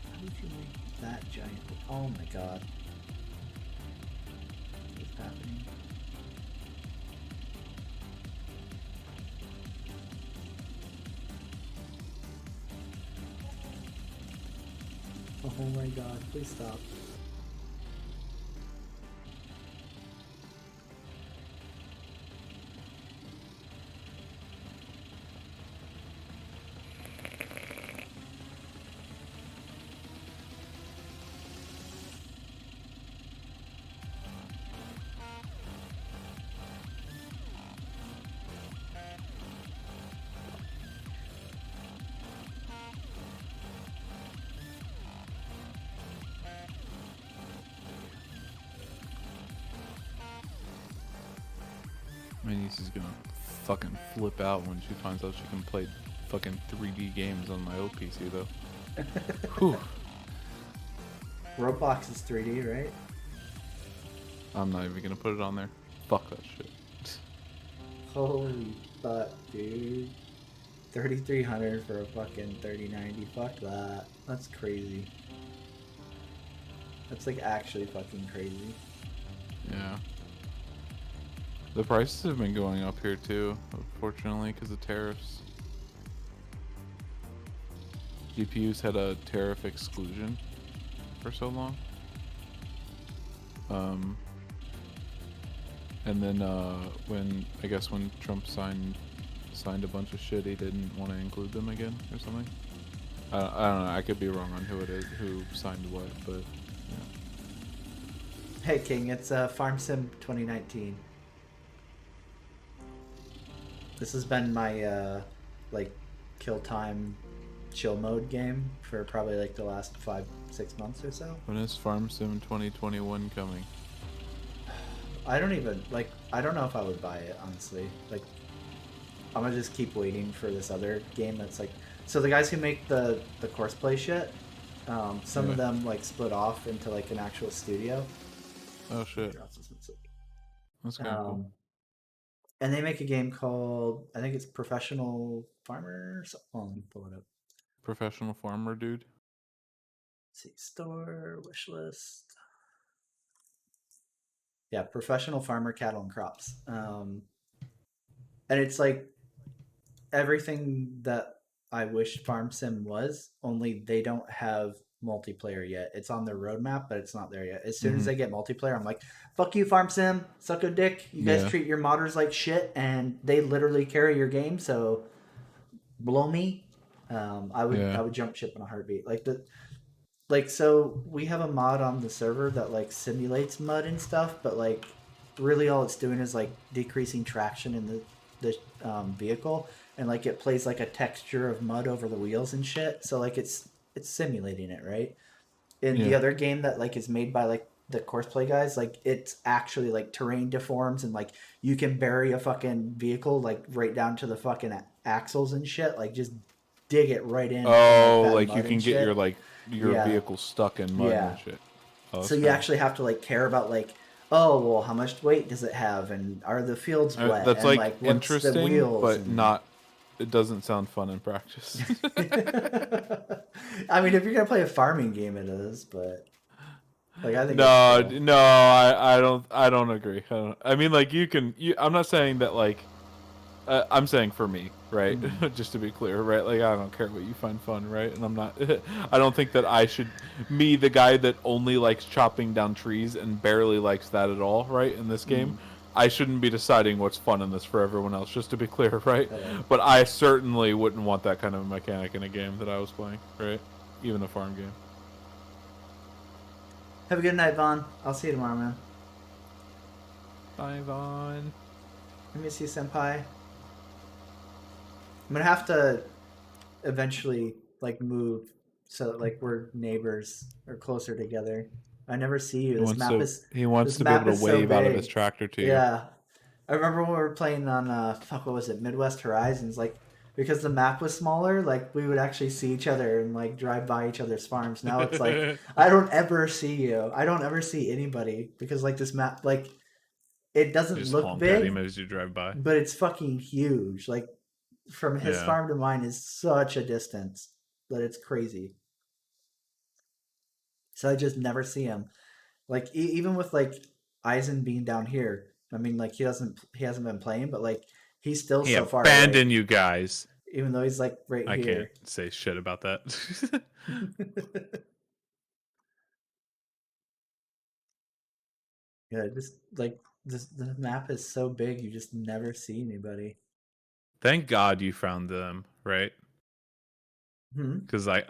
How would you make that giant? Oh my god. What's happening? Oh my god, please stop. My niece is gonna fucking flip out when she finds out she can play fucking 3D games on my old PC though. Whew. Roblox is 3D, right? I'm not even gonna put it on there. Fuck that shit. Holy fuck, dude. 3,300 for a fucking 3090. Fuck that. That's crazy. That's like actually fucking crazy. Yeah. The prices have been going up here too, unfortunately, because of tariffs. GPUs had a tariff exclusion for so long. And then when Trump signed a bunch of shit, he didn't want to include them again or something. I don't know. I could be wrong on who it is, who signed what, but yeah. Hey King, it's Farm Sim 2019. This has been my like kill time chill mode game for probably like the last 5-6 months or so. When is Farm Sim 2021 coming? I don't know if I would buy it, honestly. Like, I'm gonna just keep waiting for this other game that's like, so the guys who make the Courseplay shit, some of them like split off into like an actual studio. Oh shit. That's kind of cool. And they make a game called, I think it's Professional Farmer. Hold on, let me pull it up. Professional Farmer, dude. Let's see, store, wish list. Yeah, Professional Farmer, Cattle and Crops. And it's like everything that I wish Farm Sim was, only they don't have multiplayer yet. It's on their roadmap, but it's not there yet. As soon as they get multiplayer, I'm like, fuck you, Farm Sim, suck a dick. You guys treat your modders like shit, and they literally carry your game, so blow me. I would jump ship in a heartbeat. So we have a mod on the server that like simulates mud and stuff, but like really all it's doing is like decreasing traction in the vehicle, and like it plays like a texture of mud over the wheels and shit. So like it's simulating it, right? In the other game that like is made by like the Courseplay guys, like it's actually like terrain deforms, and like you can bury a fucking vehicle like right down to the fucking axles and shit, like just dig it right in. Oh, like you can get your vehicle stuck in mud and shit. Oh, so you actually have to like care about like, oh well, how much weight does it have, and are the fields wet? That's and, like what's interesting, the wheels but and... not. It doesn't sound fun in practice. I mean, if you're gonna play a farming game, it is, but like I think I don't agree. I mean, like I'm not saying that like. I'm saying for me, right? Just to be clear, right? Like I don't care what you find fun, right? And I'm not. I don't think that I should. Me, the guy that only likes chopping down trees and barely likes that at all, right? In this game, I shouldn't be deciding what's fun in this for everyone else. Just to be clear, right? But I certainly wouldn't want that kind of mechanic in a game that I was playing, right? Even a farm game. Have a good night, Vaughn. I'll see you tomorrow, man. Bye, Vaughn. I miss you, senpai. I'm gonna have to eventually like move so that like we're neighbors or closer together. I never see you. He wants to be able to wave out of his tractor to you. Yeah, I remember when we were playing on what was it, Midwest Horizons? Like because the map was smaller, like we would actually see each other and like drive by each other's farms. Now it's like I don't ever see you. I don't ever see anybody because like this map, like it doesn't look big as you drive by, but it's fucking huge. Like. From his farm to mine is such a distance that it's crazy. So I just never see him. Like even with like Eisen being down here, I mean, like he hasn't been playing, but like he's still so far. Abandon you guys. Even though he's like right here. I can't say shit about that. Yeah, just like the map is so big, you just never see anybody. Thank God you found them, right? Because I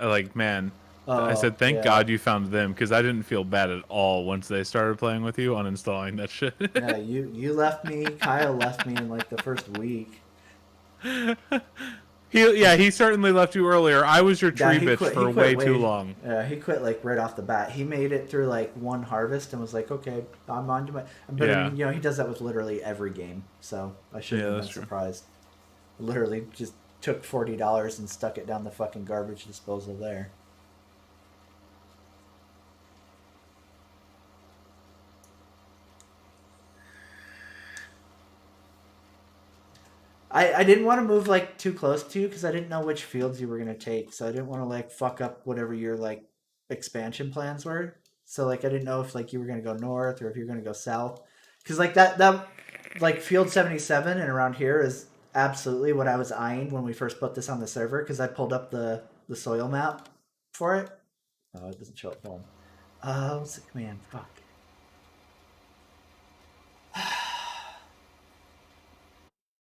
said thank God you found them, because I didn't feel bad at all once they started playing with you, uninstalling that shit. Yeah, you left me. Kyle left me in like the first week. He certainly left you earlier. I was your Yeah, tree he bitch quit- for he way quit too long. He quit like right off the bat. He made it through like one harvest and was like, "Okay, I'm on to my." But Yeah. I mean, you know, he does that with literally every game, so I shouldn't have been that's true. surprised. Literally, just took $40 and stuck it down the fucking garbage disposal there. I didn't want to move like too close to you because I didn't know which fields you were gonna take, so I didn't want to like fuck up whatever your like expansion plans were. So like I didn't know if like you were gonna go north or if you were gonna go south, because like that like field 77 and around here is absolutely what I was eyeing when we first put this on the server because I pulled up the soil map for it. Oh, it doesn't show up home. What's the command? Fuck.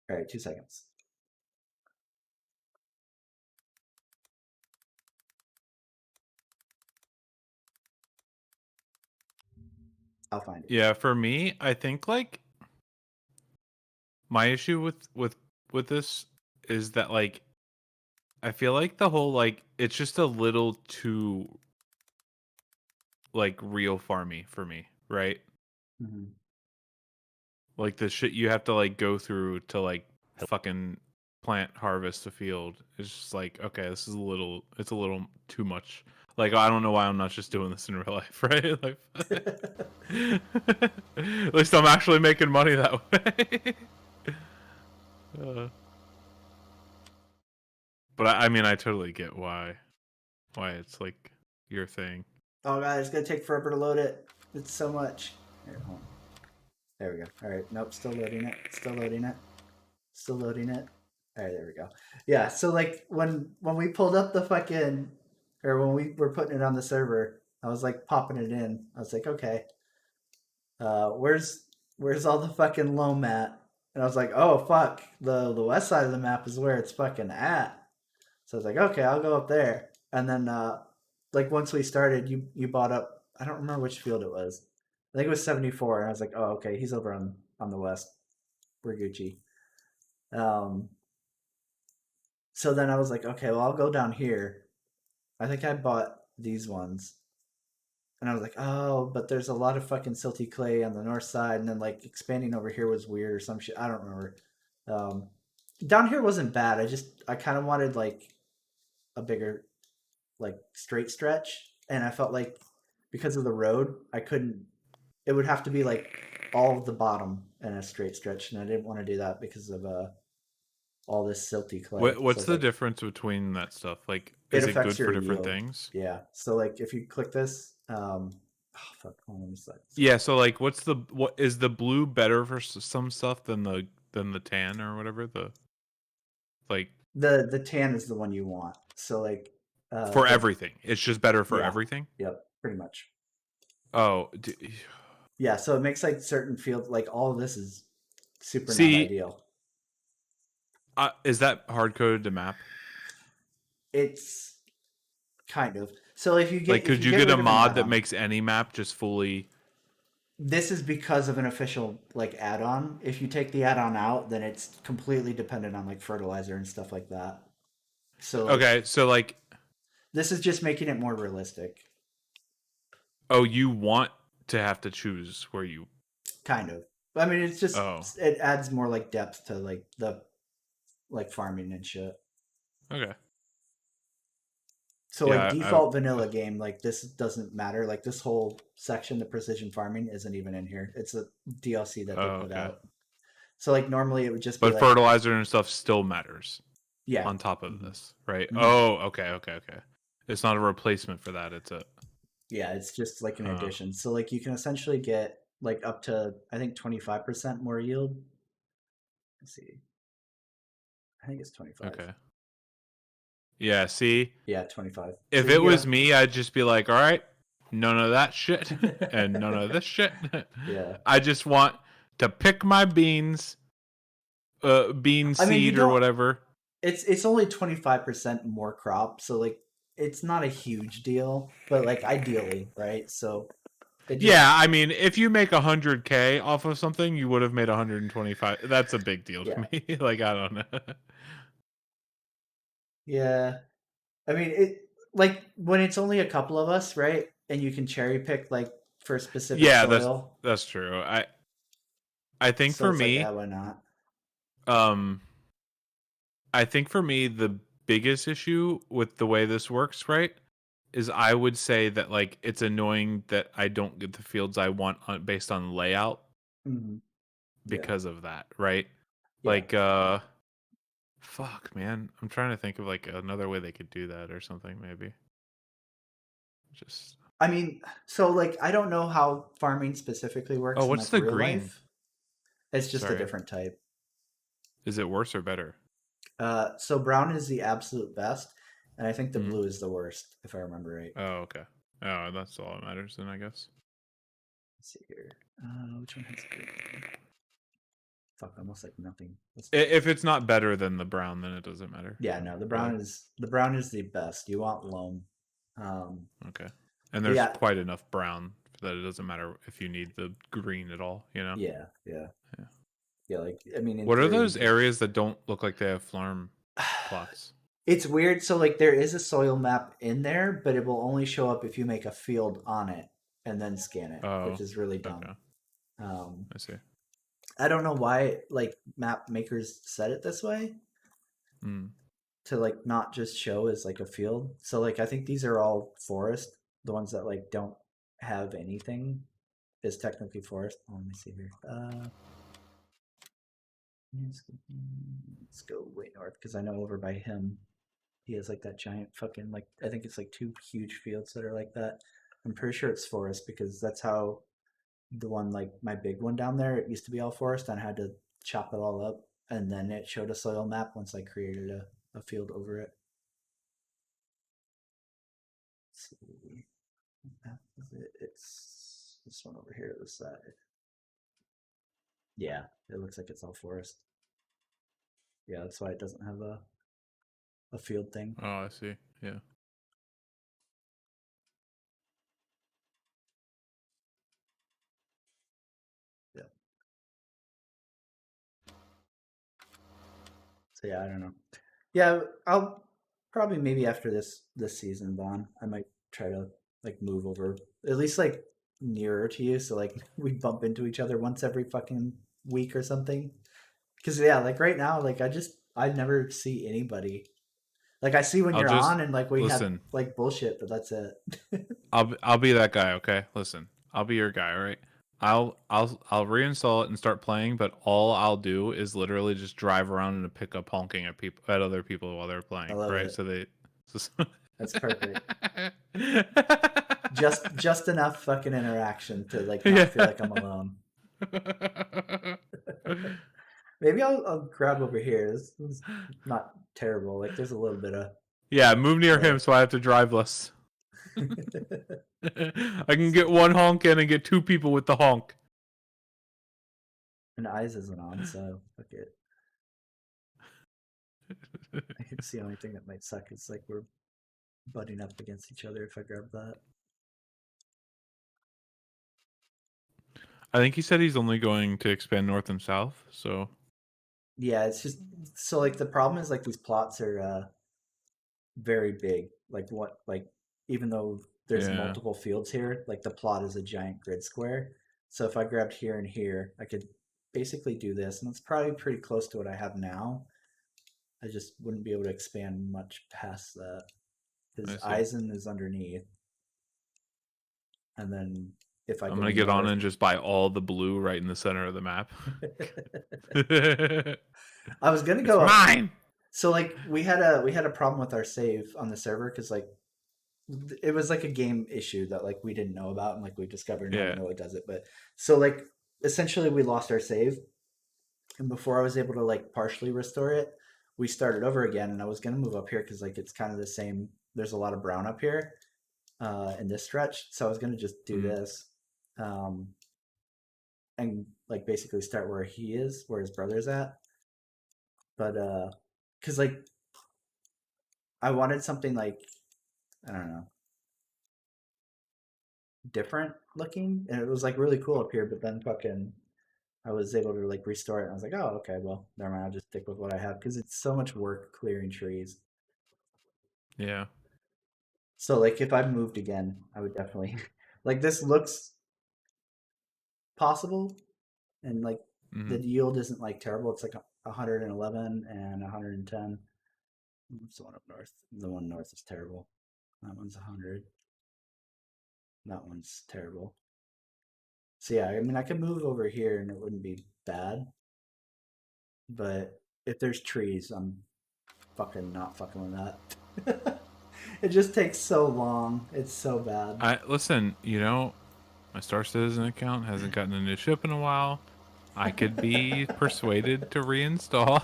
All right, 2 seconds. I'll find it. Yeah, for me, I think like my issue with this is that like I feel like the whole like it's just a little too like real farmy for me, right? Mm-hmm. Like the shit you have to like go through to like fucking plant harvest a field. It's just like, okay, it's a little too much. Like I don't know why I'm not just doing this in real life, right? Like at least I'm actually making money that way. But I mean I totally get why it's like your thing. Oh god, it's gonna take forever to load it. It's so much. Here, hold on. There we go. All right, nope, still loading it. Still loading it. Still loading it. All right, there we go. Yeah, so like when we pulled up the fucking, or when we were putting it on the server, I was like popping it in. I was like, okay, where's all the fucking loam at? And I was like, oh fuck, the west side of the map is where it's fucking at. So I was like, okay, I'll go up there. And then like once we started, you bought up. I don't remember which field it was. I think it was 74, and I was like, oh okay, he's over on the west. We're Gucci. So then I was like, okay, well I'll go down here. I think I bought these ones. And I was like, oh, but there's a lot of fucking silty clay on the north side, and then like expanding over here was weird or some shit. I don't remember. Down here wasn't bad. I kind of wanted like a bigger, like straight stretch, and I felt like because of the road, I couldn't. It would have to be like all of the bottom in a straight stretch, and I didn't want to do that because of all this silty clay. What's So the like, difference between that stuff? Like, it is it good affects for your different yield. things? Yeah. So like if you click this, oh fuck, hold on a sec. Yeah. So like, what is the blue better for some stuff than the tan or whatever the like The tan is the one you want. So like for everything? It's just better for yeah. everything. Yep, pretty much. Oh, Yeah, so it makes like certain fields, like all of this is super not See, ideal. Is that hard coded to map? It's kind of. So if you get Like, could you get get rid a of an mod that add-on- makes any map just fully? This is because of an official like add-on. If you take the add-on out, then it's completely dependent on like fertilizer and stuff like that. So like, Okay, so like, this is just making it more realistic. oh, you want to have to choose where you. Kind of. I mean, it's just Oh. it adds more like depth to like the like farming and shit. Okay. So Yeah, like default vanilla game, like this doesn't matter. Like this whole section, the precision farming, isn't even in here. It's a DLC that they Oh, put okay. out. So like normally it would just be But like, fertilizer and stuff still matters yeah, on top of this, right? Mhm. Oh, okay. It's not a replacement for that. It's a. yeah, it's just like an Huh. addition. So like you can essentially get like up to I think 25% more yield. Let's see. I think it's 25. Okay. Yeah, see, Yeah, 25. if So it you was get- me, I'd just be like, all right, none of that shit and none of this shit. Yeah. I just want to pick my beans, bean I mean, you seed or don't- whatever. it's only 25% more crop, so like it's not a huge deal, but like ideally, right? So it just- Yeah, I mean, if you make 100K off of something, you would have made 125. That's a big deal to Yeah. me. Like, I don't know. Yeah. I mean, it like when it's only a couple of us, right? And you can cherry pick like for specific Yeah, soil. that's true. I think So for it's like, me, yeah, why not? um, I think for me the biggest issue with the way this works, right, is I would say that like it's annoying that I don't get the fields I want based on layout Mhm. Yeah. because of that, right? Yeah. Like fuck, man. I'm trying to think of like another way they could do that or something maybe. Just I mean, so like I don't know how farming specifically works Oh, in what's like the real green? life. It's just a Sorry. different type. Is it worse or better? So brown is the absolute best, and I think the Mhm. blue is the worst, if I remember right. Oh, okay. Oh, that's all that matters then, I guess. Let's see here. Which one has green? Fuck, almost like nothing. If it's not better than the brown, then it doesn't matter. Yeah, no, the brown is the best. You want loam. Okay. And there's yeah. quite enough brown that it doesn't matter if you need the green at all, you know? Yeah. Yeah, like I mean, in What are theory, those areas that don't look like they have farm plots? It's weird. So like there is a soil map in there, but it will only show up if you make a field on it and then scan it, Oh, which is really dumb. okay. I see. I don't know why like map makers set it this way Mm. to like not just show as like a field. So like I think these are all forest. The ones that like don't have anything is technically forest. Oh, let me see here. Let's go way north because I know over by him he has like that giant fucking like I think it's like 2 huge fields that are like that. I'm pretty sure it's forest because that's how the one like my big one down there, it used to be all forest and I had to chop it all up and then it showed a soil map once I created a field over it. Let's see. What map is it? It's this one over here to the side. Yeah, it looks like it's all forest. Yeah, that's why it doesn't have a field thing. Oh, I see. Yeah. Yeah. So yeah, I don't know. Yeah, I'll probably maybe after this season, Vaughn, I might try to like move over at least like nearer to you, so like we bump into each other once every fucking week or something. Because yeah, like right now, like I never see anybody. Like I see when I'll you're just- on and like we have listen. like bullshit, but that's it. I'll be that guy, okay? Listen. I'll be your guy, all right? I'll reinstall it and start playing, but all I'll do is literally just drive around in a pickup honking at other people while they're playing, love right? it. So they That's perfect. just enough fucking interaction to like not Yeah. feel like I'm alone. Maybe I'll grab over here. This is not terrible. Like there's a little bit of Yeah, move near him so I have to drive less. I can get one honk in and get 2 people with the honk. and eyes isn't on, so fuck it. I can see the only thing that might suck is like we're butting up against each other if I grab that. I think he said he's only going to expand north and south, so Yeah, it's just so like the problem is like these plots are very big. Like what like even though there's Yeah. multiple fields here, like the plot is a giant grid square. So if I grabbed here and here, I could basically do this, and it's probably pretty close to what I have now. I just wouldn't be able to expand much past that because I see. Eisen is underneath, and then if I I'm go gonna get on north- and just buy all the blue right in the center of the map. I was gonna It's go up- mine. So like we had a problem with our save on the server because like it was like a game issue that like we didn't know about and like we discovered now Yeah. we know it does it. But so like essentially we lost our save, and before I was able to like partially restore it, we started over again. And I was gonna move up here because like it's kind of the same. There's a lot of brown up here in this stretch, so I was gonna just do this, and like basically start where he is, where his brother's at. But because like I wanted something like I don't know different looking, and it was like really cool up here. But then fucking I was able to like restore it, and I was like, oh okay, well never mind. I'll just stick with what I have because it's so much work clearing trees. Yeah. So like if I moved again, I would definitely like this looks possible, and like the Mhm. yield isn't like terrible. It's like 111 and 110. What's the one up north? The one north is terrible. That one's 100. That one's terrible. So yeah, I mean I could move over here and it wouldn't be bad. But if there's trees, I'm fucking not fucking with that. It just takes so long. It's so bad. I listen. You know, my Star Citizen account hasn't gotten a new ship in a while. I could be persuaded to reinstall.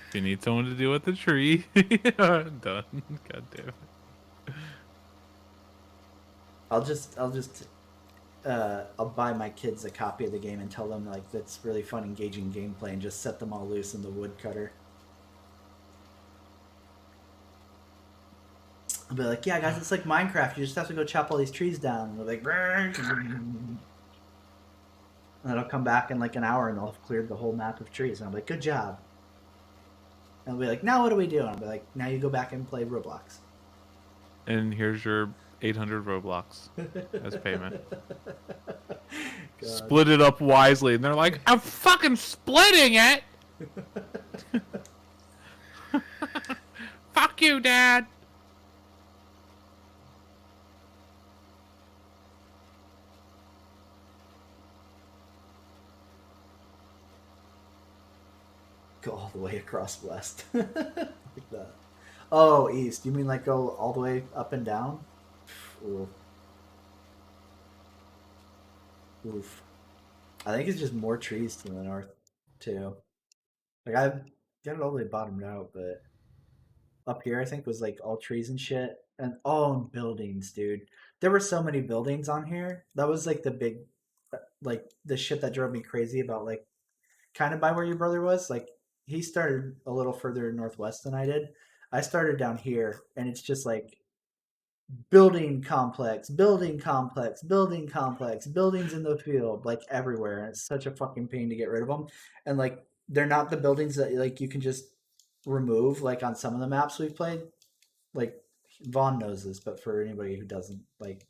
If you need someone to deal with the tree, done. God damn it. I'll buy my kids a copy of the game and tell them like that's really fun, engaging gameplay, and just set them all loose in the woodcutter. I'll be like, yeah, guys, it's like Minecraft. You just have to go chop all these trees down. And they're like, and then I'll come back in like an hour and they'll have cleared the whole map of trees. And I'll be like, good job. And I'll be like, now what do we do? And I'll be like, now you go back and play Roblox. And here's your 800 Roblox as payment. Split it up wisely, and they're like, I'm fucking splitting it. Fuck you, Dad. Go all the way across west. Like that. Oh, east. You mean like go all the way up and down? Oof. Oof. I think it's just more trees to the north, too. Like, I've got it all the way bottomed out, but up here, I think, was like all trees and shit. And oh, buildings, dude. There were so many buildings on here. That was like the big, like, the shit that drove me crazy about, like, kind of by where your brother was. Like, he started a little further northwest than I did. I started down here, and it's just like building complex, building complex, building complex, buildings in the field, like everywhere. And it's such a fucking pain to get rid of them. And like, they're not the buildings that like you can just remove, like on some of the maps we've played. Like Vaughn knows this, but for anybody who doesn't, like,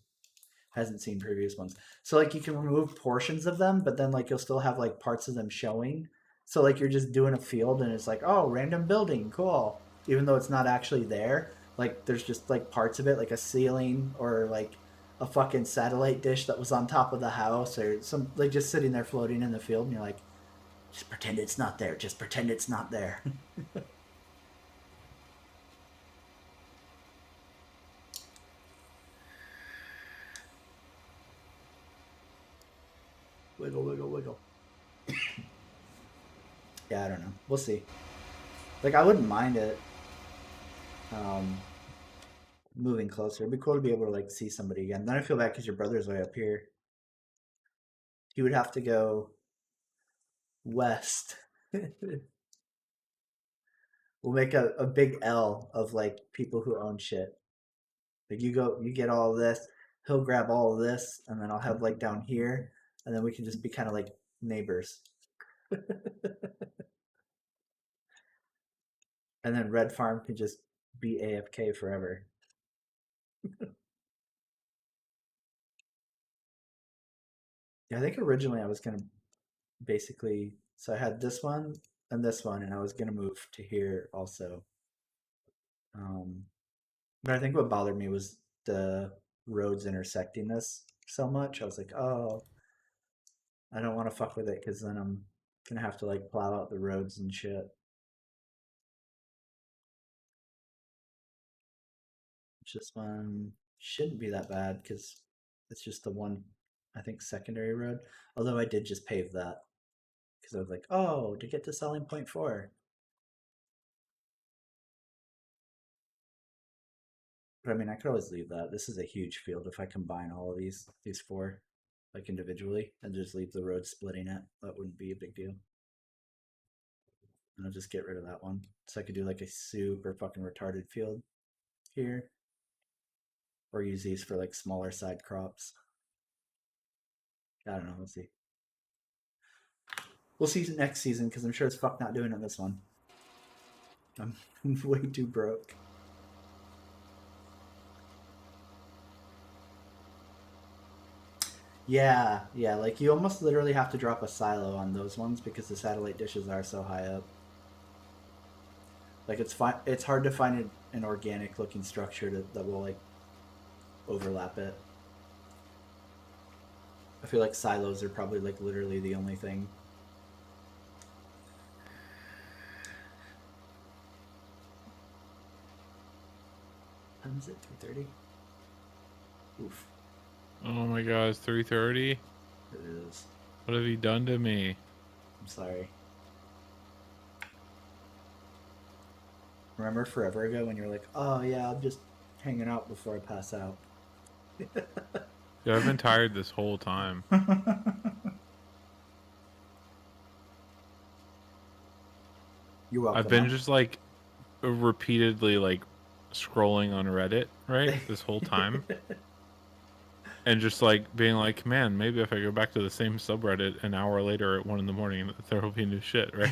hasn't seen previous ones. So like you can remove portions of them, but then like you'll still have like parts of them showing. So like you're just doing a field and it's like, oh, random building, cool. Even though it's not actually there. Like there's just like parts of it, like a ceiling or like a fucking satellite dish that was on top of the house or some like just sitting there floating in the field, and you're like, just pretend it's not there. Just pretend it's not there. Wiggle, wiggle, wiggle. Yeah, I don't know. We'll see. Like, I wouldn't mind it. Moving closer. It'd be cool to be able to, like, see somebody again. Then I feel bad because your brother's way up here. He would have to go west. We'll make a big L of, like, people who own shit. Like, you get all of this. He'll grab all of this. And then I'll have, like, down here. And then we can just be kind of like neighbors. And then Red Farm can just be AFK forever. Yeah, I think originally I was going to basically... So I had this one, and I was going to move to here also. But I think what bothered me was the roads intersecting this so much. I was like, oh, I don't want to fuck with it because then I'm going to have to like plow out the roads and shit. This one shouldn't be that bad because it's just the one, I think, secondary road. Although I did just pave that because I was like, oh, to get to selling point 4. But I mean, I could always leave that. This is a huge field. If I combine all of these 4, like individually, and just leave the road splitting it, that wouldn't be a big deal. And I'll just get rid of that one. So I could do like a super fucking retarded field here. Or use these for like smaller side crops. I don't know, we'll see. We'll see next season because I'm sure it's fuck not doing it this one. I'm way too broke. Yeah, yeah. Like you almost literally have to drop a silo on those ones because the satellite dishes are so high up. Like it's hard to find an organic looking structure that will like overlap it. I feel like silos are probably like literally the only thing. When is it? 3:30. Oof. Oh my god, it's 3:30. It is. What have you done to me? I'm sorry. Remember forever ago when you were like, "Oh yeah, I'm just hanging out before I pass out." Dude, I've been tired this whole time. You're welcome. I've been just like repeatedly like scrolling on Reddit, right? This whole time. And just like being like, man, maybe if I go back to the same subreddit an hour later at 1 a.m, there will be new shit, right?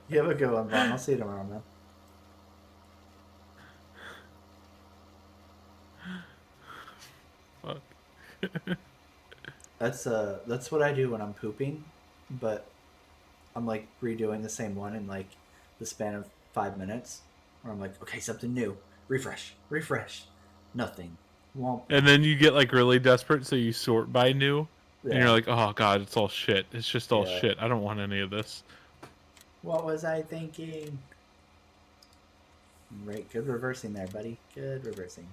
You have a good one, Vaughn. I'll see you tomorrow, man. Fuck. That's what I do when I'm pooping, but I'm like redoing the same one in like the span of 5 minutes, where I'm like, okay, something new, refresh, nothing. Womp. And then you get like really desperate, so you sort by new, and Yeah. you're like, oh god, it's all shit. It's just all Yeah. shit. I don't want any of this. What was I thinking? Right, good reversing there, buddy. Good reversing.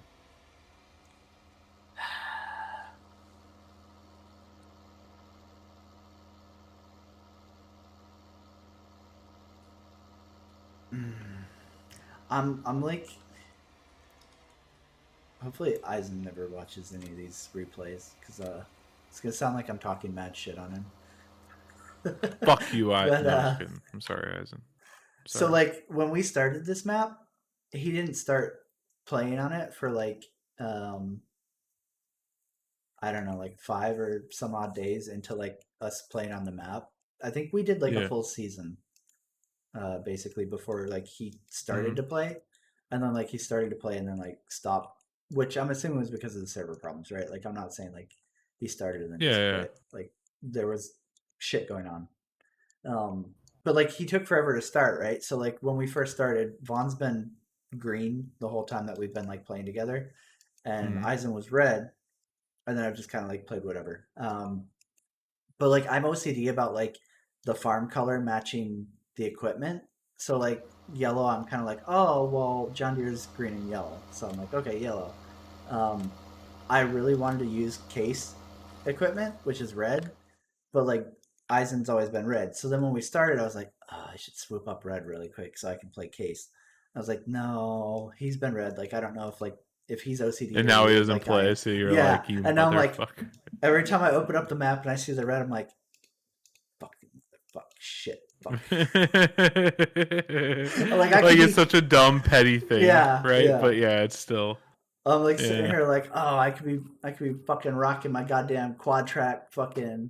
I'm like, hopefully Eisen never watches any of these replays because it's gonna sound like I'm talking mad shit on him. Fuck you, Eisen. But, No, I'm just kidding. I'm sorry, Eisen. So Sorry. like when we started this map, he didn't start playing on it for like I don't know, like 5 or some odd days into like us playing on the map. I think we did like Yeah. a full season basically before like he started Mhm. to play, and then like he started to play and then like stopped, which I'm assuming was because of the server problems, right? Like I'm not saying like he started and then just Yeah, yeah. quit. Like there was shit going on. But like he took forever to start, right? So like when we first started, Vaughn's been green the whole time that we've been like playing together, and Mhm. Eisen was red, and then I've just kind of like played whatever. But like I'm OCD about like the farm color matching the equipment. So like yellow, I'm kind of like, oh well, John Deere's green and yellow, so I'm like, okay, yellow. I really wanted to use case equipment, which is red, but like Eisen's always been red. So then when we started, I was like, oh, I should swoop up red really quick so I can play case. I was like, no, he's been red. Like I don't know if he's OCD. And now he doesn't like play, so you're Yeah, like, you and now I'm like, motherfucker. every time I open up the map and I see the red, I'm like, fuck, shit, fuck. like I could it's be- such a dumb petty thing, Yeah, right? yeah. But yeah, it's still. I'm like sitting Yeah. here like, oh, I could be fucking rocking my goddamn quad track fucking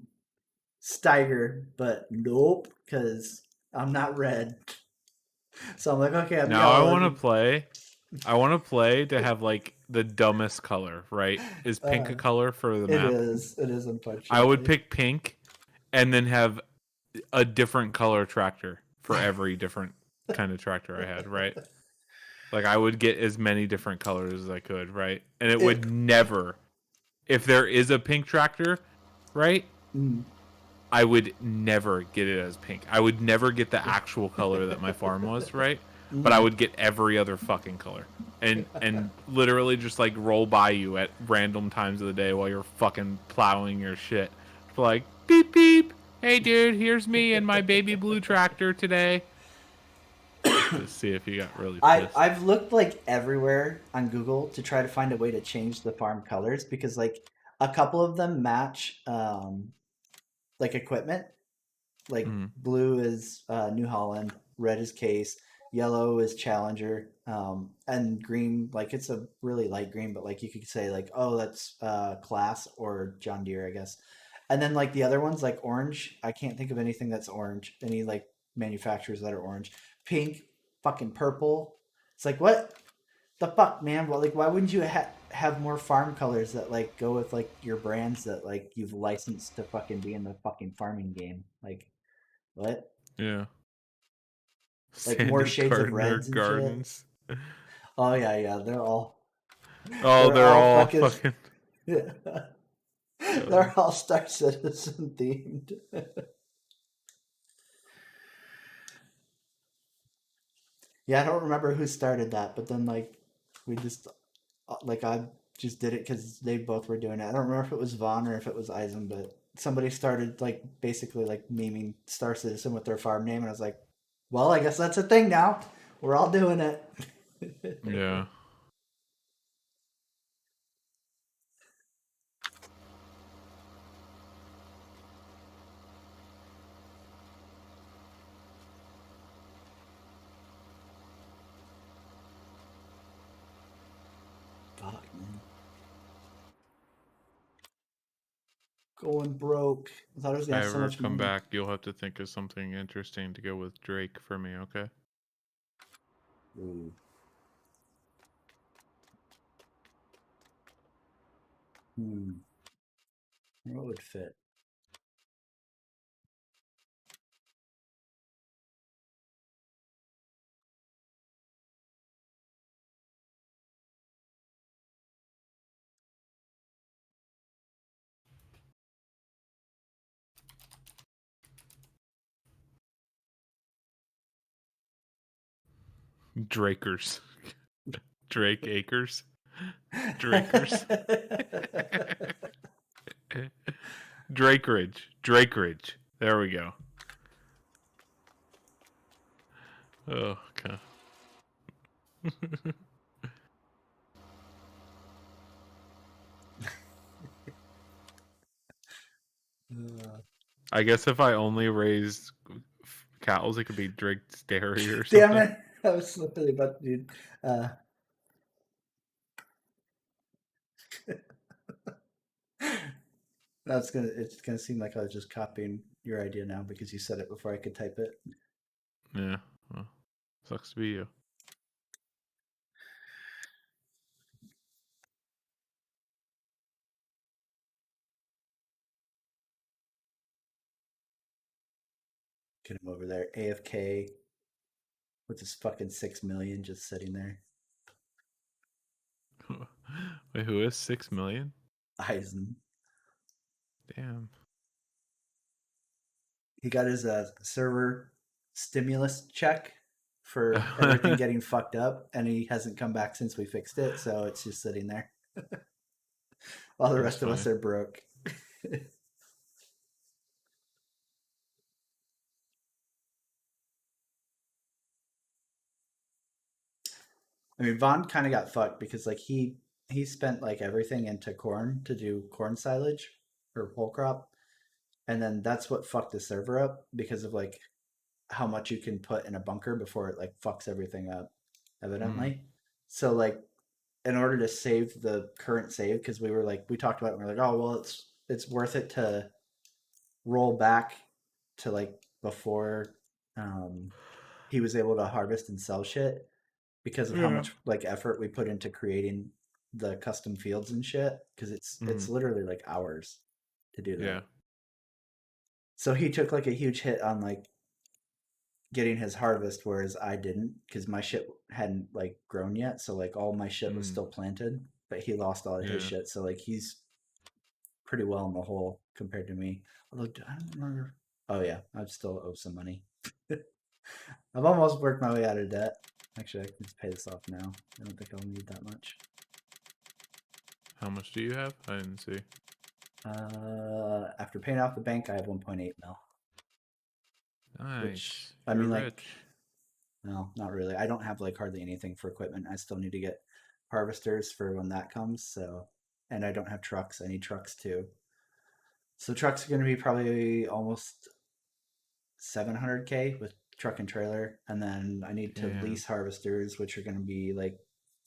Steiger, but nope, because I'm not red. So I'm like, okay, I'm Now I yellow. want to play. I want to play to have like the dumbest color, right? Is pink a color for the It map? is. It is, unfortunately. I would pick pink, and then have a different color tractor for every different kind of tractor I had, right? Like I would get as many different colors as I could, right? And it would never, if there is a pink tractor, right? Mm. I would never get it as pink. I would never get the actual color that my farm was, right? But I would get every other fucking color. And literally just like roll by you at random times of the day while you're fucking plowing your shit. Like, beep beep. Hey dude, here's me and my baby blue tractor today. To see if you got really pissed. I've looked like everywhere on Google to try to find a way to change the farm colors because like a couple of them match like equipment. Like blue is New Holland, red is Case, yellow is Challenger, and green, like it's a really light green, but like you could say like, oh, that's Class or John Deere, I guess. And then like the other ones, like orange, I can't think of anything that's orange. Any like manufacturers that are orange, pink, fucking purple. It's like what? The fuck, man? Well, like, why wouldn't you have more farm colors that like go with like your brands that like you've licensed to fucking be in the fucking farming game? Like, what? Yeah. Like more Sandy shades of Gardner reds and Gardens. shit. Oh yeah, they're all. Oh, they're all fucking. Yeah. They're all Star Citizen themed. Yeah, I don't remember who started that, but then like we just like I just did it because they both were doing it. I don't remember if it was Vaughn or if it was Eisen, but somebody started like basically like memeing Star Citizen with their farm name, and I was like, well, I guess that's a thing now. We're all doing it. Yeah. Fuck, man. Going broke. I thought I was If gonna I have so ever much come money. back, you'll have to think of something interesting to go with Drake for me, okay? Ooh. What would fit? Drakers. Drake Acres. Drakers. Drakeridge. Drakeridge. There we go. Oh, okay. I guess if I only raised cows, it could be Drake's Dairy or something. Damn it! I was literally about to do. That's gonna. It's gonna seem like I was just copying your idea now because you said it before I could type it. Yeah. Well, sucks to be you. Get him over there, AFK, with his fucking 6 million just sitting there. Wait, who is 6 million? Eisen. Damn. He got his server stimulus check for everything getting fucked up, and he hasn't come back since we fixed it, so it's just sitting there. While the rest of us are broke. I mean, Vaughn kind of got fucked because like he spent like everything into corn to do corn silage or whole crop, and then that's what fucked the server up because of like how much you can put in a bunker before it like fucks everything up, evidently. So like in order to save the current save, because we talked about it and we're like, oh well, it's worth it to roll back to like before he was able to harvest and sell shit because of how much like effort we put into creating the custom fields and shit, because it's literally like hours to do that. Yeah. So he took like a huge hit on like getting his harvest, whereas I didn't, because my shit hadn't like grown yet. So like all my shit was still planted, but he lost all of his shit. So like he's pretty well in the hole compared to me. Although I don't remember. Oh yeah, I still owe some money. I've almost worked my way out of debt. Actually, I can just pay this off now. I don't think I'll need that much. How much do you have? I didn't see. After paying off the bank, I have 1.8 mil. Nice. Which, I You're mean, like, rich. no, not really. I don't have like hardly anything for equipment. I still need to get harvesters for when that comes. So, and I don't have trucks. I need trucks too. So trucks are going to be probably almost 700K with truck and trailer, and then I need to lease harvesters, which are going to be like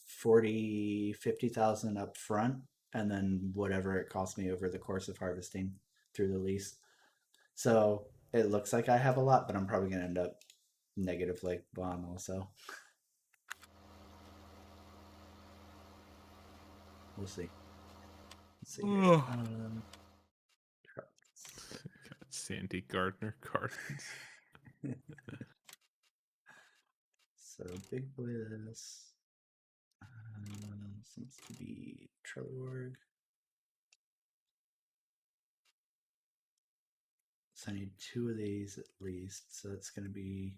50,000 up front, and then whatever it costs me over the course of harvesting through the lease. So it looks like I have a lot, but I'm probably going to end up negative like Vaughn also. We'll see. Let's see. Here. Sandy Gardner Gardens. So big boy this seems to be Trelleborg. So I need 2 of these at least. So it's going to be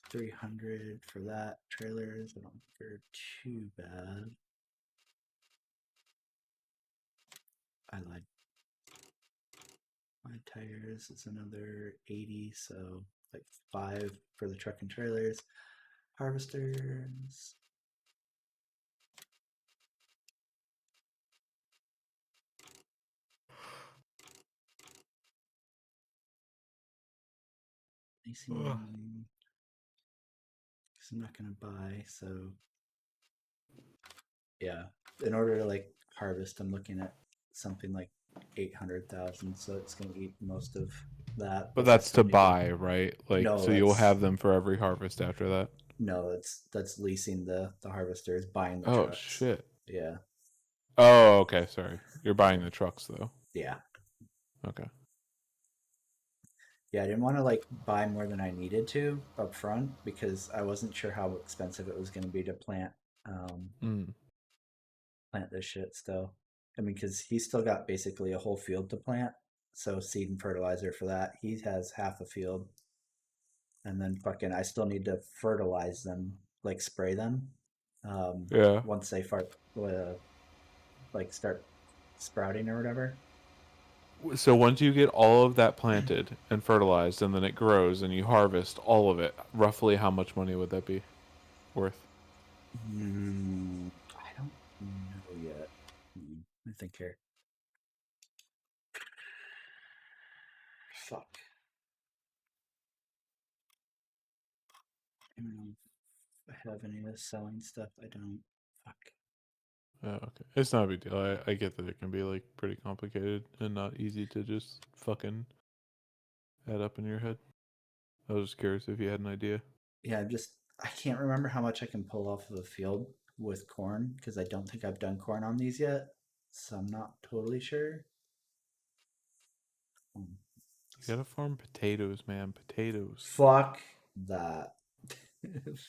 300 for that. Trailers, I don't think they're too bad. I lied. My tires is another 80, so like 5 for the truck and trailers. Harvesters. Because I'm not gonna buy, so yeah. In order to like harvest, I'm looking at something like 800,000, so it's gonna eat most of that. But plus I that's still to need buy, right? Like, No, so you'll that's- have them for every harvest after that. No, that's leasing the harvesters, buying the Oh trucks. shit. Yeah, Oh, okay. Sorry, you're buying the trucks though. yeah, Okay. yeah. I didn't want to like buy more than I needed to up front because I wasn't sure how expensive it was going to be to plant plant this shit still. I mean, because he's still got basically a whole field to plant, so seed and fertilizer for that. He has half a field, and then fucking I still need to fertilize them, like spray them. Yeah. Once they like start sprouting or whatever. So once you get all of that planted and fertilized, and then it grows, and you harvest all of it, roughly how much money would that be worth? I don't know yet. Let me think here. Fuck. I don't know if I have any of this selling stuff. I don't. Fuck. Oh, okay. It's not a big deal. I get that it can be like pretty complicated and not easy to just fucking add up in your head. I was just curious if you had an idea. Yeah, I can't remember how much I can pull off of a field with corn because I don't think I've done corn on these yet. So I'm not totally sure. You gotta farm potatoes, man. Potatoes. Fuck that.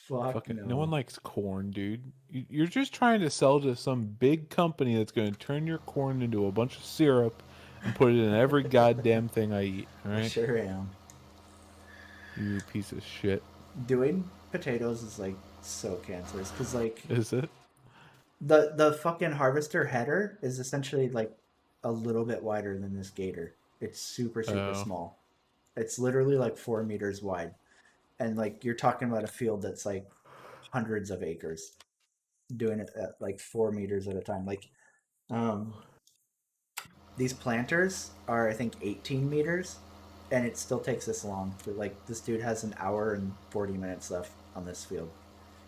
Fuck Fucking, no. one likes corn, dude. You're just trying to sell to some big company that's going to turn your corn into a bunch of syrup and put it in every goddamn thing I eat. All I right, sure am. you piece of shit. Doing potatoes is like so cancerous because like Is it? the fucking harvester header is essentially like a little bit wider than this gator. It's super Oh. small. It's literally like 4 meters wide, and like you're talking about a field that's like hundreds of acres, doing it at like 4 meters at a time. Like, these planters are I think 18 meters, and it still takes this long. But like this dude has an hour and 40 minutes left on this field,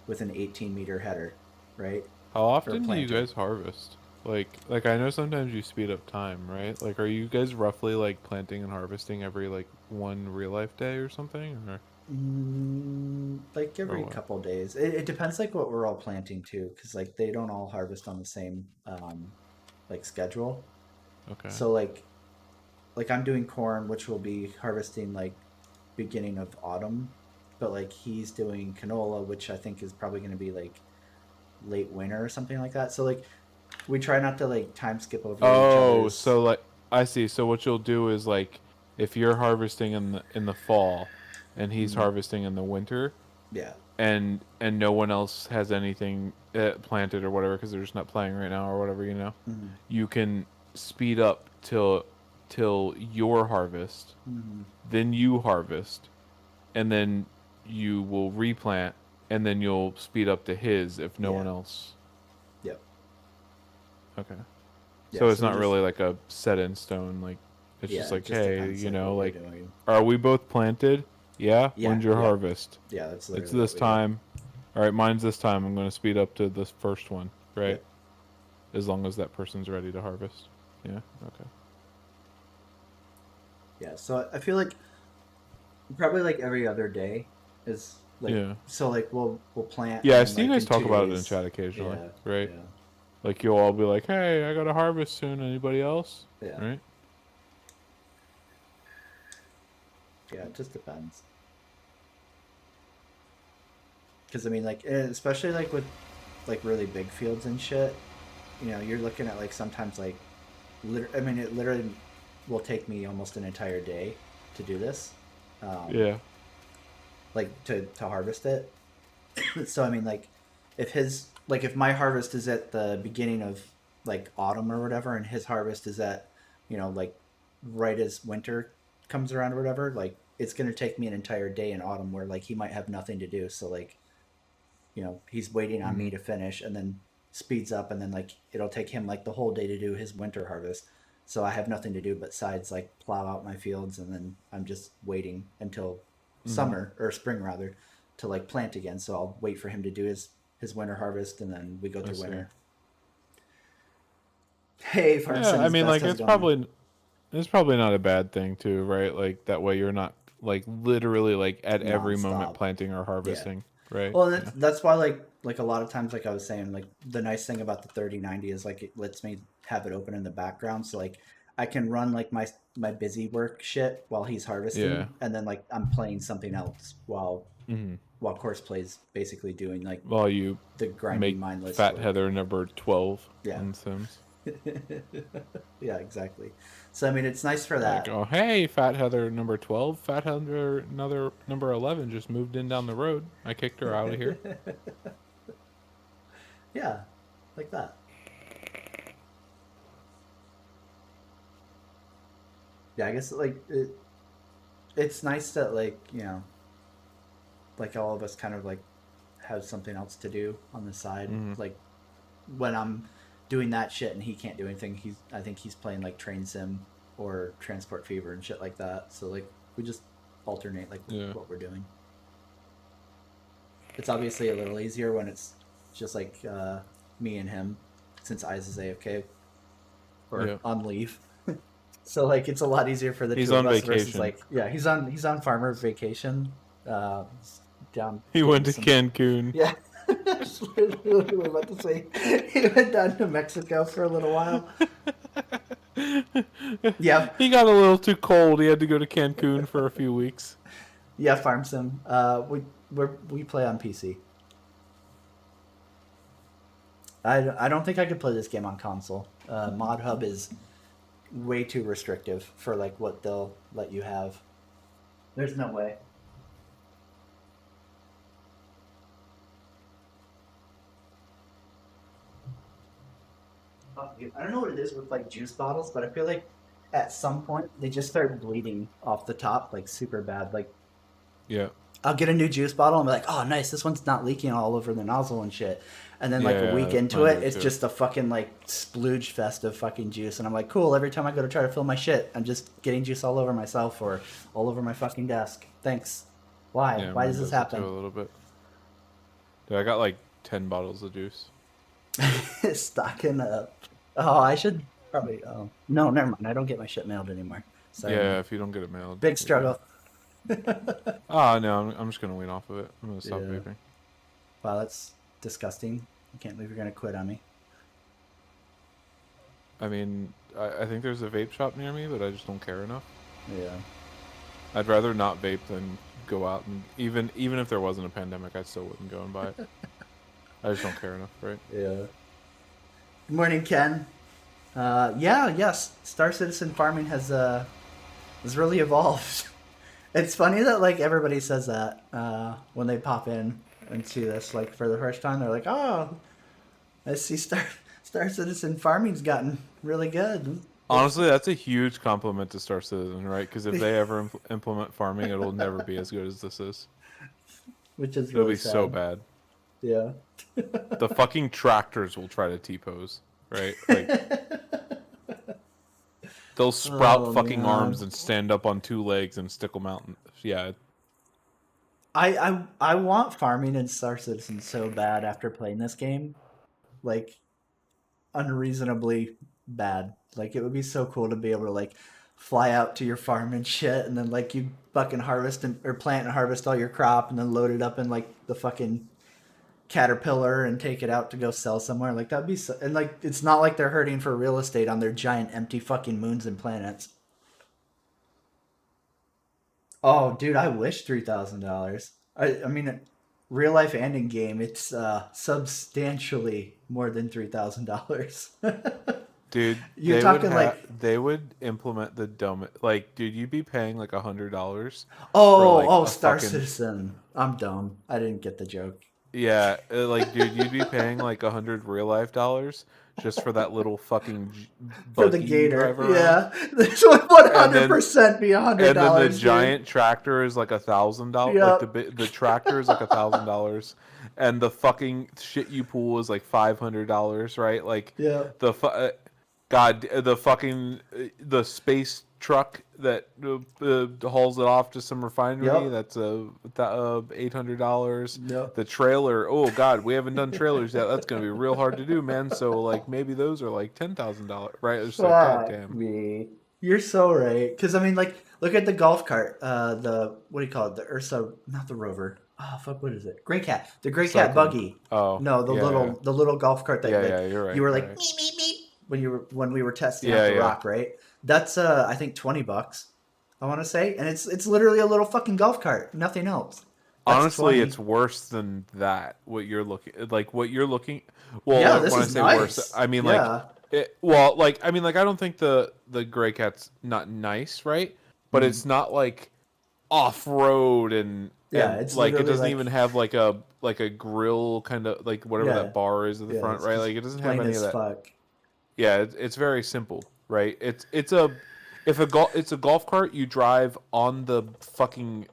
with an 18-meter header, right? How often do you planter. guys harvest? Like I know sometimes you speed up time, right? Like, are you guys roughly like planting and harvesting every like one real life day or something? Or Like every what? couple days. It depends like what we're all planting too, because like they don't all harvest on the same like schedule. okay, So like I'm doing corn, which will be harvesting like beginning of autumn, but like he's doing canola, which I think is probably going to be like late winter or something like that. So like we try not to like time skip over each oh, other's. so like I see. So what you'll do is like if you're harvesting in the fall, and he's harvesting in the winter, Yeah. and no one else has anything planted or whatever because they're just not playing right now or whatever, you can speed up till your harvest, then you harvest, and then you will replant, and then you'll speed up to his if no Yeah. one else. Yep. Okay. Yeah, So it's we not just- really like a set in stone. Like it's Yeah, just it like, just hey, depends, you like, know, what like, we're doing. are we both planted? Yeah. Yeah, When's your yeah. harvest? Yeah, that's literally It's this what we do. time. All right, mine's this time. I'm going to speed up to this first one, right? Yep. As long as that person's ready to harvest. Yeah. Okay. Yeah, so I feel like probably like every other day is Like, Yeah. So like we'll plant. Yeah, I and, see you like, guys in talk 2 about it in days- chat occasionally, Yeah, right? Yeah. Like you'll all be like, "Hey, I got to harvest soon. Anybody else?" Yeah. Right? Yeah, it just depends. Because I mean, like, especially like with like really big fields and shit, you know, you're looking at like sometimes like, I mean, it literally will take me almost an entire day to do this. Yeah. Like to harvest it. So I mean, like, if my harvest is at the beginning of like autumn or whatever, and his harvest is at, you know, like right as winter comes around or whatever, like it's gonna take me an entire day in autumn where like he might have nothing to do. So like, you know, he's waiting on me to finish, and then speeds up, and then like it'll take him like the whole day to do his winter harvest. So I have nothing to do besides like plow out my fields, and then I'm just waiting until summer or spring rather to like plant again. So I'll wait for him to do his winter harvest, and then we go to see. winter. Hey, Yeah, I mean, like it's probably not a bad thing too, right? Like that way you're not like literally like at every moment Nonstop. planting or harvesting, right? Well, that's why like a lot of times, like I was saying, like the nice thing about the 3090 is like it lets me have it open in the background, so like I can run like my busy work shit while he's harvesting, Yeah. and then like I'm playing something else while Mhm. Course Play's basically doing like While you the grinding make mindless Fat work. Heather number 12 Yeah. in Sims. Yeah, exactly. So I mean, it's nice for that. Like, oh, hey, Fat Heather number 12, Fat Heather number 11 just moved in down the road. I kicked her out of here. Yeah, like that. Yeah, I guess like it's nice that like, you know, like all of us kind of like have something else to do on the side. Like when I'm doing that shit and he can't do anything, I think he's playing like Train Sim or Transport Fever and shit like that. So like we just alternate like what we're doing. It's obviously a little easier when it's just like me and him, since Eyes is AFK or on leave. So like it's a lot easier for the He's two of on us versus vacation. like he's on farmer vacation. Down. He went to Cancun. Yeah. That's literally what I was about to say. He went down to Mexico for a little while. Yeah. He got a little too cold. He had to go to Cancun for a few weeks. Yeah, Farm Sim. We play on PC. I don't think I could play this game on console. Mod Hub is way too restrictive for like what they'll let you have. There's no way. I don't know what it is with like juice bottles, but I feel like at some point they just start bleeding off the top like super bad. Like Yeah. I'll get a new juice bottle and be like, oh nice, this one's not leaking all over the nozzle and shit. And then like a week into mine it, do it's too. just a fucking like splooge fest of fucking juice. And I'm like, cool, every time I go to try to fill my shit, I'm just getting juice all over myself or all over my fucking desk. Thanks. Why? Yeah, Why mine does this it happen? too a little bit. Dude, I got like 10 bottles of juice. Stocking up. Oh, I should probably. Oh no, never mind. I don't get my shit mailed anymore. Sorry. Yeah, if you don't get it mailed. Big struggle. Oh no, I'm just gonna wean off of it. I'm gonna stop Yeah. vaping. Wow, that's disgusting. I can't believe you're gonna quit on me. I mean, I think there's a vape shop near me, but I just don't care enough. Yeah. I'd rather not vape than go out and even if there wasn't a pandemic, I still wouldn't go and buy it. I just don't care enough, right? Yeah. Good morning, Ken. Yes. Star Citizen farming has really evolved. It's funny that like everybody says that when they pop in and see this like for the first time. They're like, "Oh, I see Star Citizen farming's gotten really good." Honestly, that's a huge compliment to Star Citizen, right? Because if they ever implement farming, it'll never be as good as this is. Which is It'll really be so sad. bad. Yeah. The fucking tractors will try to T-pose, right? Like, they'll sprout Oh, fucking man. arms and stand up on two legs and stick them out. Yeah. I want farming in Star Citizen so bad after playing this game, like unreasonably bad. Like it would be so cool to be able to like fly out to your farm and shit, and then like you fucking or plant and harvest all your crop, and then load it up in like the fucking Caterpillar and take it out to go sell somewhere. Like that'd be so, and like it's not like they're hurting for real estate on their giant empty fucking moons and planets. Oh, dude, I wish $3,000. I mean, real life and in game, it's substantially more than $3,000. Dude, You're talking like they would implement the dumb like, dude, you'd be paying like $100. oh a Star fucking- Citizen. I'm dumb. I didn't get the joke. Yeah, like, dude, you'd be paying like 100 real life dollars just for that little fucking For the buggy you gator, drive around. yeah, this would 100% be $100. And then the dude. giant tractor is like $1,000. Yep. Like the tractor is like $1,000, and the fucking shit you pull is like $500, right? Like Yeah. the space truck that hauls it off to some refinery. Yep. That's $800. Yep. The trailer. Oh God, we haven't done trailers yet. That's gonna be real hard to do, man. So like maybe those are like $10,000, right? It's like Fuck goddamn. me. You're so right. Because I mean, like, look at the golf cart. The what do you call it? The Ursa, not the Rover. Oh fuck, what is it? Grey Cat. The Grey Cat Cyclone. buggy. Oh No, the little golf cart that Yeah, like, yeah, you're right. you were like right. meep meep meep when we were testing Yeah, out the yeah. rock, right? That's I think $20. I want to say, and it's literally a little fucking golf cart, nothing else. That's Honestly, 20. it's worse than that. What you're looking. Well, Yeah, like, this when is I say nice. worse, I mean Yeah. I don't think the Grey Cat's not nice, right? But it's not like off road and Yeah, and, it's like it literally, doesn't like- even have like a grill kind of like whatever Yeah. that bar is at the Yeah, front, it's right? just Like it doesn't have plain any as of that. fuck. Yeah, it's very simple, right? It's a golf cart you drive on the fucking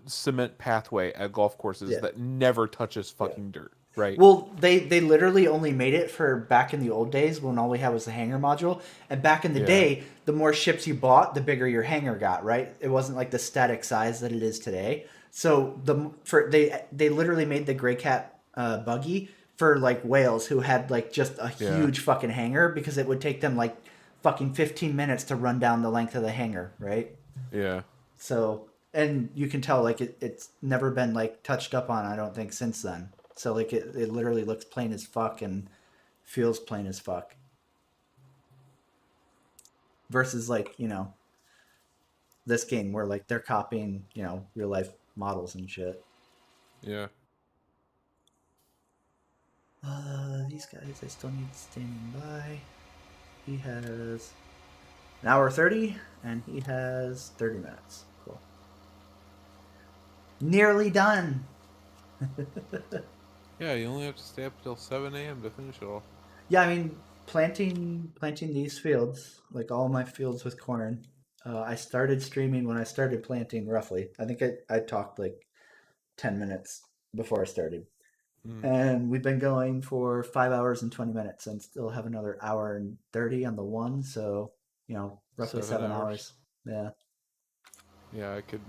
cement pathway at golf courses Yeah. that never touches fucking dirt, right? Well, they literally only made it for back in the old days when all we had was the hanger module. And back in the Yeah. day, the more ships you bought, the bigger your hanger got, right? It wasn't like the static size that it is today. So they literally made the Grey Cat buggy for like whales who had like just a Yeah. huge fucking hanger because it would take them like fucking 15 minutes to run down the length of the hanger, right? Yeah. So, and you can tell like it's never been like touched up on, I don't think, since then. So like it literally looks plain as fuck and feels plain as fuck. Versus like, this game where like they're copying, real life models and shit. Yeah. These guys I still need standing by. He has an hour 30 and he has 30 minutes. Cool. Nearly done. Yeah, you only have to stay up till 7 a.m. to finish it all. Yeah, I mean, planting these fields, like all my fields with corn, I started streaming when I started planting roughly. I think I talked like 10 minutes before I started. And we've been going for 5 hours and 20 minutes and still have another hour and 30 on the one. So, roughly 7 hours. Yeah. Yeah, I could.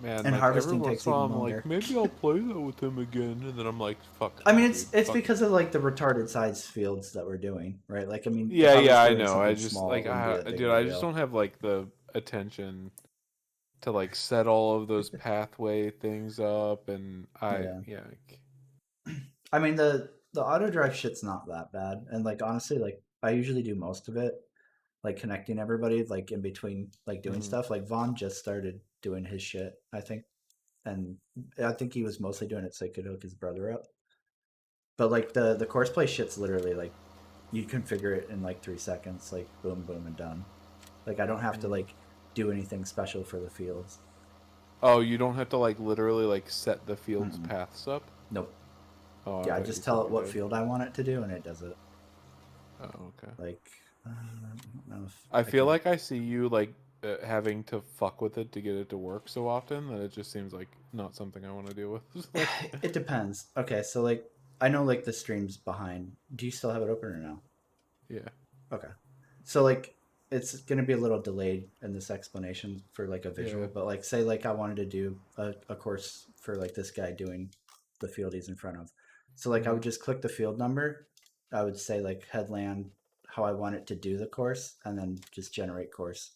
Man, And like, harvesting every once takes in a while even I'm longer. like, maybe I'll play that with him again, and then I'm like, fuck. I mean, no, it's dude, fuck because of like the retarded size fields that we're doing, right? Like, I mean, if Yeah, was yeah, I doing know. I something just small, like, it wouldn't be that big dude, of a I just deal. don't have like the attention to like set all of those pathway things up, and I mean, the auto drive shit's not that bad, and like honestly, like I usually do most of it, like connecting everybody, like in between, like doing stuff. Like Vaughn just started doing his shit, I think, and I think he was mostly doing it so he could hook his brother up. But like the course play shit's literally like you configure it in like 3 seconds, like boom, boom, and done. Like I don't have to like do anything special for the fields. Oh, you don't have to like literally like set the field's paths up. Nope. Oh, Yeah, I thought just you tell said it you what did. field I want it to do, and it does it. Oh, okay. Like, I don't know if I feel can- like I see you like having to fuck with it to get it to work so often that it just seems like not something I want to deal with. It depends. Okay, so like I know like the stream's behind. Do you still have it open or no? Yeah. Okay. So like it's gonna be a little delayed in this explanation for like a visual, Yeah. but like say like I wanted to do a course for like this guy doing the field he's in front of. So like I would just click the field number. I would say like headland, how I want it to do the course, and then just generate course.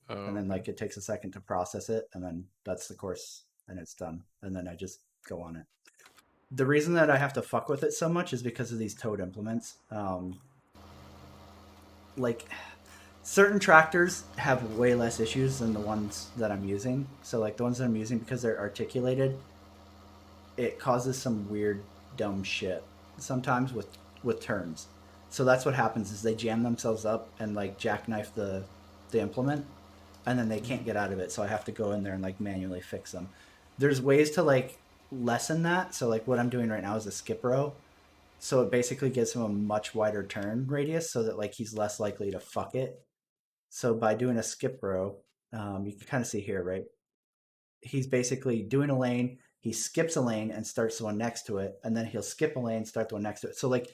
and then like it takes a second to process it, and then that's the course, and it's done, and then I just go on it. The reason that I have to fuck with it so much is because of these Toad implements. Like, certain tractors have way less issues than the ones that I'm using. So like the ones that I'm using, because they're articulated, it causes some weird dumb shit sometimes with turns. So that's what happens is they jam themselves up and like jackknife the implement, and then they can't get out of it. So I have to go in there and like manually fix them. There's ways to like lessen that. So like what I'm doing right now is a skip row. So it basically gives him a much wider turn radius so that like he's less likely to fuck it. So by doing a skip row, you can kind of see here, right? He's basically doing a lane. He skips a lane and starts the one next to it, and then he'll skip a lane, start the one next to it. So like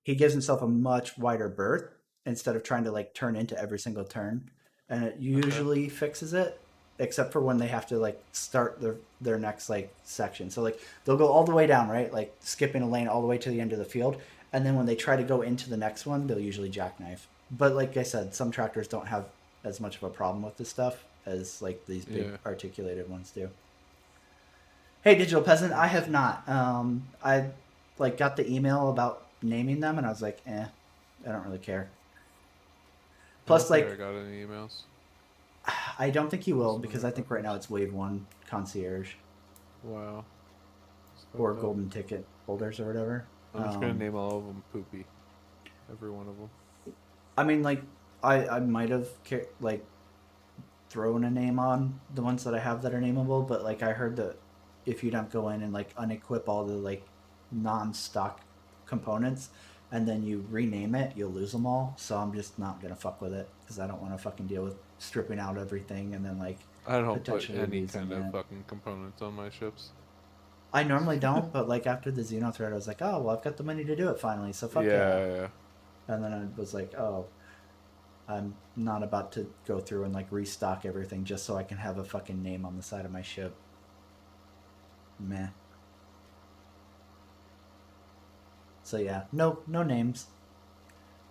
he gives himself a much wider berth instead of trying to like turn into every single turn, and it usually fixes it, except for when they have to like start their next like section. So like they'll go all the way down, right? Like skipping a lane all the way to the end of the field, and then when they try to go into the next one, they'll usually jackknife. But like I said, some tractors don't have as much of a problem with this stuff as like these big articulated ones do. Hey, Digital Peasant, I have not. I like got the email about naming them, and I was like, I don't really care. Plus, like, I got any emails? I don't think you will, because I think right now it's Wave 1 Concierge. Wow. Or Golden Ticket holders or whatever. I'm just gonna name all of them Poopy. Every one of them. I mean, like, I might have like thrown a name on the ones that I have that are nameable, but like I heard that if you don't go in and like unequip all the like non-stock components and then you rename it, you'll lose them all. So I'm just not gonna fuck with it because I don't want to fucking deal with stripping out everything and then like I don't put potentially any losing kind of it. fucking components on my ships. I normally don't, but like after the Xeno thread, I was like, oh well, I've got the money to do it finally, so fuck Yeah. And then I was like, oh, I'm not about to go through and like restock everything just so I can have a fucking name on the side of my ship. Meh. So yeah, no names.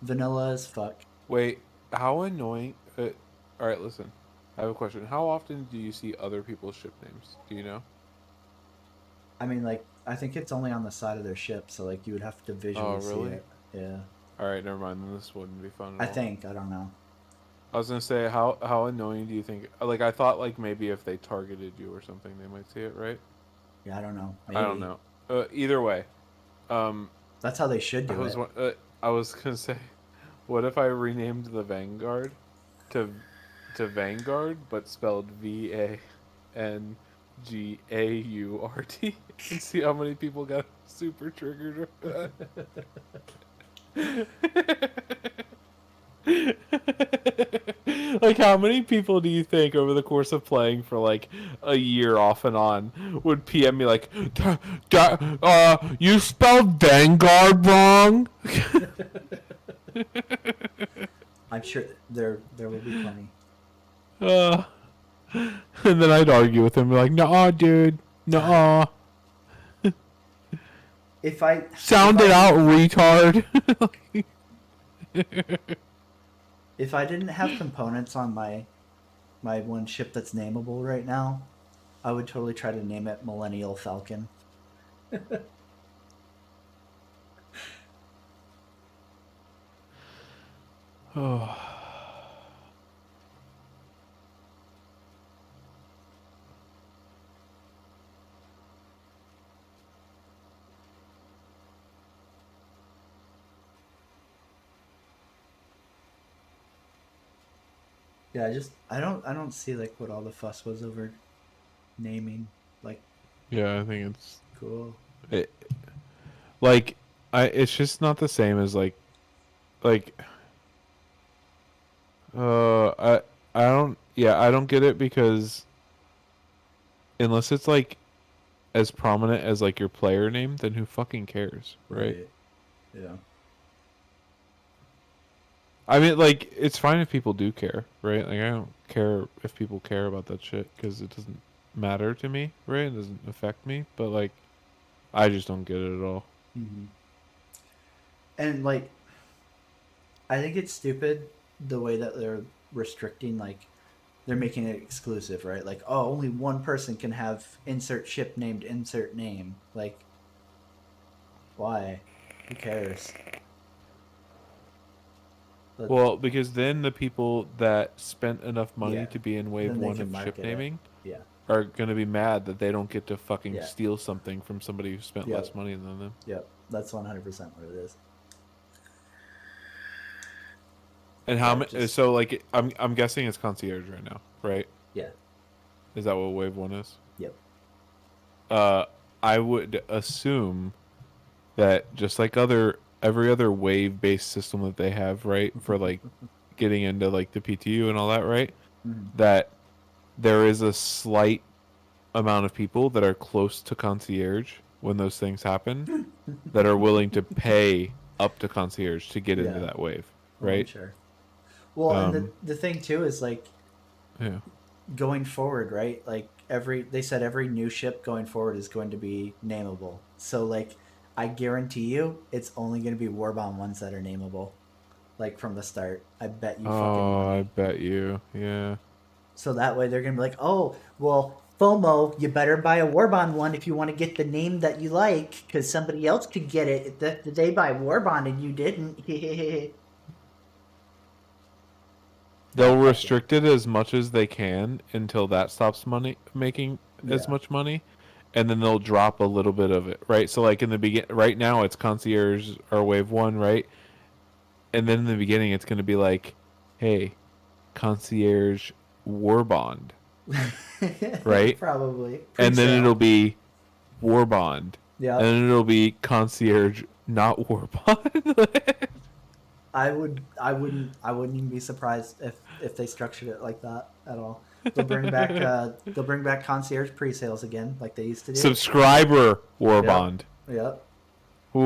Vanilla as fuck. Wait, how annoying? All right, listen. I have a question. How often do you see other people's ship names? Do you know? I mean, like, I think it's only on the side of their ship, so like you would have to visually see it. Yeah. All right, never mind. Then this wouldn't be fun. I think. I don't know. I was gonna say, how annoying do you think? Like, I thought like maybe if they targeted you or something, they might see it, right? Yeah, I don't know. Maybe. I don't know. Either way, that's how they should do it. I was gonna say, what if I renamed the Vanguard to Vanguard, but spelled VANGAURT, and see how many people got super triggered. Like, how many people do you think over the course of playing for like a year off and on would PM me like, you spelled Vanguard wrong? I'm sure there will be plenty. And then I'd argue with him, like, "Nah, dude, nah." If I sound it out, retard. If I didn't have components on my one ship that's nameable right now, I would totally try to name it Millennial Falcon. Oh. Yeah, I don't see like what all the fuss was over naming. Like, Yeah, I think it's cool. It's just not the same as I don't get it because unless it's like as prominent as like your player name, then who fucking cares, right? Yeah. I mean, like, it's fine if people do care, right? Like, I don't care if people care about that shit because it doesn't matter to me, right? It doesn't affect me, but like, I just don't get it at all. Mm-hmm. And like, I think it's stupid the way that they're restricting like they're making it exclusive, right? Like, oh, only one person can have insert ship named insert name. Like, why? Who cares? But, Well, because then the people that spent enough money Yeah. to be in Wave Then they 1 can of market ship it. naming yeah. are going to be mad that they don't get to fucking Yeah. steal something from somebody who spent Yeah. less money than them. Yep. That's 100% what it is. And how Yeah, many? just- So like, I'm guessing it's concierge right now, right? Yeah. Is that what Wave 1 is? Yep. I would assume that just like every other wave based system that they have, right, for like getting into like the PTU and all that, right, that there is a slight amount of people that are close to concierge when those things happen that are willing to pay up to concierge to get into Yeah. that wave, Oh, I'm right? sure. Well, and the thing too is like Yeah. going forward, right? Like they said every new ship going forward is going to be nameable. So like I guarantee you it's only going to be Warbond ones that are nameable. Like from the start. I bet you fucking Oh, money. I bet you. Yeah. So that way they're going to be like, "Oh, well, FOMO, you better buy a Warbond one if you want to get the name that you like cuz somebody else could get it the day buy Warbond and you didn't." They'll restrict it as much as they can until that stops making as Yeah. much money, and then they'll drop a little bit of it, right? So like in the right now it's concierge or wave 1, right? And then in the beginning it's going to be like, hey, concierge Warbond, right? Probably. And then Pre-sale. it'll be Warbond. Yeah. And then it'll be concierge not Warbond. I wouldn't even be surprised if they structured it like that at all. They'll bring back concierge pre-sales again, like they used to do. Subscriber Warbond. Yep. Ooh.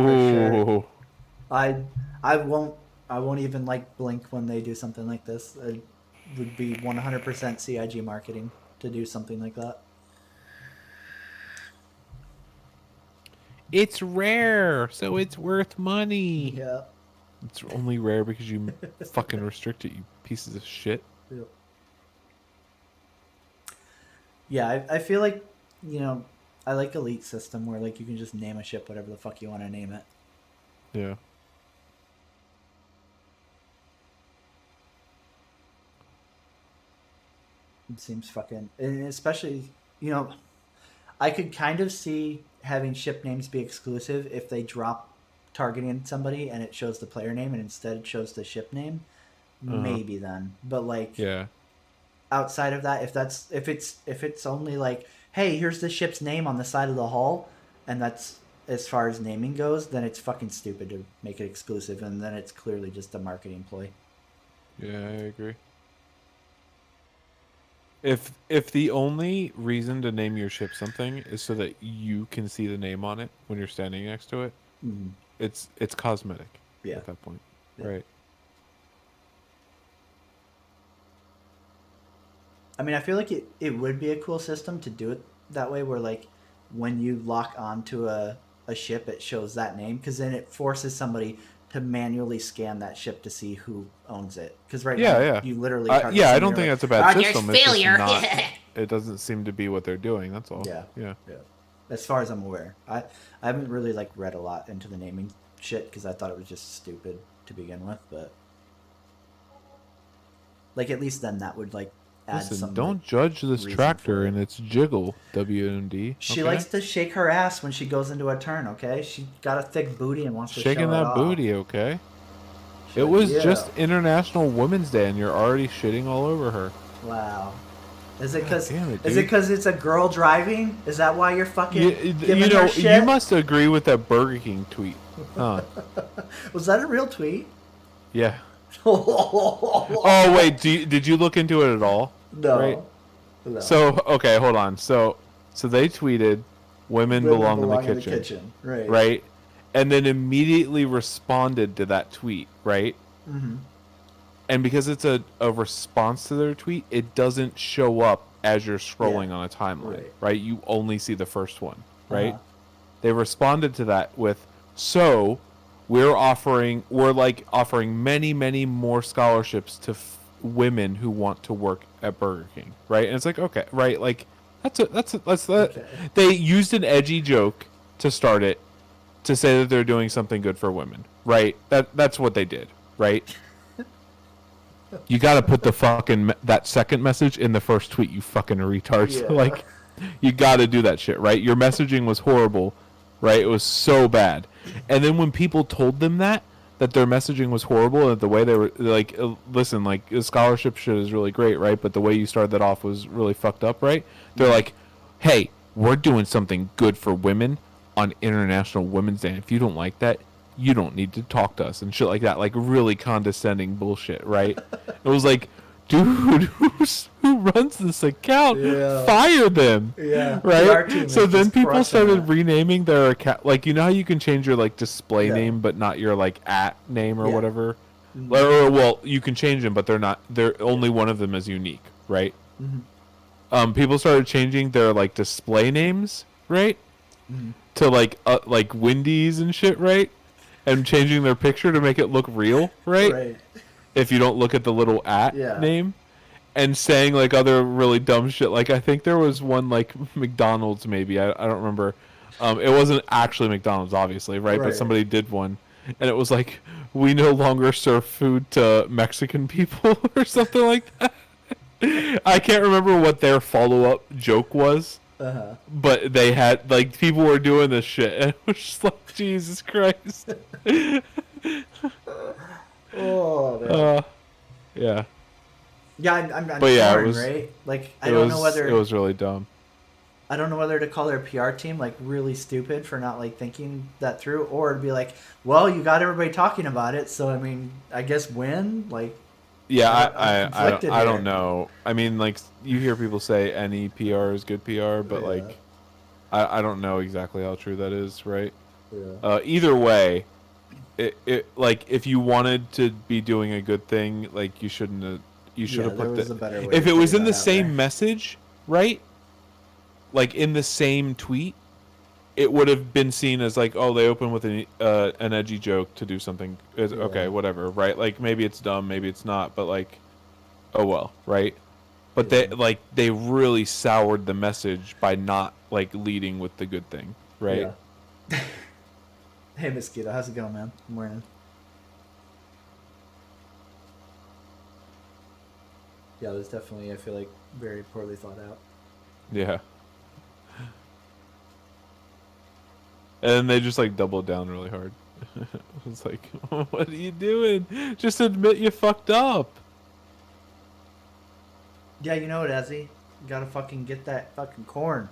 sure. I won't even like blink when they do something like this. It would be 100% CIG marketing to do something like that. It's rare, so it's worth money. Yeah. It's only rare because you fucking restrict it, you pieces of shit. Yep. Yeah, I feel like, I like Elite system where like you can just name a ship whatever the fuck you want to name it. Yeah. It seems fucking, and especially, I could kind of see having ship names be exclusive if they drop targeting somebody and it shows the player name and instead it shows the ship name. Maybe then, but like, Yeah. outside of that, if it's only like, hey, here's the ship's name on the side of the hull, and that's as far as naming goes, then it's fucking stupid to make it exclusive, and then it's clearly just a marketing ploy. Yeah, I agree. If the only reason to name your ship something is so that you can see the name on it when you're standing next to it, it's cosmetic. Yeah. At that point, Yeah. right? I mean, I feel like it would be a cool system to do it that way, where like when you lock onto a ship, it shows that name, because then it forces somebody to manually scan that ship to see who owns it. Because right now, Yeah. you literally Yeah, I somebody, don't you're think like, that's a bad Roger's system. It's just failure. not. It doesn't seem to be what they're doing. That's all. Yeah. Yeah. Yeah. As far as I'm aware, I haven't really like read a lot into the naming shit because I thought it was just stupid to begin with, but like at least then that would like add Listen, some. don't like, judge this reason tractor for it. and its jiggle. WMD. She okay? likes to shake her ass when she goes into a turn. Okay, she got a thick booty and wants to shaking show it that off. booty. Okay. She's It like, was "Yeah." just International Women's Day, and you're already shitting all over her. Wow. Is it because damn it, is it dude. because it's a girl driving? Is that why you're fucking giving You know, her shit? you must agree with that Burger King tweet, huh? Was that a real tweet? Yeah. Oh Oh wait, did you look into it at all? no. Right. No. So okay, hold on. So they tweeted, "Women belong in the kitchen," Right. right? And then immediately responded to that tweet, right? Mm-hmm. And because it's a response to their tweet, it doesn't show up as you're scrolling on a timeline, right? You only see the first one, right? Uh-huh. They responded to that with, "So, we're offering many, many more scholarships women who want to work at Burger King, right? And it's like, okay, right, like that's that. Okay. They used an edgy joke to start it, to say that they're doing something good for women, right? That's what they did, right? You got to put the fucking that second message in the first tweet, you fucking retards. Yeah. Like, you got to do that shit, right? Your messaging was horrible, right? It was so bad. And then when people told them that their messaging was horrible and the way they were like, listen, like the scholarship shit is really great, right? But the way you started that off was really fucked up, right? They're like, hey, we're doing something good for women on International Women's Day. If you don't like that, you don't need to talk to us and shit like that. Like really condescending bullshit, right? It was like, dude, who runs this account? Yeah. Fire them. Yeah. PR Right? team So is then just people crushing started that. renaming their account. Like, you know how you can change your like display Yeah. name but not your like at name or Yeah. whatever? Or, well, you can change them, but they're only one of them is unique, right? People started changing their like display names, right? To like Wendy's and shit, right? And changing their picture to make it look real, right? Right. If you don't look at the little at Yeah. name, and saying like other really dumb shit. Like I think there was one like McDonald's, maybe I don't remember. It wasn't actually McDonald's, obviously, right? But Right. somebody did one, and it was like, we no longer serve food to Mexican people or something like that. I can't remember what their follow-up joke was, but they had like people were doing this shit, and it was just like, Jesus Christ. Oh man. Yeah. Yeah, I'm But yeah, it torn, was- right? Like I don't know whether it was really dumb. I don't know whether to call their PR team like really stupid for not like thinking that through, or to be like, well, you got everybody talking about it, so I mean, I guess win. Like, Yeah, I'm conflicted I here. don't know. I mean, like you hear people say any PR is good PR, but Yeah. like I don't know exactly how true that is, right? Yeah. Either way, it like if you wanted to be doing a good thing, like you shouldn't have. You should have there put was the. a better way If to it was put in the that out same there. message, right? Like in the same tweet, it would have been seen as like, oh, they open with an edgy joke to do something. Okay, whatever, right? Like maybe it's dumb, maybe it's not, but like, oh well, right? But they really soured the message by not like leading with the good thing, right? Yeah. Hey, Mosquito, how's it going, man? Morning. Yeah, there's definitely, I feel like, very poorly thought out. Yeah. And then they just like doubled down really hard. It's like, what are you doing? Just admit you fucked up. Yeah, you know what, Ezzy? You gotta fucking get that fucking corn.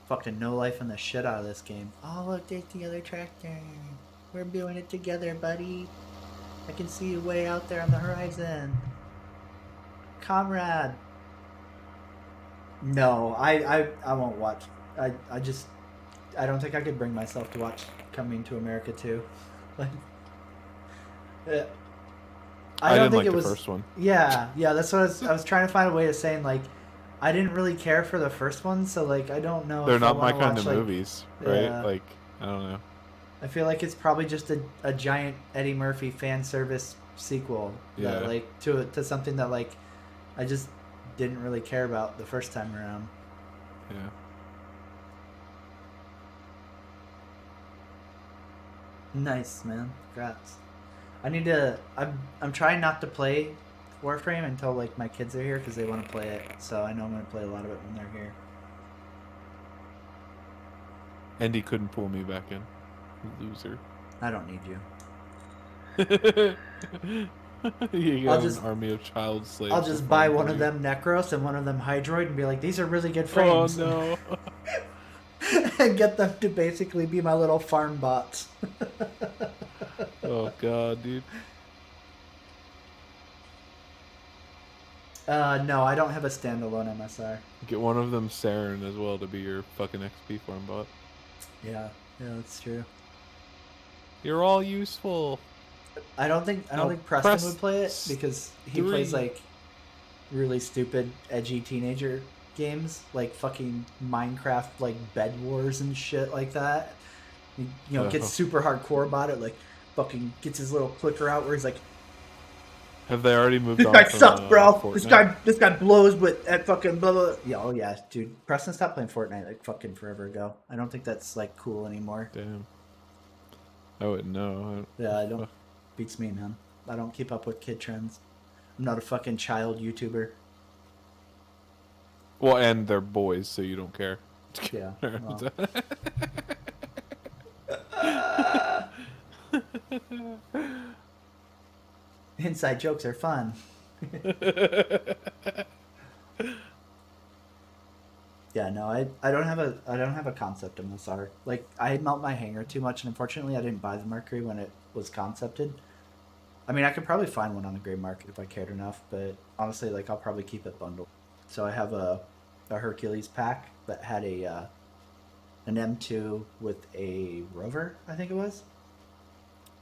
Fucking no life in the shit out of this game. Oh, look, there's the other tractor. We're doing it together, buddy. I can see you way out there on the horizon. Comrade. No, I won't watch. I don't think I could bring myself to watch Coming to America 2. Like, I don't didn't think like it the was. first one. Yeah, that's what I was trying to find a way of saying, like, I didn't really care for the first one, so like I don't know. They're if I not my wanna kind watch, of like, movies, right? Yeah. Like, I don't know. I feel like it's probably just a giant Eddie Murphy fan service sequel. That, Yeah. like to something that like I just didn't really care about the first time around. Yeah. Nice, man. Congrats. I need to. I'm trying not to play Warframe until like my kids are here because they want to play it. So I know I'm gonna play a lot of it when they're here. And he couldn't pull me back in. Loser. I don't need you. You I'll got just- an army of child slaves. I'll to just buy farm one for of you. them Necros and one of them Hydroid and be like, these are really good Oh frames. no. And get them to basically be my little farm bots. Oh god, dude. No, I don't have a standalone MSR. Get one of them Saren as well to be your fucking XP farm bot. Yeah, that's true. You're all useful. I don't think No, Preston press would play it because he plays 3. like really stupid, edgy teenager games like fucking Minecraft, like Bed Wars and shit like that. You know, gets Oh. super hardcore about it. Like, fucking gets his little clicker out where he's like, Have they already moved "This on? guy from, sucks, bro. Fortnite? This guy blows with at fucking blah blah." Yeah, oh yeah, dude. Preston stopped playing Fortnite like fucking forever ago. I don't think that's like cool anymore. Damn. I wouldn't know. Yeah, I don't. Beats me, man. I don't keep up with kid trends. I'm not a fucking child YouTuber. Well, and they're boys, so you don't care. Yeah. Well. Inside jokes are fun. Yeah, no, I don't have a concept of this art. Like, I melt my hanger too much, and unfortunately I didn't buy the Mercury when it was concepted. I mean, I could probably find one on the gray market if I cared enough, but honestly, like, I'll probably keep it bundled. So I have a Hercules pack that had an M2 with a rover, I think it was.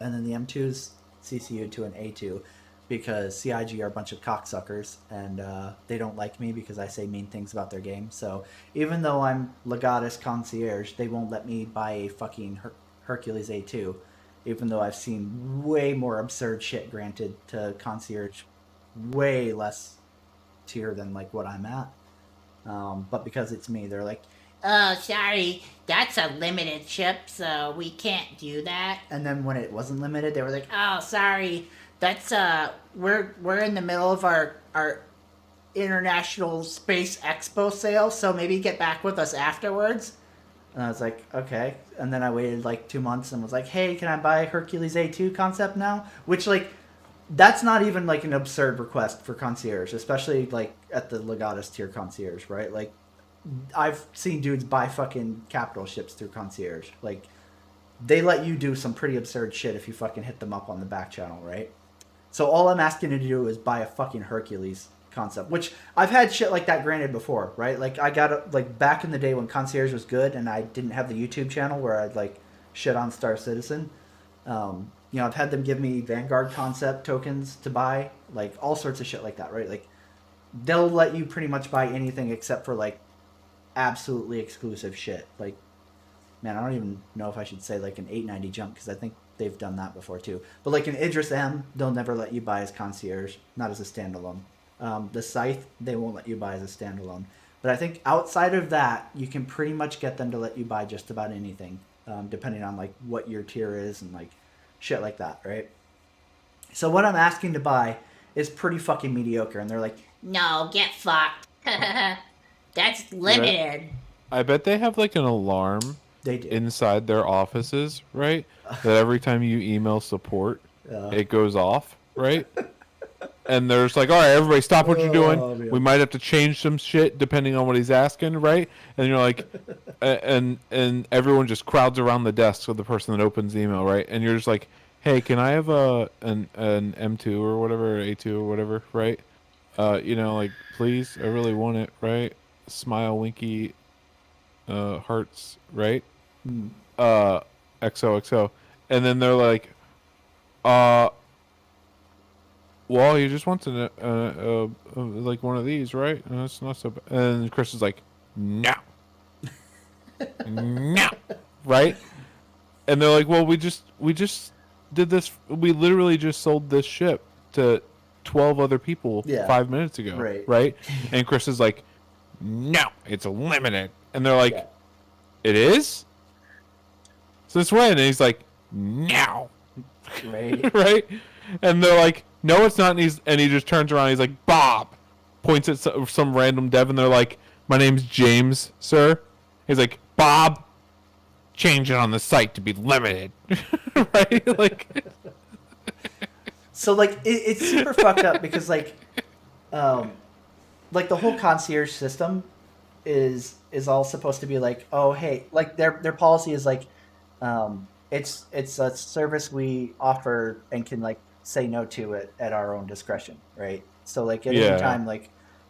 And then the M2's CCU to an A2 because CIG are a bunch of cocksuckers and they don't like me because I say mean things about their game. So even though I'm Legatus Concierge, they won't let me buy a fucking Hercules A2, even though I've seen way more absurd shit granted to Concierge, way less tier than like what I'm at. But because it's me, they're like, Oh, sorry, that's a limited ship, so we can't do that. and then when it wasn't limited, they were like, Oh, sorry, that's we're in the middle of our International Space Expo sale, so maybe get back with us afterwards. and I was like, okay. And then I waited like 2 months and was like, hey, can I buy Hercules A2 concept now? Which, like, that's not even like an absurd request for Concierge, especially like at the Legatus tier Concierge, right? Like, I've seen dudes buy fucking capital ships through Concierge. Like, they let you do some pretty absurd shit if you fucking hit them up on the back channel, right? So all I'm asking you to do is buy a fucking Hercules concept, which I've had shit like that granted before, right? Like, I got it like back in the day when Concierge was good and I didn't have the YouTube channel where I'd like shit on Star Citizen. You know, I've had them give me Vanguard concept tokens to buy, like all sorts of shit like that, right? Like, they'll let you pretty much buy anything except for like absolutely exclusive shit. Like, man, I don't even know if I should say like an 890 jump because I think they've done that before too. But like an Idris M, they'll never let you buy as Concierge, not as a standalone. The Scythe, they won't let you buy as a standalone. But I think outside of that, you can pretty much get them to let you buy just about anything, depending on like what your tier is and like shit like that, right? So what I'm asking to buy is pretty fucking mediocre, and they're like, No, get fucked. That's limited. I bet they have like an alarm they do. inside their offices, right? That every time you email support, it goes off, right? And they're just like, all right, everybody stop what you're doing. man. We might have to change some shit depending on what he's asking, right? And you're like, and everyone just crowds around the desk of the person that opens the email, right? And you're just like, hey, can I have an M2 or whatever, A2 or whatever, right? You know, like, please, I really want it, right? Smile, winky, hearts, right? XOXO. And then they're like, well, he just wants like one of these, right? That's not so bad. And Chris is like, no. No. Right? And they're like, well, we just did this. We literally just sold this ship to 12 other people 5 minutes ago. Right? And Chris is like, no, it's limited. And they're like, it is? Since when? And he's like, no. right? Right? And they're like, no, it's not. And he just turns around. And he's like, Bob, points at some random dev, and they're like, my name's James, sir. He's like, Bob, change it on the site to be limited. Right? Like, so like it's super fucked up because like the whole Concierge system is all supposed to be like, oh hey, like their policy is like, it's a service we offer and can like say no to it at our own discretion, right? So like at any time, like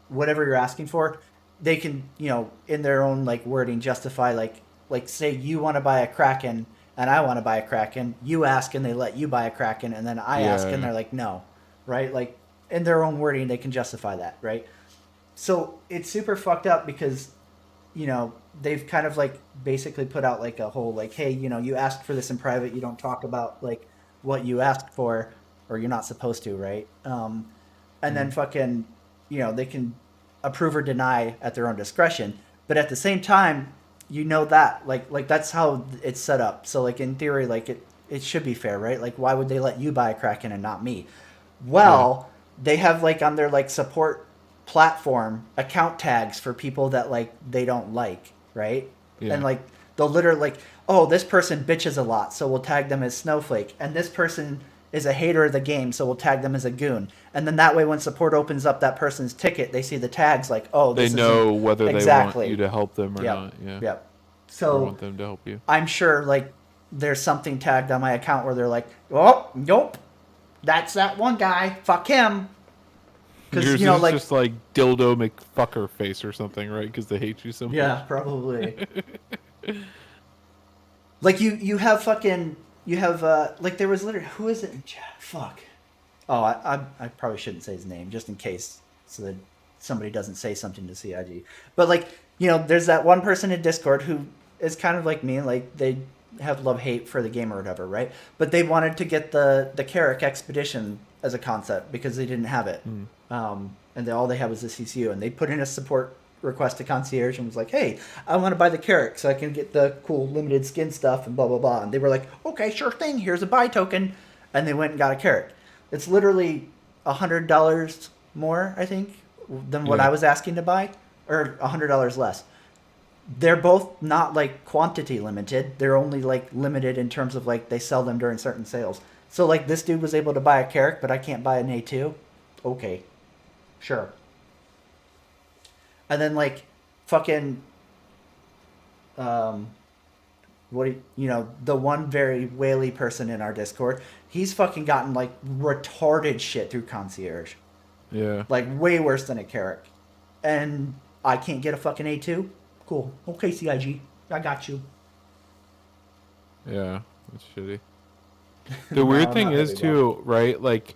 whatever you're asking for, they can, you know, in their own like wording justify like say you want to buy a Kraken and I want to buy a Kraken, you ask and they let you buy a Kraken, and then I ask and they're like no, right? Like in their own wording they can justify that, right? So it's super fucked up because, you know, they've kind of like basically put out like a whole like, hey, you know, you asked for this in private, you don't talk about like what you asked for, or you're not supposed to, right? And then fucking, you know, they can approve or deny at their own discretion. But at the same time, you know that, like that's how it's set up. So like in theory, like it should be fair, right? Like why would they let you buy a Kraken and not me? Well, they have like on their like support platform account tags for people that like they don't like, right? Yeah. And like they'll literally like, oh, this person bitches a lot, so we'll tag them as Snowflake, and this person is a hater of the game, so we'll tag them as a goon. And then that way, when support opens up that person's ticket, they see the tags like, oh, They this know isn't- whether they exactly. want you to help them or Yep. not. Yeah. Yep. Or So want them to help you. I'm sure like there's something tagged on my account where they're like, oh, nope, that's that one guy, fuck him. Because Yours you know, is like, just like dildo McFucker face or something, right? Because they hate you so much. yeah, probably. Like you have fucking you have like there was literally, who is it in chat? Fuck. Oh, I probably shouldn't say his name just in case so that somebody doesn't say something to CIG. But like, you know, there's that one person in Discord who is kind of like me, like they have love-hate for the game or whatever, right? But they wanted to get the Carrack Expedition as a concept because they didn't have it. And all they had was the CCU, and they put in a support request to Concierge and was like, hey, I want to buy the Carrack so I can get the cool limited skin stuff and blah, blah, blah. And they were like, okay, sure thing, here's a buy token. And they went and got a Carrack. It's literally $100 more, I think, than what I was asking to buy, or $100 less. They're both not like quantity limited. They're only like limited in terms of like they sell them during certain sales. So like this dude was able to buy a Carrack, but I can't buy an A2. Okay, sure. And then like fucking the one very whaley person in our Discord, he's fucking gotten like retarded shit through Concierge. Yeah. Like way worse than a Carrack. And I can't get a fucking A2? Cool. Okay, CIG. I got you. Yeah, that's shitty. The weird I'm thing not is happy too, right? Like,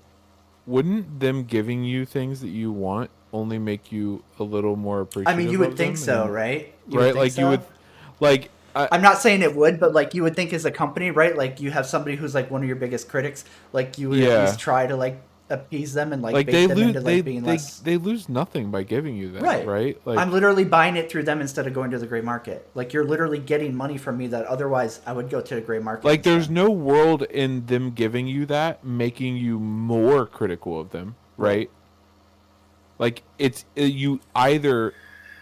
wouldn't them giving you things that you want only make you a little more appreciative? I mean, you would of think them? so, And- right? You would right? think Like so? you would, like. I'm not saying it would, but like you would think as a company, right? Like you have somebody who's like one of your biggest critics, like you would Yeah. at least try to like appease them and like Like bait they them lose, into like being less. they lose nothing by giving you that, Right. right? Like, I'm literally buying it through them instead of going to the gray market. Like you're literally getting money from me that otherwise I would go to the gray market. like instead. there's no world in them giving you that making you more critical of them, right? Like it's you either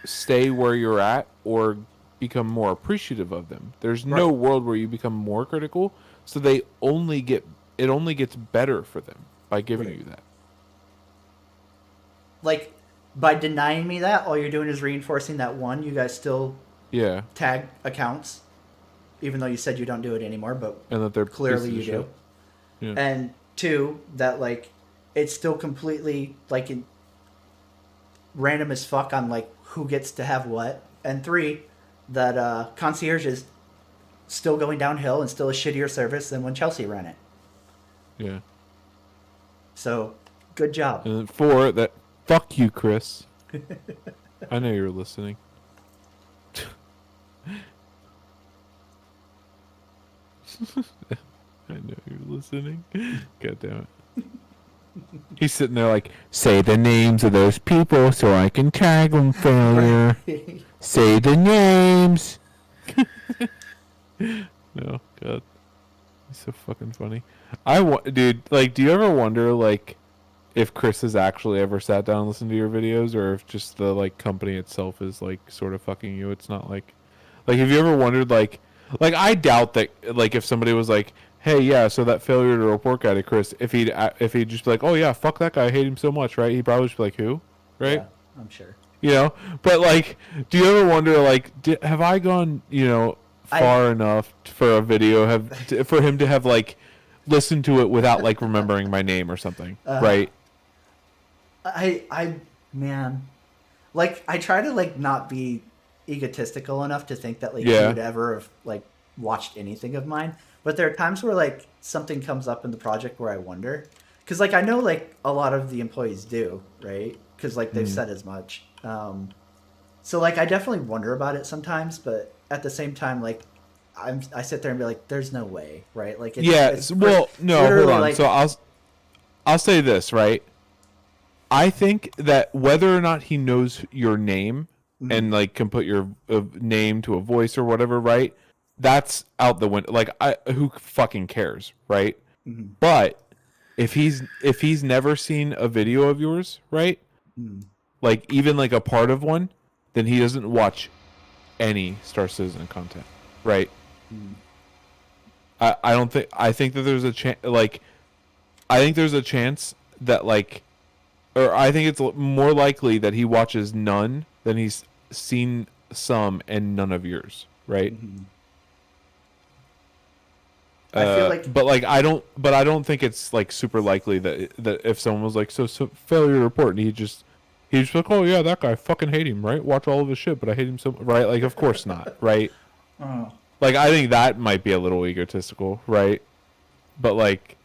stay where you're at or become more appreciative of them. There's no world where you become more critical, so it only gets better for them by giving you that. Like by denying me that, all you're doing is reinforcing that one, you guys still Yeah, tag accounts, even though you said you don't do it anymore, but and that they're clearly pieces you of do. shit. Yeah. And two, that like it's still completely like random as fuck on like who gets to have what. And three, that Concierge is still going downhill and still a shittier service than when Chelsea ran it. Yeah. So good job. And then 4, that fuck you, Chris. I know you're listening. I know you're listening. God damn it. He's sitting there like, say the names of those people so I can tag them, failure. Say the names. No, God. He's so fucking funny. Dude, like, do you ever wonder, like, if Chris has actually ever sat down and listened to your videos, or if just the, like, company itself is, like, sort of fucking you? It's not like, have you ever wondered, like, I doubt that, like, if somebody was like, hey, yeah, so that failure to report guy to Chris, if he'd just be like, oh yeah, fuck that guy, I hate him so much, right? He'd probably just be like, who? Right? Yeah, I'm sure. You know? But, like, do you ever wonder, like, have I gone, far enough for a video, for him to have, like, listened to it without, like, remembering my name or something, right? Man, like, I try to, like, not be egotistical enough to think that, like, Yeah. you would ever have, like, watched anything of mine. But there are times where, like, something comes up in the project where I wonder. Because, like, I know, like, a lot of the employees do, right? Because, like, they've said as much. So, like, I definitely wonder about it sometimes. But at the same time, like, I sit there and be like, there's no way, right? Like, Well, no, literally hold on. like- So I'll say this, right? I think that whether or not he knows your name and like can put your name to a voice or whatever, right? That's out the window. Like, who fucking cares, right? But if he's never seen a video of yours, right? Like even like a part of one, then he doesn't watch any Star Citizen content, right? I think that there's a chance, like, I think there's a chance that like, or I think it's more likely that he watches none than he's seen some and none of yours, right? I feel like, But like I don't think it's like super likely that if someone was like so failure report and he's just like, oh yeah, that guy, fucking hate him, right? Watch all of his shit, but I hate him so, right? Like, of course not, right? Like, I think that might be a little egotistical, right? But like,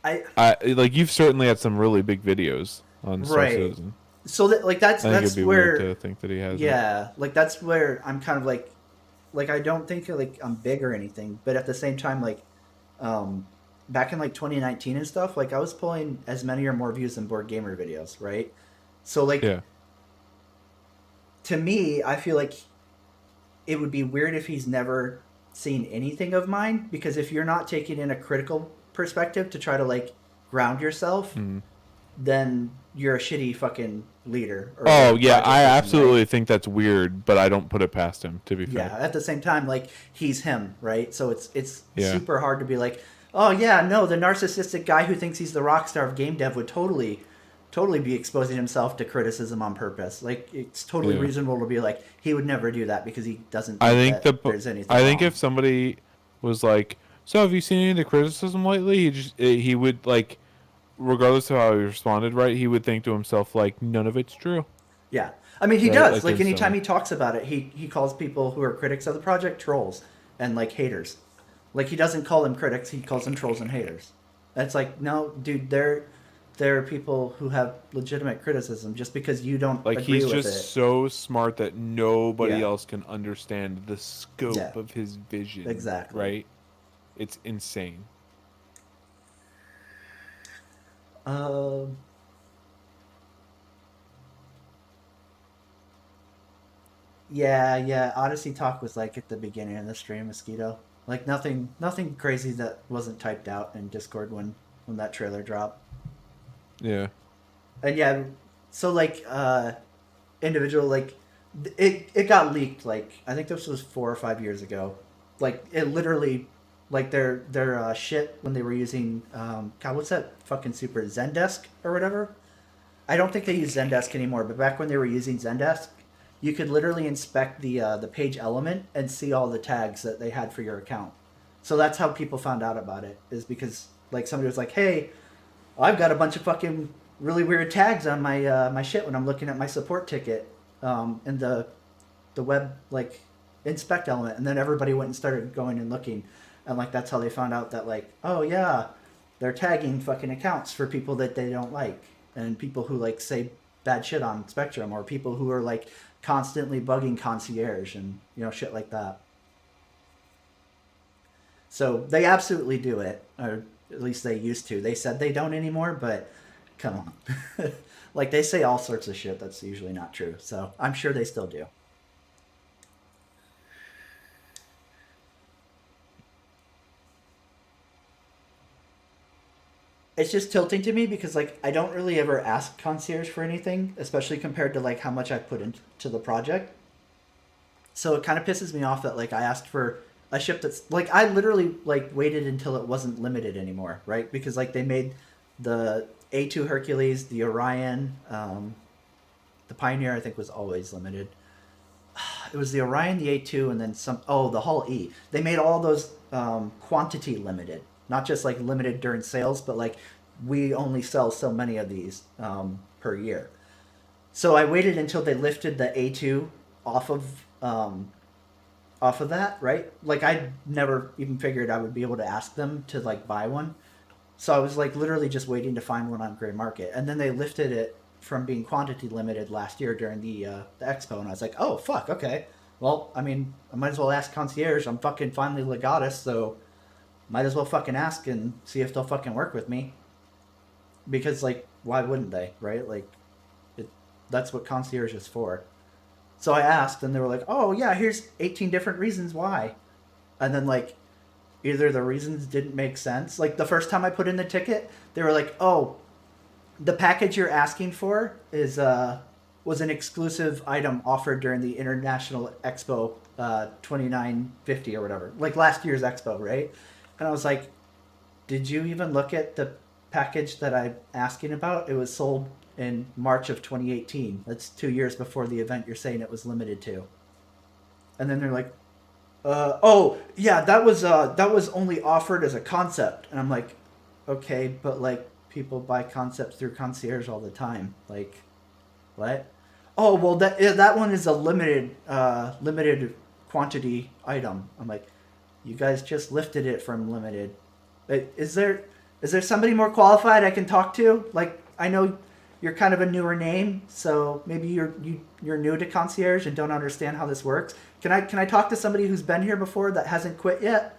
I like, you've certainly had some really big videos on Star Citizen. so that like that's I think it'd be where weird to think that he has. yeah, like that's where I'm kind of like I don't think like I'm big or anything, but at the same time, like back in like 2019 and stuff, like I was pulling as many or more views than Board Gamer videos, right? So like, Yeah. to me, I feel like it would be weird if he's never seen anything of mine, because if you're not taking in a critical perspective to try to like ground yourself, then you're a shitty fucking leader. Or Oh a yeah, project I person, absolutely right? think that's weird, but I don't put it past him, to be fair. Yeah. At the same time, like he's him, right? So it's Yeah. super hard to be like, oh yeah, no, the narcissistic guy who thinks he's the rock star of game dev would totally be exposing himself to criticism on purpose. Like, it's totally Yeah. reasonable to be like, he would never do that because he doesn't I think that there's anything I think wrong. if somebody was like, so have you seen any of the criticism lately? He would like, regardless of how he responded, right? He would think to himself like, none of it's true. Yeah. I mean, he Right, does. like Like, there's anytime some- he talks about it, he calls people who are critics of the project trolls and, like, haters. Like, he doesn't call them critics, he calls them trolls and haters. And it's like, no, dude, there are people who have legitimate criticism. Just because you don't Like, agree he's with just it. so smart that nobody Yeah. else can understand the scope Yeah. of his vision. Exactly. Right? It's insane. Yeah. Odyssey talk was like at the beginning of the stream, Mosquito. Like nothing crazy that wasn't typed out in Discord when that trailer dropped. Yeah. And yeah, so like individual, like it got leaked, like I think this was 4 or 5 years ago. Like it literally, like their shit when they were using God, what's that fucking super Zendesk or whatever? I don't think they use Zendesk anymore, but back when they were using Zendesk, you could literally inspect the page element and see all the tags that they had for your account. So that's how people found out about it, is because like somebody was like, hey, I've got a bunch of fucking really weird tags on my my shit when I'm looking at my support ticket in the web like inspect element, and then everybody went and started going and looking, and like that's how they found out that like, oh yeah, they're tagging fucking accounts for people that they don't like, and people who like say bad shit on Spectrum, or people who are like constantly bugging concierge and shit like that. So they absolutely do it, or at least they used to. They said they don't anymore, but come on. Like they say all sorts of shit that's usually not true. So I'm sure they still do. It's just tilting to me because like I don't really ever ask concierge for anything, especially compared to like how much I put into the project. So it kind of pisses me off that like I asked for a ship that's like I literally like waited until it wasn't limited anymore, right? Because like they made the A2 Hercules, the Orion, the Pioneer I think was always limited. It was the Orion, the A2, and then the Hull E. They made all those quantity limited, not just like limited during sales, but like we only sell so many of these per year. So I waited until they lifted the A2 off of that, right? Like I never even figured I would be able to ask them to like buy one. So I was like literally just waiting to find one on Gray Market, and then they lifted it from being quantity limited last year during the expo, and I was like, oh fuck, okay, well, I mean, I might as well ask concierge. I'm fucking finally legatus, so might as well fucking ask and see if they'll fucking work with me. Because, like, why wouldn't they, right? Like, that's what concierge is for. So I asked, and they were like, oh, yeah, here's 18 different reasons why. And then, like, either the reasons didn't make sense. Like, the first time I put in the ticket, they were like, oh, the package you're asking for is was an exclusive item offered during the International Expo 2950 or whatever. Like, last year's expo, right? And I was like, did you even look at the package that I'm asking about? It was sold in March of 2018. That's 2 years before the event you're saying it was limited to. And then they're like, oh, yeah, that was only offered as a concept. And I'm like, okay, but, like, people buy concepts through concierge all the time. Like, what? Oh, well, that one is a limited quantity item. I'm like, you guys just lifted it from limited. Is there somebody more qualified I can talk to? Like, I know you're kind of a newer name, so maybe you're new to concierge and don't understand how this works. Can I talk to somebody who's been here before that hasn't quit yet?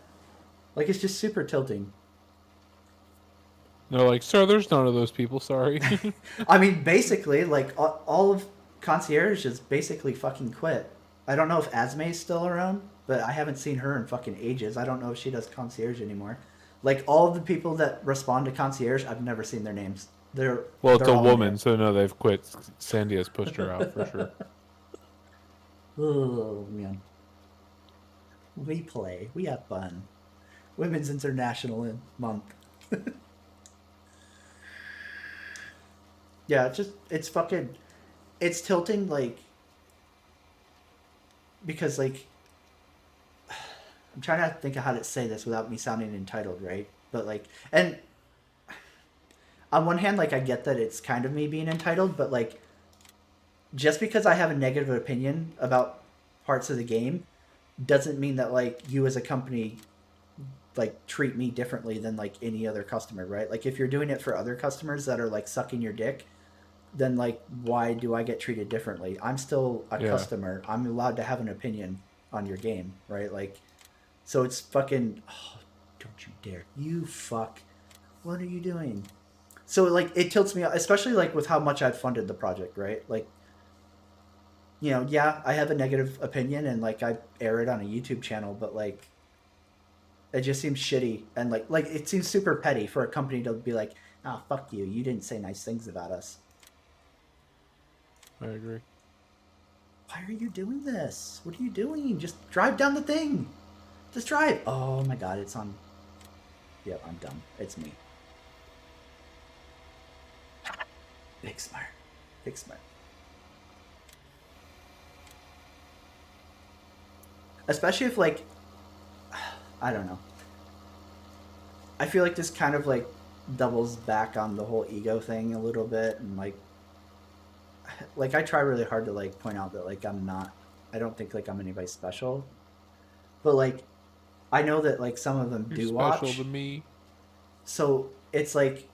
Like, it's just super tilting. They're like, sir, there's none of those people. Sorry. I mean, basically, like, all of concierge is basically fucking quit. I don't know if Asme's still around, but I haven't seen her in fucking ages. I don't know if she does concierge anymore. Like, all of the people that respond to concierge, I've never seen their names. They're It's a all woman, there. so no, they've quit. Sandy has pushed her out for sure. Oh, man. We play. We have fun. Women's International Month. Yeah, it's fucking, it's tilting, like, because, like, I'm trying to think of how to say this without me sounding entitled, right? But, like, and on one hand, like, I get that it's kind of me being entitled, but, like, just because I have a negative opinion about parts of the game doesn't mean that, like, you as a company, like, treat me differently than, like, any other customer, right? Like, if you're doing it for other customers that are, like, sucking your dick, then, like, why do I get treated differently? I'm still a customer. I'm allowed to have an opinion on your game, right? Like, so it's fucking, oh, don't you dare. You fuck. What are you doing? So, like, it tilts me, especially, like, with how much I've funded the project, right? Like, you know, yeah, I have a negative opinion and, like, I air it on a YouTube channel, but, like, it just seems shitty. And, like, it seems super petty for a company to be like, ah, oh, fuck you. You didn't say nice things about us. I agree. Why are you doing this? What are you doing? Just drive down the thing. Just drive. Oh my god, it's on. Yep, I'm dumb. It's me. Big smart. Big smart. Especially if, like, I don't know. I feel like this kind of, like, doubles back on the whole ego thing a little bit, and, like, I try really hard to, like, point out that, like, I don't think, like, I'm anybody special. But, like, I know that, like, some of them do watch. You're special to me. So, it's, like,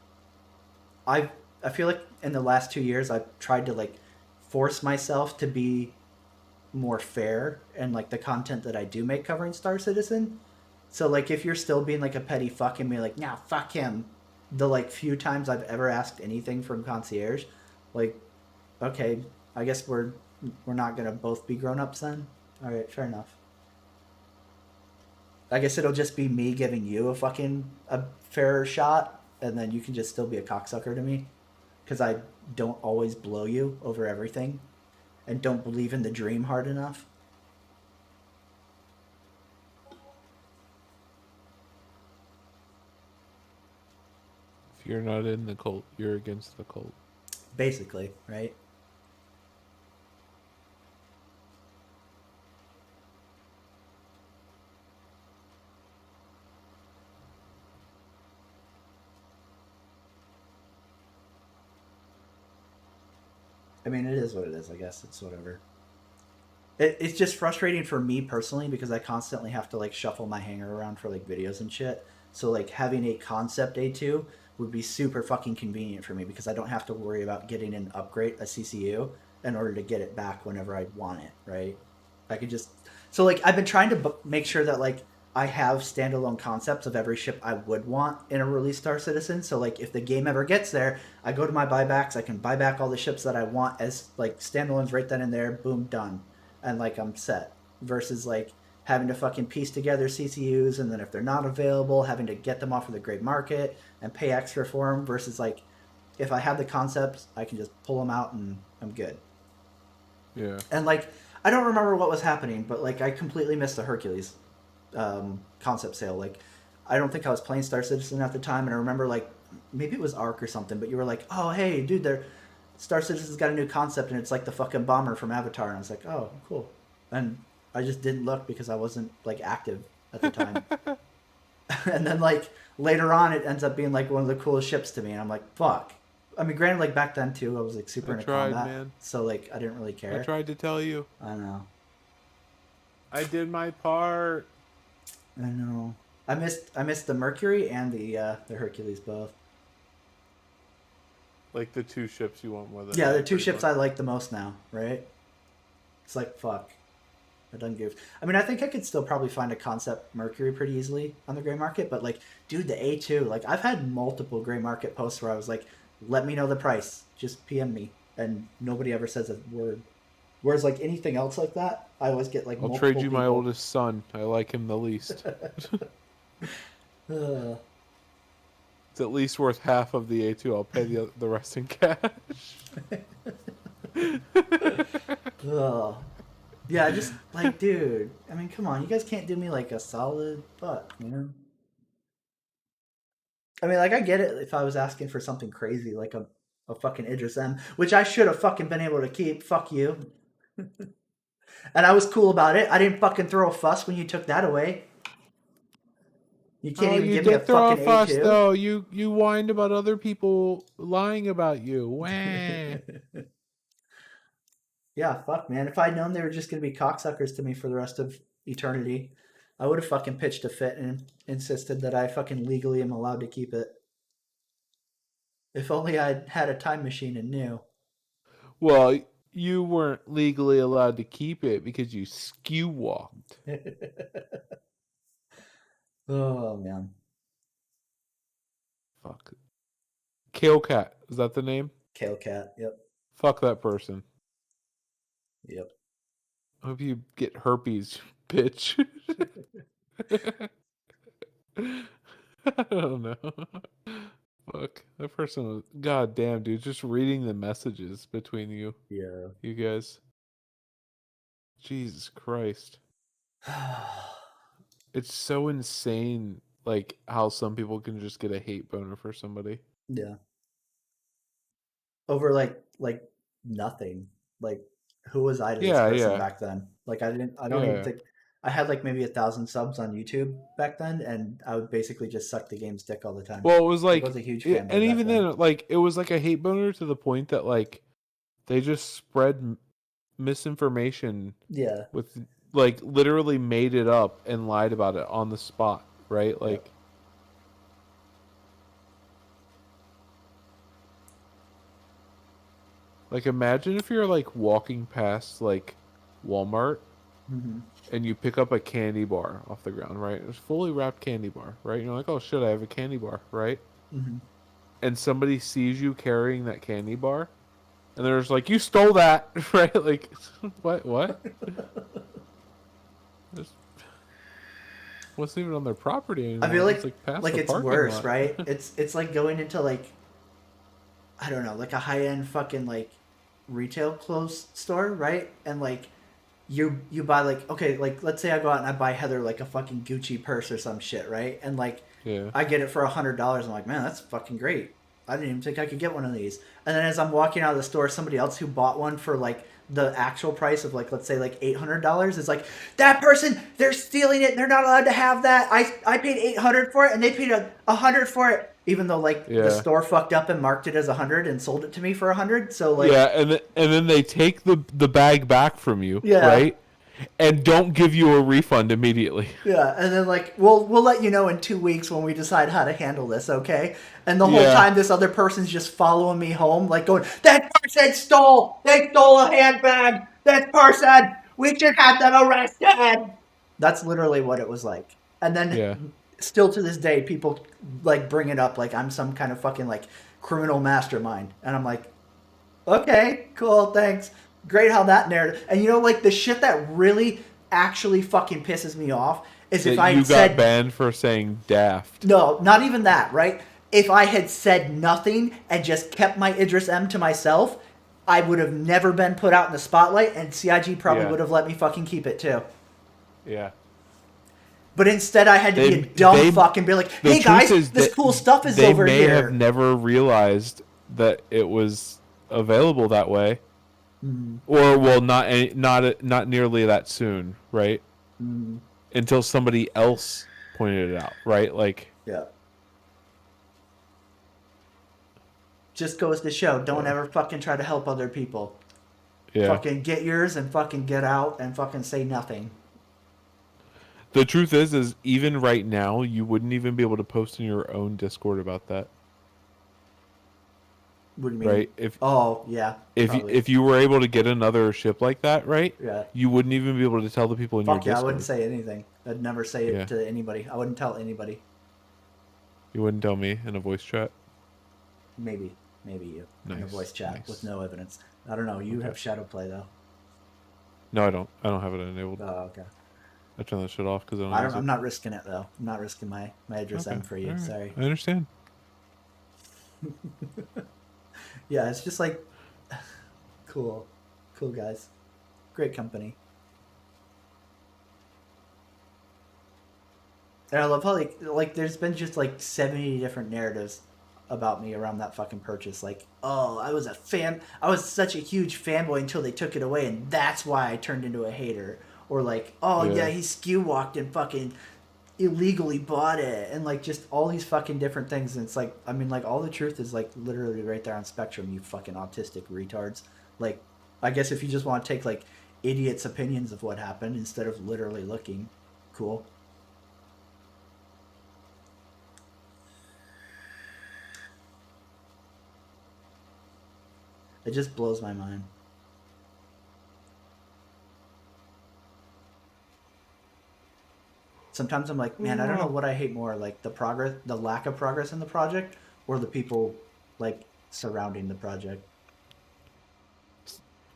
I feel like in the last 2 years, I've tried to, like, force myself to be more fair and, like, the content that I do make covering Star Citizen. So, like, if you're still being, like, a petty fuck and be like, nah, fuck him, the, like, few times I've ever asked anything from concierge, like, okay, I guess we're not gonna both be grown-ups then? Alright, fair enough. I guess it'll just be me giving you a fairer shot, and then you can just still be a cocksucker to me. Because I don't always blow you over everything, and don't believe in the dream hard enough. If you're not in the cult, you're against the cult. Basically, right? I mean, it is what it is, I guess. It's whatever. It's just frustrating for me personally because I constantly have to, like, shuffle my hanger around for, like, videos and shit. So, like, having a concept A2 would be super fucking convenient for me because I don't have to worry about getting an upgrade, a CCU, in order to get it back whenever I want it, right? I could just so like I've been trying to make sure that like I have standalone concepts of every ship I would want in a release Star Citizen. So like if the game ever gets there, I go to my buybacks, I can buy back all the ships that I want as like standalones right then and there, boom, done. And like I'm set. Versus like having to fucking piece together CCUs and then if they're not available, having to get them off of the gray market and pay extra for them versus like if I have the concepts, I can just pull them out and I'm good. Yeah. And like I don't remember what was happening, but like I completely missed the Hercules concept sale. Like I don't think I was playing Star Citizen at the time, and I remember like maybe it was Arc or something, but you were like, oh hey dude, Star Citizen's got a new concept and it's like the fucking bomber from Avatar, and I was like, oh cool. And I just didn't look because I wasn't like active at the time. And then like later on it ends up being like one of the coolest ships to me, and I'm like, fuck. I mean, granted, like back then too, I was like super into combat, man. So like I didn't really care. I tried to tell you. I know. I did my part. I know. I missed the Mercury and the Hercules both. Like the two ships you want more than. Yeah, the two ships I like the most now, right? It's like fuck. I done goofed. I mean, I think I could still probably find a concept Mercury pretty easily on the gray market, but like, dude, the A2, like I've had multiple gray market posts where I was like, let me know the price, just PM me, and nobody ever says a word. Whereas like anything else like that, I always get like. I'll trade you my oldest son. I like him the least. It's at least worth half of the A2. I'll pay the rest in cash. Yeah, just like, dude. I mean, come on, you guys can't do me like a solid buck, you know? I mean, like, I get it if I was asking for something crazy, like a fucking Idris M, which I should have fucking been able to keep. Fuck you. And I was cool about it. I didn't fucking throw a fuss when you took that away. You can't even give me a fucking fuss, A2. though. You whined about other people lying about you. Wah. Yeah, fuck, man. If I'd known they were just going to be cocksuckers to me for the rest of eternity, I would have fucking pitched a fit and insisted that I fucking legally am allowed to keep it. If only I'd had a time machine and knew. Well, you weren't legally allowed to keep it because you skew walked. Oh, man. Fuck. Kale Cat. Is that the name? Kale Cat, yep. Fuck that person. Yep. I hope you get herpes, bitch. I don't know. Fuck. That person was... God damn, dude. Just reading the messages between you. Yeah. You guys. Jesus Christ. It's so insane, like, how some people can just get a hate boner for somebody. Yeah. Over, like nothing. Like, who was I to this person back then? Like, I don't even think... I had like maybe 1,000 subs on YouTube back then, and I would basically just suck the game's dick all the time. Well, it was like, I was a huge fan. And even then, like, it was like a hate boner to the point that like they just spread misinformation. Yeah. With like literally made it up and lied about it on the spot, right? Like. Yep. Like, imagine if you're like walking past like Walmart. Mm-hmm. And you pick up a candy bar off the ground, right? It's a fully wrapped candy bar, right? And you're like, oh shit, I have a candy bar, right? Mm-hmm. And somebody sees you carrying that candy bar, and they're just like, you stole that, right? Like, what? What's even on their property anymore? I feel like it's it's worse, lot. right? It's like going into like, I don't know, like a high-end fucking like retail clothes store, right? And like, you buy like, okay, like let's say I go out and I buy Heather like a fucking Gucci purse or some shit, right? And like, I get it for $100. I'm like, man, that's fucking great. I didn't even think I could get one of these. And then as I'm walking out of the store, somebody else who bought one for like the actual price of like, let's say like $800 is like, that person, they're stealing it. They're not allowed to have that. I paid $800 for it and they paid $100 for it. Even though like the store fucked up and marked it as $100 and sold it to me for $100, so like and then they take the bag back from you, right? And don't give you a refund immediately. Yeah, and then like we'll let you know in 2 weeks when we decide how to handle this, okay? And the whole time this other person's just following me home, like going, that person stole! They stole a handbag! That person! We should have them arrested. That's literally what it was like. And then Yeah. still to this day, people like bring it up like I'm some kind of fucking like criminal mastermind. And I'm like, okay, cool, thanks. Great how that narrative. And you know, like the shit that really actually fucking pisses me off is if That I you had got said banned for saying daft. no, not even that, right? If I had said nothing and just kept my Idris M to myself, I would have never been put out in the spotlight, and CIG probably Yeah. would have let me fucking keep it too. Yeah. But instead, I had to be a They- dumb they- fuck and be like, The "Hey truth guys, is this that cool stuff is they over may here." have never realized that it was available that way, or well, not nearly that soon, right? Until somebody else pointed it out, right? Like, Yeah. Just goes to show, don't ever fucking try to help other people. yeah. Fucking get yours and fucking get out and fucking say nothing. The truth is even right now, you wouldn't even be able to post in your own Discord about that, What do you mean? right? If Oh, yeah. probably. if you were able to get another ship like that, right? Yeah. You wouldn't even be able to tell the people in Fuck your yeah, I Discord. wouldn't say anything. I'd never say it Yeah. to anybody. I wouldn't tell anybody. You wouldn't tell me in a voice chat. Maybe you in a Nice, voice chat nice. with no evidence. I don't know. You have shadow play though. No, I don't. I don't have it enabled. Oh, okay. I turn that shit off because I don't. use I'm it. not risking it though. I'm not risking my address M Okay, for you. alright. Sorry. I understand. Yeah, it's just like cool guys, great company. And I love how like there's been just like 70 different narratives about me around that fucking purchase. Like, oh, I was such a huge fanboy until they took it away, and that's why I turned into a hater. Or like, oh Yeah. yeah, he skew walked and fucking illegally bought it, and like just all these fucking different things. And it's like, I mean, like all the truth is like literally right there on Spectrum, you fucking autistic retards. Like, I guess if you just want to take like idiots' opinions of what happened instead of literally looking, cool. It just blows my mind. Sometimes I'm like, man, I don't know what I hate more, like the lack of progress in the project, or the people like surrounding the project.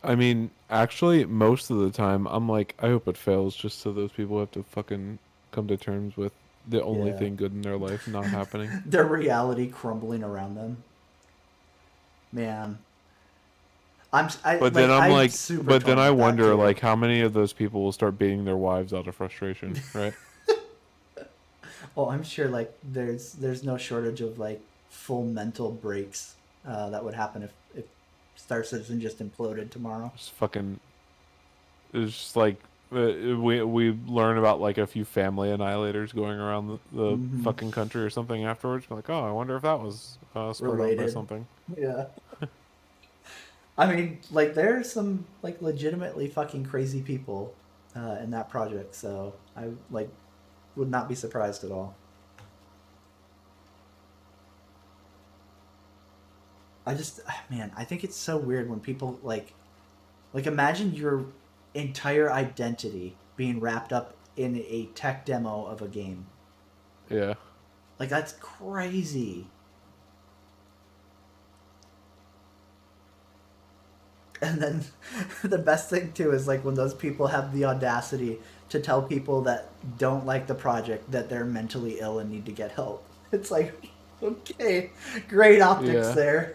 I mean, actually, most of the time, I'm like, I hope it fails, just so those people have to fucking come to terms with the only Yeah. thing good in their life not happening. Their reality crumbling around them. Man, But then I'm like, super but then torn I with that, wonder, too. like, how many of those people will start beating their wives out of frustration, right? Oh, I'm sure like there's no shortage of like full mental breaks that would happen if Star Citizen just imploded tomorrow. Just fucking, it's just like we learn about like a few family annihilators going around the fucking country or something afterwards. We're like, oh, I wonder if that was spurred on by Related. something. Yeah. I mean, like there's some like legitimately fucking crazy people in that project, so I like would not be surprised at all. Man, I think it's so weird when people like imagine your entire identity being wrapped up in a tech demo of a game. Yeah. Like that's crazy. And then the best thing too is like when those people have the audacity to tell people that don't like the project that they're mentally ill and need to get help. It's like, okay, great optics Yeah. there.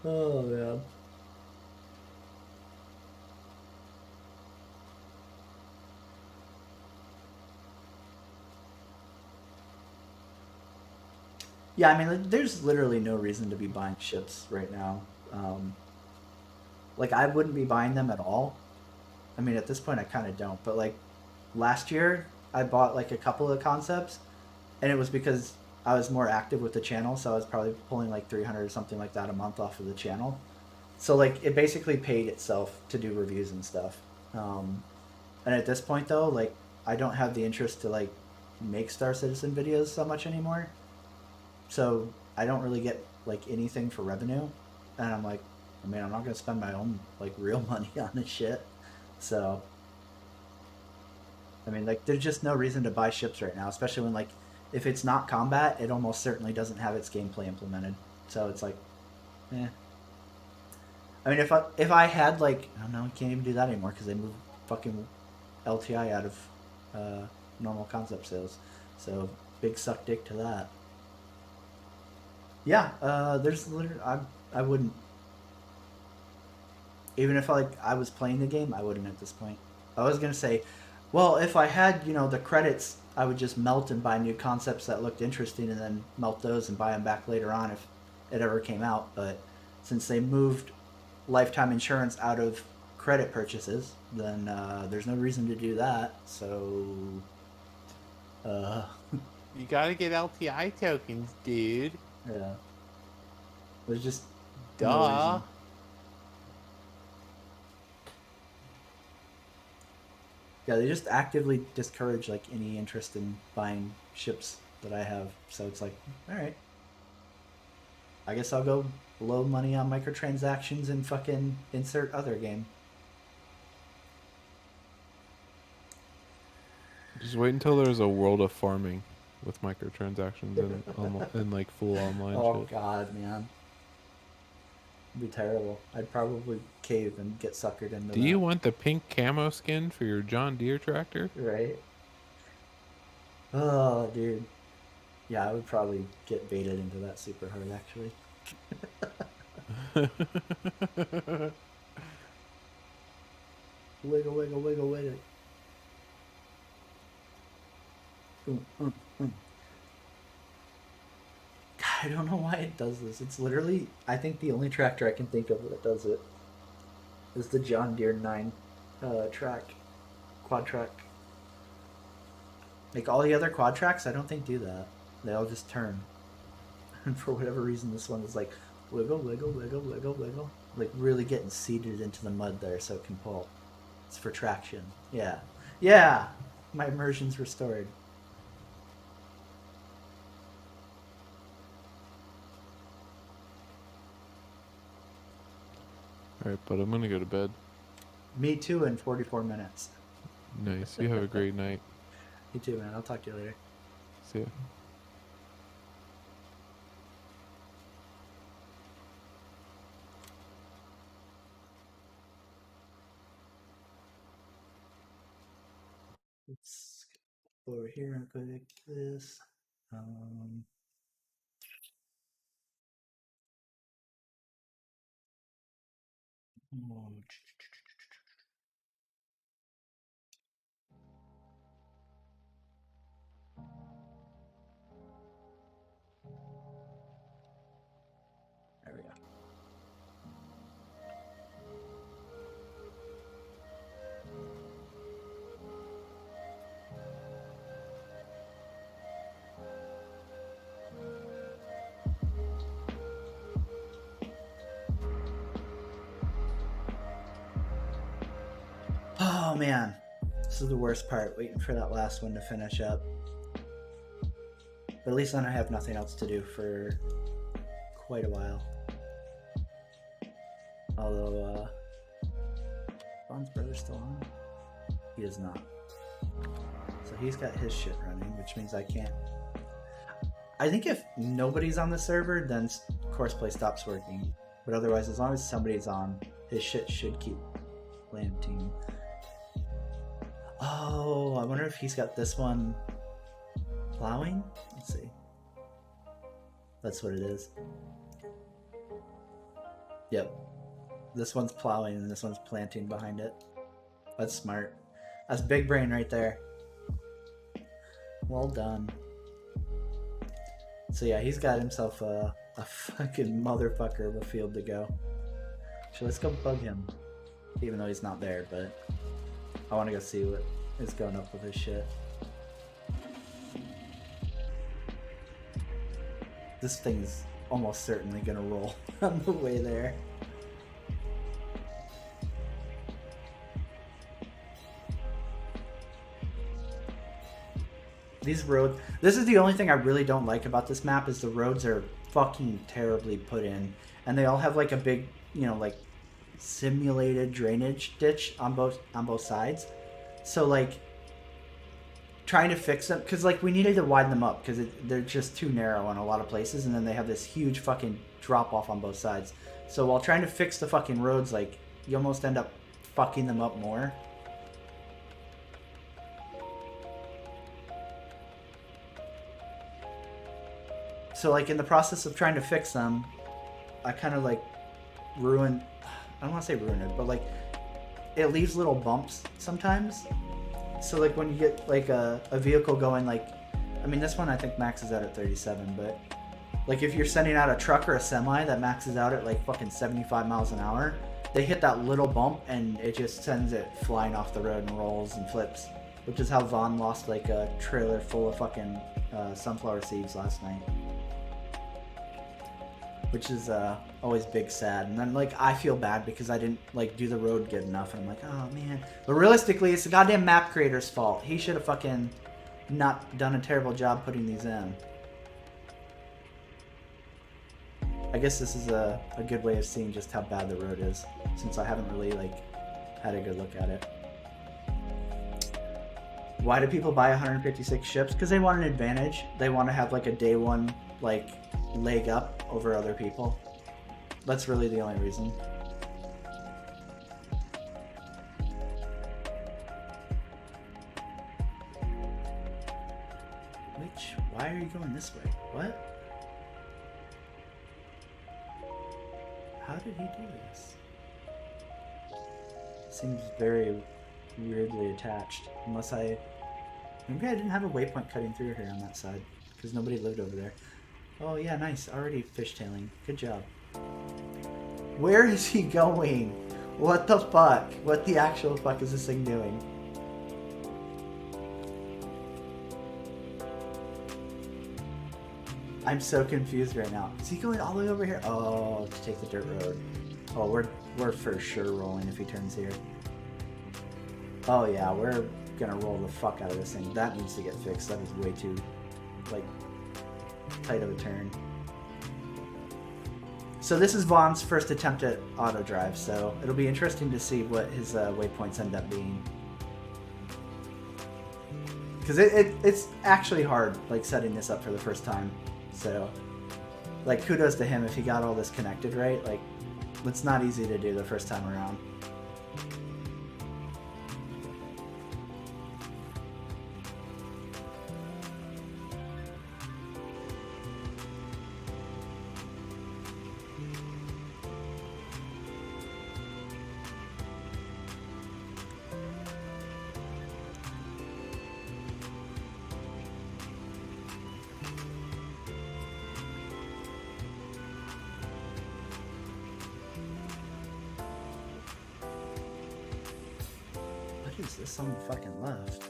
Oh man. Yeah, I mean, like, there's literally no reason to be buying ships right now. Like, I wouldn't be buying them at all. I mean, at this point, I kind of don't. But, like, last year, I bought, like, a couple of concepts. And it was because I was more active with the channel. So I was probably pulling, like, 300 or something like that a month off of the channel. So, like, it basically paid itself to do reviews and stuff. And at this point, though, like, I don't have the interest to, like, make Star Citizen videos so much anymore. So I don't really get like anything for revenue, and I'm like, I mean, I'm not gonna spend my own like real money on this shit. So, I mean, like, there's just no reason to buy ships right now, especially when like, if it's not combat, it almost certainly doesn't have its gameplay implemented. So it's like, eh. I mean, if I had like, I don't know, you can't even do that anymore because they moved fucking LTI out of normal concept sales. So big suck dick to that. Yeah, there's literally, I wouldn't. Even if I was playing the game, I wouldn't at this point. I was gonna say, well, if I had, you know, the credits, I would just melt and buy new concepts that looked interesting and then melt those and buy them back later on if it ever came out. But since they moved lifetime insurance out of credit purchases, then there's no reason to do that. So, You gotta get LTI tokens, dude. yeah. There's just Duh. no reason. Yeah, they just actively discourage like any interest in buying ships that I have. So it's like, all right, I guess I'll go blow money on microtransactions and fucking insert other game. Just wait until there's a world of farming with microtransactions and like full online Oh shit. god, man, it'd be terrible. I'd probably cave and get suckered into Do that. you want the pink camo skin for your John Deere tractor? Right? Oh, dude. Yeah, I would probably get baited into that super hard, actually. Wiggle, wiggle, wiggle, wiggle. God, I don't know why it does this. It's literally, I think the only tractor I can think of that does it is the John Deere 9 quad track. Like all the other quad tracks, I don't think do that. They all just turn. And for whatever reason, this one is like wiggle, wiggle, wiggle, wiggle, wiggle. Like really getting seated into the mud there so it can pull. It's for traction. Yeah. Yeah! My immersion's restored. Alright, but I'm gonna go to bed. Me too in 44 minutes. Nice. You have a great night. You too, man. I'll talk to you later. See ya. Let's go over here and click this. Oh, there we go. Oh man, this is the worst part, waiting for that last one to finish up. But at least then I have nothing else to do for quite a while. Although, Bond's brother's still on? He is not. So he's got his shit running, which means I can't. I think if nobody's on the server, then Courseplay stops working. But otherwise, as long as somebody's on, his shit should keep planting. Oh, I wonder if he's got this one plowing? Let's see. That's what it is. Yep. This one's plowing and this one's planting behind it. That's smart. That's big brain right there. Well done. So yeah, he's got himself a fucking motherfucker of a field to go. So let's go bug him. Even though he's not there, but I want to go see what is going up with his shit. This thing's almost certainly gonna roll on the way there. These roads, this is the only thing I really don't like about this map is the roads are fucking terribly put in. And they all have like a big you know, like simulated drainage ditch on both sides. So like trying to fix them, because like we needed to widen them up because they're just too narrow in a lot of places, and then they have this huge fucking drop off on both sides. So while trying to fix the fucking roads, like you almost end up fucking them up more. So like in the process of trying to fix them, I kind of like ruined, I don't want to say ruin it, but like it leaves little bumps sometimes. So like when you get like a vehicle going, like, I mean this one I think maxes out at 37, but like if you're sending out a truck or a semi that maxes out at like fucking 75 miles an hour, they hit that little bump and it just sends it flying off the road and rolls and flips, which is how Vaughn lost like a trailer full of fucking sunflower seeds last night. Which is always big sad. And then like I feel bad because I didn't like do the road good enough, and I'm like, oh man. But realistically, it's the goddamn map creator's fault. He should have fucking not done a terrible job putting these in. I guess this is a good way of seeing just how bad the road is, since I haven't really like had a good look at it. Why do people buy 156 ships? Because they want an advantage. They want to have like a day one like leg up over other people. That's really the only reason. Why are you going this way? What? How did he do this? Seems very weirdly attached. Unless maybe I didn't have a waypoint cutting through here on that side, because nobody lived over there. Oh yeah, nice. Already fishtailing. Good job. Where is he going? What the fuck? What the actual fuck is this thing doing? I'm so confused right now. Is he going all the way over here? Oh, to take the dirt road. Oh, we're for sure rolling if he turns here. Oh yeah, we're gonna roll the fuck out of this thing. That needs to get fixed. That is way too, like, tight of a turn. So this is Vaughn's first attempt at auto drive, so it'll be interesting to see what his waypoints end up being. Because it's actually hard, like, setting this up for the first time. So, like, kudos to him if he got all this connected right. Like, it's not easy to do the first time around. What is this on the fucking left?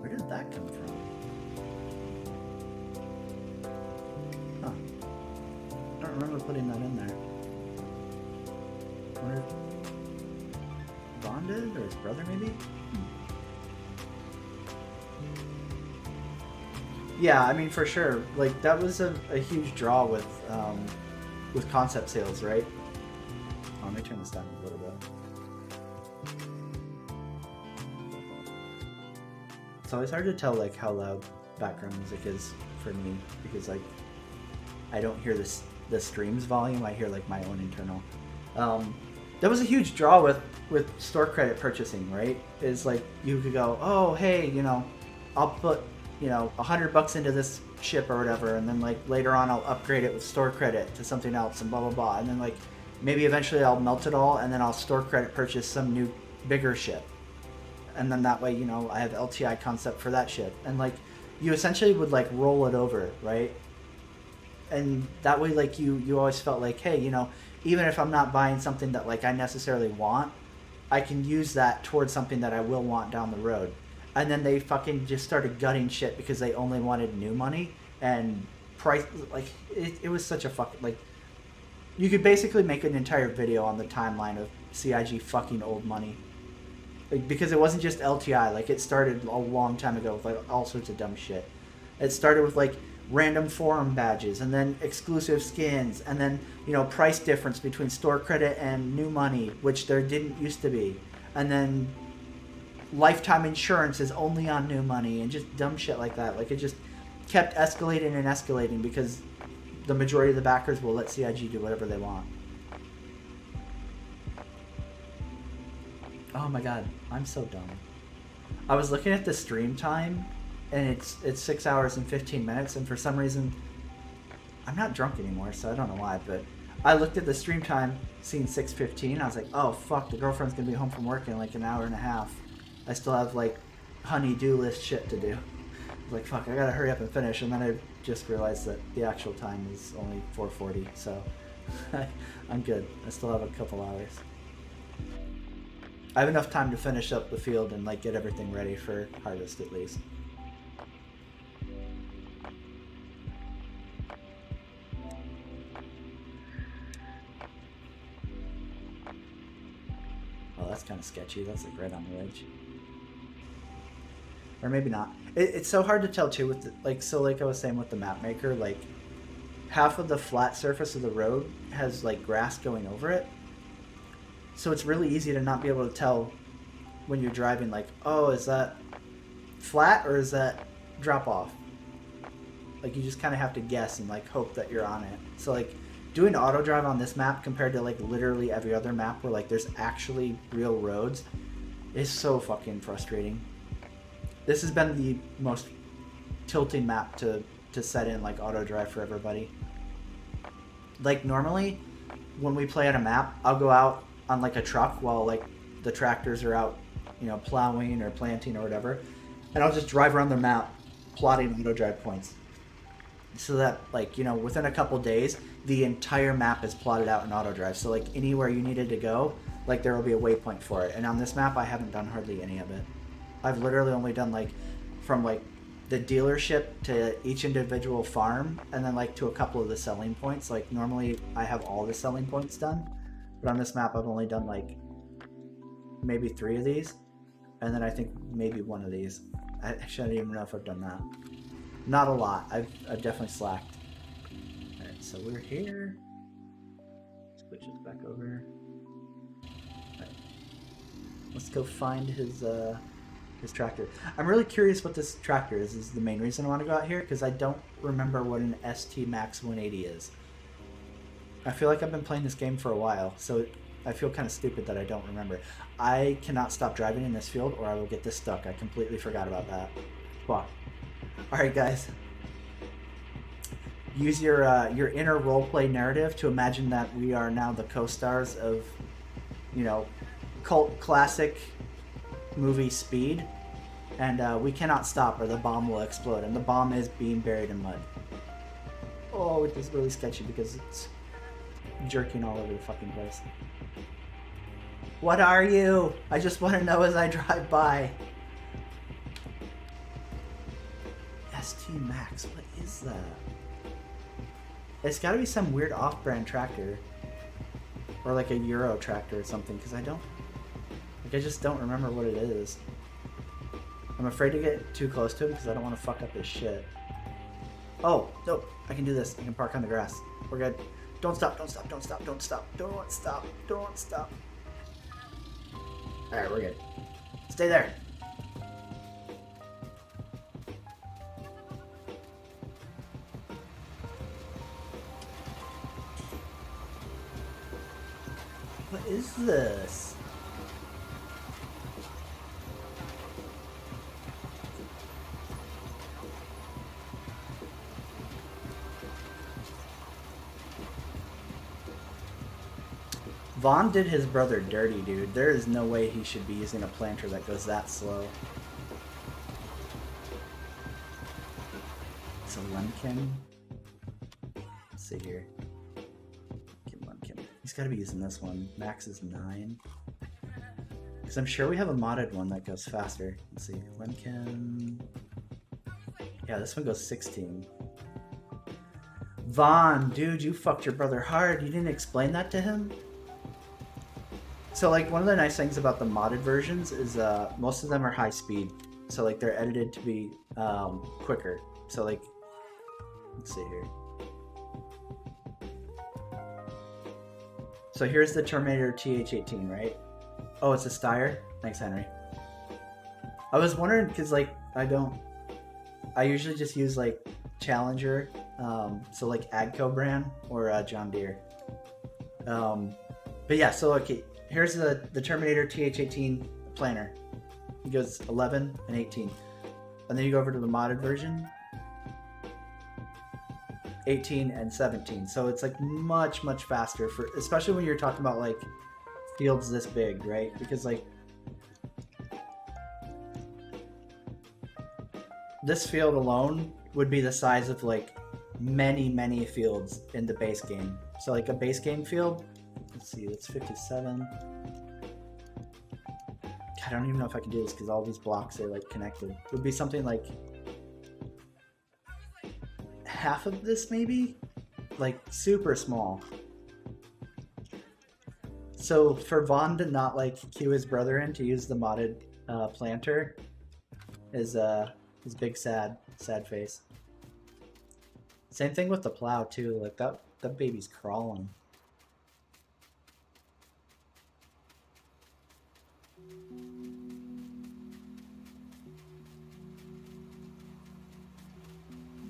Where did that come from? Huh. I don't remember putting that in there. I wonder if Vaughn did, or his brother maybe? Yeah, I mean, for sure. Like, that was a huge draw with concept sales, right? Oh, let me turn this down a little bit. It's always hard to tell, like, how loud background music is for me, because, like, I don't hear the stream's volume. I hear, like, my own internal. That was a huge draw with store credit purchasing, right? Is like, you could go, oh, hey, you know, I'll put, you know, $100 into this ship or whatever, and then like later on I'll upgrade it with store credit to something else and blah blah blah, and then like maybe eventually I'll melt it all and then I'll store credit purchase some new bigger ship, and then that way, you know, I have LTI concept for that ship, and like you essentially would like roll it over, right? And that way, like you always felt like, hey, you know, even if I'm not buying something that like I necessarily want, I can use that towards something that I will want down the road. And then they fucking just started gutting shit because they only wanted new money and price. Like, it was such a fucking, like, you could basically make an entire video on the timeline of CIG fucking old money. Like, because it wasn't just LTI, like, it started a long time ago with like all sorts of dumb shit. It started with like random forum badges, and then exclusive skins, and then, you know, price difference between store credit and new money, which there didn't used to be, and then lifetime insurance is only on new money, and just dumb shit like that. Like, it just kept escalating and escalating because the majority of the backers will let CIG do whatever they want. Oh my god, I'm so dumb. I was looking at the stream time, and it's 6 hours and 15 minutes, and for some reason, I'm not drunk anymore, so I don't know why, but I looked at the stream time, seen 6:15, I was like, oh fuck, the girlfriend's gonna be home from work in like an hour and a half. I still have like honey-do list shit to do. I was like, fuck, I gotta hurry up and finish, and then I just realized that the actual time is only 4:40, so I'm good. I still have a couple hours. I have enough time to finish up the field and like get everything ready for harvest at least. Oh, that's kind of sketchy. That's like right on the edge. Or maybe not. It's so hard to tell too with the, like, so like I was saying with the map maker, like half of the flat surface of the road has like grass going over it. So it's really easy to not be able to tell when you're driving, like, oh, is that flat or is that drop off? Like, you just kind of have to guess and like hope that you're on it. So like doing auto drive on this map compared to like literally every other map where like there's actually real roads is so fucking frustrating. This has been the most tilting map to set in like auto drive for everybody. Like normally when we play at a map, I'll go out on like a truck while like the tractors are out, you know, plowing or planting or whatever, and I'll just drive around the map plotting auto drive points so that, like, you know, within a couple days the entire map is plotted out in auto drive, so like anywhere you needed to go, like there will be a waypoint for it. And on this map I haven't done hardly any of it. I've literally only done like from like the dealership to each individual farm, and then like to a couple of the selling points. Like normally I have all the selling points done, but on this map I've only done like maybe 3 of these, and then I think maybe 1 of these. Actually, I don't even know if I've done that. Not a lot. I've definitely slacked. Alright, so we're here. Switch this back over. Alright. Let's go find his tractor. I'm really curious what this tractor is. This is the main reason I want to go out here, because I don't remember what an ST Max 180 is. I feel like I've been playing this game for a while, so I feel kind of stupid that I don't remember. I cannot stop driving in this field or I will get this stuck. I completely forgot about that. Wow. Alright guys. Use your inner roleplay narrative to imagine that we are now the co-stars of, you know, cult classic movie Speed. And we cannot stop or the bomb will explode. And the bomb is being buried in mud. Oh, it is really sketchy because it's jerking all over the fucking place. What are you? I just want to know as I drive by. ST Max, what is that? It's got to be some weird off-brand tractor, or like a Euro tractor or something, because I just don't remember what it is. I'm afraid to get too close to him because I don't want to fuck up his shit. Oh, no, I can do this. I can park on the grass. We're good. Don't stop, don't stop, don't stop, don't stop, don't stop, don't stop. Alright, we're good. Stay there. What is this? Vaughn did his brother dirty, dude. There is no way he should be using a planter that goes that slow. So Lemkin. Let's see here. Lemkin. He's got to be using this one. Max is 9. Because I'm sure we have a modded one that goes faster. Let's see. Lemkin. Yeah, this one goes 16. Vaughn, dude, you fucked your brother hard. You didn't explain that to him? So like one of the nice things about the modded versions is most of them are high speed, so like they're edited to be quicker. So like, let's see here. So here's the Terminator TH-18, right? Oh, it's a Steyr? Thanks, Henry. I was wondering, because like, I usually just use like Challenger, so like Agco brand or John Deere. But yeah, so okay, here's the Terminator TH-18 planner. It goes 11 and 18. And then you go over to the modded version, 18 and 17. So it's like much faster for, especially when you're talking about like fields this big, right? Because like this field alone would be the size of like many fields in the base game. So like a base game field, let's see, it's 57. I don't even know if I can do this because all these blocks are like connected. It would be something like half of this maybe? Like super small. So for Vaughn to not like cue his brother in to use the modded planter is his big sad face. Same thing with the plow too, like that baby's crawling.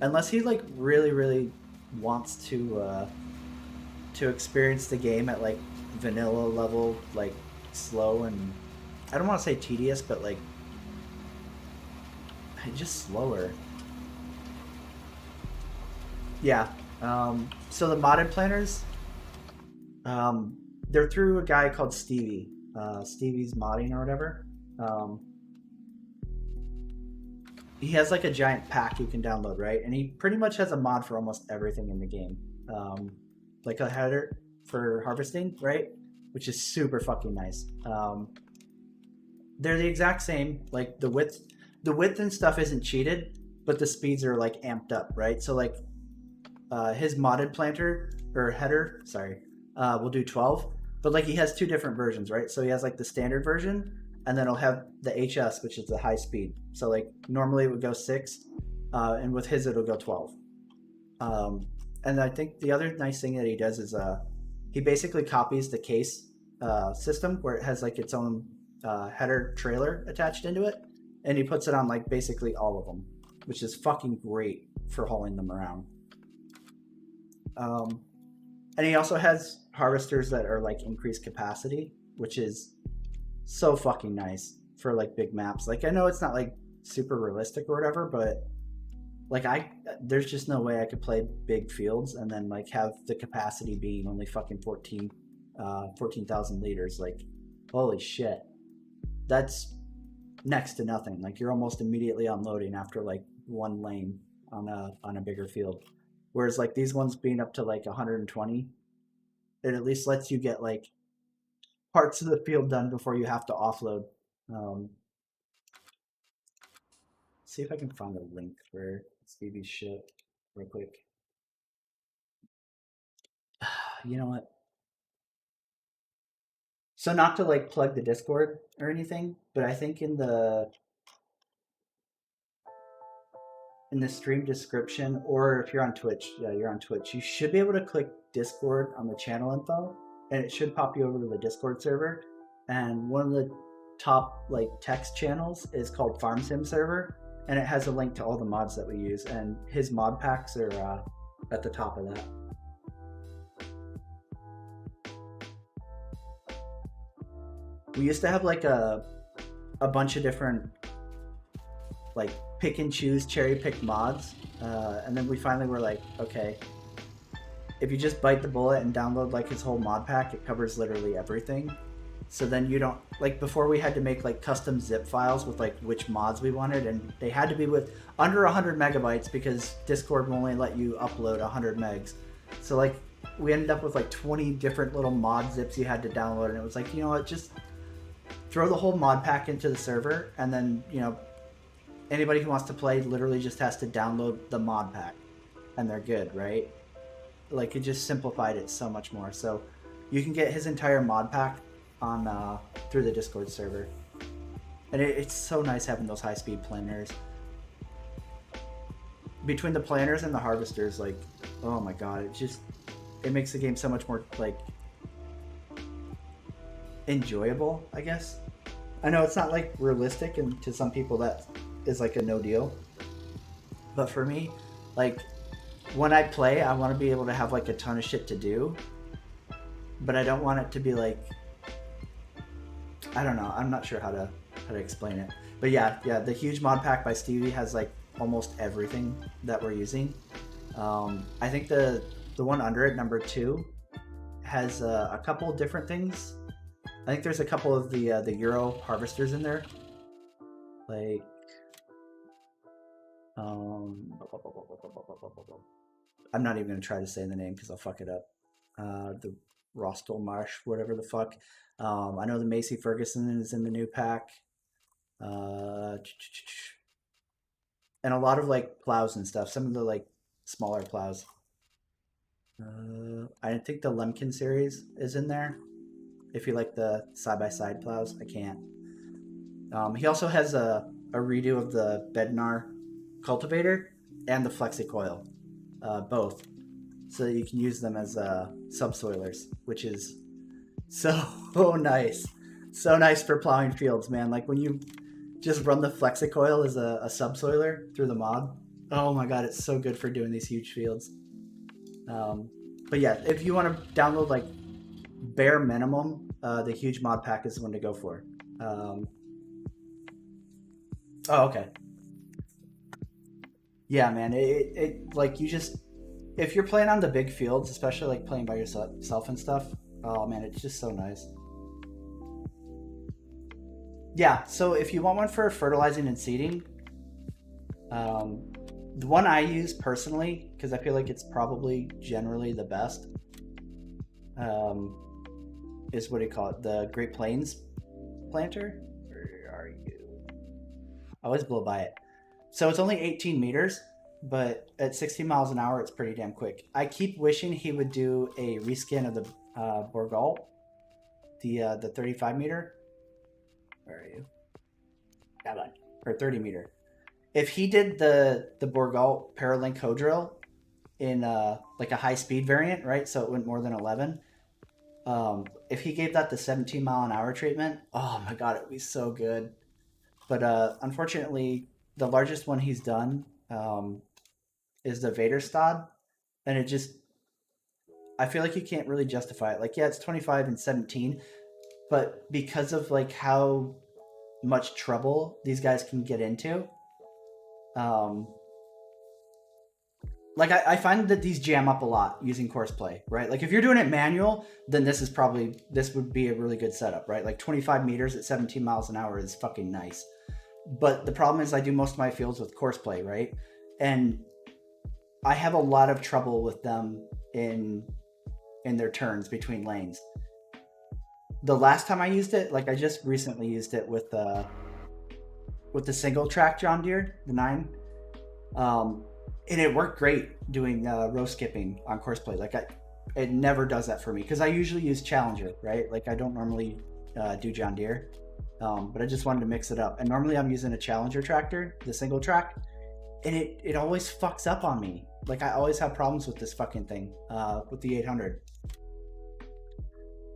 Unless he like really wants to experience the game at like vanilla level, like slow and I don't want to say tedious, but like just slower. Yeah. So the modded planners, they're through a guy called Stevie. Stevie's Modding or whatever. He has like a giant pack you can download, right? And he pretty much has a mod for almost everything in the game. Like a header for harvesting, right? Which is super fucking nice. They're the exact same. Like the width and stuff isn't cheated, but the speeds are like amped up, right? So like his modded planter or header, will do 12, but like he has two different versions, right? So he has like the standard version, and then he'll have the HS, which is the high speed. So like normally it would go 6, and with his it'll go 12. And I think the other nice thing that he does is he basically copies the case system where it has like its own header trailer attached into it, and he puts it on like basically all of them, which is fucking great for hauling them around. And he also has harvesters that are like increased capacity, which is so fucking nice for like big maps. Like I know it's not like super realistic or whatever, but like there's just no way I could play big fields and then like have the capacity being only fucking 14,000 liters. Like holy shit, that's next to nothing. Like you're almost immediately unloading after like one lane on a bigger field. Whereas like these ones being up to like 120, it at least lets you get like parts of the field done before you have to offload. See if I can find a link for Stevie's shit real quick. You know what? So not to like plug the Discord or anything, but I think in the stream description, or if you're on Twitch, yeah, you're on Twitch, you should be able to click Discord on the channel info, and it should pop you over to the Discord server. And one of the top like text channels is called Farm Sim Server, and it has a link to all the mods that we use, and his mod packs are at the top of that. We used to have like a bunch of different like pick and choose, cherry pick mods, and then we finally were like, okay, if you just bite the bullet and download like his whole mod pack, it covers literally everything. So then you don't, like before we had to make like custom zip files with like which mods we wanted, and they had to be with under 100 megabytes because Discord will only let you upload 100 megs. So like we ended up with like 20 different little mod zips you had to download, and it was like, you know what, just throw the whole mod pack into the server, and then, you know, anybody who wants to play literally just has to download the mod pack and they're good, right? Like it just simplified it so much more. So you can get his entire mod pack on through the Discord server, and it's so nice having those high-speed planners. between the planters and the harvesters, like, oh my god, it makes the game so much more like enjoyable, I guess. I know it's not like realistic, and to some people that is like a no deal, but for me, like, when I play, I want to be able to have like a ton of shit to do, but I don't want it to be like, I don't know, I'm not sure how to explain it. But yeah, the huge mod pack by Stevie has like almost everything that we're using. I think the one under it, number 2, has a couple different things. I think there's a couple of the Euro harvesters in there, like I'm not even gonna try to say the name because I'll fuck it up. The Rostelmarsh, whatever the fuck. I know the Macy Ferguson is in the new pack. And a lot of like plows and stuff. Some of the like smaller plows. I think the Lemkin series is in there. If you like the side-by-side plows, I can't. He also has a redo of the Bednar cultivator and the Flexicoil, both, so that you can use them as subsoilers, which is so nice. So nice for plowing fields, man. Like when you just run the Flexicoil as a subsoiler through the mod. Oh my god, it's so good for doing these huge fields. But yeah, if you want to download like bare minimum, the huge mod pack is the one to go for. Oh, okay. Yeah, man, it like you just, if you're playing on the big fields, especially like playing by yourself and stuff, oh man, it's just so nice. Yeah, so if you want one for fertilizing and seeding, the one I use personally, because I feel like it's probably generally the best, is what do you call it? The Great Plains planter? Where are you? I always blow by it. So it's only 18 meters, but at 60 miles an hour, it's pretty damn quick. I keep wishing he would do a reskin of the Bourgault, the 35 meter. Where are you? Come on. Or 30 meter. If he did the Bourgault Paralink Hodrill in like a high speed variant, right? So it went more than 11. If he gave that the 17 mile an hour treatment, oh my god, it would be so good. But unfortunately, the largest one he's done is the Vaderstad, and it just, I feel like you can't really justify it. Like, yeah, it's 25 and 17, but because of like how much trouble these guys can get into, like I find that these jam up a lot using Courseplay, right? Like if you're doing it manual, then this would be a really good setup, right? Like 25 meters at 17 miles an hour is fucking nice. But the problem is I do most of my fields with Courseplay, right? And I have a lot of trouble with them in their turns between lanes. The last time I used it, like I just recently used it with the single track John Deere, the 9. And it worked great doing row skipping on Courseplay. Like it never does that for me because I usually use Challenger, right? Like I don't normally do John Deere, but I just wanted to mix it up. And normally I'm using a Challenger tractor, the single track, and it always fucks up on me. Like I always have problems with this fucking thing with the 800.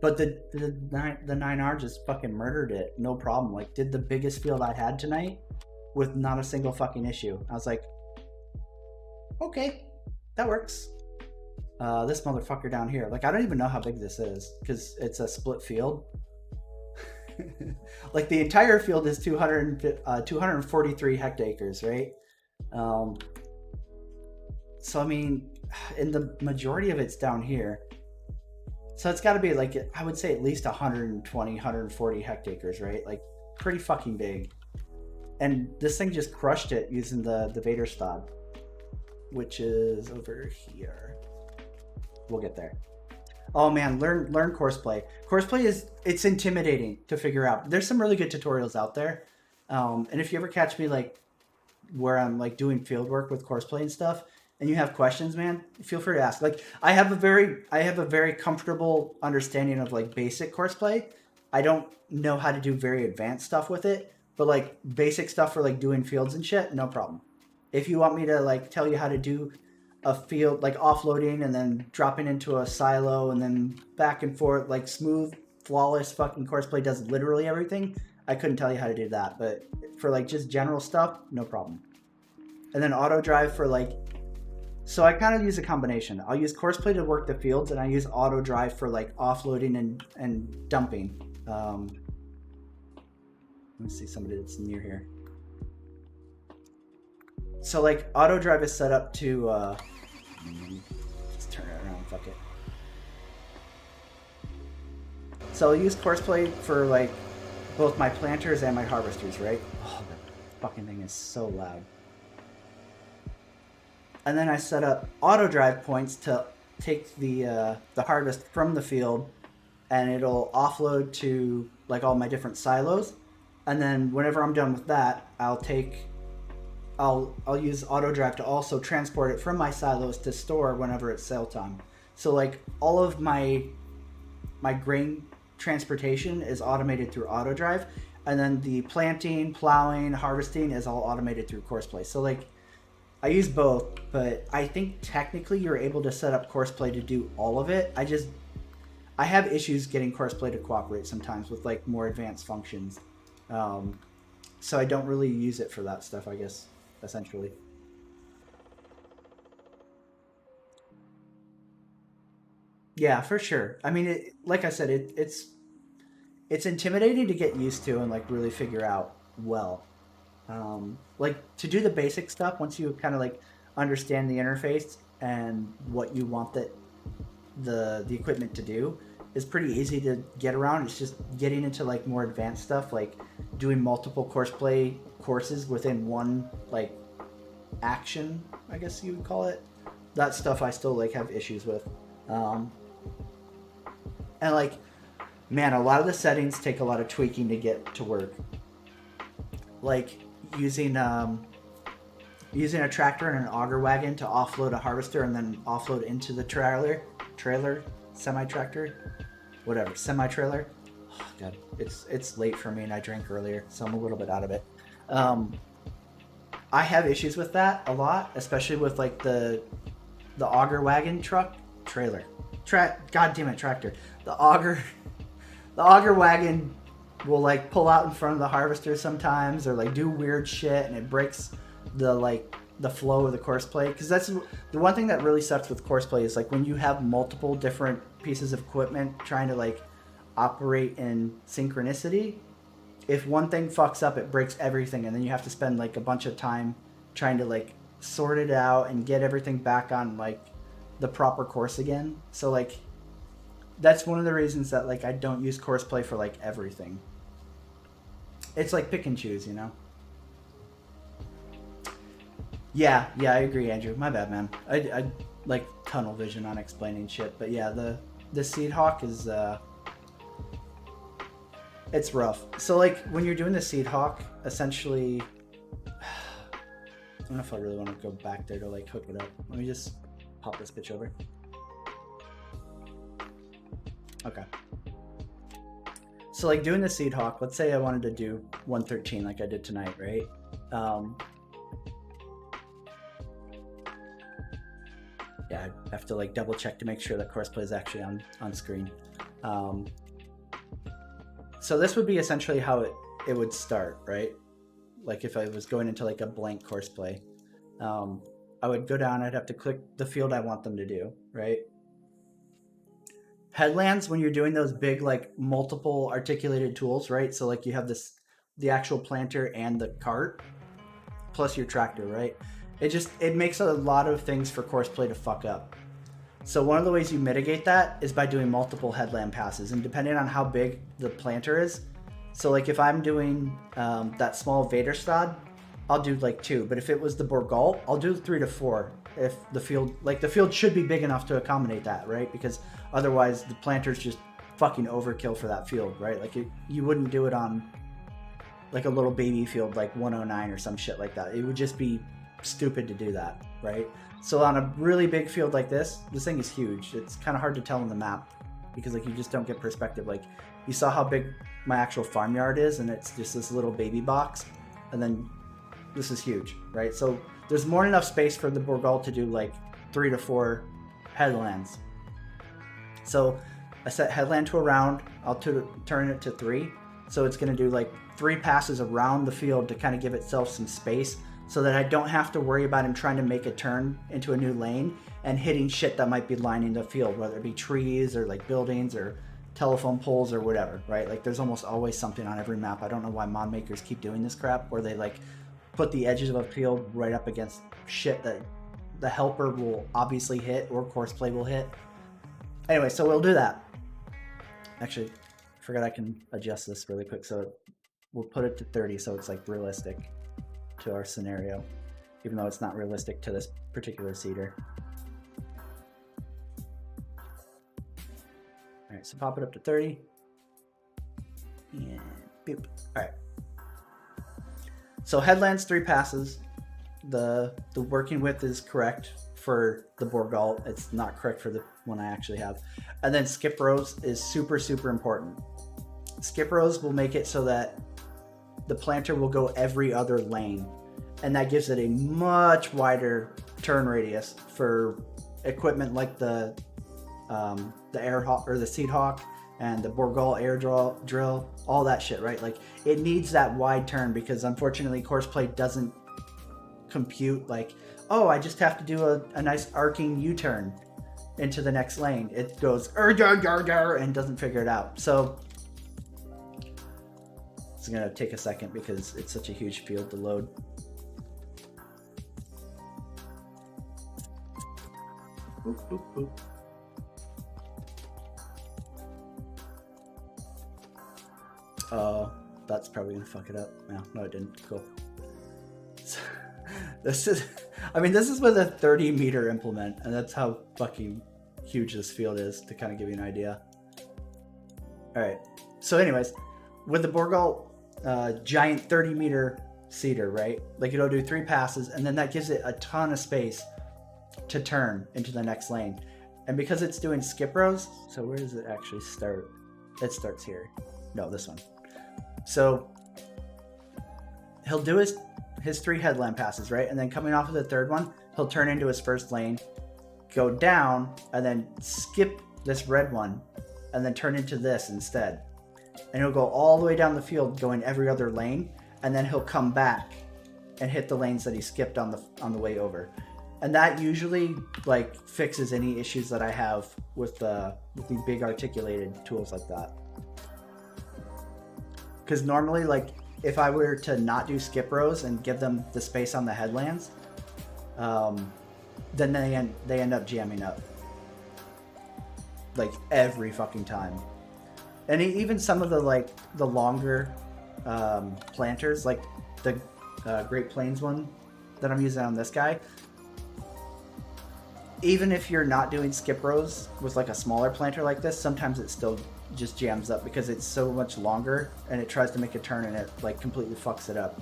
But the 9R just fucking murdered it, no problem. Like did the biggest field I had tonight with not a single fucking issue. I was like, okay, that works. This motherfucker down here, like I don't even know how big this is because it's a split field. Like the entire field is 243 hectares, right? So I mean, and the majority of it's down here. So it's got to be like, I would say at least 120, 140 hectares, right? Like pretty fucking big. And this thing just crushed it using the Vaderstad, which is over here. We'll get there. Oh man, learn Courseplay. Courseplay it's intimidating to figure out. There's some really good tutorials out there. And if you ever catch me like where I'm like doing field work with Courseplay and stuff, and you have questions, man, feel free to ask. Like I have a very comfortable understanding of like basic Courseplay. I don't know how to do very advanced stuff with it, but like basic stuff for like doing fields and shit, no problem. If you want me to like tell you how to do a field, like offloading and then dropping into a silo and then back and forth, like smooth, flawless fucking Courseplay does literally everything, I couldn't tell you how to do that. But for like just general stuff, no problem. And then auto drive for like, so I kind of use a combination. I'll use Courseplay to work the fields, and I use auto drive for like offloading and dumping. Let me see somebody that's near here. So like auto drive is set up to just turn it around, fuck it. So I'll use Courseplay for like both my planters and my harvesters, right? Oh, that fucking thing is so loud. And then I set up auto drive points to take the harvest from the field, and it'll offload to like all my different silos. And then whenever I'm done with that, I'll use auto drive to also transport it from my silos to store whenever it's sale time. So like all of my grain transportation is automated through auto drive, and then the planting, plowing, harvesting is all automated through Courseplay. So like I use both, but I think technically you're able to set up Courseplay to do all of it. I have issues getting Courseplay to cooperate sometimes with like more advanced functions. So I don't really use it for that stuff, I guess, essentially. Yeah, for sure. I mean, like I said, it's intimidating to get used to and like really figure out well. Like to do the basic stuff, once you kind of like understand the interface and what you want the equipment to do, is pretty easy to get around. It's just getting into like more advanced stuff, like doing multiple Courseplay courses within one like action, I guess you would call it. That stuff I still like have issues with. And like, man, a lot of the settings take a lot of tweaking to get to work. Like using a tractor and an auger wagon to offload a harvester and then offload into the semi-trailer. Oh, God, it's late for me and I drank earlier, so I'm a little bit out of it. I have issues with that a lot, especially with like the auger wagon tractor. The auger wagon will like pull out in front of the harvester sometimes, or like do weird shit, and it breaks the flow of the Courseplay. Because that's the one thing that really sucks with Courseplay, is like when you have multiple different pieces of equipment trying to like operate in synchronicity, if one thing fucks up, it breaks everything, and then you have to spend like a bunch of time trying to like sort it out and get everything back on like the proper course again. So like that's one of the reasons that like I don't use Courseplay for like everything. It's like pick and choose, you know? Yeah, I agree, Andrew. My bad, man. I like tunnel vision on explaining shit, but yeah, the Seed Hawk is it's rough. So like when you're doing the Seed Hawk, essentially, I don't know if I really want to go back there to like hook it up. Let me just pop this bitch over. Okay. So like doing the Seed Hawk, let's say I wanted to do 113 like I did tonight, right? Yeah, I have to like double check to make sure that Courseplay is actually on screen. So this would be essentially how it would start, right? Like if I was going into like a blank Courseplay, I would go down, I'd have to click the field I want them to do, right? Headlands, when you're doing those big like multiple articulated tools, right? So like you have the actual planter and the cart plus your tractor, right? It makes a lot of things for Courseplay to fuck up. So one of the ways you mitigate that is by doing multiple headland passes, and depending on how big the planter is. So like if I'm doing that small Vaderstad, I'll do like 2, but if it was the Borgalt, I'll do 3 to 4. If the field should be big enough to accommodate that, right? Because otherwise the planter's just fucking overkill for that field, right? Like you wouldn't do it on like a little baby field like 109 or some shit like that. It would just be stupid to do that, right? So on a really big field like this thing is huge. It's kind of hard to tell on the map because like you just don't get perspective. Like you saw how big my actual farmyard is, and it's just this little baby box, and then this is huge, right? So there's more than enough space for the Bourgault to do like 3 to 4 headlands. So I set headland to a round. I'll turn it to 3. So it's going to do like 3 passes around the field to kind of give itself some space so that I don't have to worry about him trying to make a turn into a new lane and hitting shit that might be lining the field, whether it be trees or like buildings or telephone poles or whatever, right? Like there's almost always something on every map. I don't know why mod makers keep doing this crap where they like put the edges of a field right up against shit that the helper will obviously hit or Courseplay will hit. Anyway, so we'll do that. Actually, I forgot I can adjust this really quick. So we'll put it to 30 so it's like realistic to our scenario, even though it's not realistic to this particular seeder. All right, so pop it up to 30. And boop. All right. So headlands, 3 passes. The working width is correct for the Bourgault. It's not correct for the one I actually have. And then skip rows is super, super important. Skip rows will make it so that the planter will go every other lane. And that gives it a much wider turn radius for equipment like the Airhawk or the Seedhawk and the Bourgault air drill, all that shit, right? Like it needs that wide turn because unfortunately Courseplay doesn't compute like, oh, I just have to do a nice arcing U-turn into the next lane. It goes and doesn't figure it out. So it's gonna take a second because it's such a huge field to load. Boop, boop, boop. Oh, that's probably gonna fuck it up. No, it didn't. Cool. So, this is with a 30-meter implement, and that's how fucking huge this field is to kind of give you an idea. All right. So, anyways, with the Bourgault giant 30-meter seeder, right? Like it'll do 3 passes, and then that gives it a ton of space to turn into the next lane. And because it's doing skip rows, so where does it actually start? It starts here. No, this one. So he'll do his 3 headland passes, right? And then coming off of the 3rd one, he'll turn into his first lane, go down, and then skip this red one, and then turn into this instead. And he'll go all the way down the field, going every other lane, and then he'll come back and hit the lanes that he skipped on the way over. And that usually like fixes any issues that I have with these big articulated tools like that. Because normally, like, if I were to not do skip rows and give them the space on the headlands, then they end up jamming up. Like, every fucking time. And even some of the longer planters, like the Great Plains one that I'm using on this guy, even if you're not doing skip rows with like a smaller planter like this, sometimes it still just jams up because it's so much longer and it tries to make a turn and it like completely fucks it up.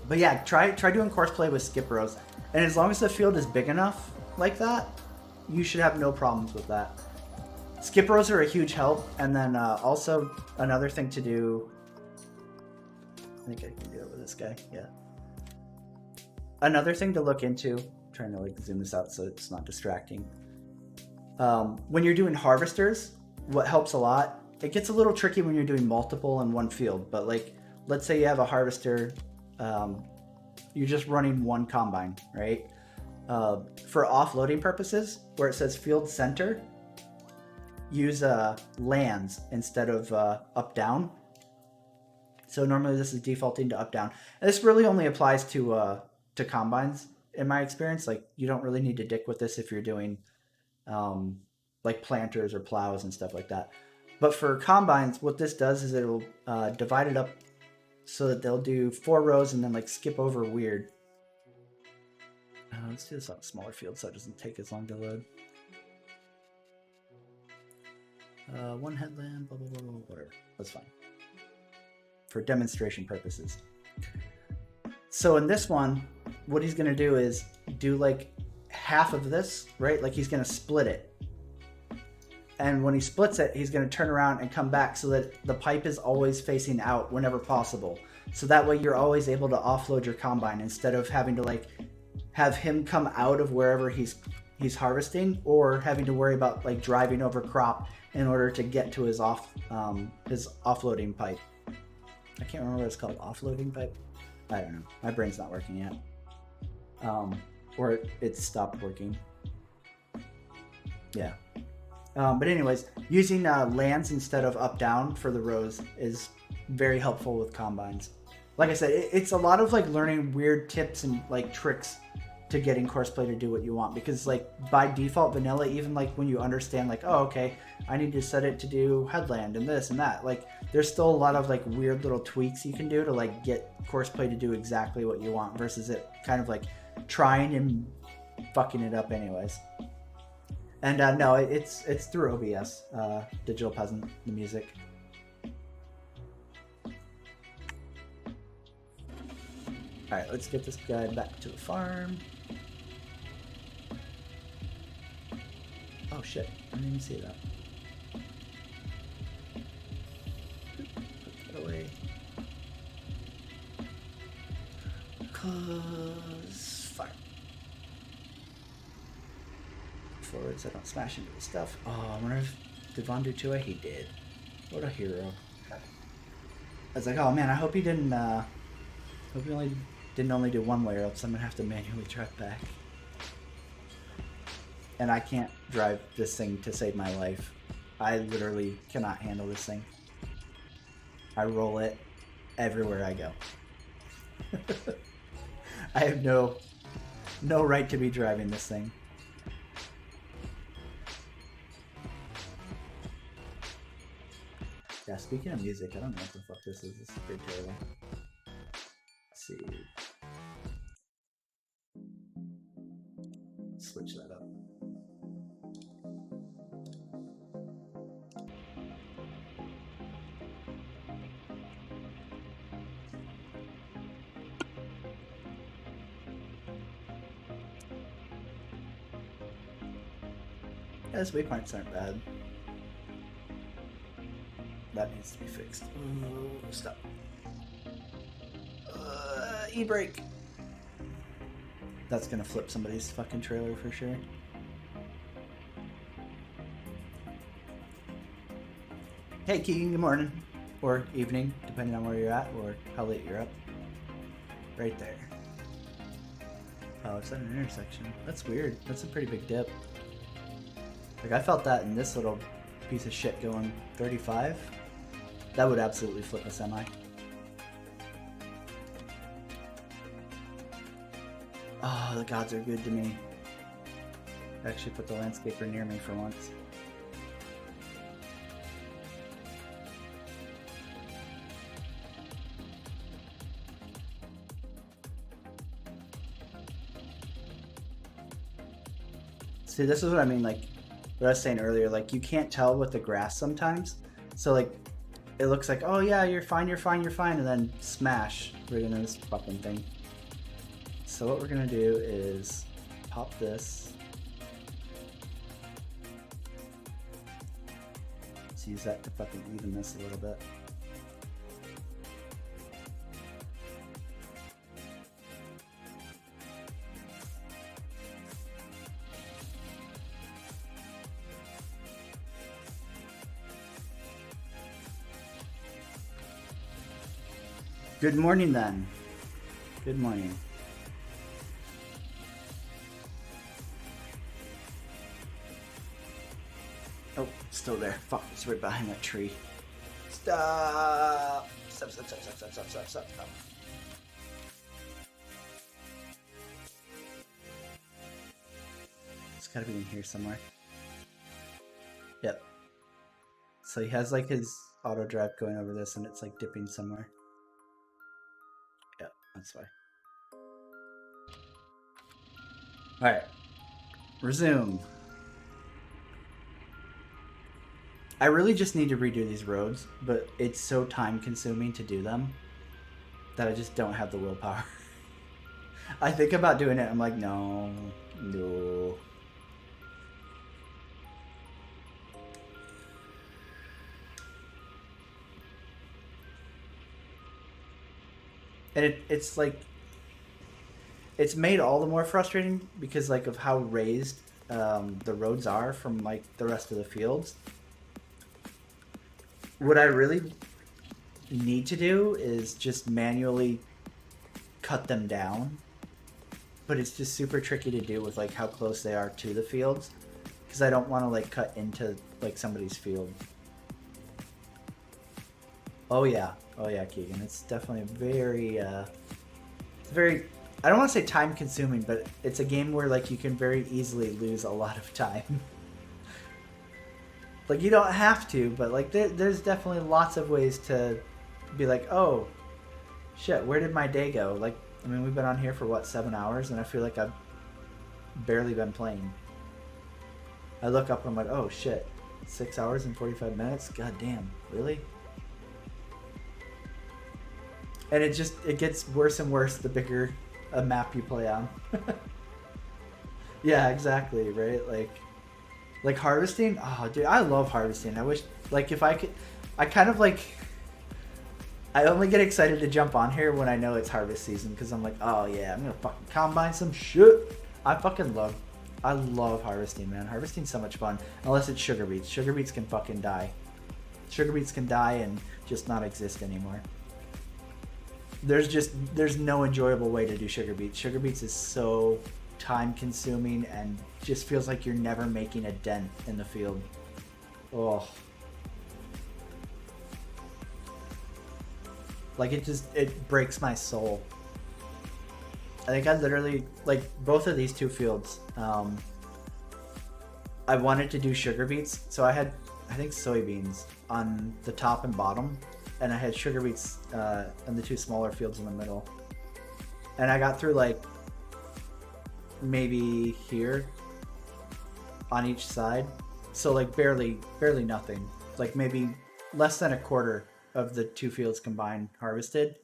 But yeah, try doing Courseplay with skip rows, and as long as the field is big enough like that, you should have no problems with that. Skip rows are a huge help. And then also another thing to do, I think I can do it with this guy. Yeah. Another thing to look into, I'm trying to like zoom this out so it's not distracting. When you're doing harvesters, what helps a lot, it gets a little tricky when you're doing multiple in one field, but like, let's say you have a harvester, you're just running one combine, right? For offloading purposes, where it says field center, use lands instead of up down. So normally this is defaulting to up down. And this really only applies to combines in my experience. Like you don't really need to dick with this if you're doing like planters or plows and stuff like that. But for combines, what this does is it'll divide it up so that they'll do 4 rows and then like skip over weird. Let's do this on a smaller field so it doesn't take as long to load. One headland, blah, blah, blah, blah, whatever. That's fine. For demonstration purposes. So in this one, what he's going to do is do like half of this, right? Like he's going to split it. And when he splits it, he's going to turn around and come back so that the pipe is always facing out whenever possible. So that way you're always able to offload your combine instead of having to like have him come out of wherever he's harvesting, or having to worry about like driving over crop in order to get to his offloading pipe. I can't remember what it's called. Offloading pipe? I don't know. My brain's not working yet. Or it stopped working. Yeah. But anyways, using lands instead of up-down for the rows is very helpful with combines. Like I said, it's a lot of like learning weird tips and like tricks to getting Courseplay to do what you want, because like by default vanilla, even like when you understand like, oh, okay, I need to set it to do headland and this and that, like there's still a lot of like weird little tweaks you can do to like get Courseplay to do exactly what you want, versus it kind of like trying and fucking it up anyways. And no, it's through OBS, Digital Peasant, the music. All right, let's get this guy back to the farm. Oh shit, I didn't even see that. Put that away. Cause fire. Forwards, I don't smash into the stuff. Oh, I wonder if did Von do 2A? He did. What a hero. I was like, oh man, I hope he didn't hope he didn't only do one way, or else I'm gonna have to manually drive back. And I can't drive this thing to save my life. I literally cannot handle this thing. I roll it everywhere I go. I have no right to be driving this thing. Yeah, speaking of music, I don't know what the fuck this is. This is pretty terrible. Let's see. Switch that up. Yeah, these waypoints aren't bad. That needs to be fixed. Ooh, stop. E-brake. That's gonna flip somebody's fucking trailer for sure. Hey Keegan, good morning. Or evening, depending on where you're at or how late you're up. Right there. Oh, it's at an intersection. That's weird. That's a pretty big dip. Like, I felt that in this little piece of shit going 35. That would absolutely flip a semi. Oh, the gods are good to me. Actually put the landscaper near me for once. See, this is what I mean, like, what I was saying earlier, like, you can't tell with the grass sometimes. So, like, it looks like, oh yeah, you're fine, and then smash right into this fucking thing. So what we're gonna do is pop this. Let's use that to fucking even this a little bit. Good morning then. Good morning. Oh, still there. Fuck, it's right behind that tree. Stop! Stop. It's gotta be in here somewhere. Yep. So he has like his auto drive going over this and it's like dipping somewhere. Yep, that's why. Alright. Resume. I really just need to redo these roads, but it's so time consuming to do them that I just don't have the willpower. I think about doing it, I'm like, no. And it's like it's made all the more frustrating because like of how raised the roads are from like the rest of the fields. What I really need to do is just manually cut them down, but it's just super tricky to do with like how close they are to the fields, because I don't want to like cut into like somebody's field. Oh yeah, Keegan, it's definitely very I don't want to say time consuming, but it's a game where like you can very easily lose a lot of time. Like, you don't have to, but like there's definitely lots of ways to be like, oh shit, where did my day go? Like, I mean, we've been on here for what, 7 hours, and I feel like I've barely been playing. I look up and I'm like, oh shit, 6 hours and 45 minutes? God damn, really? And it gets worse and worse the bigger a map you play on. Yeah, exactly, right? Like harvesting. Oh, dude, I love harvesting. I wish, like, if I could, I kind of like, I only get excited to jump on here when I know it's harvest season, because I'm like, oh yeah, I'm gonna fucking combine some shit. I love harvesting, man. Harvesting's so much fun, unless it's sugar beets. Sugar beets can fucking die. Sugar beets can die and just not exist anymore. There's no enjoyable way to do sugar beets. Sugar beets is so time consuming and just feels like you're never making a dent in the field. Oh. Like, it breaks my soul. I think I literally, like, both of these two fields, I wanted to do sugar beets, so I had, I think, soybeans on the top and bottom, and I had sugar beets in the two smaller fields in the middle. And I got through, like, maybe here on each side, so like barely nothing, like maybe less than a quarter of the two fields combined harvested.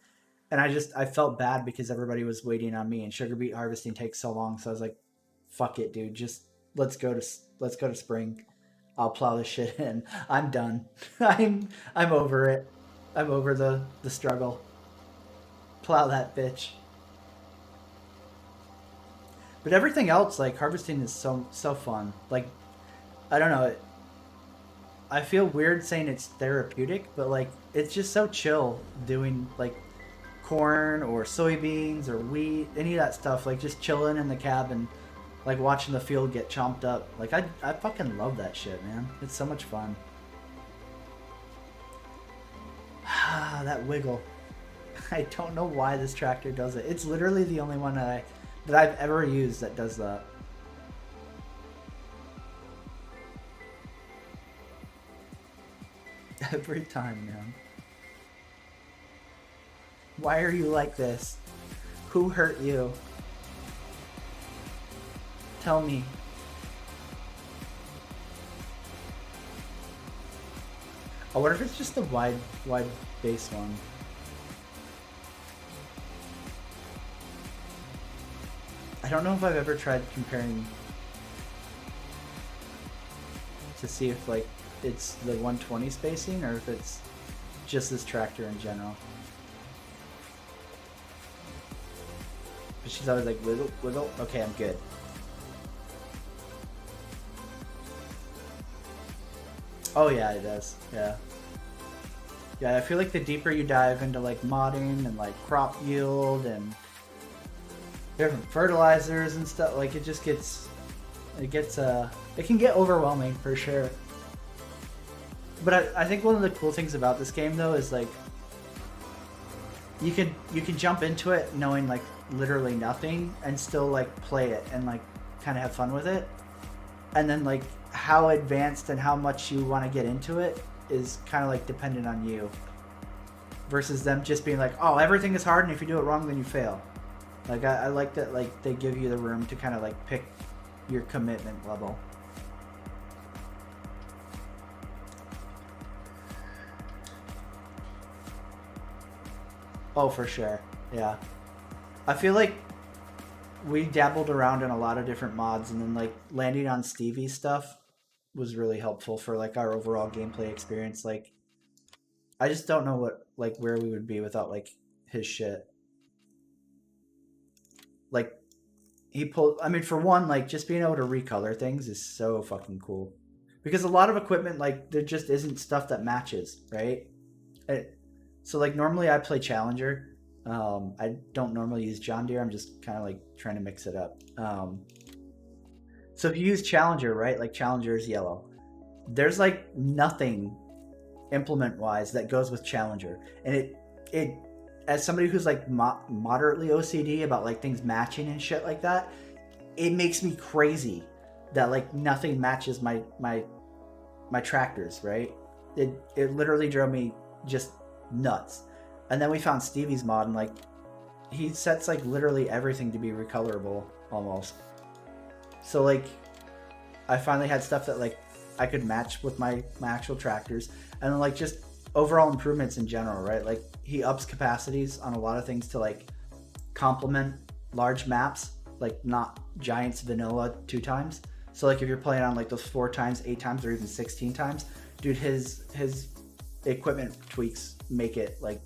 And I felt bad because everybody was waiting on me, and sugar beet harvesting takes so long, so I was like, fuck it, dude, just let's go to spring. I'll plow this shit in. I'm done. I'm over it. I'm over the struggle. Plow that bitch. But everything else, like, harvesting is so fun. Like, I don't know, I feel weird saying it's therapeutic, but like, it's just so chill doing like corn or soybeans or wheat, any of that stuff, like just chilling in the cabin, like watching the field get chomped up. Like, I fucking love that shit, man. It's so much fun. That wiggle. I don't know why this tractor does it. It's literally the only one that I've ever used that does that. Every time, man. Why are you like this? Who hurt you? Tell me. I wonder if it's just the wide base one. I don't know if I've ever tried comparing to see if like it's the 120 spacing or if it's just this tractor in general. But she's always like, wiggle, wiggle. Okay, I'm good. Oh yeah, it does. Yeah. Yeah, I feel like the deeper you dive into like modding and like crop yield and different fertilizers and stuff, like it can get overwhelming for sure. But I think one of the cool things about this game though is like you can jump into it knowing like literally nothing and still like play it and like kind of have fun with it. And then like how advanced and how much you want to get into it is kind of like dependent on you, versus them just being like, oh, everything is hard and if you do it wrong then you fail. Like I like that, like they give you the room to kind of like pick your commitment level. Oh, for sure. Yeah. I feel like we dabbled around in a lot of different mods, and then like landing on Stevie's stuff was really helpful for like our overall gameplay experience. Like, I just don't know where we would be without like his shit. like he pulled. I mean, for one, like just being able to recolor things is so fucking cool. Because a lot of equipment, like there just isn't stuff that matches, right? So like normally I play Challenger. I don't normally use John Deere. I'm just kind of like trying to mix it up. So if you use Challenger, right? Like Challenger is yellow. There's like nothing implement wise that goes with Challenger, and it as somebody who's like moderately OCD about like things matching and shit like that, it makes me crazy that like nothing matches my tractors, right? It literally drove me just nuts. And then we found Stevie's mod, and like he sets like literally everything to be recolorable almost. So like I finally had stuff that like I could match with my actual tractors, and then like just overall improvements in general, right? Like he ups capacities on a lot of things to like complement large maps, like not Giants vanilla 2 times. So like if you're playing on like those 4 times, 8 times, or even 16 times, dude, his equipment tweaks make it like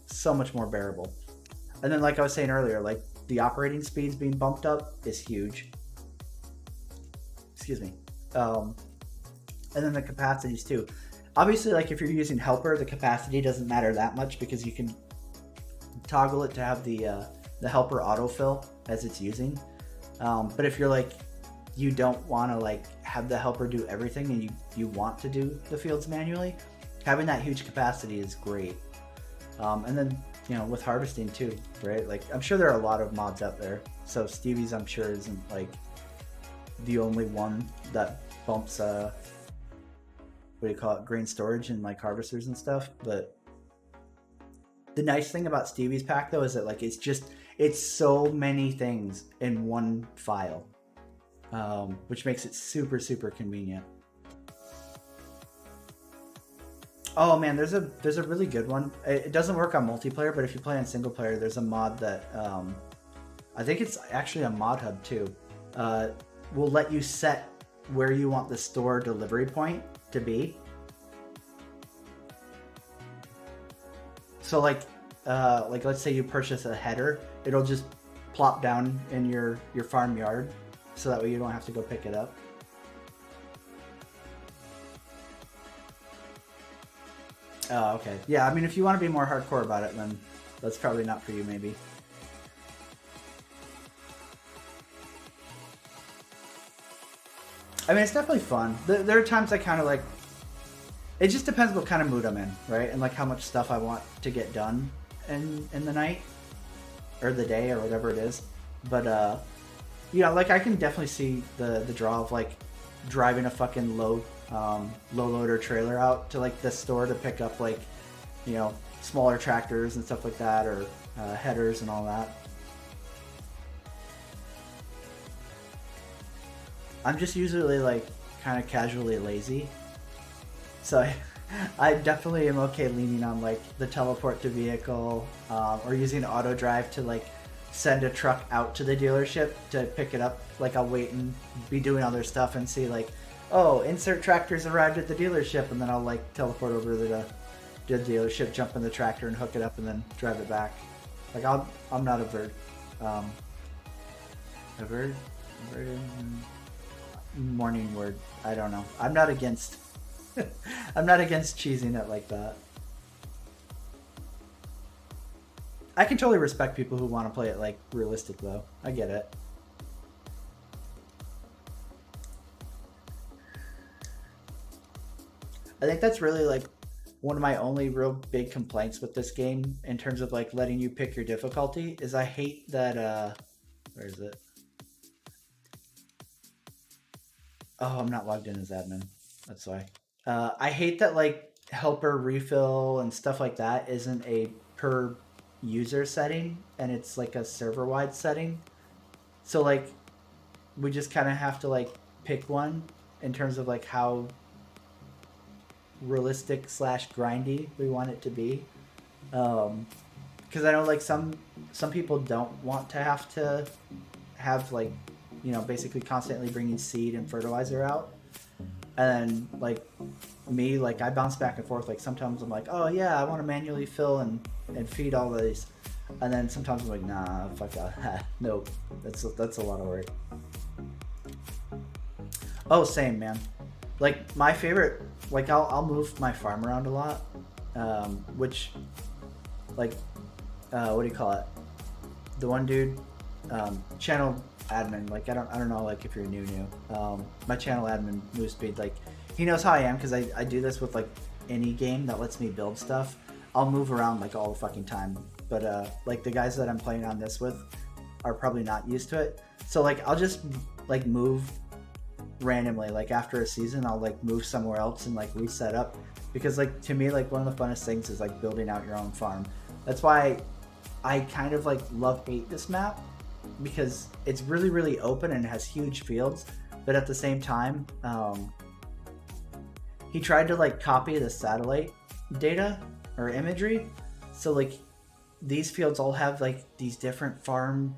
so much more bearable. And then like I was saying earlier, like the operating speeds being bumped up is huge. Excuse me. And then the capacities too. Obviously, like if you're using helper, the capacity doesn't matter that much because you can toggle it to have the helper autofill as it's using. But if you're like, you don't want to like have the helper do everything and you want to do the fields manually, having that huge capacity is great. And then, you know, with harvesting too, right? Like I'm sure there are a lot of mods out there. So Stevie's I'm sure isn't like the only one that bumps what do you call it, grain storage and like harvesters and stuff. But the nice thing about Stevie's pack though is that like it's so many things in one file, which makes it super convenient. Oh man, there's a really good one. It doesn't work on multiplayer, but if you play on single player, there's a mod that I think it's actually a mod hub too. Will let you set where you want the store delivery point to be. So like let's say you purchase a header, it'll just plop down in your farm yard, so that way you don't have to go pick it up. Oh, okay. Yeah, I mean, if you want to be more hardcore about it, then that's probably not for you, maybe. I mean, it's definitely fun. There are times I kind of like... It just depends what kind of mood I'm in, right? And like how much stuff I want to get done in the night. Or the day, or whatever it is. But, you know, like I can definitely see the draw of like driving a fucking low loader trailer out to like the store to pick up like, you know, smaller tractors and stuff like that, or headers and all that. I'm just usually like kind of casually lazy, so I definitely am okay leaning on like the teleport to vehicle, or using auto drive to like send a truck out to the dealership to pick it up. Like I'll wait and be doing other stuff and see like, oh, insert tractors arrived at the dealership, and then I'll like teleport over to the dealership, jump in the tractor and hook it up and then drive it back. Like I'm not a bird. Morning word. I don't know. I'm not against I'm not against cheesing it like that. I can totally respect people who want to play it like realistic though. I get it. I think that's really like one of my only real big complaints with this game in terms of like letting you pick your difficulty is I hate that where is it? Oh, I'm not logged in as admin. That's why. I hate that like helper refill and stuff like that isn't a per user setting, and it's like a server-wide setting. So like we just kind of have to like pick one in terms of like how realistic / grindy we want it to be. Because I know like some people don't want to have like, you know, basically constantly bringing seed and fertilizer out. And then like me, like I bounce back and forth. Like sometimes I'm like, oh yeah, I want to manually fill and feed all these And then sometimes I'm like, nah, fuck that. Nope, that's a lot of work. Oh, same, man. Like my favorite, like I'll move my farm around a lot, which, like, what do you call it? The one dude, channel admin. Like I don't know, like if you're new. My channel admin, Moospeed, like he knows how I am because I do this with like any game that lets me build stuff. I'll move around like all the fucking time. But like the guys that I'm playing on this with are probably not used to it. So like I'll just like move randomly. Like after a season, I'll like move somewhere else and like reset up. Because like to me, like one of the funnest things is like building out your own farm. That's why I kind of like hate this map, because it's really, really open and it has huge fields. But at the same time, he tried to like copy the satellite data or imagery. So like these fields all have like these different farm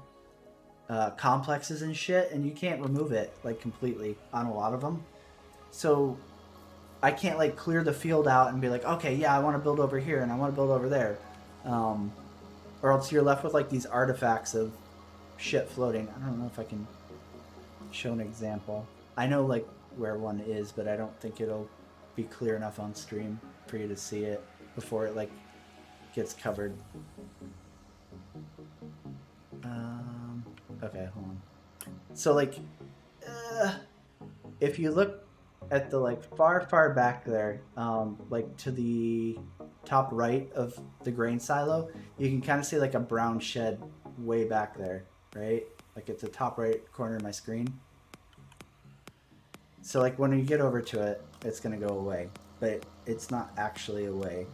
complexes and shit, and you can't remove it like completely on a lot of them. So I can't like clear the field out and be like, okay, yeah, I want to build over here and I want to build over there. Or else you're left with like these artifacts of shit floating. I don't know if I can show an example. I know like where one is, but I don't think it'll be clear enough on stream for you to see it before it like gets covered. Okay, hold on. So like, if you look at the like far back there, like to the top right of the grain silo, you can kind of see like a brown shed way back there, right? Like at the top right corner of my screen. So like when you get over to it, it's gonna go away, but it's not actually away.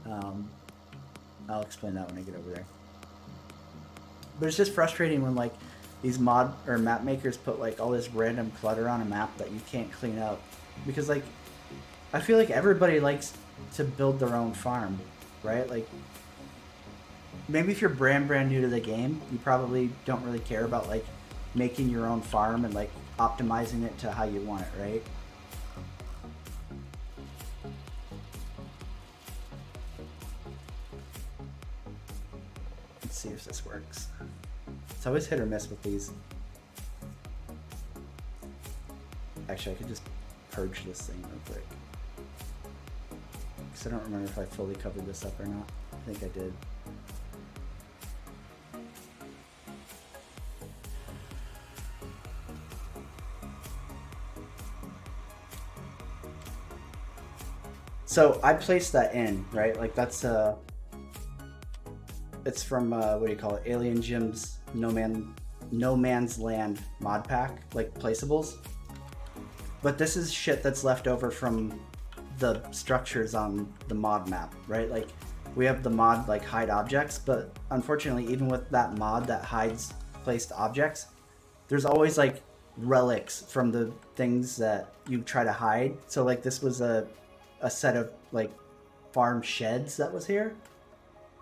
I'll explain that when I get over there. But it's just frustrating when like these mod or map makers put like all this random clutter on a map that you can't clean up, because like I feel like everybody likes to build their own farm, right? Like maybe if you're brand new to the game, you probably don't really care about like making your own farm and like optimizing it to how you want it, right? Let's see if this works. It's always hit or miss with these. Actually, I could just purge this thing real quick, because I don't remember if I fully covered this up or not. I think I did. So I placed that in, right? Like that's it's from what do you call it? Alien Gym's No Man's Land mod pack, like placeables. But this is shit that's left over from the structures on the mod map, right? Like we have the mod like hide objects, but unfortunately, even with that mod that hides placed objects, there's always like relics from the things that you try to hide. So like this was a set of like farm sheds that was here,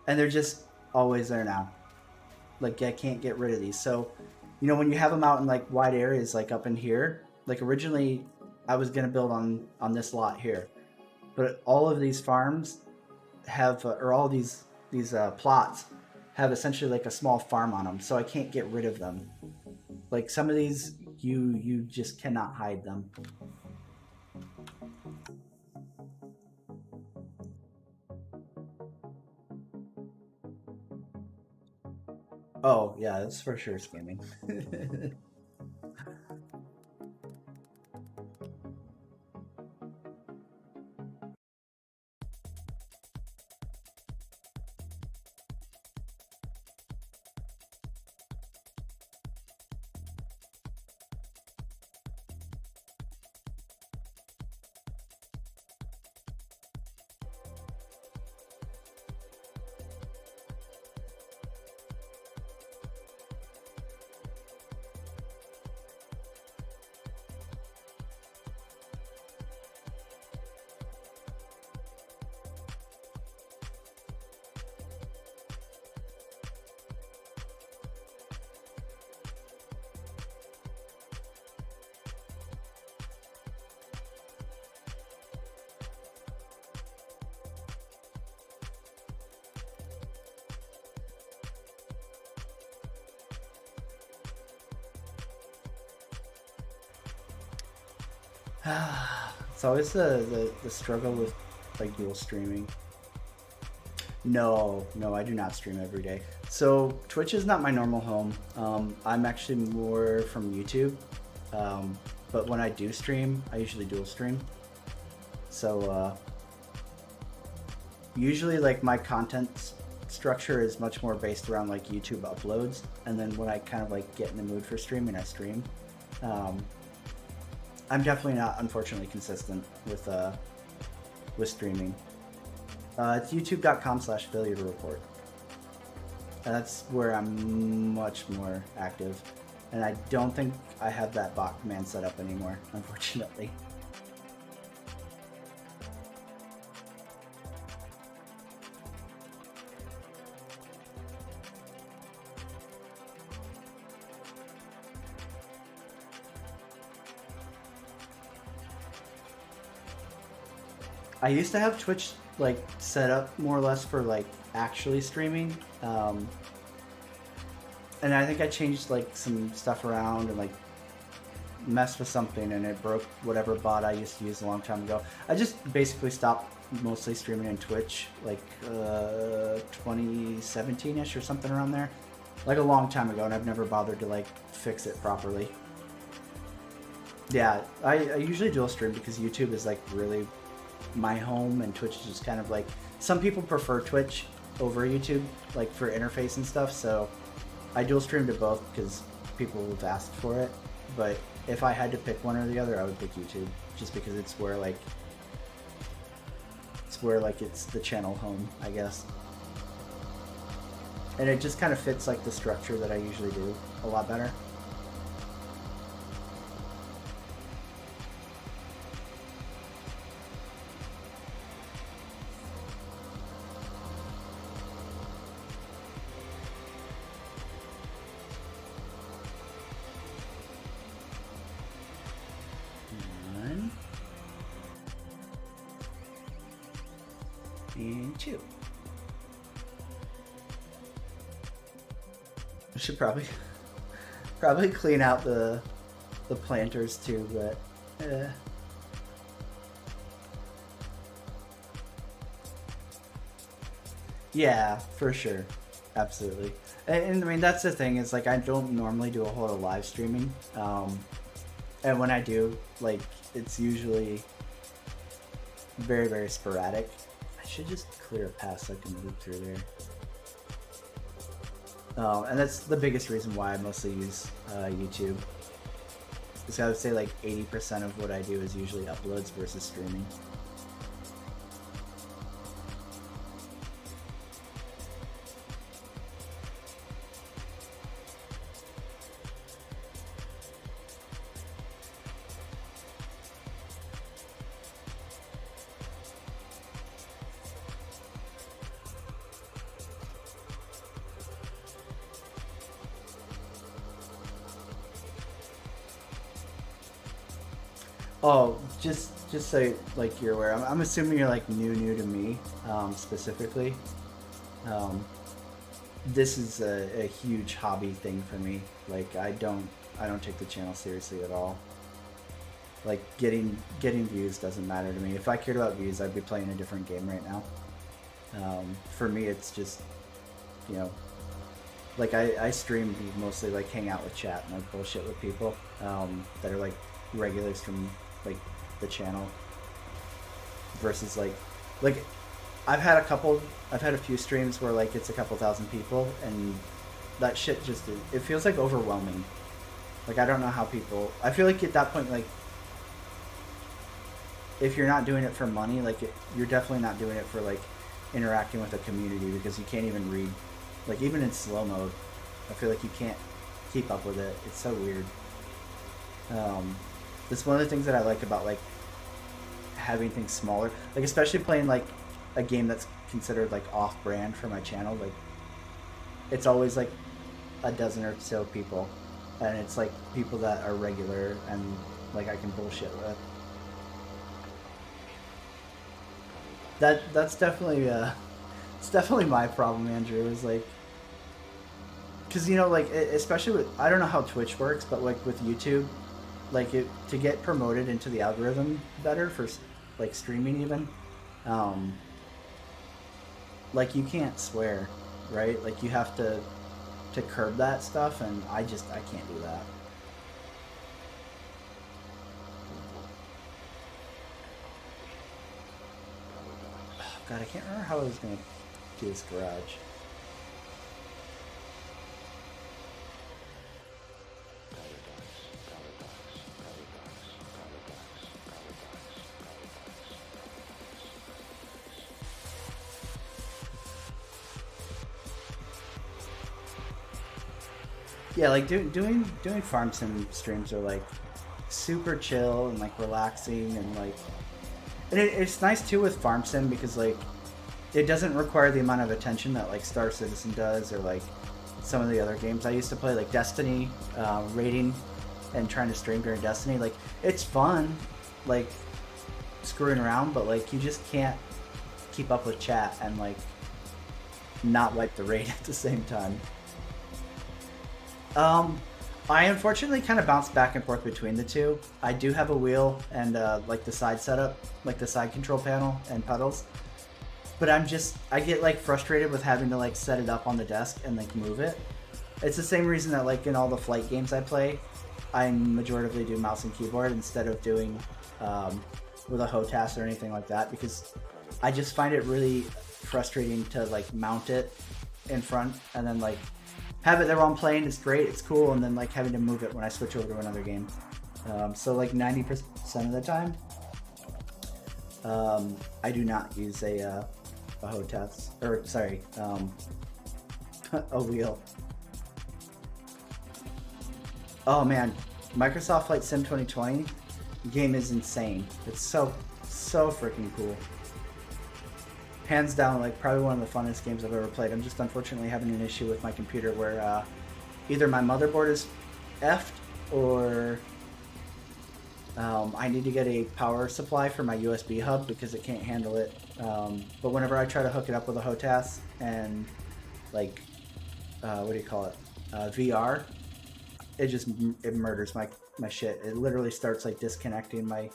and they're just always there now. Like I can't get rid of these. So, you know, when you have them out in like wide areas, like up in here, like originally I was gonna build on this lot here, but all of these farms have, or all these plots have essentially like a small farm on them, so I can't get rid of them. Like some of these, you just cannot hide them. Oh yeah, that's for sure scamming. It's always the struggle with like dual streaming. No, I do not stream every day. So Twitch is not my normal home. I'm actually more from YouTube. But when I do stream, I usually dual stream. So usually like my content structure is much more based around like YouTube uploads, and then when I kind of like get in the mood for streaming, I stream. I'm definitely not, unfortunately, consistent with streaming. It's youtube.com/failure to report. That's where I'm much more active, and I don't think I have that bot command set up anymore, unfortunately. I used to have Twitch like set up more or less for like actually streaming, and I think I changed like some stuff around and like messed with something, and it broke whatever bot I used to use a long time ago. I just basically stopped mostly streaming in Twitch like 2017ish or something around there, like a long time ago, and I've never bothered to like fix it properly. Yeah, I usually dual stream because YouTube is like really my home, and Twitch is just kind of like, some people prefer Twitch over YouTube like for interface and stuff, so I dual stream to both because people have asked for it. But if I had to pick one or the other, I would pick YouTube, just because it's where it's the channel home, I guess, and it just kind of fits like the structure that I usually do a lot better. And 2. I should probably clean out the planters too, but yeah, for sure, absolutely. And I mean, that's the thing, is like I don't normally do a whole lot of live streaming, and when I do, like, it's usually very, very sporadic. I should just clear a path so I can move through there. And that's the biggest reason why I mostly use YouTube. So I would say like 80% of what I do is usually uploads versus streaming. Oh, just so like you're aware, I'm assuming you're like new to me, specifically. This is a huge hobby thing for me. Like I don't take the channel seriously at all. Like getting views doesn't matter to me. If I cared about views, I'd be playing a different game right now. For me, it's just, you know, like I stream to mostly like hang out with chat and like bullshit with people that are like regulars from like the channel, versus like I've had a few streams where like it's a couple thousand people, and that shit just, it feels like overwhelming. Like I don't know how people, I feel like at that point, like if you're not doing it for money, like you're definitely not doing it for like interacting with a community, because you can't even read, like even in slow mode, I feel like you can't keep up with it. It's so weird. That's one of the things that I like about like having things smaller, like especially playing like a game that's considered like off-brand for my channel. Like it's always like a dozen or so people, and it's like people that are regular and like I can bullshit with. That's definitely it's definitely my problem, Andrew, is like, because you know, like especially with, I don't know how Twitch works, but like with YouTube, like it to get promoted into the algorithm better for like streaming even. Like you can't swear, right? Like you have to curb that stuff, and I can't do that. Oh, God, I can't remember how I was gonna do this garage. Yeah, like doing farm sim streams are like super chill and like relaxing, and like it's nice too with farm sim because like it doesn't require the amount of attention that like Star Citizen does, or like some of the other games I used to play, like Destiny, raiding and trying to stream during Destiny. Like it's fun, like screwing around, but like you just can't keep up with chat and like not wipe the raid at the same time. I unfortunately kind of bounce back and forth between the two. I do have a wheel and like the side setup, like the side control panel and pedals, but I get like frustrated with having to like set it up on the desk and like move it. It's the same reason that like in all the flight games I play, I majoritively do mouse and keyboard instead of doing with a HOTAS or anything like that, because I just find it really frustrating to like mount it in front and then like have it there while I'm playing. It's great, it's cool, and then like having to move it when I switch over to another game. So like 90% of the time, I do not use a HOTAS, or sorry, a wheel. Oh man, Microsoft Flight Sim 2020 game is insane. It's so freaking cool. Hands down, like probably one of the funnest games I've ever played. I'm just unfortunately having an issue with my computer where either my motherboard is effed or I need to get a power supply for my USB hub because it can't handle it. But whenever I try to hook it up with a HOTAS and like what do you call it, VR, it murders my shit. It literally starts like disconnecting my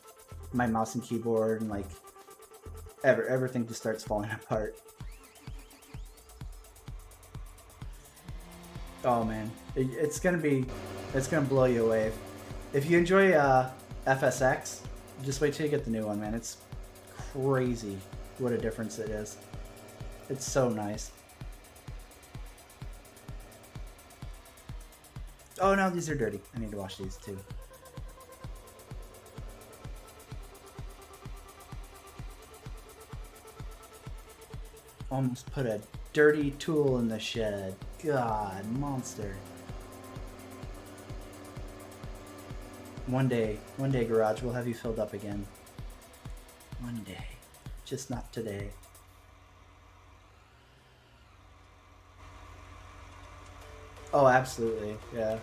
mouse and keyboard, and like everything just starts falling apart. Oh man, it's gonna blow you away. If you enjoy FSX, just wait till you get the new one, man. It's crazy what a difference it is. It's so nice. Oh no, these are dirty. I need to wash these too. Almost put a dirty tool in the shed. God, monster. One day, garage, we'll have you filled up again. One day. Just not today. Oh, absolutely. Yeah.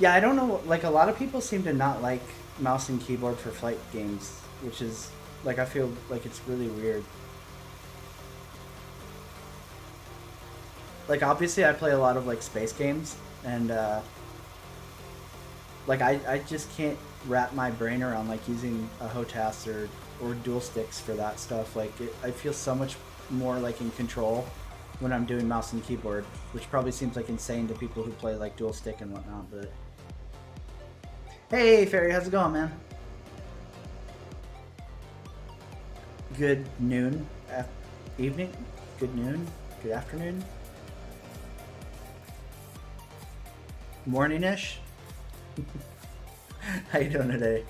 Yeah, I don't know. Like, a lot of people seem to not like mouse and keyboard for flight games, which is, like, I feel like it's really weird. Like, obviously I play a lot of, like, space games, and, like, I just can't wrap my brain around, like, using a HOTAS or dual sticks for that stuff. Like, I feel so much more, like, in control when I'm doing mouse and keyboard, which probably seems, like, insane to people who play, like, dual stick and whatnot, but... Hey, Fairy, how's it going, man? Good noon, evening, good noon, good afternoon, morning-ish. How you doing today?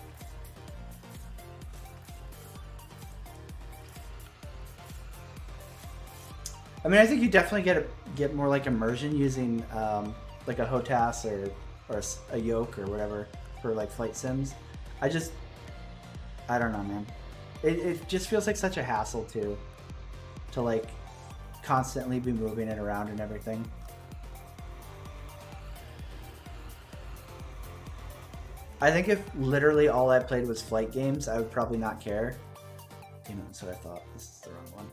I mean, I think you definitely get more like immersion using like a HOTAS or a yoke or whatever for like flight sims. I don't know, man. It just feels like such a hassle to like constantly be moving it around and everything. I think if literally all I played was flight games, I would probably not care. You know, that's what I thought. This is the wrong one.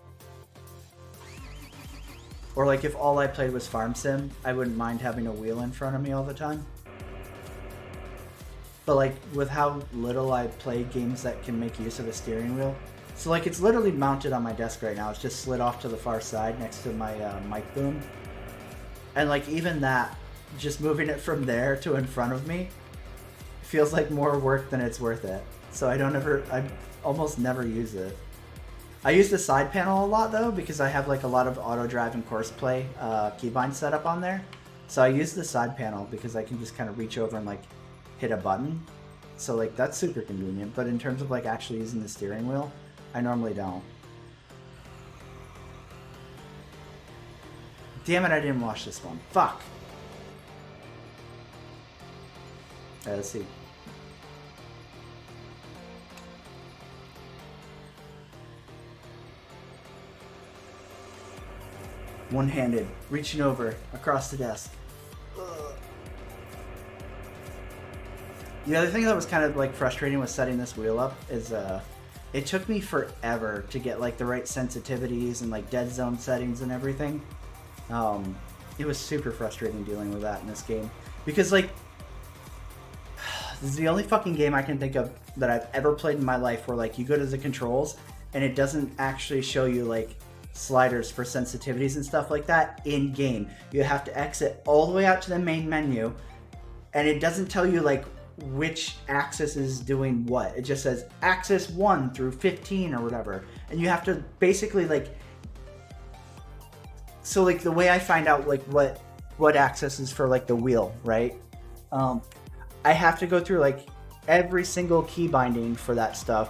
Or like if all I played was Farm Sim, I wouldn't mind having a wheel in front of me all the time. But like with how little I play games that can make use of a steering wheel, so like it's literally mounted on my desk right now. It's just slid off to the far side next to my mic boom. And like even that, just moving it from there to in front of me feels like more work than it's worth it. So I almost never use it. I use the side panel a lot though, because I have like a lot of auto drive and course play keybind set up on there. So I use the side panel because I can just kind of reach over and like hit a button. So like that's super convenient. But in terms of like actually using the steering wheel, I normally don't. Damn it, I didn't watch this one. Fuck. Alright, let's see. One-handed, reaching over across the desk. Ugh. The other thing that was kind of like frustrating with setting this wheel up is it took me forever to get like the right sensitivities and like dead zone settings and everything. It was super frustrating dealing with that in this game because like this is the only fucking game I can think of that I've ever played in my life where like you go to the controls and it doesn't actually show you like sliders for sensitivities and stuff like that in game. You have to exit all the way out to the main menu and it doesn't tell you like which axis is doing what. It just says axis 1 through 15 or whatever, and you have to basically like, so like the way I find out like what axis is for like the wheel, right? I have to go through like every single key binding for that stuff,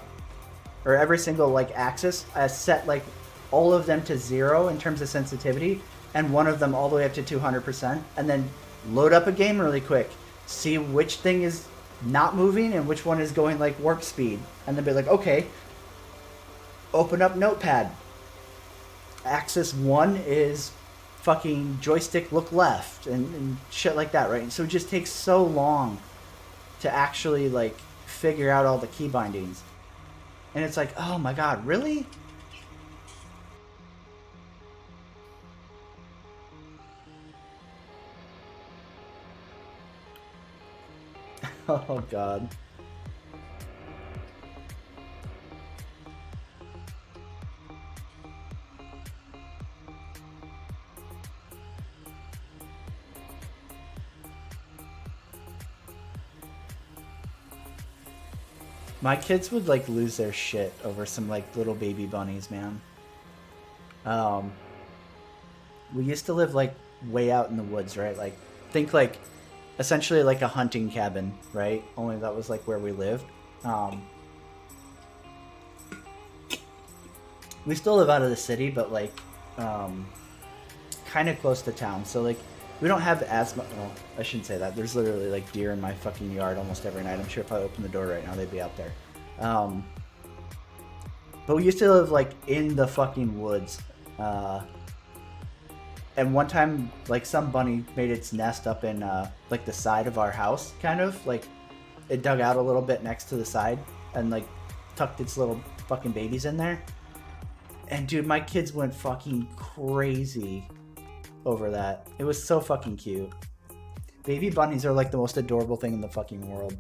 or every single like axis. I set like all of them to 0 in terms of sensitivity, and one of them all the way up to 200%, and then load up a game really quick, see which thing is not moving and which one is going like warp speed, and then be like, okay, open up Notepad. Axis 1 is fucking joystick look left and shit like that, right? And so it just takes so long to actually like figure out all the key bindings. And it's like, oh my god, really? Oh god. My kids would like lose their shit over some like little baby bunnies, man. We used to live like way out in the woods, right? Like think like essentially like a hunting cabin, right? Only that was like where we lived. We still live out of the city, but like kind of close to town. So like we don't have as much. Well, I shouldn't say that. There's literally like deer in my fucking yard almost every night. I'm sure if I opened the door right now, they'd be out there. But we used to live like in the fucking woods. And one time, like some bunny made its nest up in like the side of our house, kind of like it dug out a little bit next to the side and like tucked its little fucking babies in there. And dude, my kids went fucking crazy over that. It was so fucking cute. Baby bunnies are like the most adorable thing in the fucking world.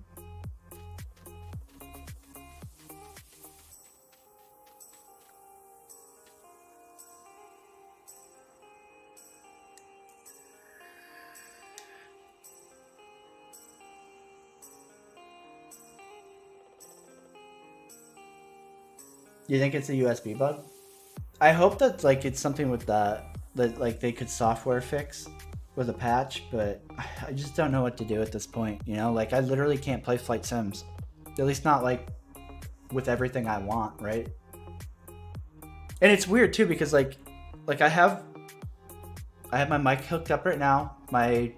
You think it's a USB bug? I hope that like it's something with that like they could software fix with a patch, but I just don't know what to do at this point, you know? Like I literally can't play flight sims. At least not like with everything I want, right? And it's weird too because like I have my mic hooked up right now, my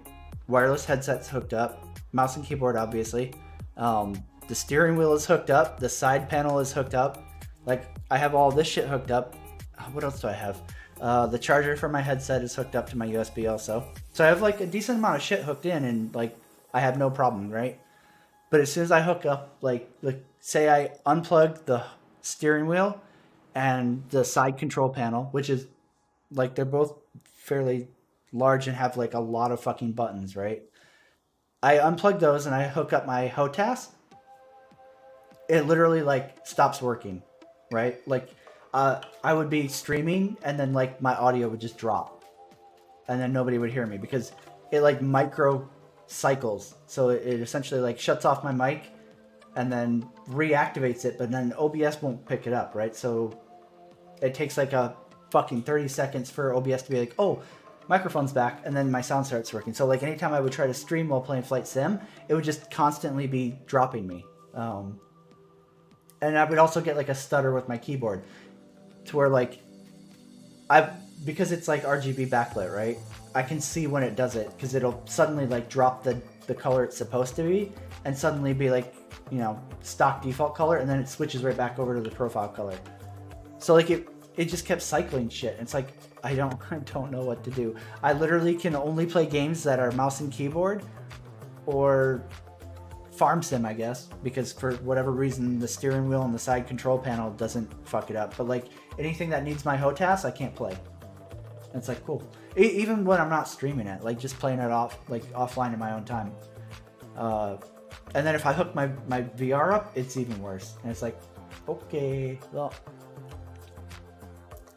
wireless headset's hooked up, mouse and keyboard obviously. The steering wheel is hooked up, the side panel is hooked up. Like, I have all this shit hooked up. What else do I have? The charger for my headset is hooked up to my USB also. So I have, like, a decent amount of shit hooked in, and, like, I have no problem, right? But as soon as I hook up, like say I unplug the steering wheel and the side control panel, which is, like, they're both fairly large and have like a lot of fucking buttons, right? I unplug those and I hook up my HOTAS. It literally like stops working, right? Like I would be streaming and then like my audio would just drop and then nobody would hear me because it like micro cycles. So it essentially like shuts off my mic and then reactivates it, but then OBS won't pick it up, right? So it takes like a fucking 30 seconds for OBS to be like, oh, microphone's back, and then my sound starts working. So like anytime I would try to stream while playing Flight Sim, it would just constantly be dropping me. And I would also get like a stutter with my keyboard to where like because it's like RGB backlit, right? I can see when it does it because it'll suddenly like drop the color it's supposed to be and suddenly be like, you know, stock default color, and then it switches right back over to the profile color. So like it just kept cycling shit. It's like I don't know what to do. I literally can only play games that are mouse and keyboard or farm sim, I guess, because for whatever reason the steering wheel and the side control panel doesn't fuck it up. But like anything that needs my HOTAS, I can't play. And it's like cool. Even when I'm not streaming it, like just playing it offline in my own time. And then if I hook my VR up, it's even worse. And it's like, okay, well,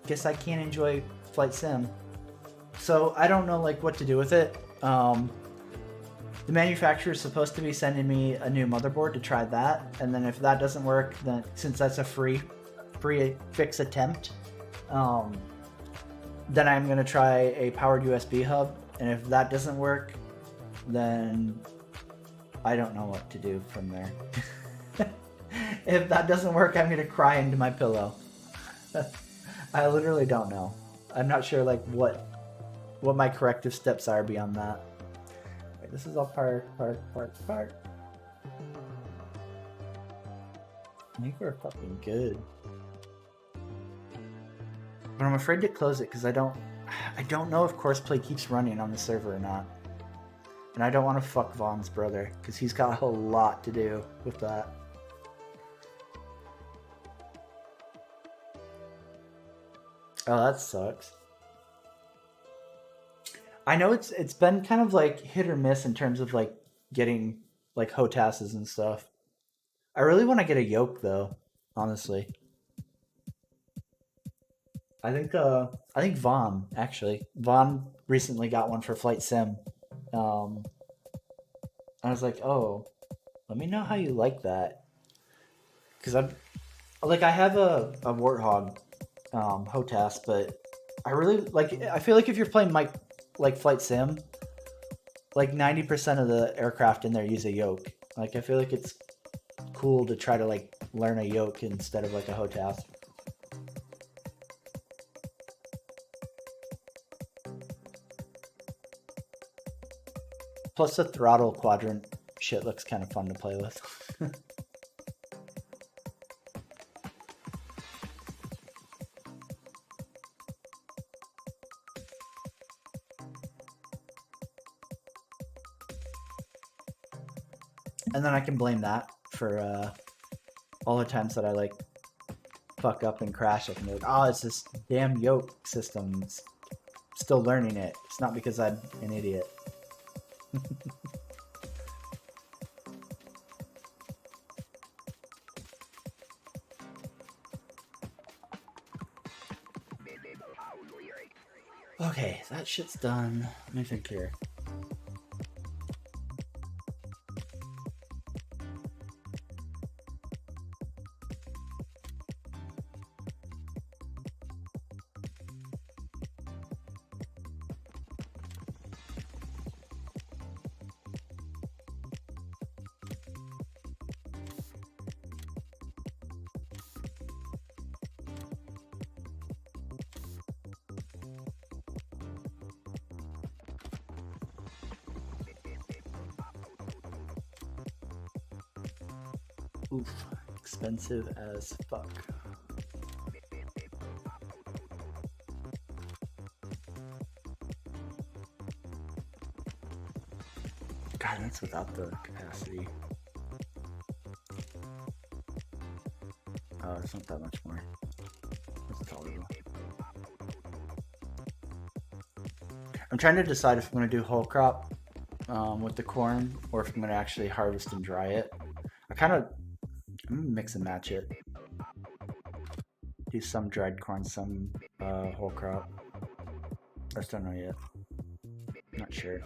guess I can't enjoy Flight Sim. So I don't know like what to do with it. The manufacturer is supposed to be sending me a new motherboard to try that, and then if that doesn't work, then since that's a free fix attempt, then I'm gonna try a powered USB hub, and if that doesn't work, then I don't know what to do from there. If that doesn't work, I'm gonna cry into my pillow. I literally don't know. I'm not sure like what my corrective steps are beyond that. Wait, this is all part. I think we're fucking good. But I'm afraid to close it because I don't know if Courseplay keeps running on the server or not. And I don't want to fuck Vaughn's brother because he's got a lot to do with that. Oh, that sucks. I know it's been kind of like hit or miss in terms of like getting like HOTASes and stuff. I really want to get a yoke though, honestly. I think Vaughn recently got one for Flight Sim. I was like, oh, let me know how you like that, because I have a Warthog HOTAS, but I really like. I feel like if you're playing like Flight Sim, like 90% of the aircraft in there use a yoke. Like I feel like it's cool to try to like learn a yoke instead of like a HOTAS. Plus the throttle quadrant shit looks kind of fun to play with. And then I can blame that for all the times that I like fuck up and crash. I can be like, oh, it's this damn yoke system. It's still learning it. It's not because I'm an idiot. Okay, that shit's done. Let me think here. Oof, expensive as fuck. God, that's without the capacity. Oh, it's not that much more. That's tolerable. I'm trying to decide if I'm going to do whole crop with the corn or if I'm going to actually harvest and dry it. I'm going to mix and match it. Do some dried corn, some whole crop. I just don't know yet. Not sure.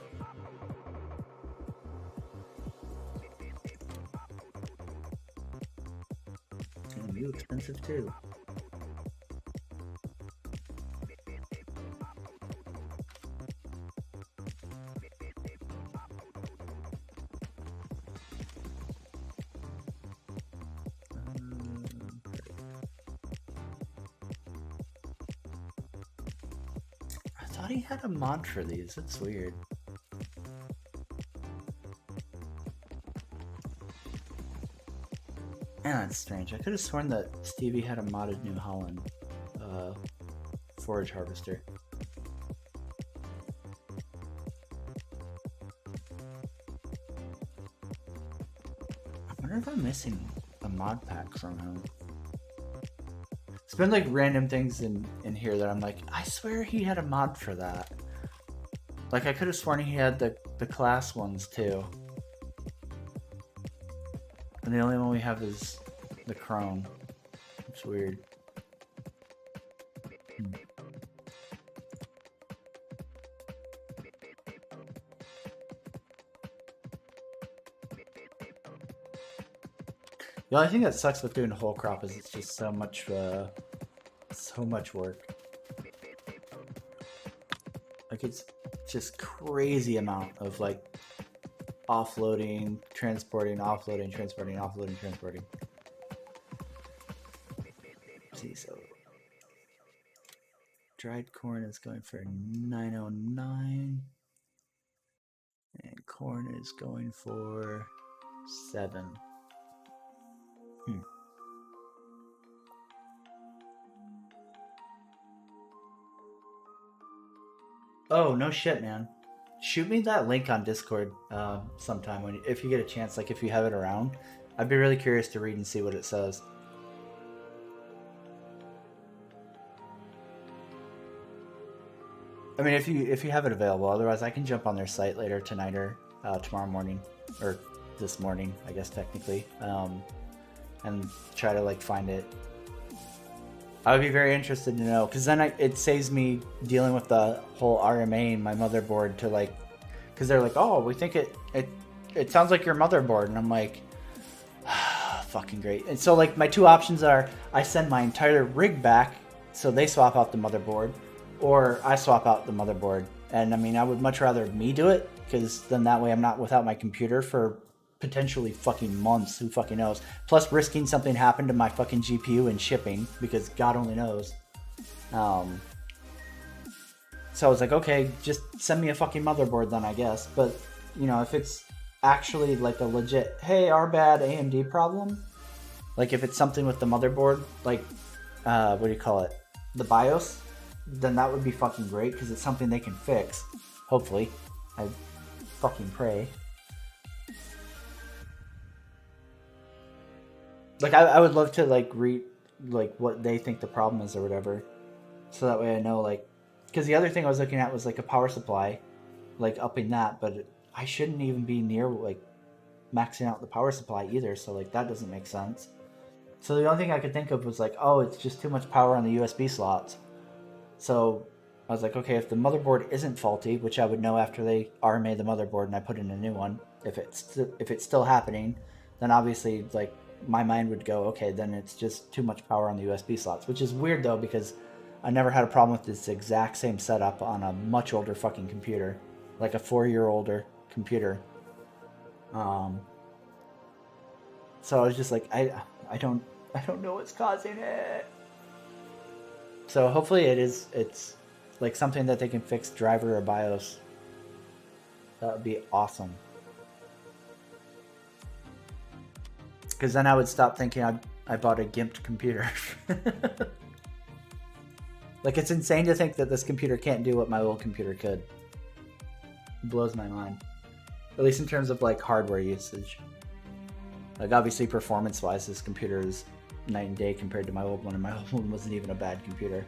It's gonna be expensive too. I thought he had a mod for these. That's weird. Yeah, that's strange. I could have sworn that Stevie had a modded New Holland forage harvester. I wonder if I'm missing a mod pack from him. It's been like random things in here that I'm like, I swear he had a mod for that. Like I could have sworn he had the class ones too. And the only one we have is the Chrome. It's weird. The only thing that sucks with doing whole crop is it's just so much work. Like it's just crazy amount of like offloading, transporting, offloading, transporting, offloading, transporting. Let's see, so dried corn is going for 909 and corn is going for 7. Oh, no shit, man. Shoot me that link on Discord sometime if you get a chance, like if you have it around. I'd be really curious to read and see what it says. I mean, if you have it available, otherwise I can jump on their site later tonight or tomorrow morning, or this morning, I guess technically, and try to like find it. I would be very interested to know, because then it saves me dealing with the whole RMA and my motherboard to like, because they're like, oh, we think it sounds like your motherboard, and I'm like, fucking great. And so like my two options are I send my entire rig back so they swap out the motherboard, or I swap out the motherboard. And I mean, I would much rather me do it, because then that way I'm not without my computer for potentially fucking months, who fucking knows, plus risking something happened to my fucking GPU and shipping, because God only knows. So I was like, okay, just send me a fucking motherboard then, I guess. But you know, if it's actually like a legit, hey, our bad AMD problem, like if it's something with the motherboard, like what do you call it, the BIOS, then that would be fucking great, because it's something they can fix, hopefully. I fucking pray. Like I would love to like read like what they think the problem is or whatever, so that way I know, like, because the other thing I was looking at was like a power supply, like upping that, but I shouldn't even be near like maxing out the power supply either, so like that doesn't make sense. So the only thing I could think of was like, oh, it's just too much power on the USB slots. So I was like, okay, if the motherboard isn't faulty, which I would know after they RMA the motherboard and I put in a new one, if it's still happening, then obviously like my mind would go, okay, then it's just too much power on the USB slots, which is weird though, because I never had a problem with this exact same setup on a much older fucking computer, like a 4-year-older computer. So I was just like, I don't know what's causing it. So hopefully it's like something that they can fix, driver or BIOS. That would be awesome. Because then I would stop thinking I bought a gimped computer. Like, it's insane to think that this computer can't do what my old computer could. It blows my mind. At least in terms of like hardware usage. Like obviously performance-wise, this computer is night and day compared to my old one, and my old one wasn't even a bad computer.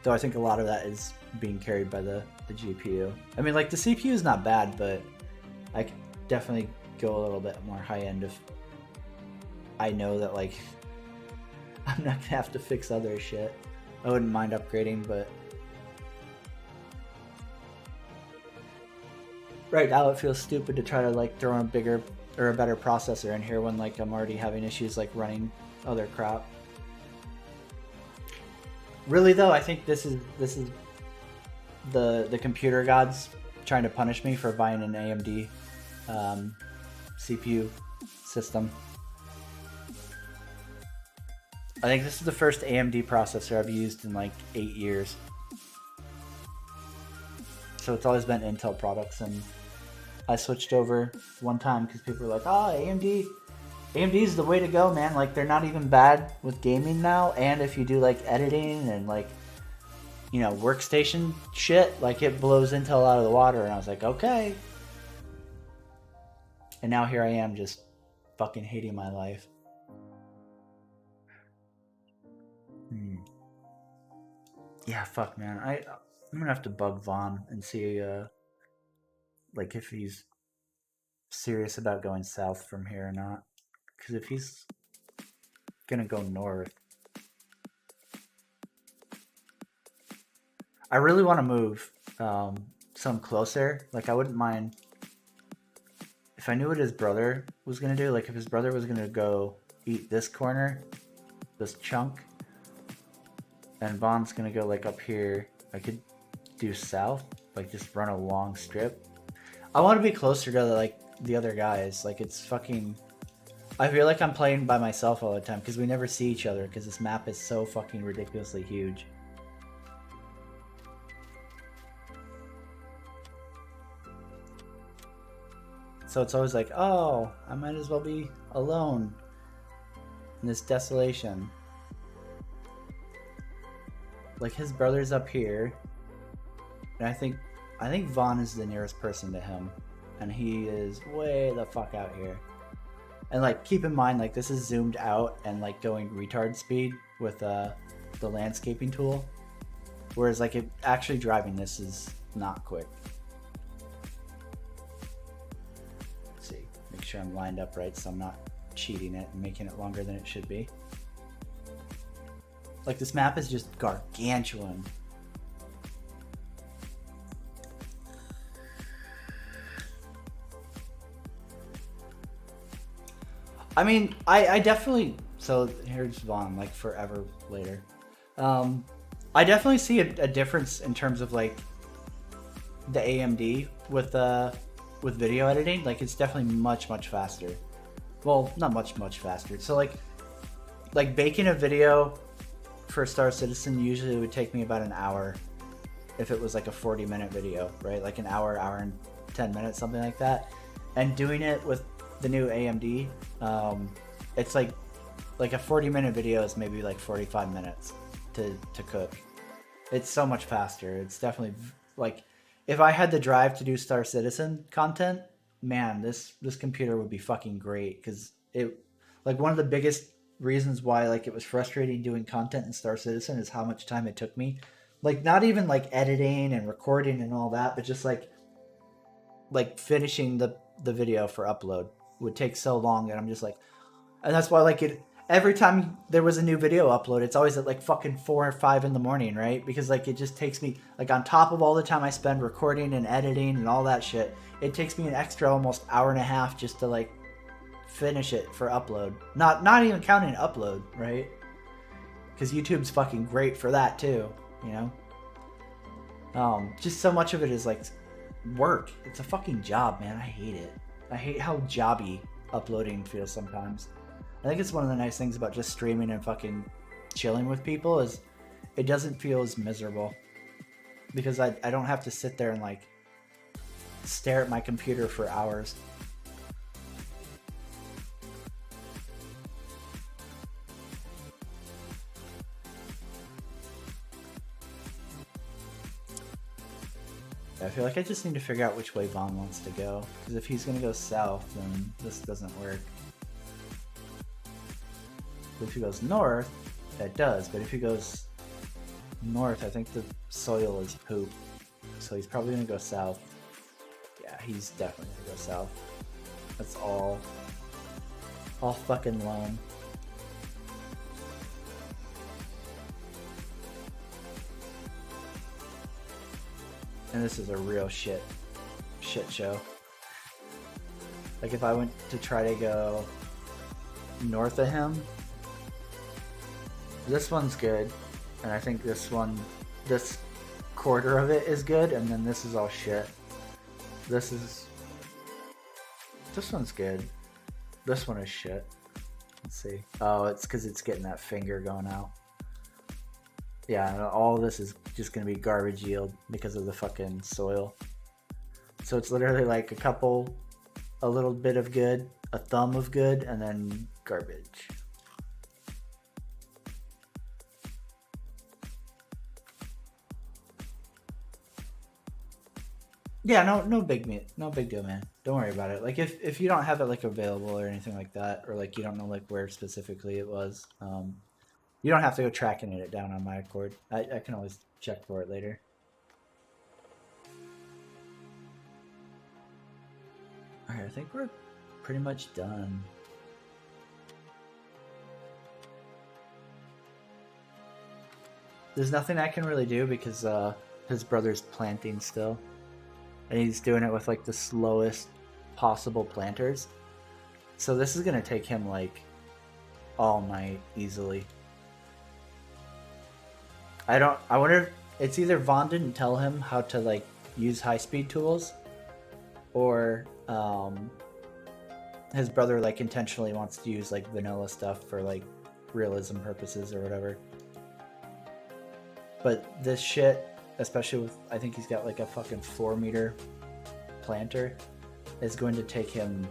Though I think a lot of that is being carried by the GPU. I mean, like, the CPU is not bad, but I could definitely go a little bit more high end if I know that, like, I'm not gonna have to fix other shit. I wouldn't mind upgrading, but right now it feels stupid to try to, like, throw in a bigger or a better processor in here when, like, I'm already having issues, like, running other crap. Really though, I think this is the computer gods trying to punish me for buying an AMD CPU system. I think this is the first AMD processor I've used in like 8 years. So it's always been Intel products, and I switched over one time because people were like, "Oh, AMD is the way to go, man. Like, they're not even bad with gaming now, and if you do like editing and like, you know, workstation shit, like it blows Intel out of the water." And I was like, okay. And now here I am just fucking hating my life. Yeah, fuck, man. I'm gonna have to bug Vaughn and see like if he's serious about going south from here or not. Because if he's gonna go north, I really want to move some closer. Like, I wouldn't mind if I knew what his brother was gonna do. Like, if his brother was gonna go eat this corner, this chunk, and Vaughn's gonna go like up here, I could do south, like just run a long strip. I want to be closer to like the other guys. Like, it's fucking, I feel like I'm playing by myself all the time because we never see each other because this map is so fucking ridiculously huge. So it's always like, oh, I might as well be alone in this desolation. Like, his brother's up here, and I think Vaughn is the nearest person to him, and he is way the fuck out here. And like, keep in mind, like, this is zoomed out and like going retard speed with the landscaping tool, whereas like actually driving this is not quick. Let's see, make sure I'm lined up right so I'm not cheating it and making it longer than it should be. Like, this map is just gargantuan. I mean, I definitely, so here's Vaughn, like, forever later. I definitely see a difference in terms of like the AMD with video editing. Like, it's definitely much faster. Well, not much faster. So like baking a video for Star Citizen usually would take me about an hour if it was like a 40-minute video, right? Like an hour and 10 minutes, something like that. And doing it with the new AMD, it's like a 40-minute video is maybe like 45 minutes to cook. It's so much faster. It's definitely, like, if I had the drive to do Star Citizen content, man, this computer would be fucking great, because it, like, one of the biggest reasons why like it was frustrating doing content in Star Citizen is how much time it took me. Like, not even like editing and recording and all that, but just like finishing the video for upload would take so long that I'm just like, and that's why like every time there was a new video upload, it's always at like fucking 4 or 5 in the morning, right? Because like it just takes me, like, on top of all the time I spend recording and editing and all that shit, it takes me an extra almost hour and a half just to like finish it for upload. Not even counting upload, right? Because YouTube's fucking great for that too, you know? Just so much of it is like work. It's a fucking job, man. I hate it. I hate how jobby uploading feels sometimes. I think it's one of the nice things about just streaming and fucking chilling with people is it doesn't feel as miserable, because I don't have to sit there and like stare at my computer for hours. I feel like I just need to figure out which way Vaughn wants to go, because if he's gonna go south, then this doesn't work. But if he goes north, that does. But if he goes north, I think the soil is poop. So he's probably gonna go south. Yeah, he's definitely gonna go south. That's all fucking loam. And this is a real shit show. Like if I went to try to go north of him, this one's good, and I think this quarter of it is good, and then this is all shit. This one's good. This one is shit. Let's see. Oh, it's because it's getting that finger going out. Yeah, all this is just gonna be garbage yield because of the fucking soil. So it's literally like a little bit of good, a thumb of good, and then garbage. Yeah, no big deal, man. Don't worry about it. Like if you don't have it like available or anything like that, or like you don't know like where specifically it was, you don't have to go tracking it down on my Accord. I can always check for it later. Alright, I think we're pretty much done. There's nothing I can really do because his brother's planting still. And he's doing it with like the slowest possible planters. So this is gonna take him like all night easily. I wonder if it's either Vaughn didn't tell him how to like use high-speed tools, or his brother like intentionally wants to use like vanilla stuff for like realism purposes or whatever. But this shit, especially with, I think he's got like a fucking 4-meter planter, is going to take him,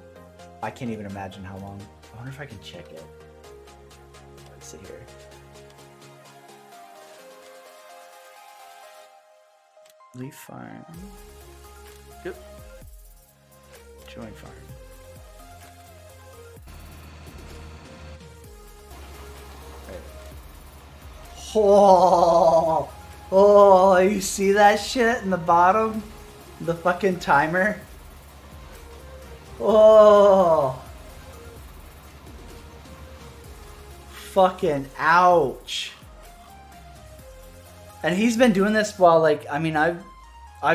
I can't even imagine how long. I wonder if I can check it. Let's see here. Leaf farm. Yep. Join farm. Right. Oh, you see that shit in the bottom? The fucking timer? Oh. Fucking ouch. And he's been doing this while like, I mean, I've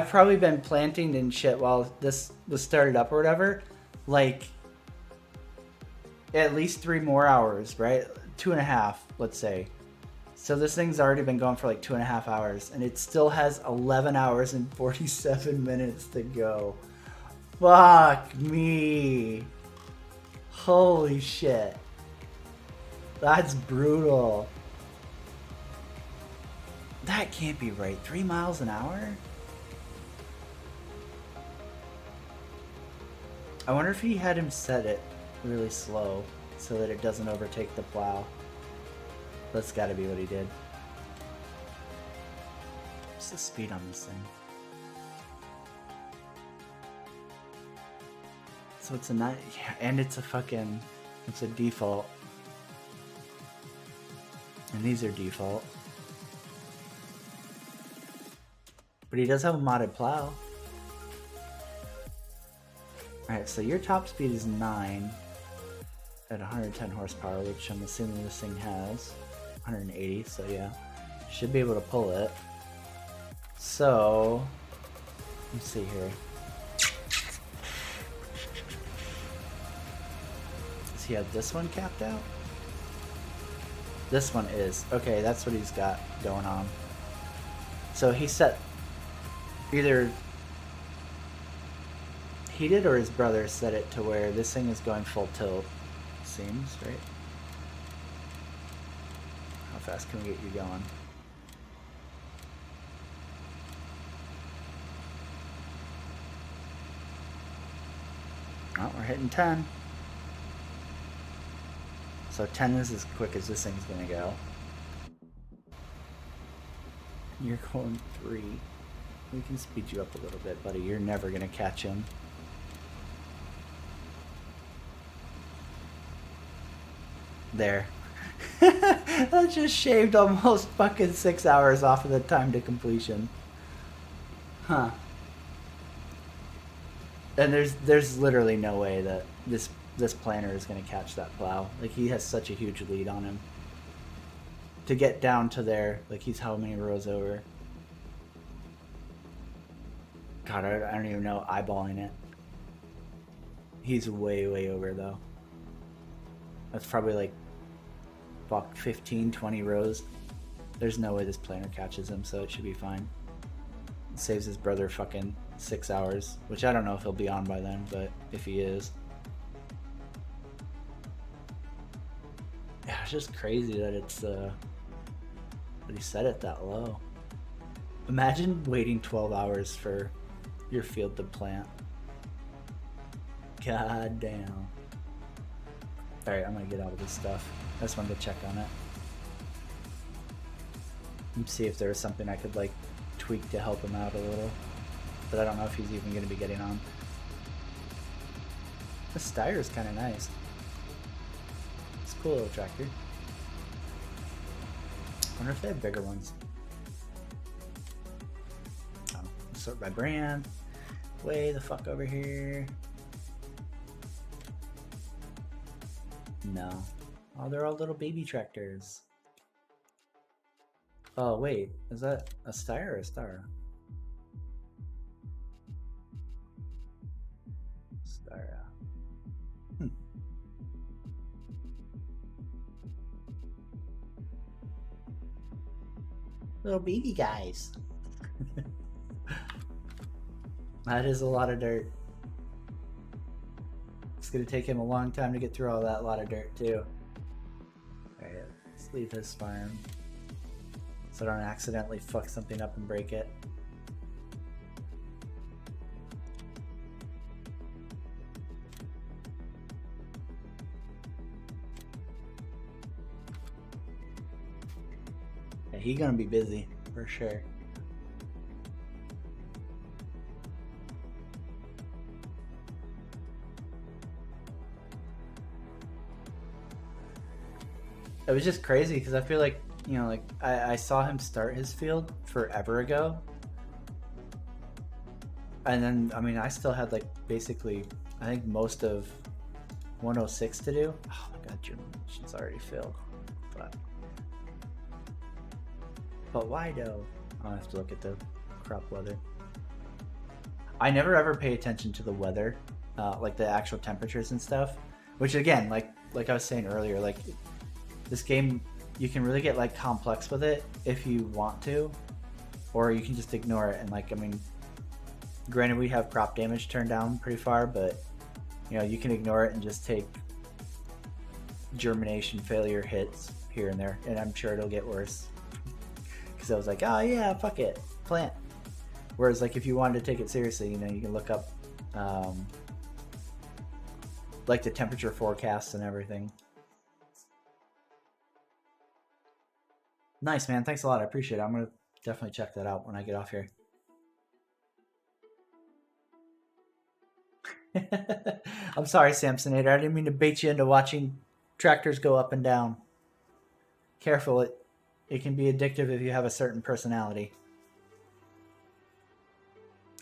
probably been planting and shit while this was started up or whatever. Like, at least 3 more hours, right? 2.5, let's say. So this thing's already been going for like 2.5 hours, and it still has 11 hours and 47 minutes to go. Fuck me. Holy shit. That's brutal. That can't be right. 3 miles an hour? I wonder if he had him set it really slow so that it doesn't overtake the plow. That's gotta be what he did. What's the speed on this thing? So it's a 9, yeah, and it's a default. And these are default. But he does have a modded plow. Alright, so your top speed is 9 at 110 horsepower, which I'm assuming this thing has 180, so yeah. Should be able to pull it. So, let's see here. Does he have this one capped out? This one is. Okay, that's what he's got going on. So he set, either he did or his brother set it to where this thing is going full tilt. Seems, right? How fast can we get you going? Oh, we're hitting 10. So 10 is as quick as this thing's gonna go. You're going 3. We can speed you up a little bit, buddy. You're never gonna catch him. There. That just shaved almost fucking 6 hours off of the time to completion. Huh. And there's literally no way that this planner is gonna catch that plow. Like, he has such a huge lead on him. To get down to there, like, he's how many rows over? God, I don't even know, eyeballing it. He's way, way over, though. That's probably like, fuck, 15, 20 rows. There's no way this planner catches him, so it should be fine. It saves his brother fucking 6 hours, which I don't know if he'll be on by then, but if he is. Yeah, it's just crazy that it's, that he set it that low. Imagine waiting 12 hours for your field to plant. God damn. Alright, I'm gonna get out of this stuff. I just wanted to check on it. And see if there was something I could, like, tweak to help him out a little. But I don't know if he's even gonna be getting on. The Steyr is kinda nice. It's a cool little tractor. I wonder if they have bigger ones. Oh, sort by brand. Way the fuck over here. No. Oh, they're all little baby tractors. Oh, wait. Is that a Steyr or a Star? Star. Little baby guys. That is a lot of dirt. It's gonna take him a long time to get through all that lot of dirt too. Alright, let's leave this farm so I don't accidentally fuck something up and break it. Yeah, he's gonna be busy for sure. It was just crazy because I feel like, you know, like I saw him start his field forever ago. And then, I mean, I still had like basically, I think most of 106 to do. Oh my god, she's already filled. But why though? I'll have to look at the crop weather. I never ever pay attention to the weather, like the actual temperatures and stuff. Which again, like I was saying earlier, like this game, you can really get like complex with it if you want to, or you can just ignore it. And like, I mean, granted we have crop damage turned down pretty far, but you know, you can ignore it and just take germination failure hits here and there, and I'm sure it'll get worse. Because I was like, oh yeah, fuck it, plant. Whereas like if you wanted to take it seriously, you know, you can look up like the temperature forecasts and everything. Nice, man. Thanks a lot. I appreciate it. I'm going to definitely check that out when I get off here. I'm sorry, Samsonator. I didn't mean to bait you into watching tractors go up and down. Careful. It can be addictive if you have a certain personality.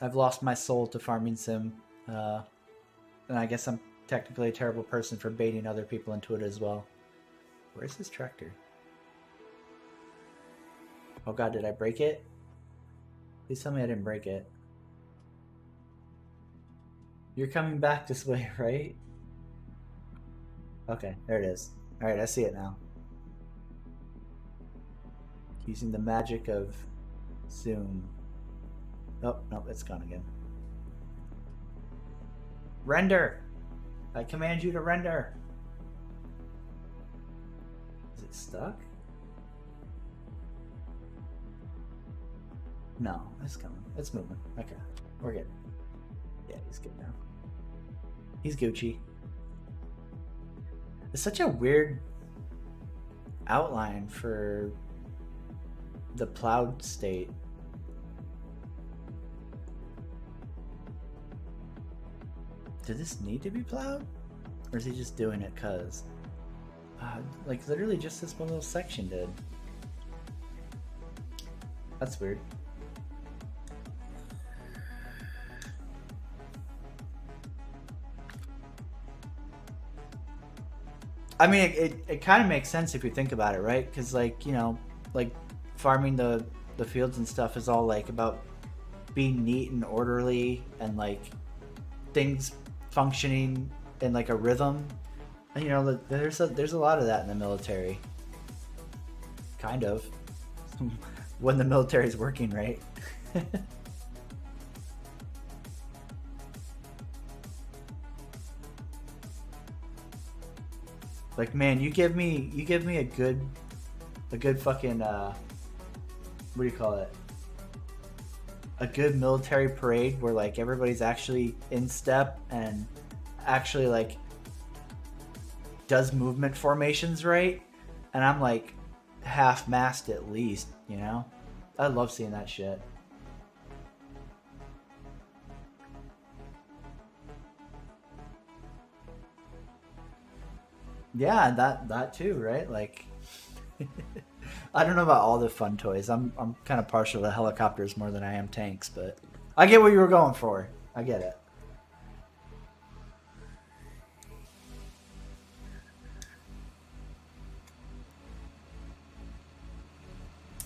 I've lost my soul to Farming Sim. And I guess I'm technically a terrible person for baiting other people into it as well. Where's this tractor? Oh god, did I break it? Please tell me I didn't break it. You're coming back this way, right? Okay, there it is. Alright, I see it now. Using the magic of Zoom. Oh, no, it's gone again. Render! I command you to render! Is it stuck? No, it's coming. It's moving. Okay, we're good. Yeah, he's good now. He's Gucci. It's such a weird outline for the plowed state. Did this need to be plowed? Or is he just doing it cuz? Like literally just this one little section did. That's weird. I mean, it kind of makes sense if you think about it, right? Because like, you know, like farming the fields and stuff is all like about being neat and orderly and like things functioning in like a rhythm. And you know, there's a lot of that in the military. Kind of. When the military's working, right? Like, man, you give me a good fucking what do you call it? A good military parade where like everybody's actually in step and actually like does movement formations right, and I'm like half-mast at least, you know? I love seeing that shit. Yeah, that too, right? Like, I don't know about all the fun toys. I'm kind of partial to helicopters more than I am tanks, but I get what you were going for. I get it.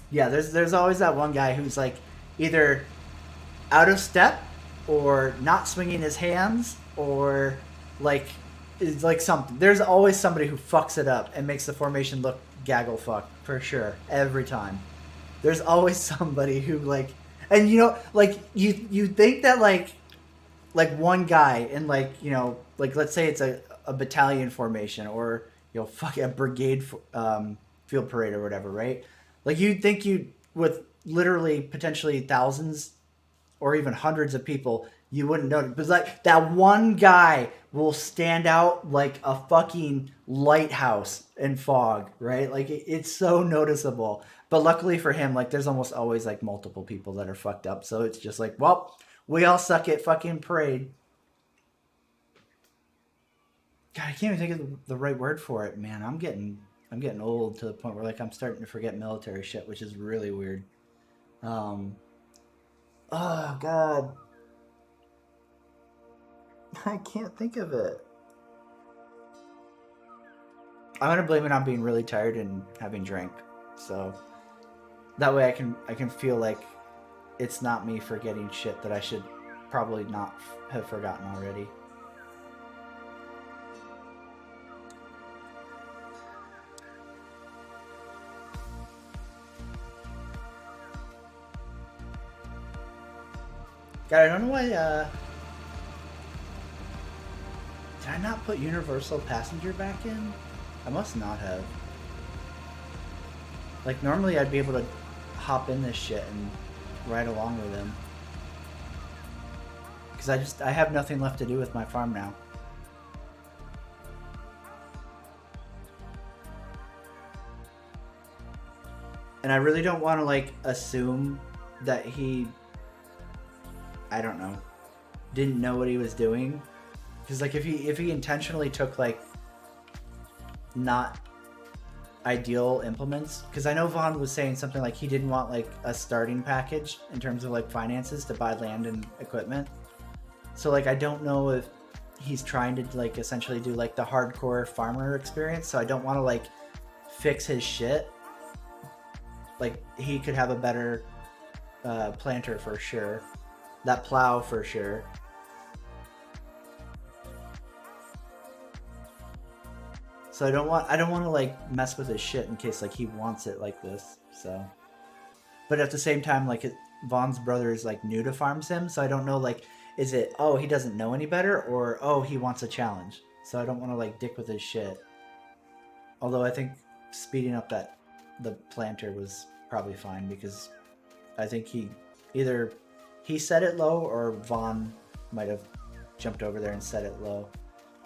Yeah, there's always that one guy who's like either out of step or not swinging his hands or like is like something. There's always somebody who fucks it up and makes the formation look gaggle fuck for sure every time. There's always somebody who like, and you know, like you think that like one guy in like, you know, like let's say it's a battalion formation or, you know, fuck a brigade field parade or whatever, right? Like you'd think you with literally potentially thousands or even hundreds of people, you wouldn't notice. But like that one guy will stand out like a fucking lighthouse in fog, right? Like it's so noticeable. But luckily for him, like there's almost always like multiple people that are fucked up. So it's just like, well, we all suck at fucking parade. God, I can't even think of the right word for it, man. I'm getting old to the point where like I'm starting to forget military shit, which is really weird. Oh God. I can't think of it. I'm gonna blame it on being really tired and having drank. So that way I can feel like it's not me forgetting shit that I should probably not have forgotten already. God, I don't know why, did I not put Universal Passenger back in? I must not have. Like, normally I'd be able to hop in this shit and ride along with him. Because I have nothing left to do with my farm now. And I really don't want to, like, assume that he... I don't know, didn't know what he was doing, because like if he intentionally took like not ideal implements, because I know Vaughn was saying something like he didn't want like a starting package in terms of like finances to buy land and equipment. So like I don't know if he's trying to like essentially do like the hardcore farmer experience. So I don't want to like fix his shit. Like he could have a better planter for sure. That plow for sure. So I don't want to like mess with his shit in case like he wants it like this. So, but at the same time, like Vaughn's brother is like new to farm sim, so I don't know like is it he doesn't know any better or he wants a challenge. So I don't want to like dick with his shit. Although I think speeding up the planter was probably fine because I think he set it low or Vaughn might have jumped over there and set it low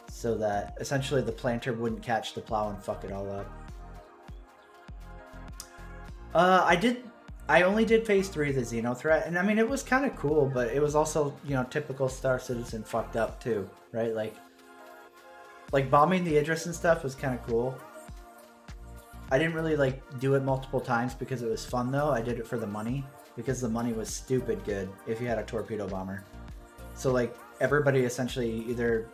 so that essentially the planter wouldn't catch the plow and fuck it all up. I only did phase 3 of the Xeno threat, and I mean it was kind of cool, but it was also, you know, typical Star Citizen fucked up too, right? Like bombing the Idris and stuff was kind of cool. I didn't really like do it multiple times because it was fun though. I did it for the money because the money was stupid good if you had a torpedo bomber. So like everybody essentially either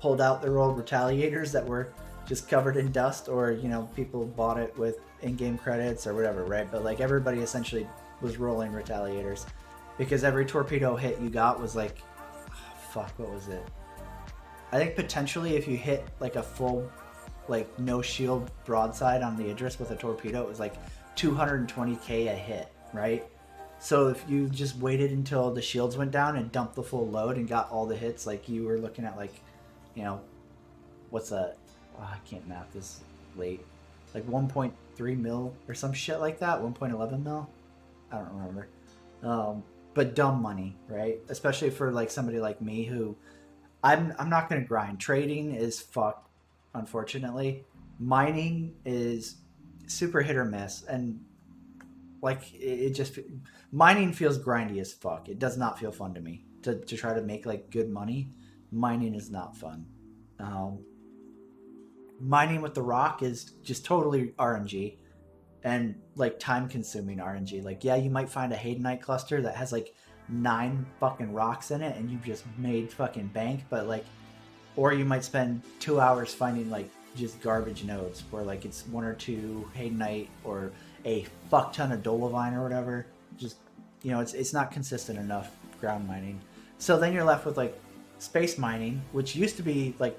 pulled out their old retaliators that were just covered in dust, or you know, people bought it with in-game credits or whatever, right? But like everybody essentially was rolling retaliators because every torpedo hit you got was like, oh, fuck, what was it? I think potentially if you hit like a full like no shield broadside on the Idris with a torpedo, it was like 220k a hit, right? So if you just waited until the shields went down and dumped the full load and got all the hits, like you were looking at like, you know, what's that? Oh, I can't math this late. Like 1.3 mil or some shit like that. 1.11 mil. I don't remember. But dumb money, right? Especially for like somebody like me who I'm not gonna grind. Trading is fucked, unfortunately. Mining is super hit or miss, and like it just mining feels grindy as fuck. It does not feel fun to me to try to make like good money. Mining is not fun. Mining with the rock is just totally RNG and like time consuming RNG. Like, yeah, you might find a Haydenite cluster that has like 9 fucking rocks in it and you just made fucking bank, but like, or you might spend 2 hours finding like just garbage nodes where like it's 1 or 2 Haydenite or a fuck ton of Dolovine or whatever. Just, you know, it's not consistent enough ground mining. So then you're left with like space mining, which used to be like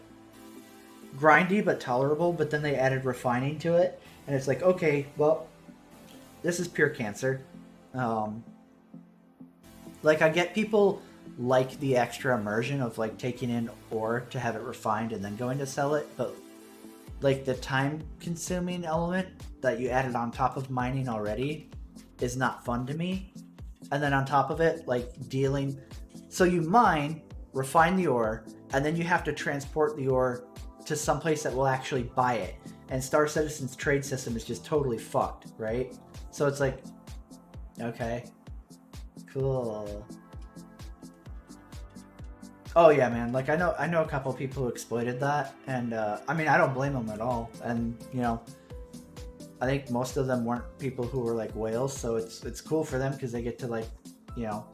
grindy but tolerable, but then they added refining to it, and it's like, okay, well, this is pure cancer. Like, I get people like the extra immersion of like taking in ore to have it refined and then going to sell it, but like the time consuming element that you added on top of mining already is not fun to me. And then on top of it, like dealing, so you mine, refine the ore, and then you have to transport the ore to someplace that will actually buy it. And Star Citizen's trade system is just totally fucked, right? So it's like, okay, cool. Oh yeah, man. Like I know a couple people who exploited that, and I mean, I don't blame them at all. And you know, I think most of them weren't people who were like whales, so it's cool for them because they get to like, you know,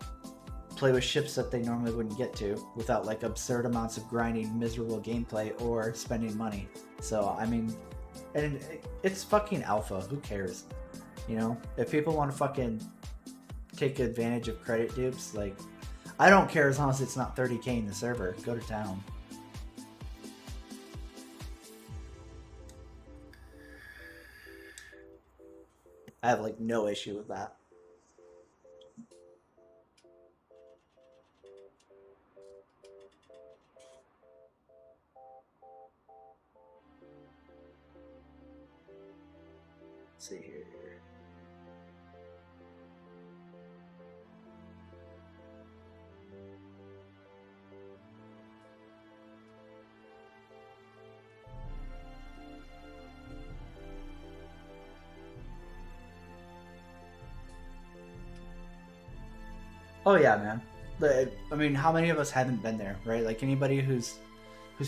play with ships that they normally wouldn't get to without like absurd amounts of grinding, miserable gameplay, or spending money. So I mean, and it's fucking alpha. Who cares? You know, if people want to fucking take advantage of credit dupes, like, I don't care as long as it's not 30k in the server. Go to town. I have like no issue with that. Let's see here. Oh yeah, man. I mean, how many of us haven't been there, right? Like anybody who's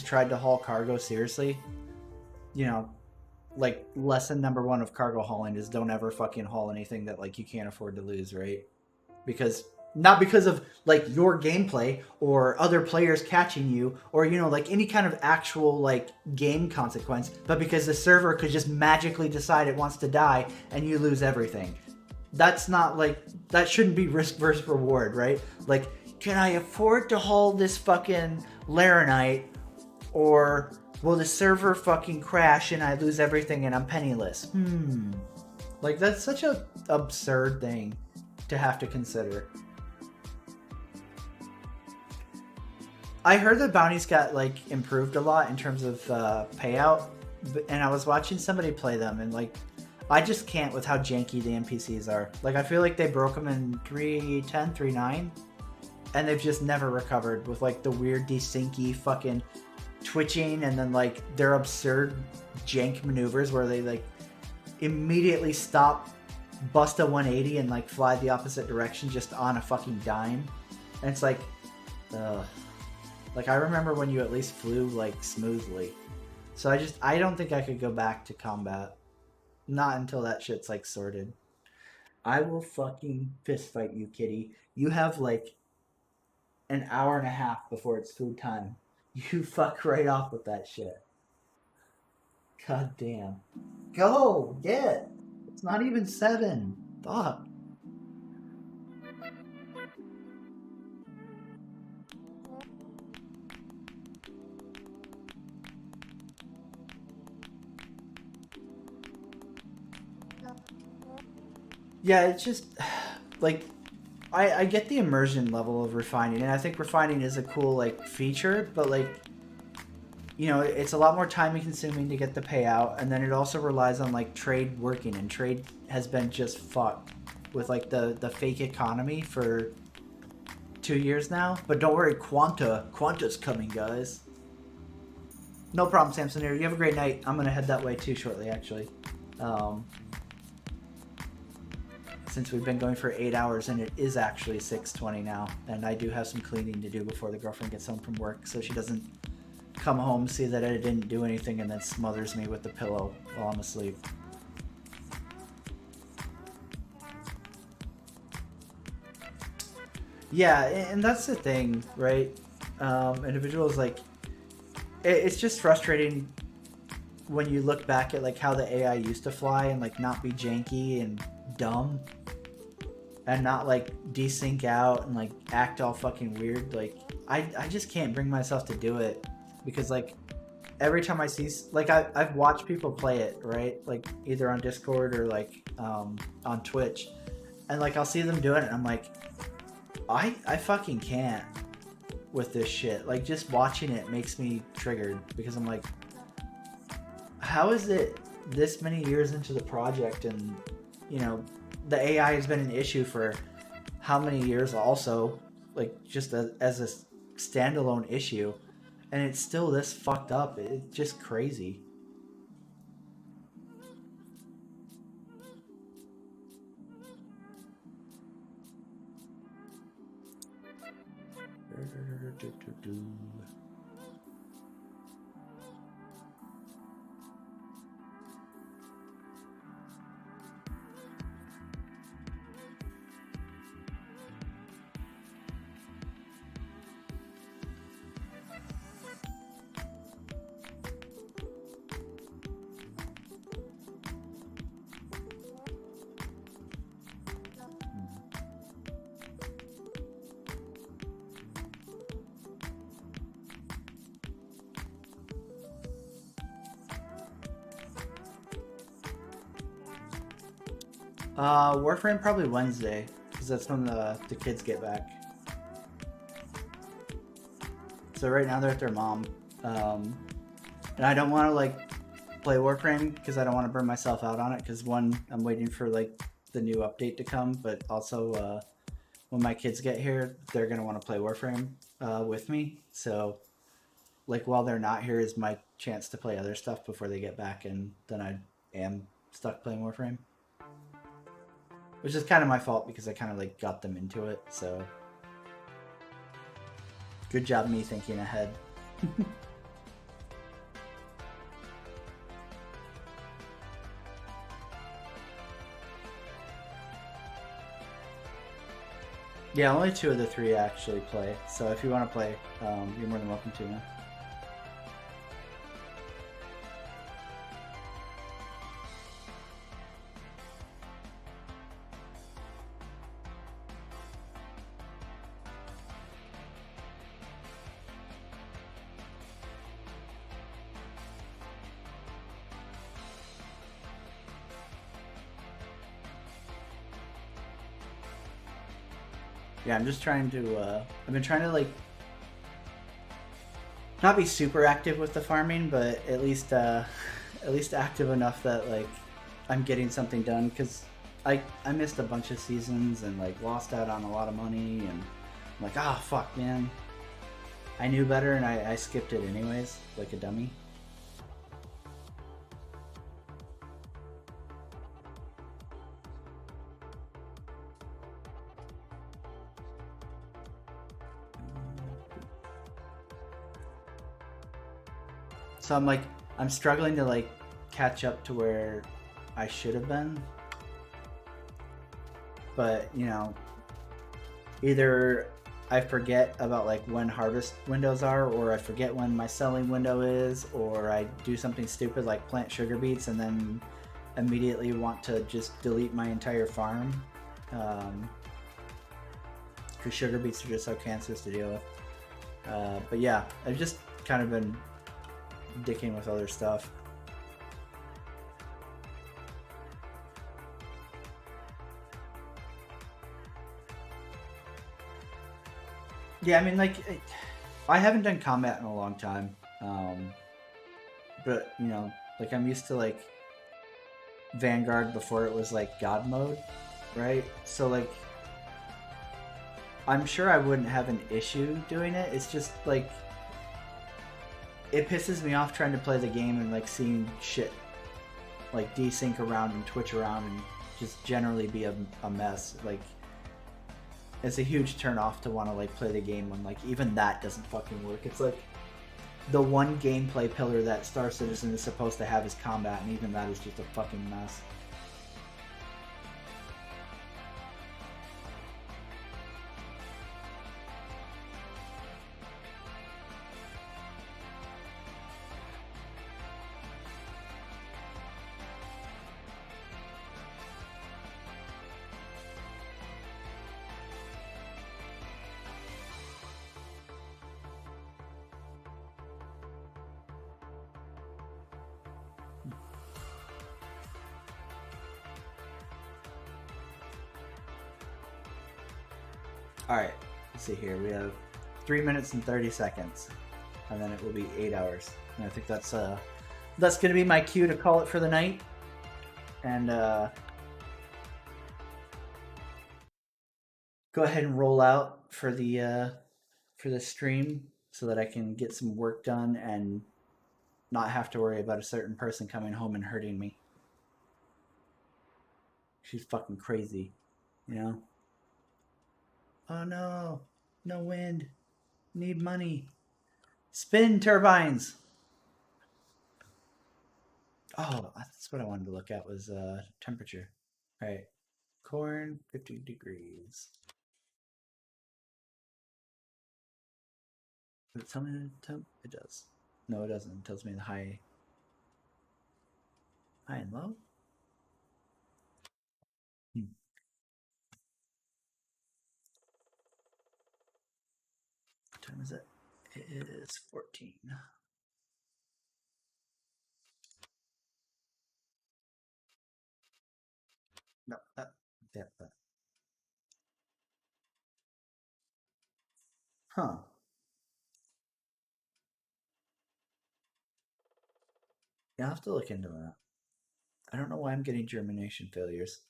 tried to haul cargo seriously, you know, like lesson number 1 of cargo hauling is don't ever fucking haul anything that like you can't afford to lose, right? Because not because of like your gameplay or other players catching you or, you know, like any kind of actual like game consequence, but because the server could just magically decide it wants to die and you lose everything. That's not like, that shouldn't be risk versus reward, right? Like, can I afford to haul this fucking Laranite, or will the server fucking crash and I lose everything and I'm penniless? Like, that's such a absurd thing to have to consider. I heard that bounties got like improved a lot in terms of payout, and I was watching somebody play them, and like, I just can't with how janky the NPCs are. Like, I feel like they broke them in 3.10, 3.9, and they've just never recovered with like the weird desyncy fucking twitching, and then like their absurd jank maneuvers where they like immediately stop, bust a 180 and like fly the opposite direction just on a fucking dime. And it's like, ugh. Like, I remember when you at least flew like smoothly. So I don't think I could go back to combat. Not until that shit's like sorted. I will fucking fist fight you, kitty. You have like an hour and a half before it's food time. You fuck right off with that shit. God damn. Go! Get! It's not even 7. Fuck. Yeah, it's just like I get the immersion level of refining, and I think refining is a cool like feature, but like you know, it's a lot more time consuming to get the payout, and then it also relies on like trade working, and trade has been just fucked with like the fake economy for 2 years now. But don't worry, Quanta's coming, guys. No problem, Samson. Here, you have a great night. I'm gonna head that way too shortly, actually. Since we've been going for 8 hours, and it is actually 6:20 now, and I do have some cleaning to do before the girlfriend gets home from work, so she doesn't come home, see that I didn't do anything, and then smothers me with the pillow while I'm asleep. Yeah, and that's the thing, right? Individuals, like, it's just frustrating when you look back at like how the AI used to fly and like not be janky and dumb and not like desync out and like act all fucking weird. Like I just can't bring myself to do it because like every time I see like I've watched people play it, right? Like either on Discord or like on Twitch, and like I'll see them doing it and I'm like I fucking can't with this shit. Like just watching it makes me triggered because I'm like, how is it this many years into the project and you know the AI has been an issue for how many years also, like just as a standalone issue, and it's still this fucked up. It's just crazy. Warframe probably Wednesday, because that's when the kids get back. So right now they're at their mom, and I don't want to like play Warframe because I don't want to burn myself out on it. Because one, I'm waiting for like the new update to come, but also when my kids get here, they're gonna want to play Warframe with me. So like while they're not here is my chance to play other stuff before they get back, and then I am stuck playing Warframe. Which is kind of my fault because I kind of like got them into it, so good job me thinking ahead. Yeah, only 2 of the 3 actually play, so if you want to play, you're more than welcome to, man. Yeah, I'm just trying to, I've been trying to, like, not be super active with the farming, but at least active enough that, like, I'm getting something done, because I missed a bunch of seasons and, like, lost out on a lot of money, and I'm like, ah, fuck, man. I knew better, and I skipped it anyways, like a dummy. So I'm struggling to like catch up to where I should have been. But, you know, either I forget about like when harvest windows are, or I forget when my selling window is, or I do something stupid like plant sugar beets and then immediately want to just delete my entire farm. Because sugar beets are just so cancerous to deal with. But yeah, I've just kind of been dicking with other stuff. Yeah, I mean, like, I haven't done combat in a long time. But, you know, like, I'm used to, like, Vanguard before it was, like, God mode, right? So, like, I'm sure I wouldn't have an issue doing it. It's just, like, it pisses me off trying to play the game and, like, seeing shit, like, desync around and twitch around and just generally be a mess. Like, it's a huge turn off to want to like play the game when like even that doesn't fucking work. It's like the one gameplay pillar that Star Citizen is supposed to have is combat, and even that is just a fucking mess. Alright, let's see here. We have 3 minutes and 30 seconds. And then it will be 8 hours. And I think that's gonna be my cue to call it for the night. And go ahead and roll out for the stream so that I can get some work done and not have to worry about a certain person coming home and hurting me. She's fucking crazy, you know? Oh no, no wind. Need money. Spin turbines. Oh, that's what I wanted to look at was temperature. All right, corn 50 degrees. Does it tell me the temp? It does. No, it doesn't. It tells me the high and low. What time is it? It is 14. No, that. Huh. Yeah, I'll have to look into that. I don't know why I'm getting germination failures.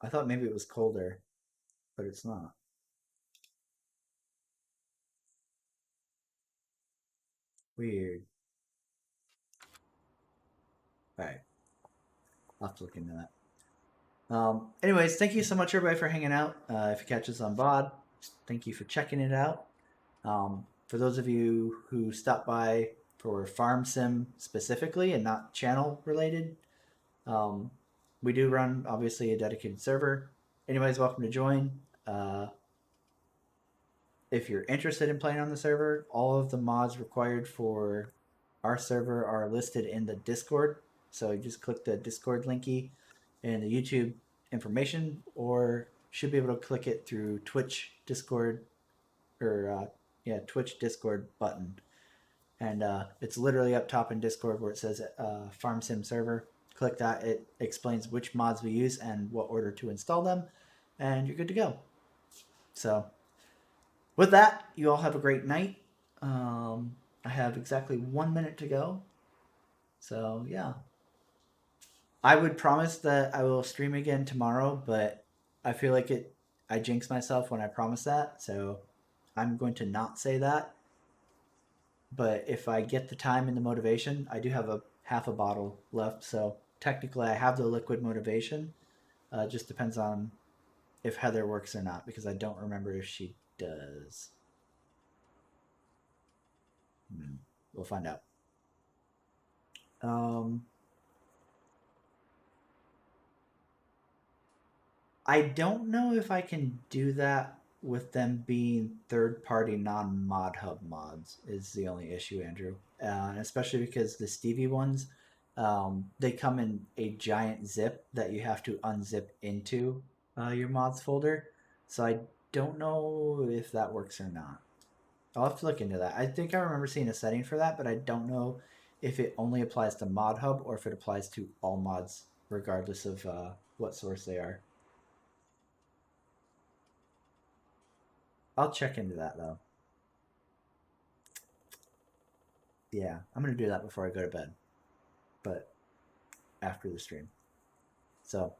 I thought maybe it was colder, but it's not. Weird. Alright. I'll have to look into that. Anyways, thank you so much, everybody, for hanging out. If you catch us on VOD, thank you for checking it out. For those of you who stopped by for Farm Sim specifically and not channel related, we do run, obviously, a dedicated server. Anybody's welcome to join. If you're interested in playing on the server, all of the mods required for our server are listed in the Discord. So you just click the Discord linky in the YouTube information, or should be able to click it through Twitch Discord, or Twitch Discord button. And it's literally up top in Discord where it says Farm Sim server. Click that. It explains which mods we use and what order to install them, and you're good to go. So with that, you all have a great night. I have exactly 1 minute to go. So yeah. I would promise that I will stream again tomorrow, but I feel like I jinx myself when I promise that, so I'm going to not say that. But if I get the time and the motivation, I do have half a bottle left, so technically I have the liquid motivation. It just depends on if Heather works or not, because I don't remember if she does. We'll find out. I don't know if I can do that with them being third-party non-mod hub mods. Is the only issue, Andrew, especially because the Stevie ones, they come in a giant zip that you have to unzip into your mods folder. So I don't know if that works or not. I'll have to look into that. I think I remember seeing a setting for that, but I don't know if it only applies to Mod Hub or if it applies to all mods, regardless of what source they are. I'll check into that though. Yeah, I'm gonna do that before I go to bed, but after the stream. So,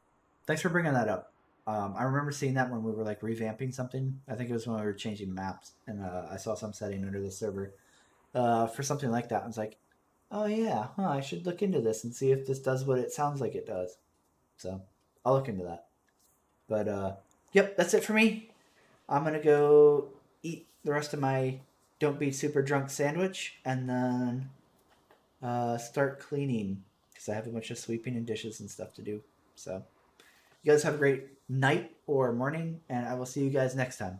thanks for bringing that up. I remember seeing that when we were like revamping something. I think it was when we were changing maps, and I saw some setting under the server for something like that. I was like, oh yeah, I should look into this and see if this does what it sounds like it does. So I'll look into that. But yep, that's it for me. I'm gonna go eat the rest of my don't be super drunk sandwich and then start cleaning because I have a bunch of sweeping and dishes and stuff to do. So you guys have a great night or morning, and I will see you guys next time.